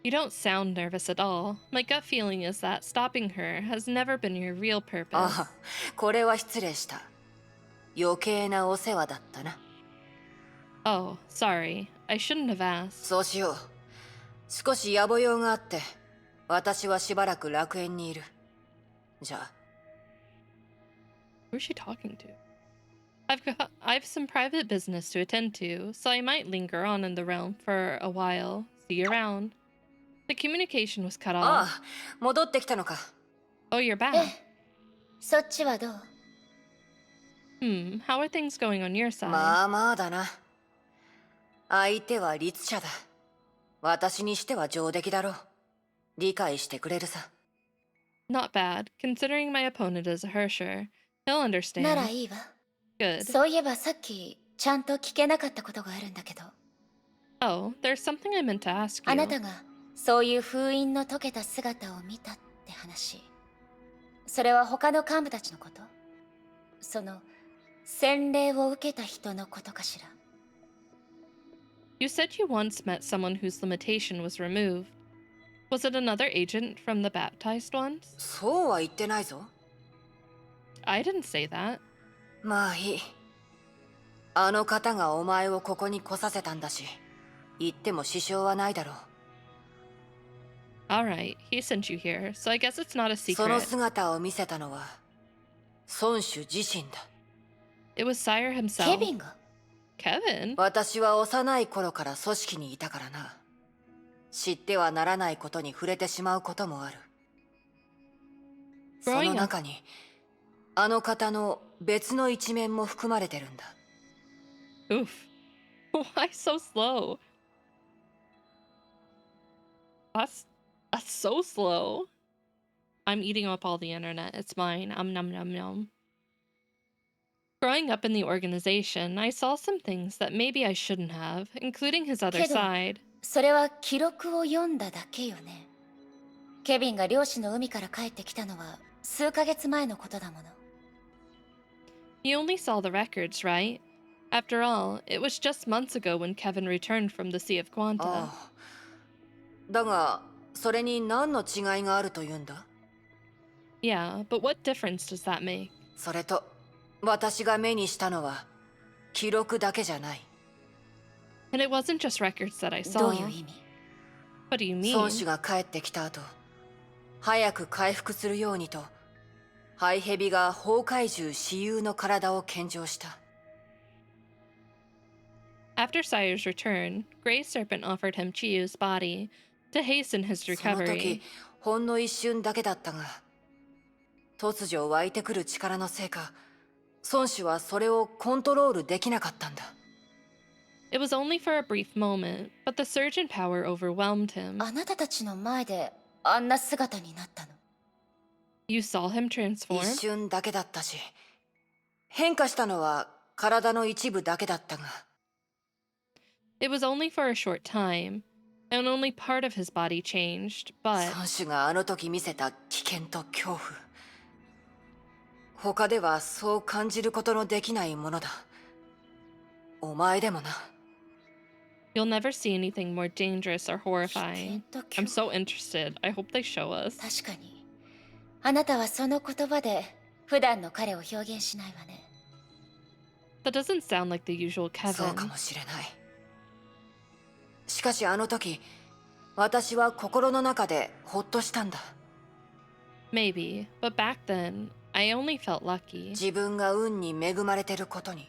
Speaker 1: You don't sound nervous at all. My gut feeling is that stopping her has never been your real purpose.
Speaker 8: ああ、これは失礼した。余計なお世話だったな。
Speaker 1: Oh, sorry. I shouldn't have asked.
Speaker 8: そうしよう。少し野暮用があって、私はしばらく楽園にいる。じゃあ。
Speaker 1: Who's she talking to? I've some private business to attend to, so I might linger on in the realm for a while. See you around. The communication was cut
Speaker 8: あ
Speaker 1: off.
Speaker 8: あ、戻ってきたのか。
Speaker 1: Oh, you're
Speaker 4: え
Speaker 1: back.
Speaker 4: え、そっちはどう？
Speaker 1: How are things going on your side?
Speaker 8: まあまあだな。相手は律者だ。私にしては上出来だろう。理解してくれるさ。
Speaker 1: Not bad, considering my opponent is a Hersher. He'll
Speaker 4: なら
Speaker 1: understand.
Speaker 4: いいわ。
Speaker 1: Good.
Speaker 4: そういえばさっきちゃんと聞けなかったことがあるんだけど、
Speaker 1: Oh, there's something I meant to ask
Speaker 4: あな
Speaker 1: you.
Speaker 4: たがそういう封印の解けた姿を見たって話、それは他の幹部たちのこと？その洗礼を受けた人のことかしら？
Speaker 1: You said you once met someone whose limitation was removed. Was it another agent from the baptized ones?
Speaker 8: そうは言ってないぞ。
Speaker 1: I didn't say that.
Speaker 8: まあいい。あの方がお前をここに来させたんだし、言っても支障はないだろう。
Speaker 1: Alright, he sent you here, so I guess it's not a
Speaker 8: その
Speaker 1: secret.
Speaker 8: 姿を見せたのは孫主自身だ。
Speaker 1: It was Sire
Speaker 4: ケ
Speaker 1: himself.
Speaker 4: ビンが？
Speaker 1: Kevin?
Speaker 8: 私は幼い頃から組織にいたからな。知ってはならないことに触れてしまうこともある。その中にあの方の別の一面も含まれてるんだ。
Speaker 1: Oof. Why so slow? That's so slow. I'm eating up all the internet. It's mine. Num num num. Growing up in the organization, I saw some things that maybe I shouldn't have, including his other
Speaker 4: けど
Speaker 1: side.
Speaker 4: それは記録を読んだだけよね。ケビンが漁師の海から帰ってきたのは数ヶ月前のことだもの。
Speaker 1: You only saw the records, right? After all, it was just months ago when Kevin returned from the Sea of Quanta.
Speaker 8: ああ。だがそれに何の違いがあるというんだ？
Speaker 1: Yeah, but what difference does that make?
Speaker 8: それと私が目にしたのは記録だけじゃない。
Speaker 1: And it wasn't just records that I
Speaker 4: どう
Speaker 1: saw.
Speaker 4: いう意味？
Speaker 1: What do you
Speaker 8: 孫
Speaker 1: mean?
Speaker 8: 子が帰ってきた後、早く回復するようにとハイヘビが崩壊獣私有の体を献上した。
Speaker 1: After Sire's return, Grey Serpent offered him Chiyu's body to hasten his
Speaker 8: その時
Speaker 1: recovery.
Speaker 8: ほんの一瞬だけだったが、突如湧いてくる力のせいか、孫子はそれをコントロールできなかったんだ。
Speaker 1: It was only for a brief moment, but the surge in power overwhelmed him.
Speaker 4: あなたたちの前であんな姿になったの？
Speaker 1: You saw him
Speaker 8: 一
Speaker 1: transform?
Speaker 8: 瞬だけだったし、変化したのは体の一部だけだったが、
Speaker 1: It was only for a short time, and only part of his body changed, but
Speaker 8: 孫子があの時見せた危険と恐怖、他ではそう感じることのできないものだ。お前でもな。
Speaker 1: you'll never see anything more dangerous or horrifying.
Speaker 4: 危険と
Speaker 1: I'm
Speaker 4: 恐怖。
Speaker 1: so interested. I hope they show us.
Speaker 4: 確かにあなたはその言葉で普段の彼を表現しないわね。
Speaker 1: That doesn't sound like the usual
Speaker 8: そうか
Speaker 1: Kevin.
Speaker 8: もしれない。しかしあの時、私は心の中でほっとしたんだ。
Speaker 1: Maybe, but back then, I only felt lucky.
Speaker 8: 自分が運に恵まれてることに、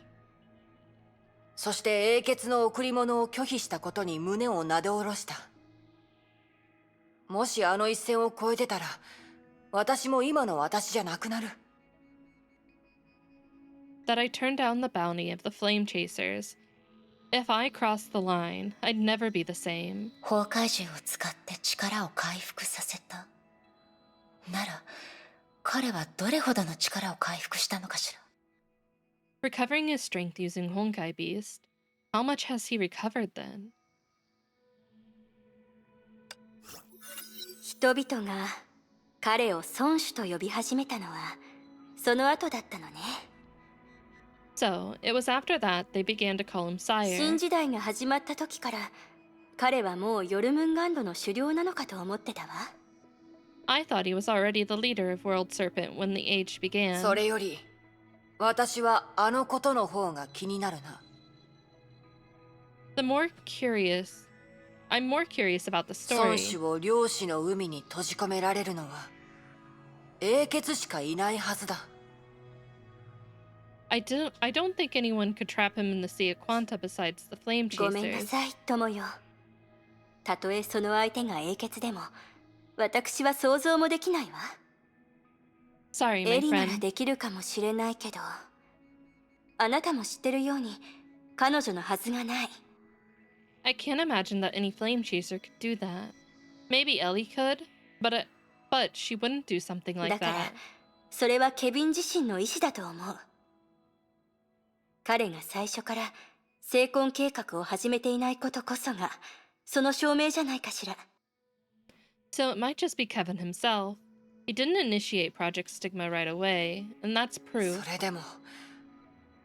Speaker 8: そして英傑の贈り物を拒否したことに胸をなで下ろした。もしあの一線を越えてたら、私も今の私じゃなくなる。
Speaker 1: That I turned down the bounty of the Flame Chasers. If I crossed the line, I'd never be the same.
Speaker 4: 崩壊獣を使って力を回復させた。なら彼はどれほどの力を回復したのかしら。
Speaker 1: Recovering his strength using Honkai Beast. How much has he recovered then?
Speaker 3: 人々が彼を孫子と呼び始めたのはその後だったのね。
Speaker 1: So, it was after that they began to call him
Speaker 3: 新
Speaker 1: Sire.
Speaker 3: 時代が始まった時から彼はもうヨルムンガンドの首領なのかと思ってたわ。
Speaker 1: I thought he was already the leader of World Serpent when the age began.
Speaker 8: それより、私はあのことの方が気になるな。
Speaker 1: The more curious I'm more curious about the
Speaker 8: 孫
Speaker 1: story.
Speaker 8: 子を漁師の海に閉じ込められるのは英傑しかいないはずだ。
Speaker 1: I don't think anyone could trap him in the Sea of Quanta besides the Flame
Speaker 3: ごめんな
Speaker 1: Chasers.
Speaker 3: さい友よ。たとえその相手が英傑でも私は想像もできないわ。
Speaker 1: Sorry,
Speaker 3: エ
Speaker 1: my
Speaker 3: リなら
Speaker 1: friend.
Speaker 3: できるかもしれないけど、あなたも知ってるように彼女のはずがない。
Speaker 1: I can't imagine that any Flame Chaser could do that. Maybe Ellie could, but she wouldn't do something
Speaker 3: だ
Speaker 1: like
Speaker 3: から
Speaker 1: that.
Speaker 3: それはケビン自身の意思だと思う。彼が最初から成婚計画を始めていないことこそがその証明じゃないかしら。
Speaker 1: So it might just be Kevin himself. He didn't initiate Project Stigma right away, and that's proof.
Speaker 8: それでも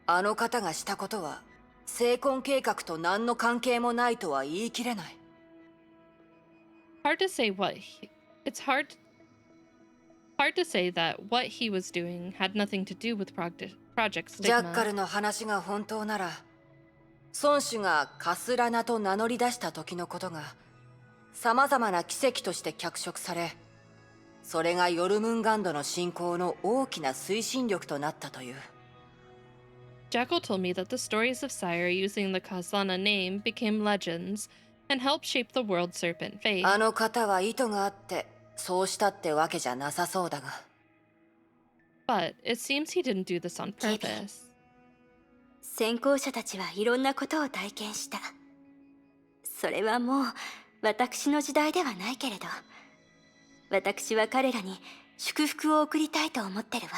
Speaker 8: あの方がしたことは成婚計画と何の関係もないとは言い切れない。
Speaker 1: Hard to say it's hard to say that what he was doing had nothing to do with Project
Speaker 8: ジャッカ
Speaker 1: Stigma.
Speaker 8: ルの話が本当なら、孫子がカスラナと名乗り出した時のことがさまざまな奇跡として脚色され、それがヨルムンガンドの信仰の大きな推進力となったという。
Speaker 1: Jackal told me that the stories of Sire using the Kaslana name became legends and helped shape the world serpent faith.
Speaker 8: あの方は意図があってそうしたってわけじゃなさそうだが。
Speaker 1: But it seems he didn't do this on purpose.
Speaker 3: 先行者たちはいろんなことを体験した。それはもう私の時代ではないけれど、私は彼らに祝福を送りたいと思ってるわ。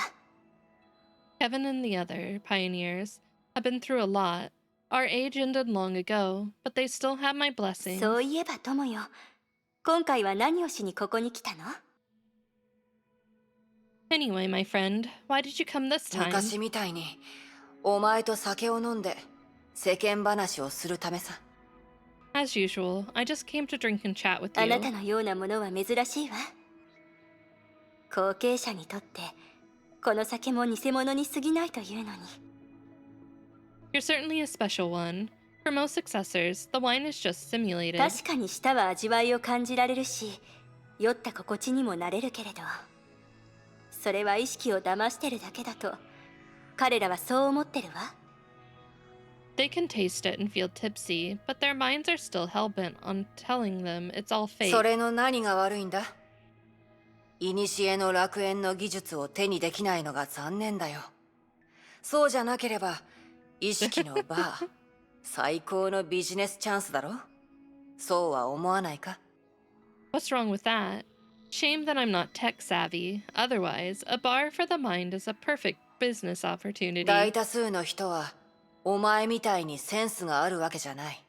Speaker 1: Kevin and the other pioneers have been through a lot. Our age ended long ago, but they still have my blessings.
Speaker 3: そういえば友よ、今回は何をしにここに来たの？
Speaker 1: Anyway, my friend, why did you come this time?
Speaker 8: 昔みたいにお前と酒を飲んで世間話をするためさ。
Speaker 1: As usual, I just came to drink and chat with
Speaker 3: あな
Speaker 1: you.
Speaker 3: たのようなものは珍しいわ。後継者にとってこの酒も偽物に過ぎないというのに。
Speaker 1: You're certainly a special one. For most successors, the wine is just simulated.
Speaker 3: 確かに舌は味わいを感じられるし、酔った心地にもなれるけれど、それは意識を騙してるだけだと彼らはそう思ってるわ。
Speaker 1: They can taste it and feel tipsy, but their minds are still hellbent on telling them it's all fake.
Speaker 8: それの何が悪いんだ？古の楽園の技術を手にできないのが残念だよ。そうじゃなければ意識のバー最高のビジネスチャンスだろ？そうは思わないか？
Speaker 1: What's wrong with that? Shame that I'm not tech savvy. Otherwise, a bar for the mind is a perfect business opportunity.
Speaker 8: 大多数の人はお前みたいにセンスがあるわけじゃない。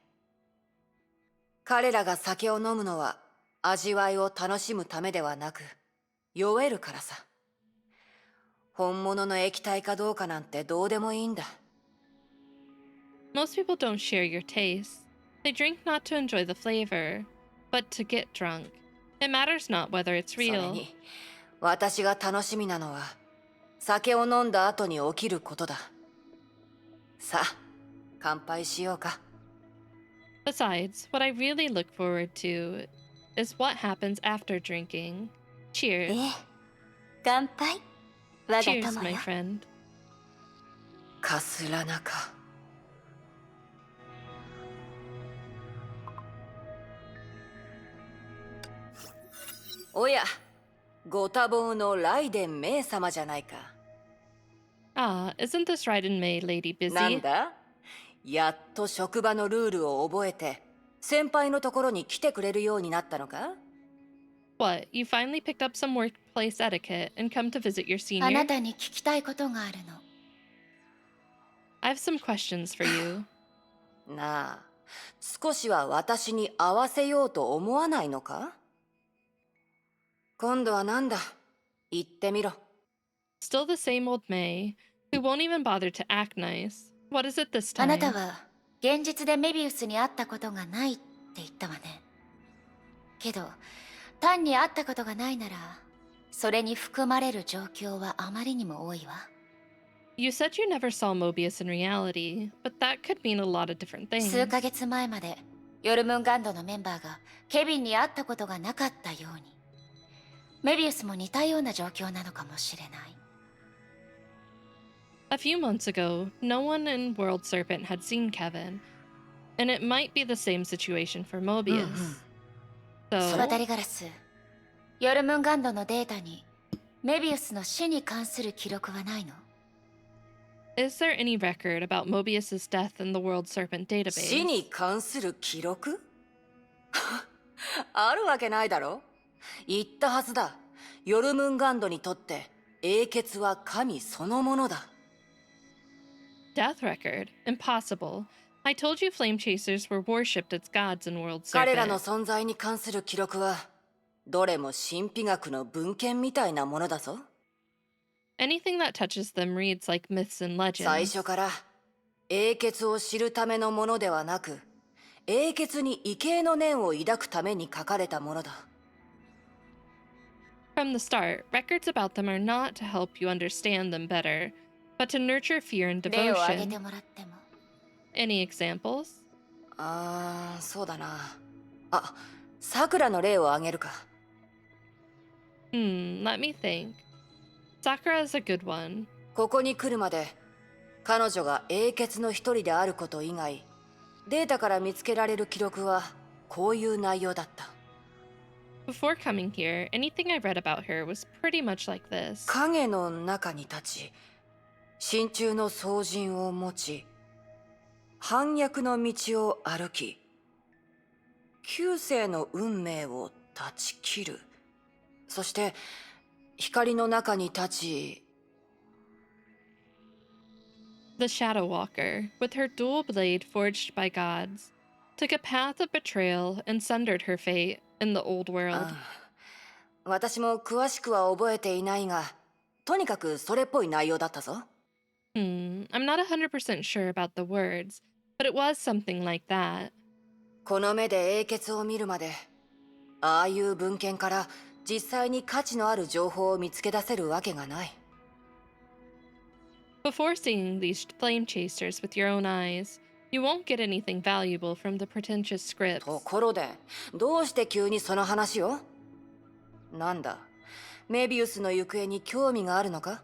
Speaker 8: 彼らが酒を飲むのは味わいを楽しむためではなく、酔えるからさ。本物の液体かどうかなんてどうでもいいんだ。
Speaker 1: Most people don't share your taste. They drink not to enjoy the flavor, but to get drunk. It matters not whether it's
Speaker 8: それ
Speaker 1: real.
Speaker 8: に私が楽しみなのは酒を飲んだ後に起きることだ。さあ、乾杯しようか。
Speaker 1: Besides, what I really look forward to is what happens after drinking.
Speaker 3: え
Speaker 1: Cheers.
Speaker 3: え、乾杯。我が
Speaker 1: Cheers,
Speaker 3: 友
Speaker 1: my
Speaker 3: よ。
Speaker 1: friend.
Speaker 8: かすらなか。おや、ご多忙のライデンメイ様じゃないか。
Speaker 1: Ah, isn't this Raiden May lady
Speaker 8: なん
Speaker 1: busy?
Speaker 8: だ？やっと職場のルールを覚えて、先輩のところに来てくれるようになったのか？
Speaker 1: What, you finally picked up some workplace etiquette and come to visit your
Speaker 4: あな
Speaker 1: senior?
Speaker 4: たに聞きたいことがあるの。
Speaker 1: I have some questions for you.
Speaker 8: なあ、少しは私に合わせようと思わないのか？今度はなんだ？言ってみろ。
Speaker 1: Still the same old May, who won't even bother to act nice. What is it this
Speaker 4: あ
Speaker 1: time?
Speaker 4: なたは現実でメビウスに会ったことがないって言ったわね。けど単に会ったことがないなら、それに含まれる状況はあまりにも多いわ。
Speaker 1: You said you never saw Mobius in reality, but that could mean a lot of different
Speaker 4: 数
Speaker 1: things.
Speaker 4: ヶ月前までヨルムンガンドのメンバーがケビンに会ったことがなかったように、メビウスも似たような状況なのかもしれない。
Speaker 1: A few months ago, no one in World Serpent had seen Kevin, and it might be the same situation for Mobius. So,
Speaker 4: 渡りガラス、ヨルムンガンドのデータにメビウスの死に関する記録はないの？
Speaker 1: is there any record about Mobius's death in the World Serpent
Speaker 8: 死
Speaker 1: database?
Speaker 8: に関する記録あるわけないだろ。言ったはずだ。ヨルムンガンドにとって英傑は神そのものだ。
Speaker 1: Death record? Impossible. I told you flame chasers were worshipped as gods in World
Speaker 8: 彼らの
Speaker 1: Serpent.
Speaker 8: 存在に関する記録はどれも神秘学の文献みたいなものだぞ。
Speaker 1: Anything that touches them reads like myths and
Speaker 8: 最
Speaker 1: legends.
Speaker 8: 初から英傑を知るためのものではなく、英傑に畏敬の念を抱くために書かれたものだ。
Speaker 1: From the start, records about them are not to help you understand them better, but to nurture fear and
Speaker 4: 例を挙げて
Speaker 1: devotion.
Speaker 4: もらっても。
Speaker 1: Any examples?
Speaker 8: そうだな。あ、さくらの例を挙げるか。
Speaker 1: Let me think. Sakura is a good one.
Speaker 8: ここに来るまで彼女が英傑の一人であること以外、データから見つけられる記録はこういう内容だった。
Speaker 1: Before coming here, anything I read about her was pretty much like this.
Speaker 8: 影の中に立ち、真鍮の双刃を持ち、反逆の道を歩き、旧世の運命を断ち切る。そして光の中に立ち、
Speaker 1: The Shadow Walker, with her dual blade forged by gods, took a path of betrayal and sundered her fate in the old world.
Speaker 8: 私も詳しくは覚えていないが、とにかくそれっぽい内容だったぞ。
Speaker 1: I'm not 100% sure about the words, but it was something like that.
Speaker 8: この目で英傑を見るまで、ああいう文献から実際に価値のある情報を見つけ出せるわけがない。
Speaker 1: Before seeing these flame chasers with your own eyes, you won't get anything valuable from the pretentious scripts.
Speaker 8: ところで、どうして急にその話を？なんだ、メビウスの行方に興味があるのか？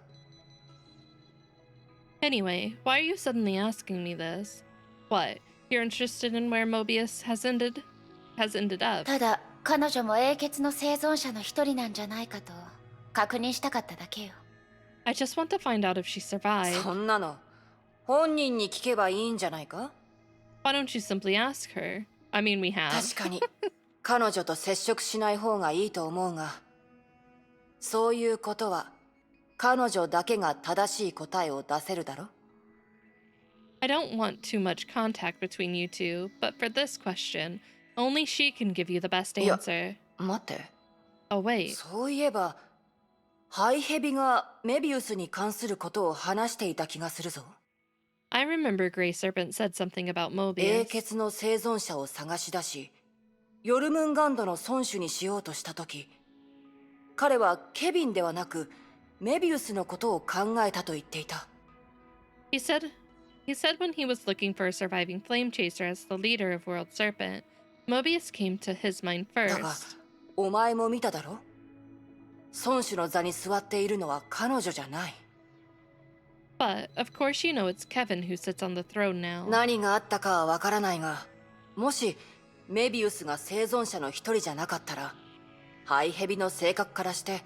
Speaker 1: Anyway, why are you suddenly asking me this? What, you're interested in where Mobius has ended up?
Speaker 4: ただ彼女も英傑の生存者の一人なんじゃないかと確認したかっただけよ。
Speaker 1: I just want to find out if she survived.
Speaker 8: そんなの、本人に聞けばいいんじゃないか？
Speaker 1: Why don't you simply ask her? I mean, we have.
Speaker 8: 確かに、彼女と接触しない方がいいと思うが、そういうことは彼女だけが正しい答えを出せるだろ？
Speaker 1: I don't want too much contact between you two, but for this question, only she can give you the best answer.
Speaker 8: 待って、
Speaker 1: Oh, wait.
Speaker 8: そういえばハイヘビがメビウスに関することを話していた気がするぞ。
Speaker 1: I remember Grey Serpent said something about
Speaker 8: 英
Speaker 1: Mobius.
Speaker 8: 傑の生存者を探し出し、ヨルムンガンドの孫子にしようとしたとき、彼はケビンではなくメビウスのことを考えたと言っていた。
Speaker 1: He said when he was looking for a surviving flame chaser as the leader of World Serpent, Mobius came to his mind
Speaker 8: だが、
Speaker 1: first.
Speaker 8: お前も見ただろ？孫子の座に座っているのは彼女じゃない。
Speaker 1: But, of course you know it's Kevin who sits on the throne now.
Speaker 8: 何があったかはわからないが、もしメビウスが生存者の一人じゃなかったら、ハイヘビの性格からして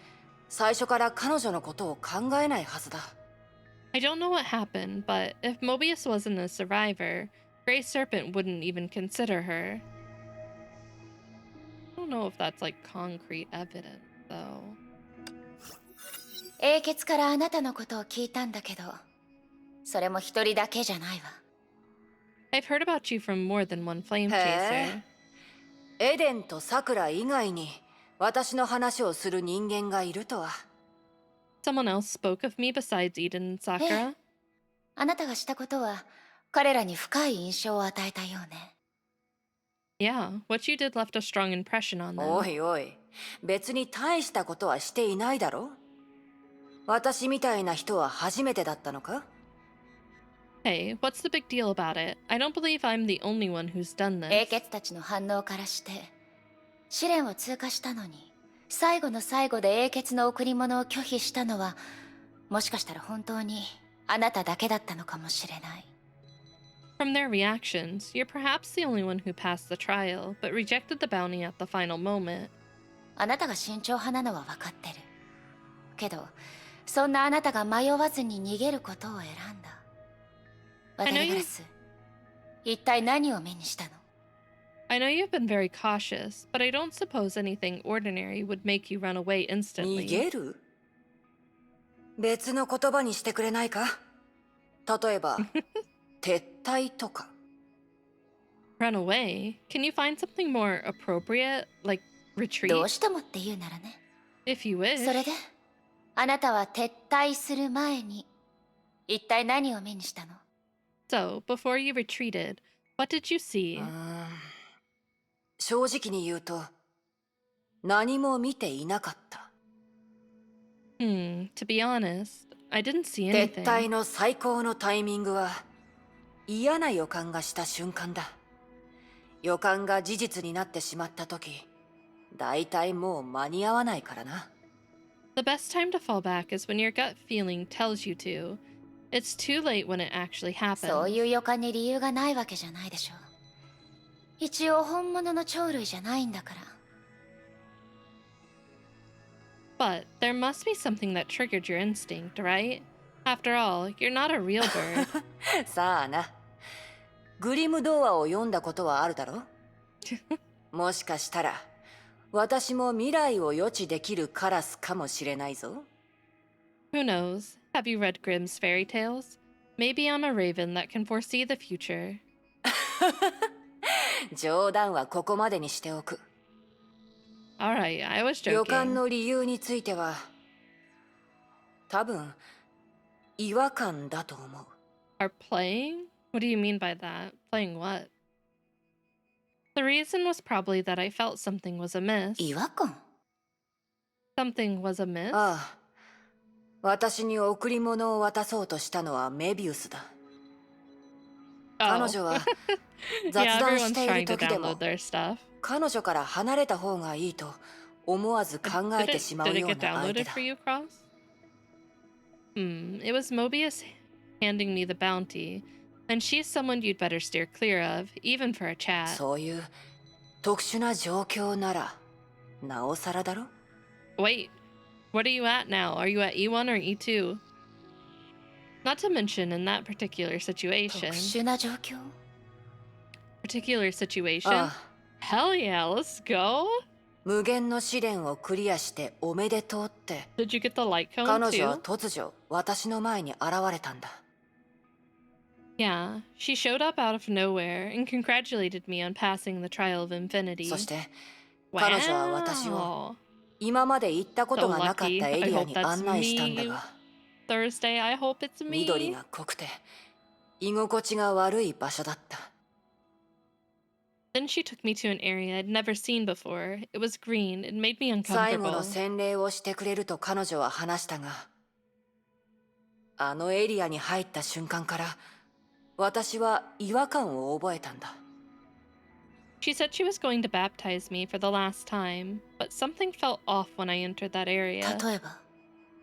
Speaker 8: 最初から彼女のことを考えないはずだ。
Speaker 1: I don't know what happened, but if Mobius wasn't a survivor, Grey Serpent wouldn't even consider her. I don't know if that's like concrete evidence, though.
Speaker 4: 英傑からあなたのことを聞いたんだけど、それも一人だけじゃないわ。
Speaker 1: I've heard about you from more than one flame
Speaker 8: へ
Speaker 1: chaser.
Speaker 8: エデンとサクラ以外に私の話をする人間がいるとは。
Speaker 1: Someone else spoke of me besides Eden and Sakura?
Speaker 4: あなたがしたことは彼らに深い印象を与えたようね。
Speaker 1: Yeah, what you did left a strong impression on
Speaker 8: お
Speaker 1: them.
Speaker 8: いおい、別に大したことはしていないだろ？私みたいな人は初めてだったのか？
Speaker 1: Hey, what's the big deal about it? I don't believe I'm the only one who's done
Speaker 4: 英
Speaker 1: this.
Speaker 4: 傑たちの反応からして試練を通過したのに最後の最後で英傑の贈り物を拒否したのはもしかしたら本当にあなただけだったのかもしれない。
Speaker 1: From their reactions, you're perhaps the only one who passed the trial, but rejected the bounty at the final moment.
Speaker 4: あなたが慎重派なのは分かってるけどそんなあなたが迷わずに逃げることを選んだ。渡りガラス、一体何を目にしたの？
Speaker 1: I know you've been very cautious, but I don't suppose anything ordinary would make you run away
Speaker 8: 逃
Speaker 1: instantly.
Speaker 8: げる？別の言葉にしてくれないか？例えば撤退とか。
Speaker 1: Run away? Can you find something more appropriate, like
Speaker 4: ど
Speaker 1: retreat?
Speaker 4: うしてもって言うならね。
Speaker 1: If you wish.
Speaker 4: それであなたは撤退する前に一体何を目にしたの？
Speaker 1: So, before you retreated, what did you see?
Speaker 8: 正直に言うと何も見ていなかった。
Speaker 1: To be honest, I didn't see
Speaker 8: 撤退
Speaker 1: anything.
Speaker 8: の最高のタイミングは嫌な予感がした瞬間だ。予感が事実になってしまった時、だいたいもう間に合わないからな。
Speaker 1: The best time to fall back is when your gut feeling tells you to. It's too late when it actually
Speaker 4: そう
Speaker 1: happens.
Speaker 4: いう予感に理由がないわけじゃないでしょ。一応本物の鳥類じゃないんだから。
Speaker 1: But there must be something that triggered your instinct, right? After all, you're not a real bird.
Speaker 8: さあな。グリム童話を読んだことはあるだろ？もしかしたら私も未来を予知できるカラスかもしれないぞ。
Speaker 1: Who knows? Have you read Grimm's fairy tales? Maybe I'm a raven that can foresee the future.
Speaker 8: 冗談はここまでにしておく。
Speaker 1: Alright, I was
Speaker 8: 予感
Speaker 1: joking.
Speaker 8: の理由については多分違和感だと思う。
Speaker 1: Are playing? What do you mean by that? Playing what? The reason was probably that I felt something was amiss.
Speaker 4: 違和感？
Speaker 1: Something was amiss?
Speaker 8: ああ、私に贈り物を渡そうとしたのはメビウスだ。 彼
Speaker 1: Oh.
Speaker 8: 女は雑
Speaker 1: Yeah,
Speaker 8: 談し
Speaker 1: everyone's
Speaker 8: ている
Speaker 1: trying to
Speaker 8: 時でも
Speaker 1: download their stuff.
Speaker 8: 彼女から離れた方がいいと思わず考え
Speaker 1: Did
Speaker 8: て
Speaker 1: it,
Speaker 8: しま
Speaker 1: did
Speaker 8: う
Speaker 1: it
Speaker 8: よう
Speaker 1: get
Speaker 8: な相手
Speaker 1: downloaded
Speaker 8: だ。
Speaker 1: for you, Cross? It was Mobius handing me the bounty, and she's someone you'd better steer clear of, even for a chat.
Speaker 8: そういう特殊な状況ならなおさらだろ。
Speaker 1: Wait, what are you at now? Are you at E1 or E2? Not to mention, in that particular
Speaker 4: 特
Speaker 1: situation...
Speaker 4: 殊な状況？
Speaker 1: Particular situation?
Speaker 8: ああ、
Speaker 1: Hell yeah, let's go!
Speaker 8: 無限の試練をクリアしておめでとうって
Speaker 1: Did you get the light cone
Speaker 8: 彼女は
Speaker 1: too?
Speaker 8: 突如私の前に現れたんだ。
Speaker 1: Yeah, she showed up out of nowhere and congratulated me on passing the trial of infinity.
Speaker 8: そして彼女は私を
Speaker 1: Wow.
Speaker 8: 今まで行ったことがなかっ
Speaker 1: So
Speaker 8: た
Speaker 1: lucky.
Speaker 8: エ
Speaker 1: I
Speaker 8: リア
Speaker 1: hope
Speaker 8: に
Speaker 1: that's
Speaker 8: 案内したんだ
Speaker 1: me.
Speaker 8: が、
Speaker 1: Thursday, I hope it's
Speaker 8: 緑
Speaker 1: me.
Speaker 8: が濃くて居心地が悪い場所だった。
Speaker 1: Then she took me to an area I'd never seen before. It was green. It made me
Speaker 8: 最後
Speaker 1: uncomfortable.
Speaker 8: の洗礼をしてくれると彼女は話したが、あのエリアに入った瞬間から私は違和感を覚えたんだ。
Speaker 1: She said she was going to baptize me for the last time, but something felt off when I entered that area,
Speaker 4: 例えば？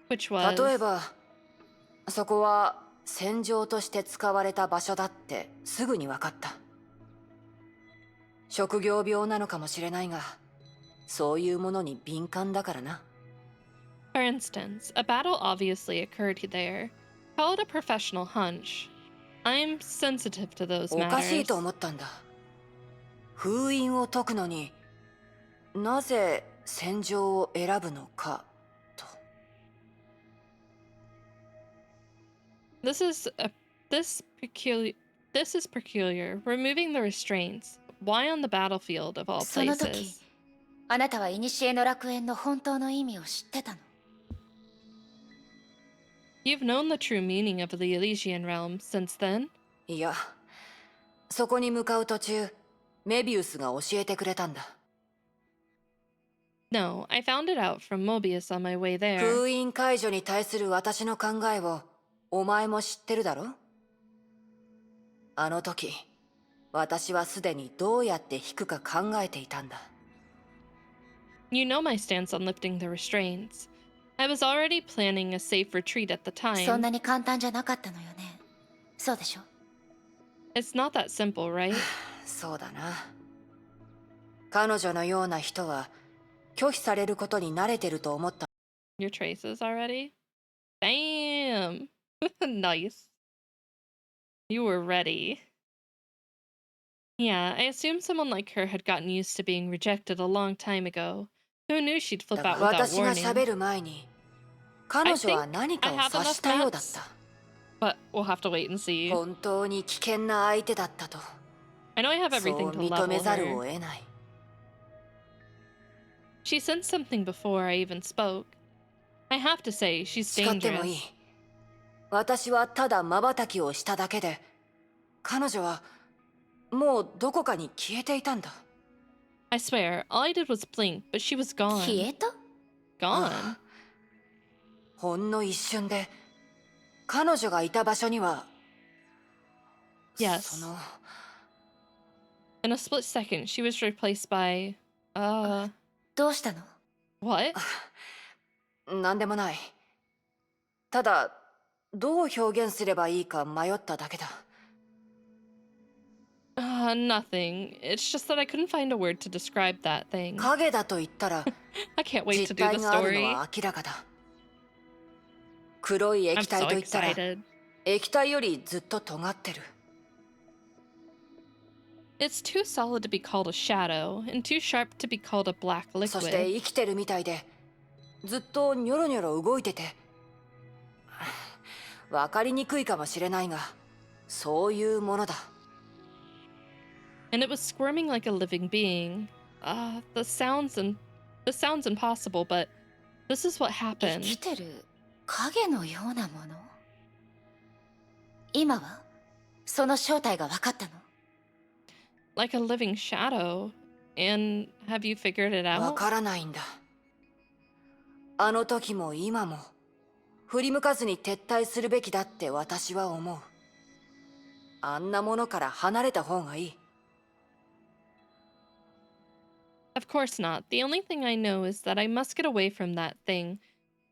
Speaker 1: which was...
Speaker 8: 例えばそこは戦場として使われた場所だってすぐに分かった。職業病なのかもしれないが、そういうものに敏感だからな。
Speaker 1: For instance, a battle obviously occurred there. Call it a professional hunch. I'm sensitive to those
Speaker 8: おかしい
Speaker 1: matters.
Speaker 8: と思ったんだ。封印を解くのになぜ戦場を選ぶのかと。
Speaker 1: This is peculiar. Removing the restraints. Why on the battlefield of all
Speaker 4: その時
Speaker 1: places?
Speaker 4: あなたは古の楽園の本当の意味を知ってたの？
Speaker 1: You've known the true meaning of the Elysian realm since then?
Speaker 8: いや、そこに向かう途中、メビウスが教えてくれたんだ。
Speaker 1: No, I found it out from Mobius on my way there.
Speaker 8: 封印解除に対する私の考えをお前も知ってるだろ？あの時、私はすでにどうやって引くか考えていたんだ。
Speaker 1: You know my stance on lifting the restraints. I was already planning a safe retreat at the
Speaker 4: そん
Speaker 1: time.
Speaker 4: なに簡単じゃなかったのよね。そうでしょ？
Speaker 1: It's not that simple, right?
Speaker 8: そうだな。彼女のような人は拒否されることに慣れてると思った。
Speaker 1: Your traces already? Bam! Nice. You were ready. Yeah, I assumed someone like her had gotten used to being rejected a long time ago. Who knew she'd
Speaker 8: だ
Speaker 1: flip
Speaker 8: が
Speaker 1: out without
Speaker 8: 私が
Speaker 1: warning?
Speaker 8: 喋る前に、彼女は何かを
Speaker 1: I think I have
Speaker 8: 察
Speaker 1: enough
Speaker 8: したようだっ
Speaker 1: maps.
Speaker 8: た。
Speaker 1: But we'll have to wait and see.
Speaker 8: 本当に危険な相手だったと、
Speaker 1: I know I have
Speaker 8: そう
Speaker 1: everything to
Speaker 8: 認め
Speaker 1: level
Speaker 8: ざるを
Speaker 1: her.
Speaker 8: 得ない。
Speaker 1: She sensed something before I even spoke. I have to say, she's
Speaker 8: 誓ってもいい。
Speaker 1: dangerous.
Speaker 8: 私はただ瞬きをしただけで、彼女はもうどこかに消えていたんだ。
Speaker 1: I swear, all I did was blink, but she was
Speaker 4: 消
Speaker 1: gone.
Speaker 4: えた？
Speaker 1: Gone?
Speaker 8: ほんの一瞬で彼女がいた場所には、
Speaker 1: Yes.
Speaker 8: その
Speaker 1: In a split second, she was replaced by...
Speaker 4: どうしたの？
Speaker 1: what?
Speaker 8: なんでもない。ただどう表現すればいいか迷っただけだ。
Speaker 1: Nothing. It's just that I couldn't find a word to describe that thing.
Speaker 8: 影だと言ったら
Speaker 1: I can't wait
Speaker 8: 実
Speaker 1: to do
Speaker 8: 体
Speaker 1: the
Speaker 8: があるの
Speaker 1: story.
Speaker 8: は明らかだ。黒い
Speaker 1: I'm
Speaker 8: 液体
Speaker 1: so
Speaker 8: と言ったら
Speaker 1: excited.
Speaker 8: 液体よりずっと尖ってる。
Speaker 1: It's too solid to be called a shadow, and too sharp to be called a black
Speaker 8: そして
Speaker 1: liquid.
Speaker 8: 生きてるみたいでずっとニョロニョロ動いてて、わかりにくいかもしれないが、そういうものだ。
Speaker 1: And it was squirming like a living being. The sounds impossible, but this is what
Speaker 4: 生
Speaker 1: happened.
Speaker 4: きてる影のようなもの？今はその正体が分かったの？
Speaker 1: Like a living shadow. And have you figured it
Speaker 8: わ
Speaker 1: out?
Speaker 8: からないんだ。あの時も今も振り向かずに撤退するべきだって私は思う。あんなものから離れた方がいい。
Speaker 1: Of course not. The only thing I know is that I must get away from that thing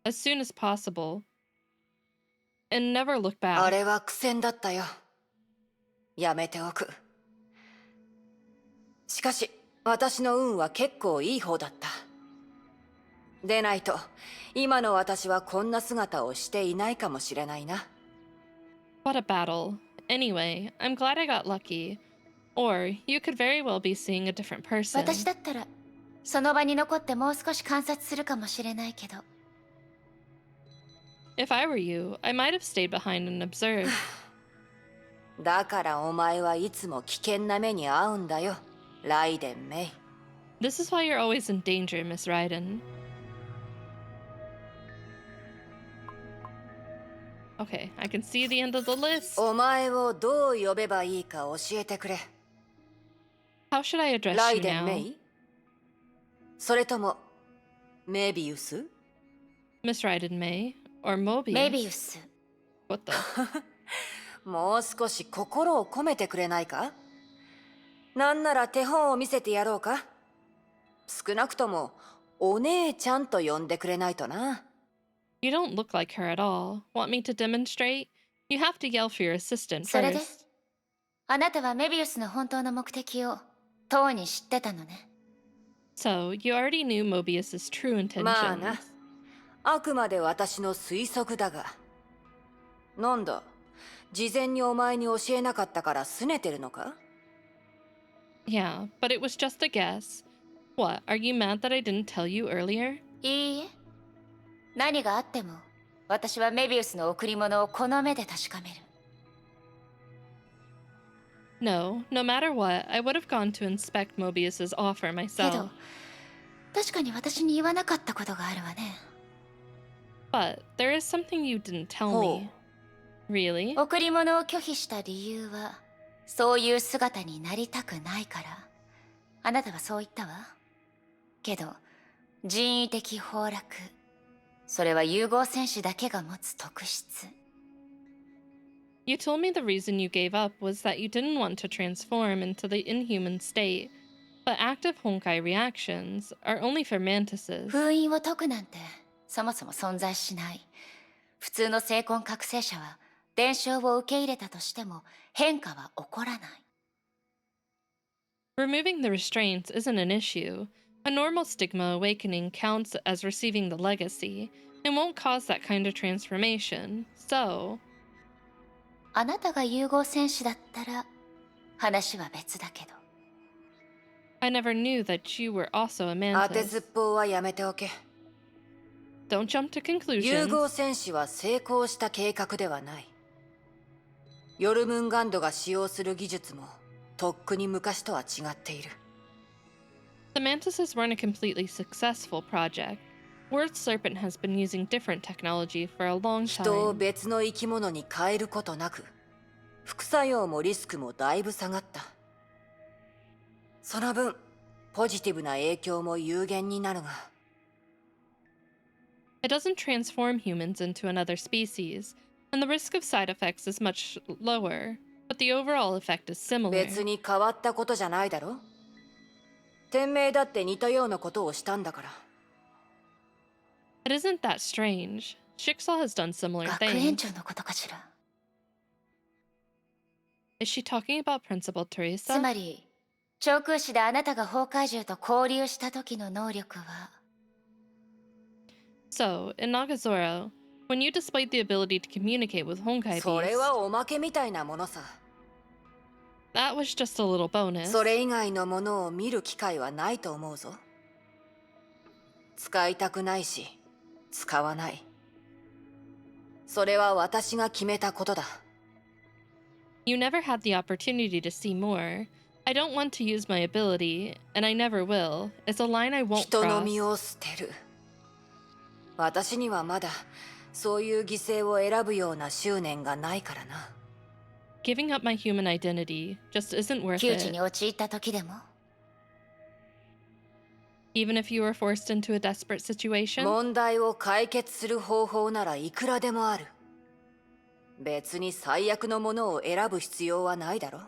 Speaker 1: as soon as possible and never look
Speaker 8: あ
Speaker 1: back.
Speaker 8: れは苦戦だったよ。やめておく。しかし私の運は結構いい方だった。でないと今の私はこんな姿をしていないかもしれないな。
Speaker 1: What a battle. Anyway, I'm glad I got lucky. Or you could very well be seeing a different person.
Speaker 4: 私だったらその場に残ってもう少し観察するかもしれないけど。
Speaker 1: If I were you, I might have stayed behind and observed.
Speaker 8: だからお前はいつも危険な目に遭うんだよ、ライデン・メイ。
Speaker 1: This is why you're always in danger, Miss Raiden. Okay, I can see the end of the list.
Speaker 8: お前をどう呼べばいいか教えてくれ。
Speaker 1: How should I address
Speaker 8: ラ
Speaker 1: you
Speaker 8: イデン・メ
Speaker 1: now?
Speaker 8: イ？それともメビウス？
Speaker 1: Miss Raiden May? Or Mobius?
Speaker 4: メビウス。
Speaker 1: What the?
Speaker 8: もう少し心を込めてくれないか？なんなら手本を見せてやろうか？少なくともお姉ちゃんと呼んでくれないとな。
Speaker 1: You don't look like her at all. Want me to demonstrate? You have to yell for your assistant
Speaker 4: それで
Speaker 1: first.
Speaker 4: あなたはメビウスの本当の目的をとうに知ってたのね。
Speaker 1: So, you already knew Mobius's true
Speaker 8: まあ
Speaker 1: intentions.
Speaker 8: な、あくまで私の推測だが。なんだ、事前にお前に教えなかったから拗ねてるのか？
Speaker 1: Yeah, but it was just a guess. What, are you mad that I didn't tell you earlier?
Speaker 4: いいえ。何があっても私はメビウスの贈り物をこの目で確かめる。
Speaker 1: No, no matter what, I would have gone to inspect Mobius's offer
Speaker 4: けど
Speaker 1: myself.
Speaker 4: 確かに私に言わなかったことがあるわね。
Speaker 1: But there is something you didn't tell me. Really?
Speaker 4: 贈り物を拒否した理由はそういう姿になりたくないから。あなたはそう言ったわ。けど人為的崩落、それは融合戦士だけが持つ特質。
Speaker 1: You told me the reason you gave up was that you didn't want to transform into the inhuman state, but active Honkai reactions are only for mantises.
Speaker 4: 封印を解くなんてそもそも存在しない。普通の精魂覚醒者は伝承を受け入れたとしても変化は起こらない。
Speaker 1: Removing the restraints isn't an issue. A normal stigma awakening counts as receiving the legacy and won't cause that kind of transformation, so...
Speaker 4: あなたが融合戦士だったら話は別だけど。
Speaker 1: I never knew that you were also a
Speaker 8: 当てずっ
Speaker 1: mantis.
Speaker 8: ぽうはやめておけ。
Speaker 1: Don't jump to
Speaker 8: 融合
Speaker 1: conclusions.
Speaker 8: 戦士は成功した計画ではない。ヨルムンガンドが使用する技術もとっくに昔とは違っている。
Speaker 1: The mantises weren't a completely successful project. World Serpent has been using different technology for a long
Speaker 8: 人を
Speaker 1: time.
Speaker 8: 別の生き物に変えることなく、副作用もリスクもだいぶ下がった。その分、ポジティブな影響も有限になるが。
Speaker 1: It doesn't transform humans into another species, and the risk of side effects is much lower, but the overall effect is similar.
Speaker 8: 別に変わったことじゃないだろ。天命だって似たようなことをしたんだから。
Speaker 1: It isn't that strange. Jigsaw has done similar
Speaker 4: 学園
Speaker 1: things.
Speaker 4: 長のことかしら。
Speaker 1: Is she talking about Principal
Speaker 4: つ
Speaker 1: Teresa?
Speaker 4: まり長空市であなたが崩壊獣と交流した時の能力は。
Speaker 1: So, in Nagazoro, when you displayed the ability to communicate with Honkai
Speaker 8: それ
Speaker 1: beasts,
Speaker 8: はおまけみたいなものさ。
Speaker 1: that was just a little bonus.
Speaker 8: それ以外のものを見る機会はないと思うぞ。使いたくないし、使わない。それは私が決めたことだ。
Speaker 1: You never had the opportunity to see more. I don't want to use my ability, and I never will. It's a line I won't
Speaker 8: 人の
Speaker 1: cross.
Speaker 8: 身を捨てる。私にはまだそういう犠牲を選ぶような執念がないからな。
Speaker 1: Giving up my human identity just isn't worth
Speaker 4: 窮地
Speaker 1: it.
Speaker 4: に陥った時でも。
Speaker 1: Even if you were forced into a desperate situation?
Speaker 8: 問題を解決する方法ならいくらでもある。別に最悪のものを選ぶ必要はないだろ。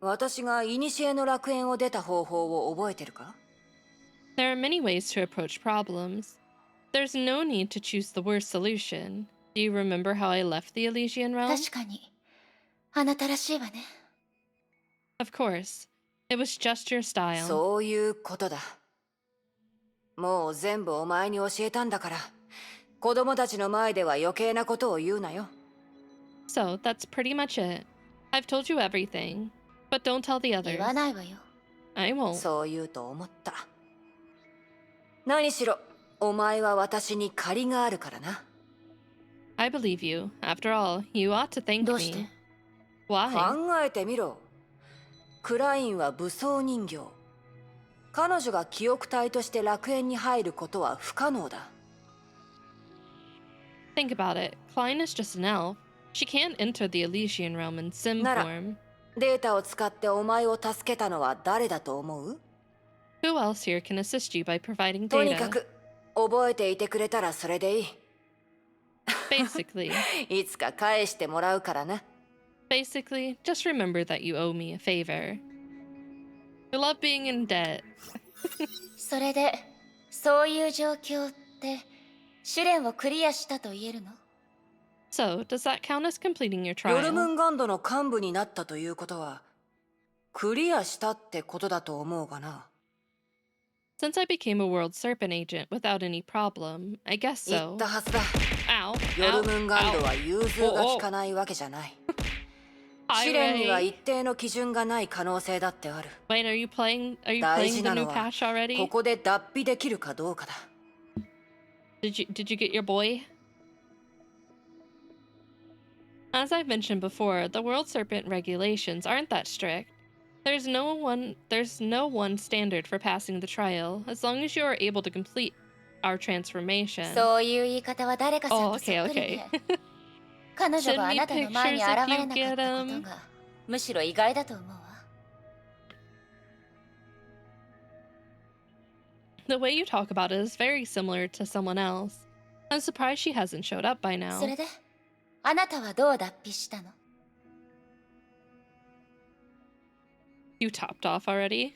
Speaker 8: 私が古の楽園を出た方法を覚えてるか？
Speaker 1: There are many ways to approach problems. There's no need to choose the worst solution. Do you remember how I left the Elysian realm?
Speaker 4: 確かにあなたらしいわね。
Speaker 1: Of course. It was just your style.
Speaker 8: そういうことだ。もう全部お前に教えたんだから、子供たちの前では余計なことを言うなよ。
Speaker 1: So, that's pretty much it. I've told you everything. But don't tell the
Speaker 4: 言
Speaker 1: others.
Speaker 4: わないわよ。
Speaker 1: I won't.
Speaker 8: そう言うと思った。何しろ、お前は私に借りがあるからな。
Speaker 1: I believe you. After all, you ought to thank
Speaker 4: どうして？
Speaker 1: me. Why?
Speaker 8: 考えてみろ。クラインは武装人形。彼女が記憶体として楽園に入ることは不可能だ。
Speaker 1: Think about it. Klein is just an elf. She can't enter the Elysian realm in sim
Speaker 8: なら、
Speaker 1: form.
Speaker 8: データを使ってお前を助けたのは誰だと思う？
Speaker 1: Who else here can assist you by providing
Speaker 8: とにか
Speaker 1: data?
Speaker 8: く、覚えていてくれたらそれでいい。
Speaker 1: Basically,
Speaker 8: いつか返してもらうからな。
Speaker 1: basically, just remember that you owe me a favor. I love being in debt.
Speaker 4: それでそういう状況って試練をクリアしたと言えるの？
Speaker 1: So, does that count as completing your
Speaker 8: ヨルム
Speaker 1: trial?
Speaker 8: ンガンドの幹部になったということは、クリアしたってことだと思うがな。
Speaker 1: Since I became a World Serpent agent without any problem, I guess
Speaker 8: 言
Speaker 1: so.
Speaker 8: ったはずだ。
Speaker 1: Ow.
Speaker 8: ヨ
Speaker 1: Ow.
Speaker 8: ルムンガンド
Speaker 1: Ow.
Speaker 8: は融通が利かないわけじゃない。試練には
Speaker 1: Hi3.
Speaker 8: 一定の基準がない可能性だってある。
Speaker 1: Wait, are you playing
Speaker 8: 大
Speaker 1: the
Speaker 8: 事な
Speaker 1: new
Speaker 8: のは
Speaker 1: patch already?
Speaker 8: ここで脱皮できるかどうかだ。
Speaker 1: Did you get your boy? As I've mentioned before, the World Serpent regulations aren't that strict. There's no one standard for passing the trial, as long as you are able to complete our transformation.
Speaker 4: そういう言い方は誰かさん
Speaker 1: Oh,
Speaker 4: とそっ
Speaker 1: okay,
Speaker 4: くりで
Speaker 1: okay.
Speaker 4: 彼女があ
Speaker 1: Send me
Speaker 4: なたの前に
Speaker 1: pictures
Speaker 4: 現
Speaker 1: if
Speaker 4: れ
Speaker 1: you
Speaker 4: なかっ
Speaker 1: get
Speaker 4: たこと
Speaker 1: them.
Speaker 4: がむしろ意外だと思うわ。
Speaker 1: The way you talk about it is very similar to someone else. I'm surprised she hasn't showed up by now.
Speaker 4: それであなたはどう脱皮したの？
Speaker 1: You topped off already?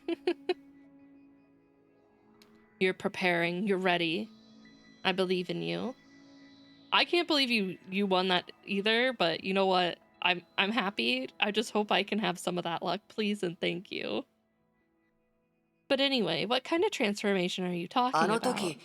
Speaker 1: You're preparing. You're ready. I believe in you. I can't believe you won that either, but you know what? I'm happy. I just hope I can have some of that luck, please and thank you. But anyway, what kind of transformation are you
Speaker 8: あ
Speaker 1: talking
Speaker 8: の
Speaker 1: about?
Speaker 8: 時、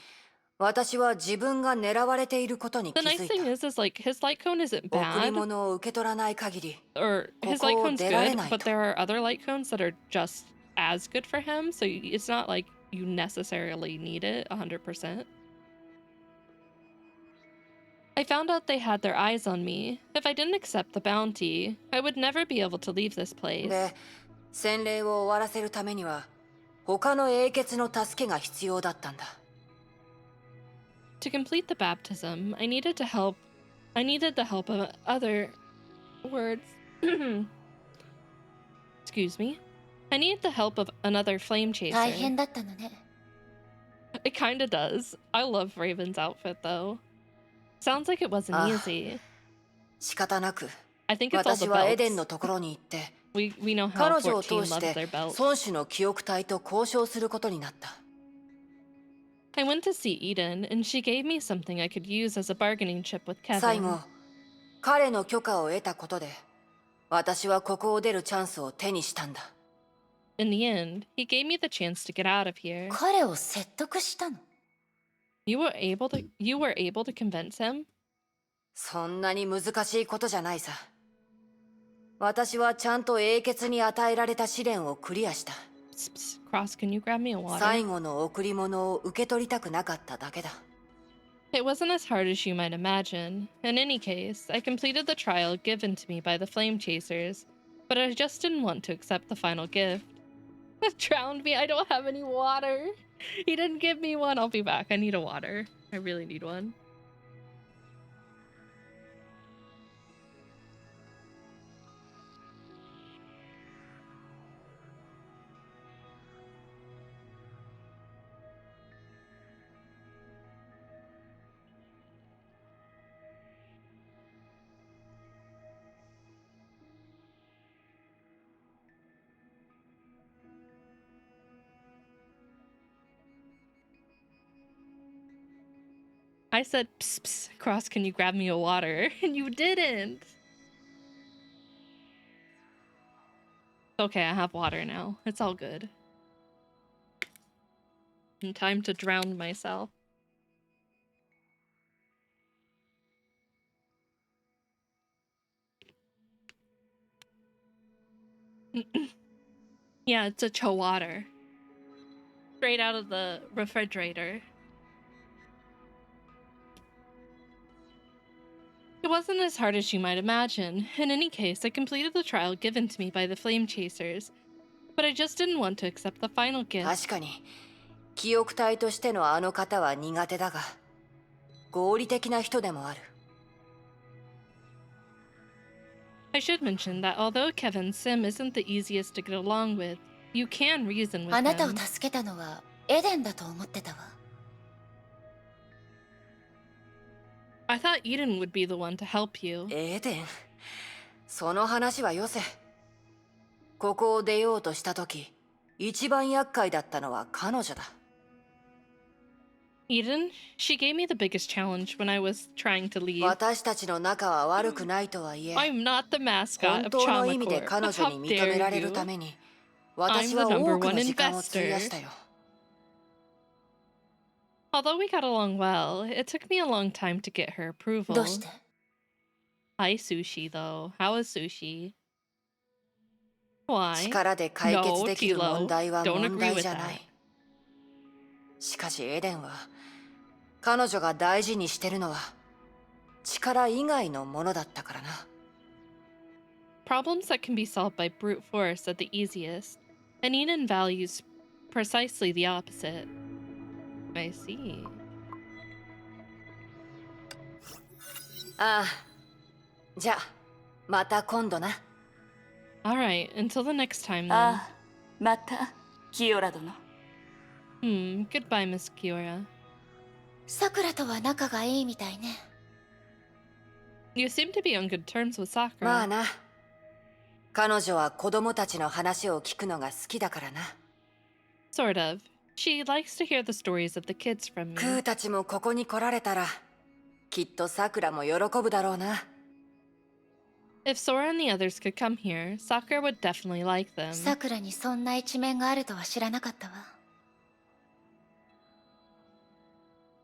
Speaker 8: 私は自分が狙われていることに
Speaker 1: The
Speaker 8: 気
Speaker 1: nice
Speaker 8: づい
Speaker 1: thing
Speaker 8: た。
Speaker 1: is like his light cone isn't
Speaker 8: 贈り
Speaker 1: bad,
Speaker 8: 物を受け取らない限り、
Speaker 1: or
Speaker 8: こ
Speaker 1: his
Speaker 8: こ
Speaker 1: light
Speaker 8: を
Speaker 1: cone's
Speaker 8: 出られ
Speaker 1: good,
Speaker 8: ない
Speaker 1: but
Speaker 8: と。
Speaker 1: there are other light cones that are just as good for him, so it's not like you necessarily need it 100%. I found out they had their eyes on me. If I didn't accept the bounty, I would never be able to leave this place.
Speaker 8: で、洗礼を終わらせるためには、他の英傑の助けが必要だったんだ。
Speaker 1: To complete the baptism, I needed the help of other words. Excuse me. I need the help of another flame
Speaker 4: 大
Speaker 1: chaser.
Speaker 4: 変だったのね。
Speaker 1: It kinda does. I love Raven's outfit though. Sounds like it wasn't
Speaker 8: Ah.
Speaker 1: easy.
Speaker 8: 仕方なく、
Speaker 1: I think it's all the
Speaker 8: 私はエデン
Speaker 1: belts.
Speaker 8: のところに行って、
Speaker 1: We know how
Speaker 8: 彼女を
Speaker 1: 14
Speaker 8: 通し
Speaker 1: loves
Speaker 8: て
Speaker 1: their belts.
Speaker 8: 孫子の記憶体と交渉することになった。
Speaker 1: I went to see Eden, and she gave me something I could use as a bargaining chip with
Speaker 8: 最
Speaker 1: Kevin.
Speaker 8: 後、彼の許可を得たことで、私はここを出るチャンスを手にしたんだ。
Speaker 1: In the end, he gave me the chance to get out of here.
Speaker 4: 彼を説得したの？
Speaker 1: You were able to convince him?
Speaker 8: そんなに難しいことじゃないさ。私はちゃんと英傑に与えられた試練をクリアした。
Speaker 1: Psst, psst. Cross, can you grab me a water?
Speaker 8: 最後の贈り物を受け取りたくなかっただけだ。
Speaker 1: It wasn't as hard as you might imagine. In any case, I completed the trial given to me by the Flame Chasers, but I just didn't want to accept the final gift. Drowned me, I don't have any water. He didn't give me one, I'll be back. I need a water. I really need one. I said, psst, psst, Cross, can you grab me a water? And you didn't. Okay, I have water now. It's all good. And time to drown myself. Yeah, it's a cho water. Straight out of the refrigerator. It wasn't as hard as you might imagine. In any case, I completed the trial given to me by the Flame Chasers, but I just didn't want to accept the final gift.
Speaker 8: 確かに、記憶体としてのあの方は苦手だが、合理的な人でもある。
Speaker 1: I should mention that although Kevin's sim isn't the easiest to get along with, you can reason with
Speaker 4: あなたを
Speaker 1: him.
Speaker 4: 助けたのはエデンだと思ってたわ。
Speaker 1: I thought Eden would be the one to help you.
Speaker 8: エデン、その話はよせ。ここを出ようとしたとき、一番厄介だったのは彼女だ。
Speaker 1: Eden? She gave me the biggest challenge when I was trying to leave.
Speaker 8: 私たちの仲は悪くないとはいえ、
Speaker 1: I'm not the mascot
Speaker 8: 本
Speaker 1: of
Speaker 8: 当の意味で
Speaker 1: Chamacore.
Speaker 8: 彼女
Speaker 1: How
Speaker 8: に認めら
Speaker 1: dare
Speaker 8: れる
Speaker 1: you?
Speaker 8: ために、私は
Speaker 1: I'm the
Speaker 8: 多
Speaker 1: number
Speaker 8: く
Speaker 1: one
Speaker 8: の時間を費や
Speaker 1: investor.
Speaker 8: したよ。
Speaker 1: Although we got along well, it took me a long time to get her approval.
Speaker 4: どうして？
Speaker 1: Hi, Sushi, though. How is Sushi? Why?
Speaker 8: 力で解決できる
Speaker 1: No,
Speaker 8: 問題は
Speaker 1: Don't
Speaker 8: 問
Speaker 1: agree
Speaker 8: 題
Speaker 1: with
Speaker 8: じゃな
Speaker 1: that.
Speaker 8: い。しかしエデンは、彼女が大事にしてるのは、力以外のものだったからな。
Speaker 1: Problems that can be solved by brute force are the easiest, and Eden values precisely the opposite. I see.
Speaker 8: ああ、じゃあ、また今度な。
Speaker 1: Alright, until the next time then.
Speaker 10: ああ、また、キヨラ殿。
Speaker 1: Goodbye, Miss Kiora.
Speaker 4: さくらとは仲がいいみたいね。
Speaker 1: You seem to be on good terms with
Speaker 8: ま
Speaker 1: Sakura.
Speaker 8: あな。彼女は子供たちの話を聞くのが好きだからな。
Speaker 1: Sort of. She likes to hear the stories of the kids from
Speaker 8: ク
Speaker 1: me.
Speaker 8: ーたちもここに来られたら、きっとさくらも喜ぶだろうな。
Speaker 1: If Sora and the others could come here, Sakura would definitely like them.
Speaker 4: さくらにそんな一面があるとは知らなかったわ。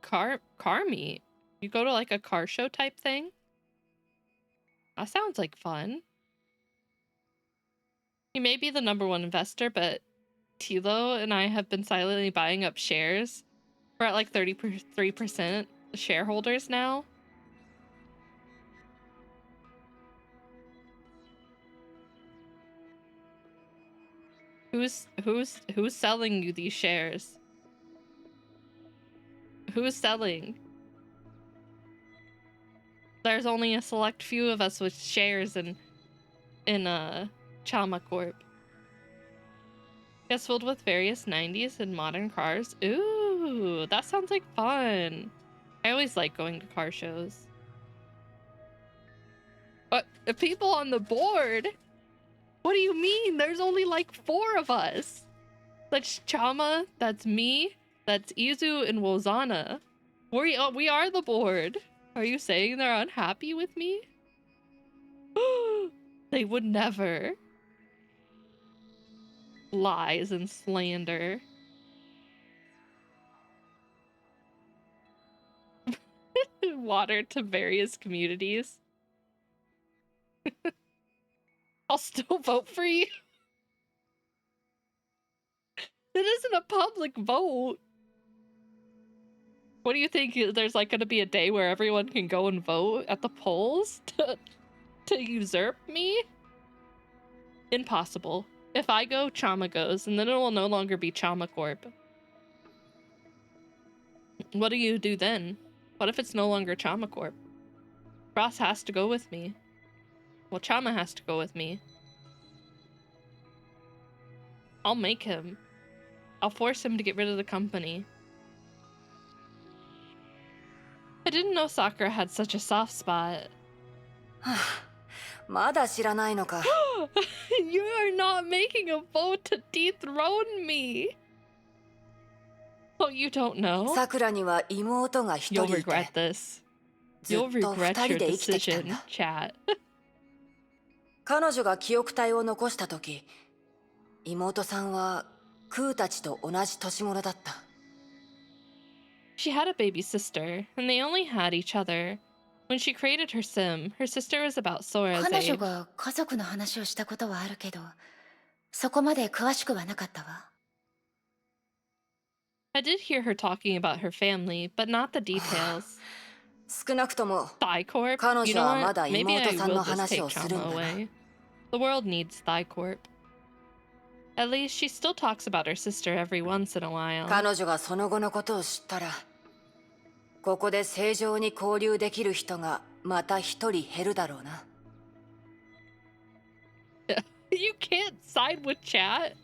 Speaker 1: Car meet? You go to like a car show type thing? That sounds like fun. He may be the #1 investor, but Tilo and I have been silently buying up shares. We're at like 33% shareholders now. Who's selling you these shares? Who's selling? There's only a select few of us with shares in Chalma Corp. It's filled with various 90s and modern cars. Ooh, that sounds like fun. I always like going to car shows. But the people on the board? What do you mean? There's only like 4 of us. That's Chama, that's me, that's Izu and Wozana. We are the board. Are you saying they're unhappy with me? They would never. Lies and slander. Water to various communities. I'll still vote for you. It isn't a public vote. What do you think? There's like going to be a day where everyone can go and vote at the polls to usurp me? Impossible. If I go, Chama goes, and then it will no longer be Chama Corp. What do you do then? What if it's no longer Chama Corp? Ross has to go with me. Well, Chama has to go with me. I'll make him. I'll force him to get rid of the company. I didn't know Sakura had such a soft spot.
Speaker 8: まだ知らないのか。
Speaker 1: You are not making a vote to dethrone me. Oh, you don't know?
Speaker 8: さくらには妹が一
Speaker 1: You'll
Speaker 8: 人いて、
Speaker 1: regret this.
Speaker 8: ずっ
Speaker 1: You'll
Speaker 8: と
Speaker 1: regret
Speaker 8: 二人
Speaker 1: your
Speaker 8: で生きてきたん
Speaker 1: decision,
Speaker 8: だ。
Speaker 1: chat.
Speaker 8: 彼女が記憶体を残した時、妹さんはクーたちと同じ年頃だった。
Speaker 1: She had a baby sister, and they only had each other. When she created her sim, her sister was about Sora's
Speaker 4: 彼女
Speaker 1: age.
Speaker 4: が家族の話をしたことはあるけど、そこまで詳しくはなかったわ。
Speaker 1: I did hear her talking about her family, but not the details.
Speaker 8: 少なくとも
Speaker 1: Thigh Corp?
Speaker 8: 彼
Speaker 1: You
Speaker 8: 女
Speaker 1: know
Speaker 8: はま
Speaker 1: what?
Speaker 8: だ
Speaker 1: Maybe I
Speaker 8: 妹さん
Speaker 1: will
Speaker 8: の
Speaker 1: just
Speaker 8: 話
Speaker 1: take
Speaker 8: をするん
Speaker 1: Chama
Speaker 8: だな。
Speaker 1: away. The world needs Thigh Corp. At least she still talks about her sister every once in a while.
Speaker 8: 彼女がその後のことを知ったら、ここで正常に交流できる人がまた一人減るだろうな。
Speaker 1: You can't side with chat.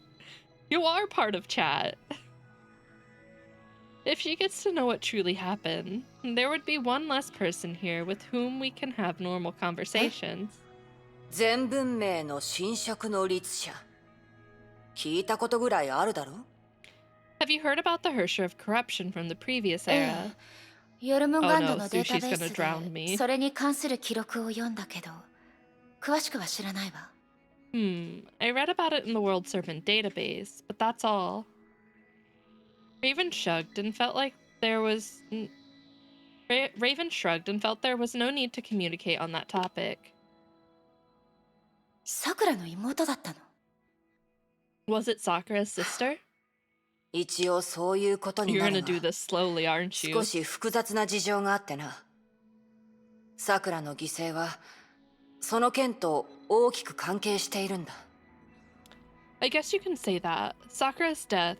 Speaker 1: You are part of chat. If she gets to know what truly happened, there would be one less person here with whom we can have normal conversations.
Speaker 8: 全文明の侵食の律者。聞いたことぐらいあるだろ？
Speaker 1: Have you heard about the Hersher of corruption from the previous era?
Speaker 4: ヨルムガンド
Speaker 1: Oh no,
Speaker 4: のデータ
Speaker 1: Sushi's
Speaker 4: ベー
Speaker 1: gonna
Speaker 4: ス
Speaker 1: drown me.
Speaker 4: でそれに関する記録を読んだけど、詳しくは知らないわ。
Speaker 1: I read about it in the World Serpent database, but that's all. Raven shrugged and felt there was no need to communicate on that topic.
Speaker 4: さくらの妹だったの？
Speaker 1: Was it Sakura's sister?
Speaker 8: 一応そういうことに
Speaker 1: You're
Speaker 8: な
Speaker 1: gonna
Speaker 8: る
Speaker 1: do
Speaker 8: が、
Speaker 1: this slowly, aren't you?
Speaker 8: 少し複雑な事情があってな。さくらの犠牲はその件と大きく関係しているんだ。
Speaker 1: I guess you can say that. Sakura's death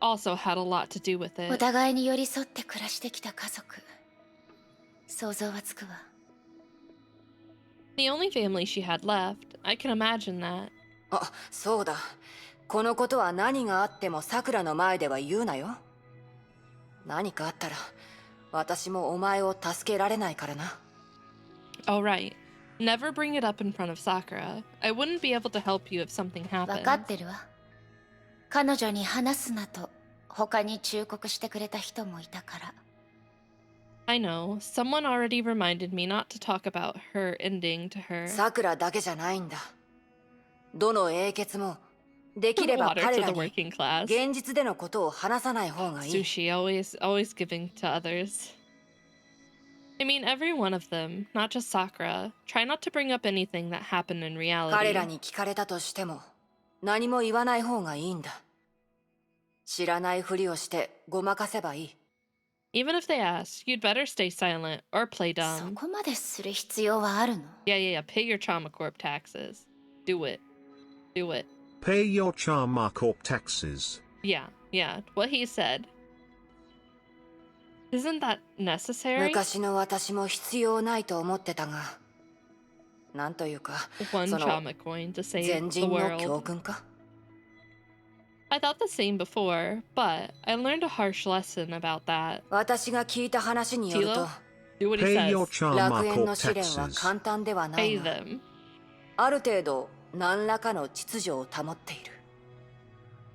Speaker 1: also had a lot to do with
Speaker 4: お
Speaker 1: it.
Speaker 4: 互いに寄り添って暮らしてきた家族。想像はつくわ。
Speaker 1: The only family she had left. I can imagine that.
Speaker 8: あ、そうだ。このことは何があってもさくらの前では言うなよ。何かあったら私もお前を助けられないからな。
Speaker 1: Oh, right. Never bring it up in front of Sakura. I wouldn't be able to help you if something
Speaker 4: 分かっ
Speaker 1: happened.
Speaker 4: てるわ。彼女に話すなと他に忠告してくれた人もいたから。
Speaker 1: I know. Someone already reminded me not to talk about her ending to her.
Speaker 8: さくらだけじゃないんだ。どの英傑もできれば
Speaker 1: Water
Speaker 8: 彼
Speaker 1: to
Speaker 8: ら
Speaker 1: the
Speaker 8: に
Speaker 1: working class.
Speaker 8: 現実でのことを話さない方がいい。
Speaker 1: Sushi, always giving to others. I mean, every one of them, not just Sakura. Try not to bring up anything that happened in
Speaker 8: 彼
Speaker 1: reality.
Speaker 8: らに聞かれたとしても何も言わない方がいいんだ。知らないふりをしてごまかせばいい。
Speaker 1: Even if they ask, you'd better stay silent or play
Speaker 4: そ
Speaker 1: dumb.
Speaker 4: こまでする必要はあるの？
Speaker 1: Yeah, pay your Trauma Corp taxes. Do it. Do it.
Speaker 2: Pay your Charma Corp taxes.
Speaker 1: Yeah, what he said. Isn't that necessary?
Speaker 8: 昔の私も必要ないと思ってたが、なんというか、
Speaker 1: One
Speaker 8: その
Speaker 1: trauma coin to
Speaker 8: 前
Speaker 1: save the
Speaker 8: 人の教
Speaker 1: world.
Speaker 8: 訓か。
Speaker 1: I thought the same before, but I learned a harsh lesson about that.
Speaker 8: 私が聞いた話によると、
Speaker 1: Do what he
Speaker 2: Pay your
Speaker 1: says.
Speaker 2: Charma
Speaker 8: 楽園
Speaker 2: Corp
Speaker 8: の試練は
Speaker 2: taxes.
Speaker 8: 簡単ではない
Speaker 1: Pay
Speaker 8: が、
Speaker 1: them.
Speaker 8: ある程度何らかの秩序を保っている。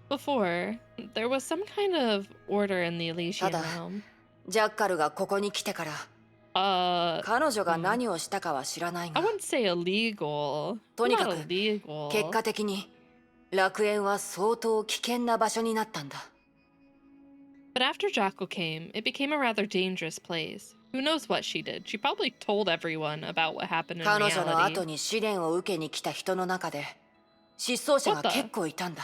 Speaker 1: Before, there was some kind of order in the Elysian
Speaker 8: ただ、
Speaker 1: realm.
Speaker 8: ジャッカルがここに来てから、 彼女が何をしたかは知らない
Speaker 1: I
Speaker 8: が、
Speaker 1: wouldn't say illegal.
Speaker 8: とにか
Speaker 1: Not
Speaker 8: く
Speaker 1: illegal.
Speaker 8: 結果的に楽園は相当危険な場所になったんだ。
Speaker 1: But after Jackal came, it became a rather dangerous place. Who knows what she did? She probably told everyone about what happened in
Speaker 8: 彼女の後
Speaker 1: reality.
Speaker 8: に試練を受けに来た人の中で失踪者が
Speaker 1: What the?
Speaker 8: 結構いたんだ。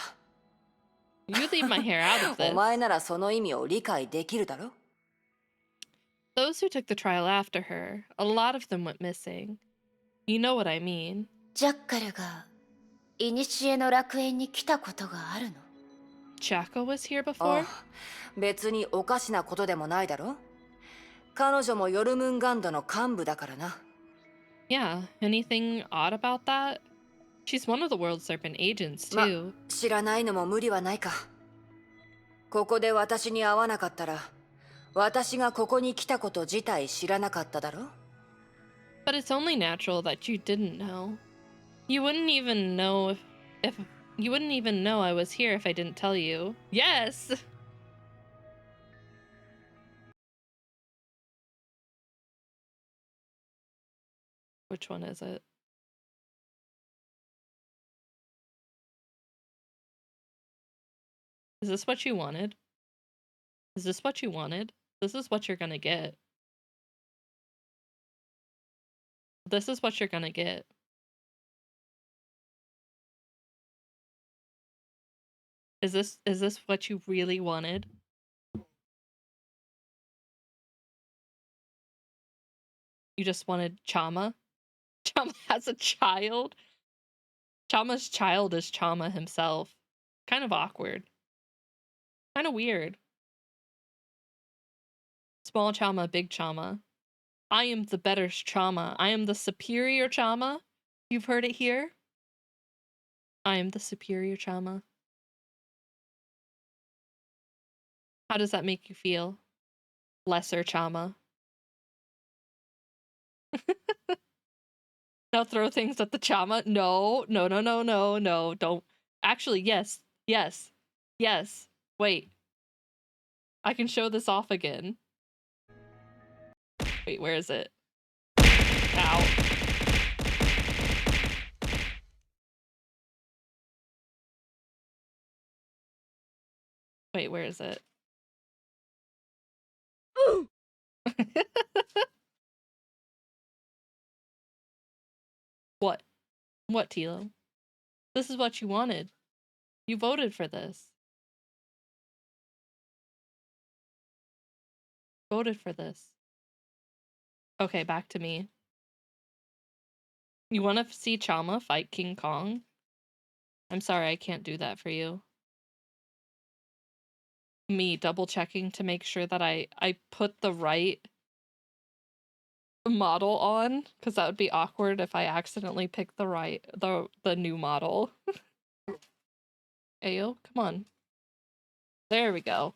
Speaker 1: You leave my hair out of
Speaker 8: お
Speaker 1: this.
Speaker 8: 前ならその意味を理解できるだろ？
Speaker 1: Those who took the trial after her, a lot of them went missing. You know what I mean.
Speaker 4: ジャッカルが古の楽園に来たことがあるの？
Speaker 1: Jackal was here
Speaker 8: あ
Speaker 1: before?
Speaker 8: あ、別におかしなことでもないだろ？彼女もヨルムンガンドの幹部だからな。
Speaker 1: Yeah, anything odd about that? She's one of the World Serpent agents,
Speaker 8: ま、
Speaker 1: too.
Speaker 8: 知らないのも無理はないか。ここで私に会わなかったら、私がここに来たこと自体知らなかっただろ？
Speaker 1: But it's only natural that you didn't know. You wouldn't even know if you wouldn't even know I was here if I didn't tell you. Yes! Which one is it? Is this what you wanted? Is this what you wanted? This is what you're gonna get. This is what you're gonna get. Is this what you really wanted? You just wanted Chama? Chama has a child? Chama's child is Chama himself. Kind of awkward. Kind of weird. Small Chama, big Chama. I am the better Chama. I am the superior Chama. You've heard it here? I am the superior Chama. How does that make you feel? Lesser Chama. Now throw things at the Chama? No. Don't. Actually, yes. Wait. I can show this off again. Wait, where is it? Ow. Wait, where is it? What? What, Tilo? This is what you wanted. You voted for this. Voted for this. Okay, back to me. You want to see Chama fight King Kong? I'm sorry, I can't do that for you. Me double checking to make sure that I put the right model on, because that would be awkward if I accidentally picked the new model. Ayo, come on. There we go.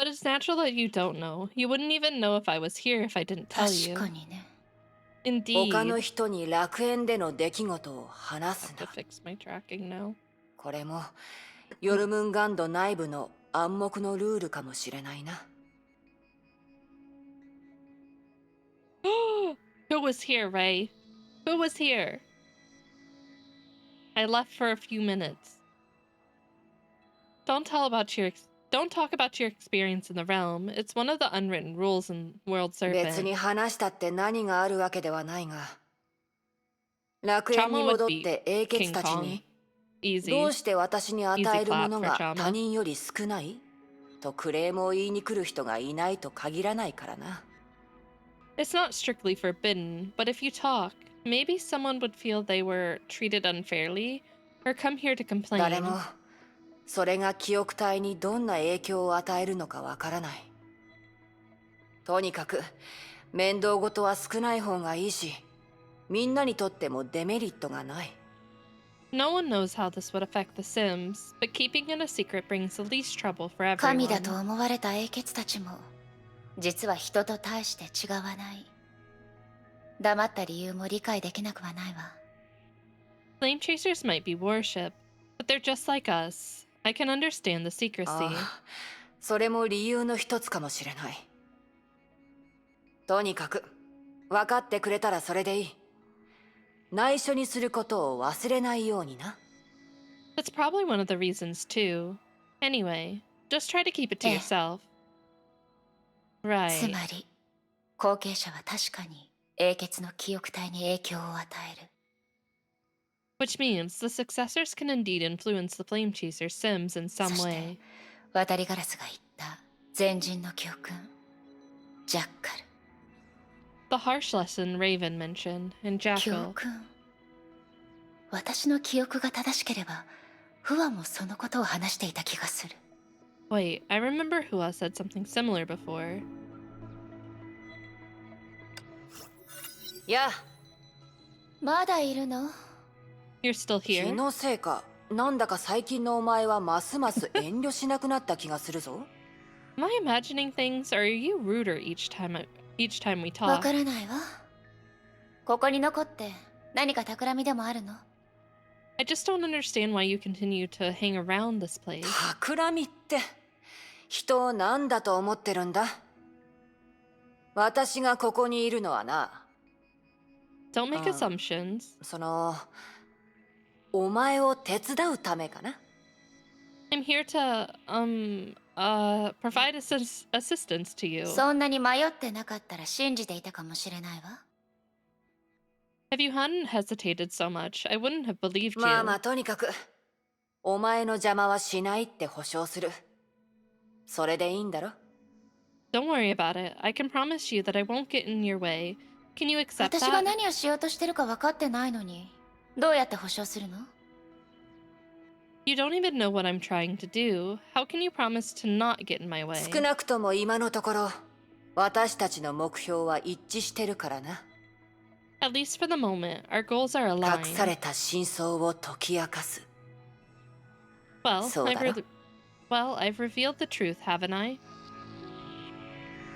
Speaker 1: But it's natural that you don't know. You wouldn't even know if I was here if I didn't tell
Speaker 4: 確
Speaker 1: you.
Speaker 4: かにね。
Speaker 8: 他の
Speaker 1: Indeed.
Speaker 8: 人に楽園での出来事を話す
Speaker 1: Have
Speaker 8: な
Speaker 1: to。fix my tracking now.
Speaker 8: これもヨルムンガンド内部の暗黙のルールかもしれないな。
Speaker 1: Who was here, Ray? Who was here? I left for a few minutes. Don't talk about your experience in the realm. It's one of the unwritten rules in World
Speaker 8: 別に
Speaker 1: Serpent.
Speaker 8: 話したって何があるわけではないが、楽園に
Speaker 1: Chama
Speaker 8: 戻
Speaker 1: would
Speaker 8: って英
Speaker 1: beat
Speaker 8: 傑
Speaker 1: King
Speaker 8: たち
Speaker 1: Kong.
Speaker 8: に
Speaker 1: Easy.
Speaker 8: どうして私に与
Speaker 1: Easy
Speaker 8: えるも
Speaker 1: clap
Speaker 8: の
Speaker 1: for
Speaker 8: が
Speaker 1: Chama.
Speaker 8: 他人より少ないとクレームを言いに来る人がいないと限らないからな。
Speaker 1: It's not strictly forbidden, but if you talk, maybe someone would feel they were treated unfairly or come here to
Speaker 8: 誰
Speaker 1: complain.
Speaker 8: もそれが記憶体にどんな影響を与えるのかわからない。とにかく面倒事は少ない方がいいし、みんなにとってもデメリットがない。
Speaker 1: No one knows how this would affect the Sims, but keeping it a secret brings the least trouble for
Speaker 4: 神
Speaker 1: everyone.
Speaker 4: だと思われた英傑たちも実は人と大して違わない。黙った理由も理解できなくはないわ。
Speaker 1: Flame chasers might be worshipped, but they're just like us. I can understand the secrecy.
Speaker 8: ああ、それも理由の一つかもしれない。とにかく分かってくれたらそれでいい。内緒にすることを忘れないようにな。
Speaker 1: That's probably one of the reasons too. Anyway, just try to keep it to
Speaker 4: Eh.
Speaker 1: yourself.
Speaker 4: つ
Speaker 1: Right.
Speaker 4: まり後継者は確かに英傑の記憶体に影響を与える。
Speaker 1: Which means the successors can indeed influence the Flame Chaser's Sims in
Speaker 4: そ
Speaker 1: some
Speaker 4: して
Speaker 1: way.
Speaker 4: 渡りガラスが言った前人の教訓、ジャッカル。
Speaker 1: The harsh lesson Raven mentioned, and
Speaker 4: 教
Speaker 1: Jackal.
Speaker 4: 訓。私の記憶が正しければフワもそのことを話していた気がする。
Speaker 1: Wait, I remember Hua said something similar before.
Speaker 8: やあ、
Speaker 4: まだいるの？
Speaker 1: You're still
Speaker 8: 気
Speaker 1: here?
Speaker 8: のせいか、なんだか最近のお前はますます遠慮しなくなった気がするぞ。
Speaker 1: Am I imagining things, or are you ruder each time we
Speaker 4: わ
Speaker 1: talk?
Speaker 4: からないわ。ここに残って何か企みでもあるの？
Speaker 1: I just don't understand why you continue to hang around this place.
Speaker 8: 企みって人を何だと思ってるんだ。私がここにいるのはな、
Speaker 1: Don't make assumptions.
Speaker 8: そのお前を手伝うためかな。
Speaker 1: I'm here to, provide assistance to you.
Speaker 4: そんなに迷ってなかったら信じていたかもしれないわ。
Speaker 1: If you hadn't hesitated so much, I wouldn't have believed you.
Speaker 8: まあまあとにかくお前の邪魔はしないって保証する。それでいいんだろ。
Speaker 1: Don't worry about it. I can promise you that I won't get in your way. Can you accept
Speaker 4: 私が
Speaker 1: that?
Speaker 4: 何をしようとしてるか分かってないのに、どうやって保証するの？
Speaker 1: You don't even know what I'm trying to do. How can you promise to not get in my way?
Speaker 8: 少なくとも今のところ私たちの目標は一致してるからな。
Speaker 1: At least for the moment, our goals are
Speaker 8: 隠さ
Speaker 1: aligned.
Speaker 8: れた真相を解き明かす。
Speaker 1: Well,
Speaker 8: そうだろ。
Speaker 1: I've revealed the truth, haven't I?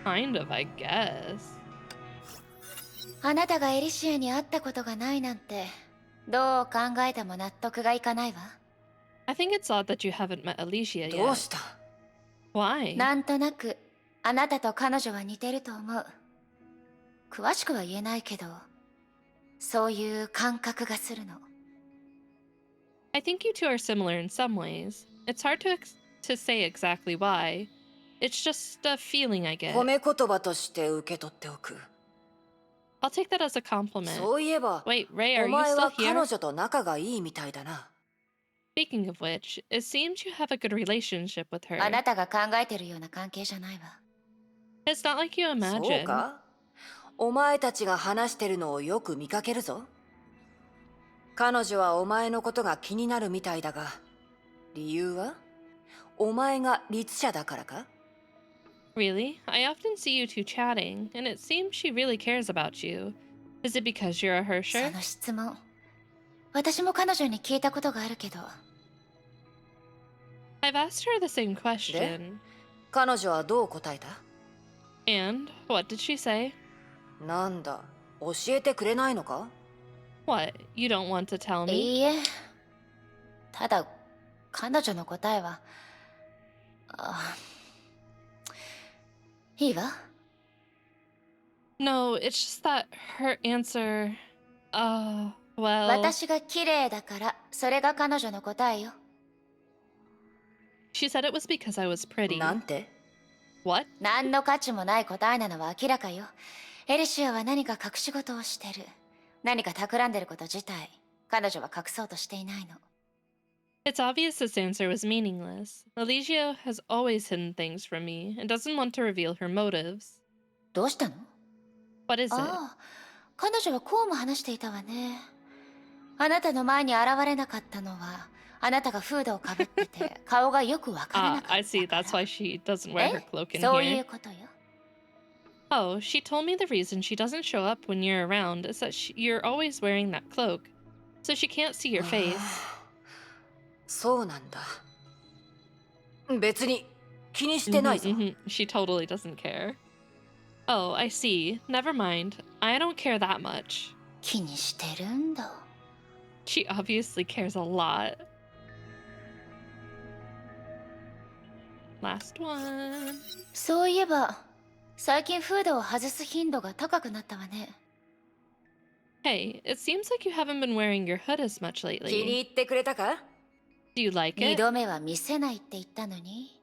Speaker 1: Kind of, I guess.
Speaker 4: あなたがエリシアに会ったことがないなんて、どう考えても納得がいかないわ。
Speaker 1: I think it's odd that you haven't met Alicia
Speaker 8: どう
Speaker 1: yet.
Speaker 8: した？
Speaker 1: Why?
Speaker 4: なんとなくあなたと彼女は似てると思う。詳しくは言えないけど、そういう感覚がするの。
Speaker 1: I think you two are similar in some ways. It's hard to say exactly why. It's just a feeling I get.
Speaker 8: 褒め言葉として受け取っておく。
Speaker 1: I'll take that as a compliment.
Speaker 8: そういえば、
Speaker 1: Wait, Ray,
Speaker 8: お
Speaker 1: are you
Speaker 8: 前
Speaker 1: still
Speaker 8: は彼
Speaker 1: here?
Speaker 8: 女と仲がいいみたいだな。
Speaker 1: Speaking of which, it seems you have a good relationship with her.
Speaker 4: あなたが考えてるような関係じゃないわ。
Speaker 1: It's not like you
Speaker 8: そう
Speaker 1: imagine.
Speaker 8: か？お前たちが話してるのをよく見かけるぞ。彼女はお前のことが気になるみたいだが、理由は？お前が律者だからか？
Speaker 1: Really? I often see you two chatting, and it seems she really cares about you. Is it because you're a
Speaker 4: そ
Speaker 1: Hersher?
Speaker 4: の質問、私も彼女に聞いたことがあるけど、
Speaker 1: I've asked her the same question.
Speaker 8: 彼女はどう答えた？
Speaker 1: And what did she say?
Speaker 8: なんだ、教えてくれないのか？
Speaker 1: What? You don't want to tell
Speaker 4: い
Speaker 1: me?
Speaker 4: いえ。ただ、彼女の答えは、いいわ。
Speaker 1: No, it's just that her answer. Well.
Speaker 4: 私が綺麗だから、それが彼女の答えよ。
Speaker 1: She said it was because I was pretty.
Speaker 8: なんて？
Speaker 1: What?
Speaker 4: 何の価値もない答えなのは明らかよ。エリシアは何か隠し事をしてる。何か企んでること自体、彼女は隠そうとしていないの。
Speaker 1: It's obvious this answer was meaningless. Alicia has always hidden things from me and doesn't want to reveal her motives.
Speaker 4: どうしたの？
Speaker 1: What is it?
Speaker 4: ああ、彼女はこうも話していたわね。あなたの前に現れなかったのは、あなたがフードをかぶってて、顔がよくわからなかったから。
Speaker 1: I see. That's why she doesn't wear her cloak in
Speaker 4: そうい
Speaker 1: here.
Speaker 4: うことよ。
Speaker 1: Oh, she told me the reason she doesn't show up when you're around is that you're always wearing that cloak, so she can't see your face.
Speaker 8: そうなんだ。別に気にしてないぞ。
Speaker 1: She totally doesn't care. Oh, I see. Never mind. I don't care that much.
Speaker 4: 気にしてるんだ。
Speaker 1: She obviously cares a lot. Last one.
Speaker 4: そういえば、最近フードを外す頻度が高くなったわね。
Speaker 1: Hey, it seems like you haven't been wearing your hood as much
Speaker 8: 気に
Speaker 1: lately.
Speaker 8: 入ってくれたか？
Speaker 1: Do you like
Speaker 4: 二
Speaker 1: it?
Speaker 4: 度目は見せないって言ったのに、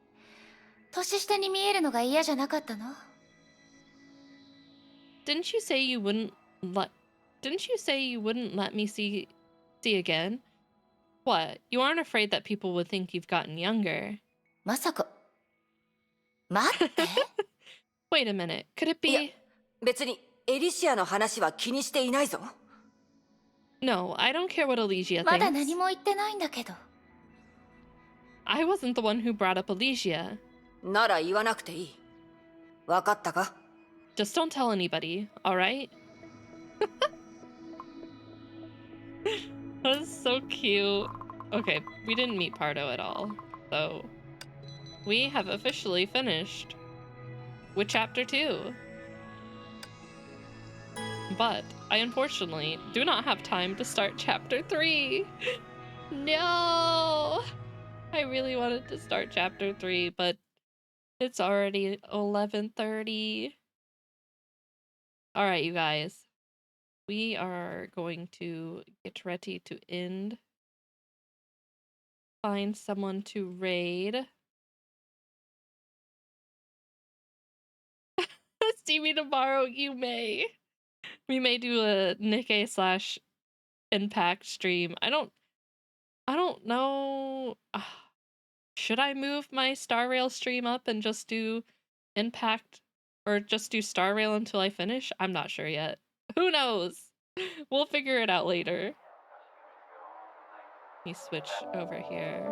Speaker 4: 年下に見えるのが嫌じゃなかったの？
Speaker 1: Didn't you say you wouldn't let me see again? What? You aren't afraid that people would think you've gotten younger?
Speaker 4: まさか。待って。
Speaker 1: Wait a minute. Could it
Speaker 8: いや、
Speaker 1: be?
Speaker 8: 別にエリシアの話は気にしていないぞ。
Speaker 1: No, I don't care what Alicia
Speaker 4: まだ
Speaker 1: thinks.
Speaker 4: 何も言ってないんだけど。
Speaker 1: I wasn't the one who brought up Alicia.
Speaker 8: なら言わなくていい。わかったか？
Speaker 1: Just don't tell anybody, alright? That was so cute. Okay, we didn't meet Pardo at all, so we have officially finished with chapter 2. But I unfortunately do not have time to start chapter 3. No! I really wanted to start chapter 3, but it's already 11:30. Alright, you guys. We are going to get ready to end. Find someone to raid. See me tomorrow, you may. We may do a Nikkei / Impact stream. I don't know. Should I move my Star Rail stream up and just do Impact or just do Star Rail until I finish? I'm not sure yet. Who knows? We'll figure it out later. Let me switch over here.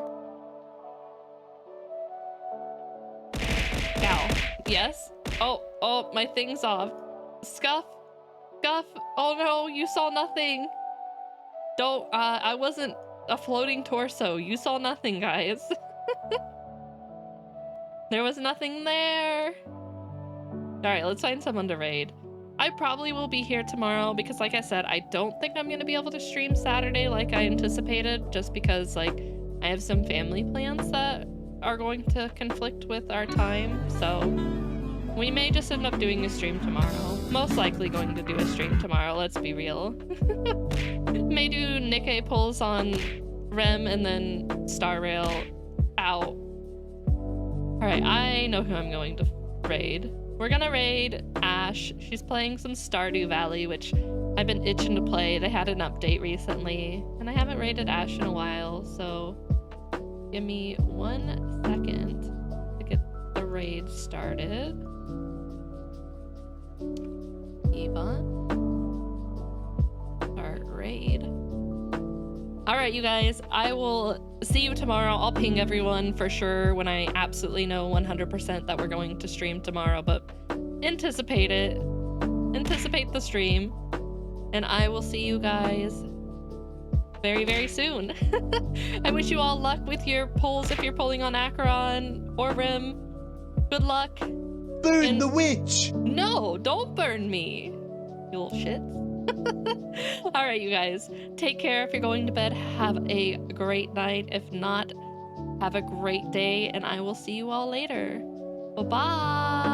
Speaker 1: Gal. Yes? Oh, my thing's off. Scuff. Oh no, you saw nothing. Don't, I wasn't a floating torso. You saw nothing, guys. There was nothing there. Alright, let's find someone to raid. I probably will be here tomorrow because, like I said, I don't think I'm going to be able to stream Saturday like I anticipated, just because, like, I have some family plans that are going to conflict with our time, so we may just end up doing a stream tomorrow. Most likely going to do a stream tomorrow, let's be real. May do Nikkei pulls on Rem and then Star Rail out. Alright, I know who I'm going to raid. We're gonna raid Ash. She's playing some Stardew Valley, which I've been itching to play. They had an update recently, and I haven't raided Ash in a while, so give me 1 second to get the raid started. Eva. Start raid. Alright, you guys, I will see you tomorrow. I'll ping everyone for sure when I absolutely know 100% that we're going to stream tomorrow, but anticipate it. Anticipate the stream. And I will see you guys very, very soon. I wish you all luck with your pulls if you're pulling on Acheron or Rim. Good luck.
Speaker 11: Burn the witch!
Speaker 1: No, don't burn me, you little shits. All right, you guys, take care. If you're going to bed, have a great night. If not, have a great day, and I will see you all later. Bye-bye.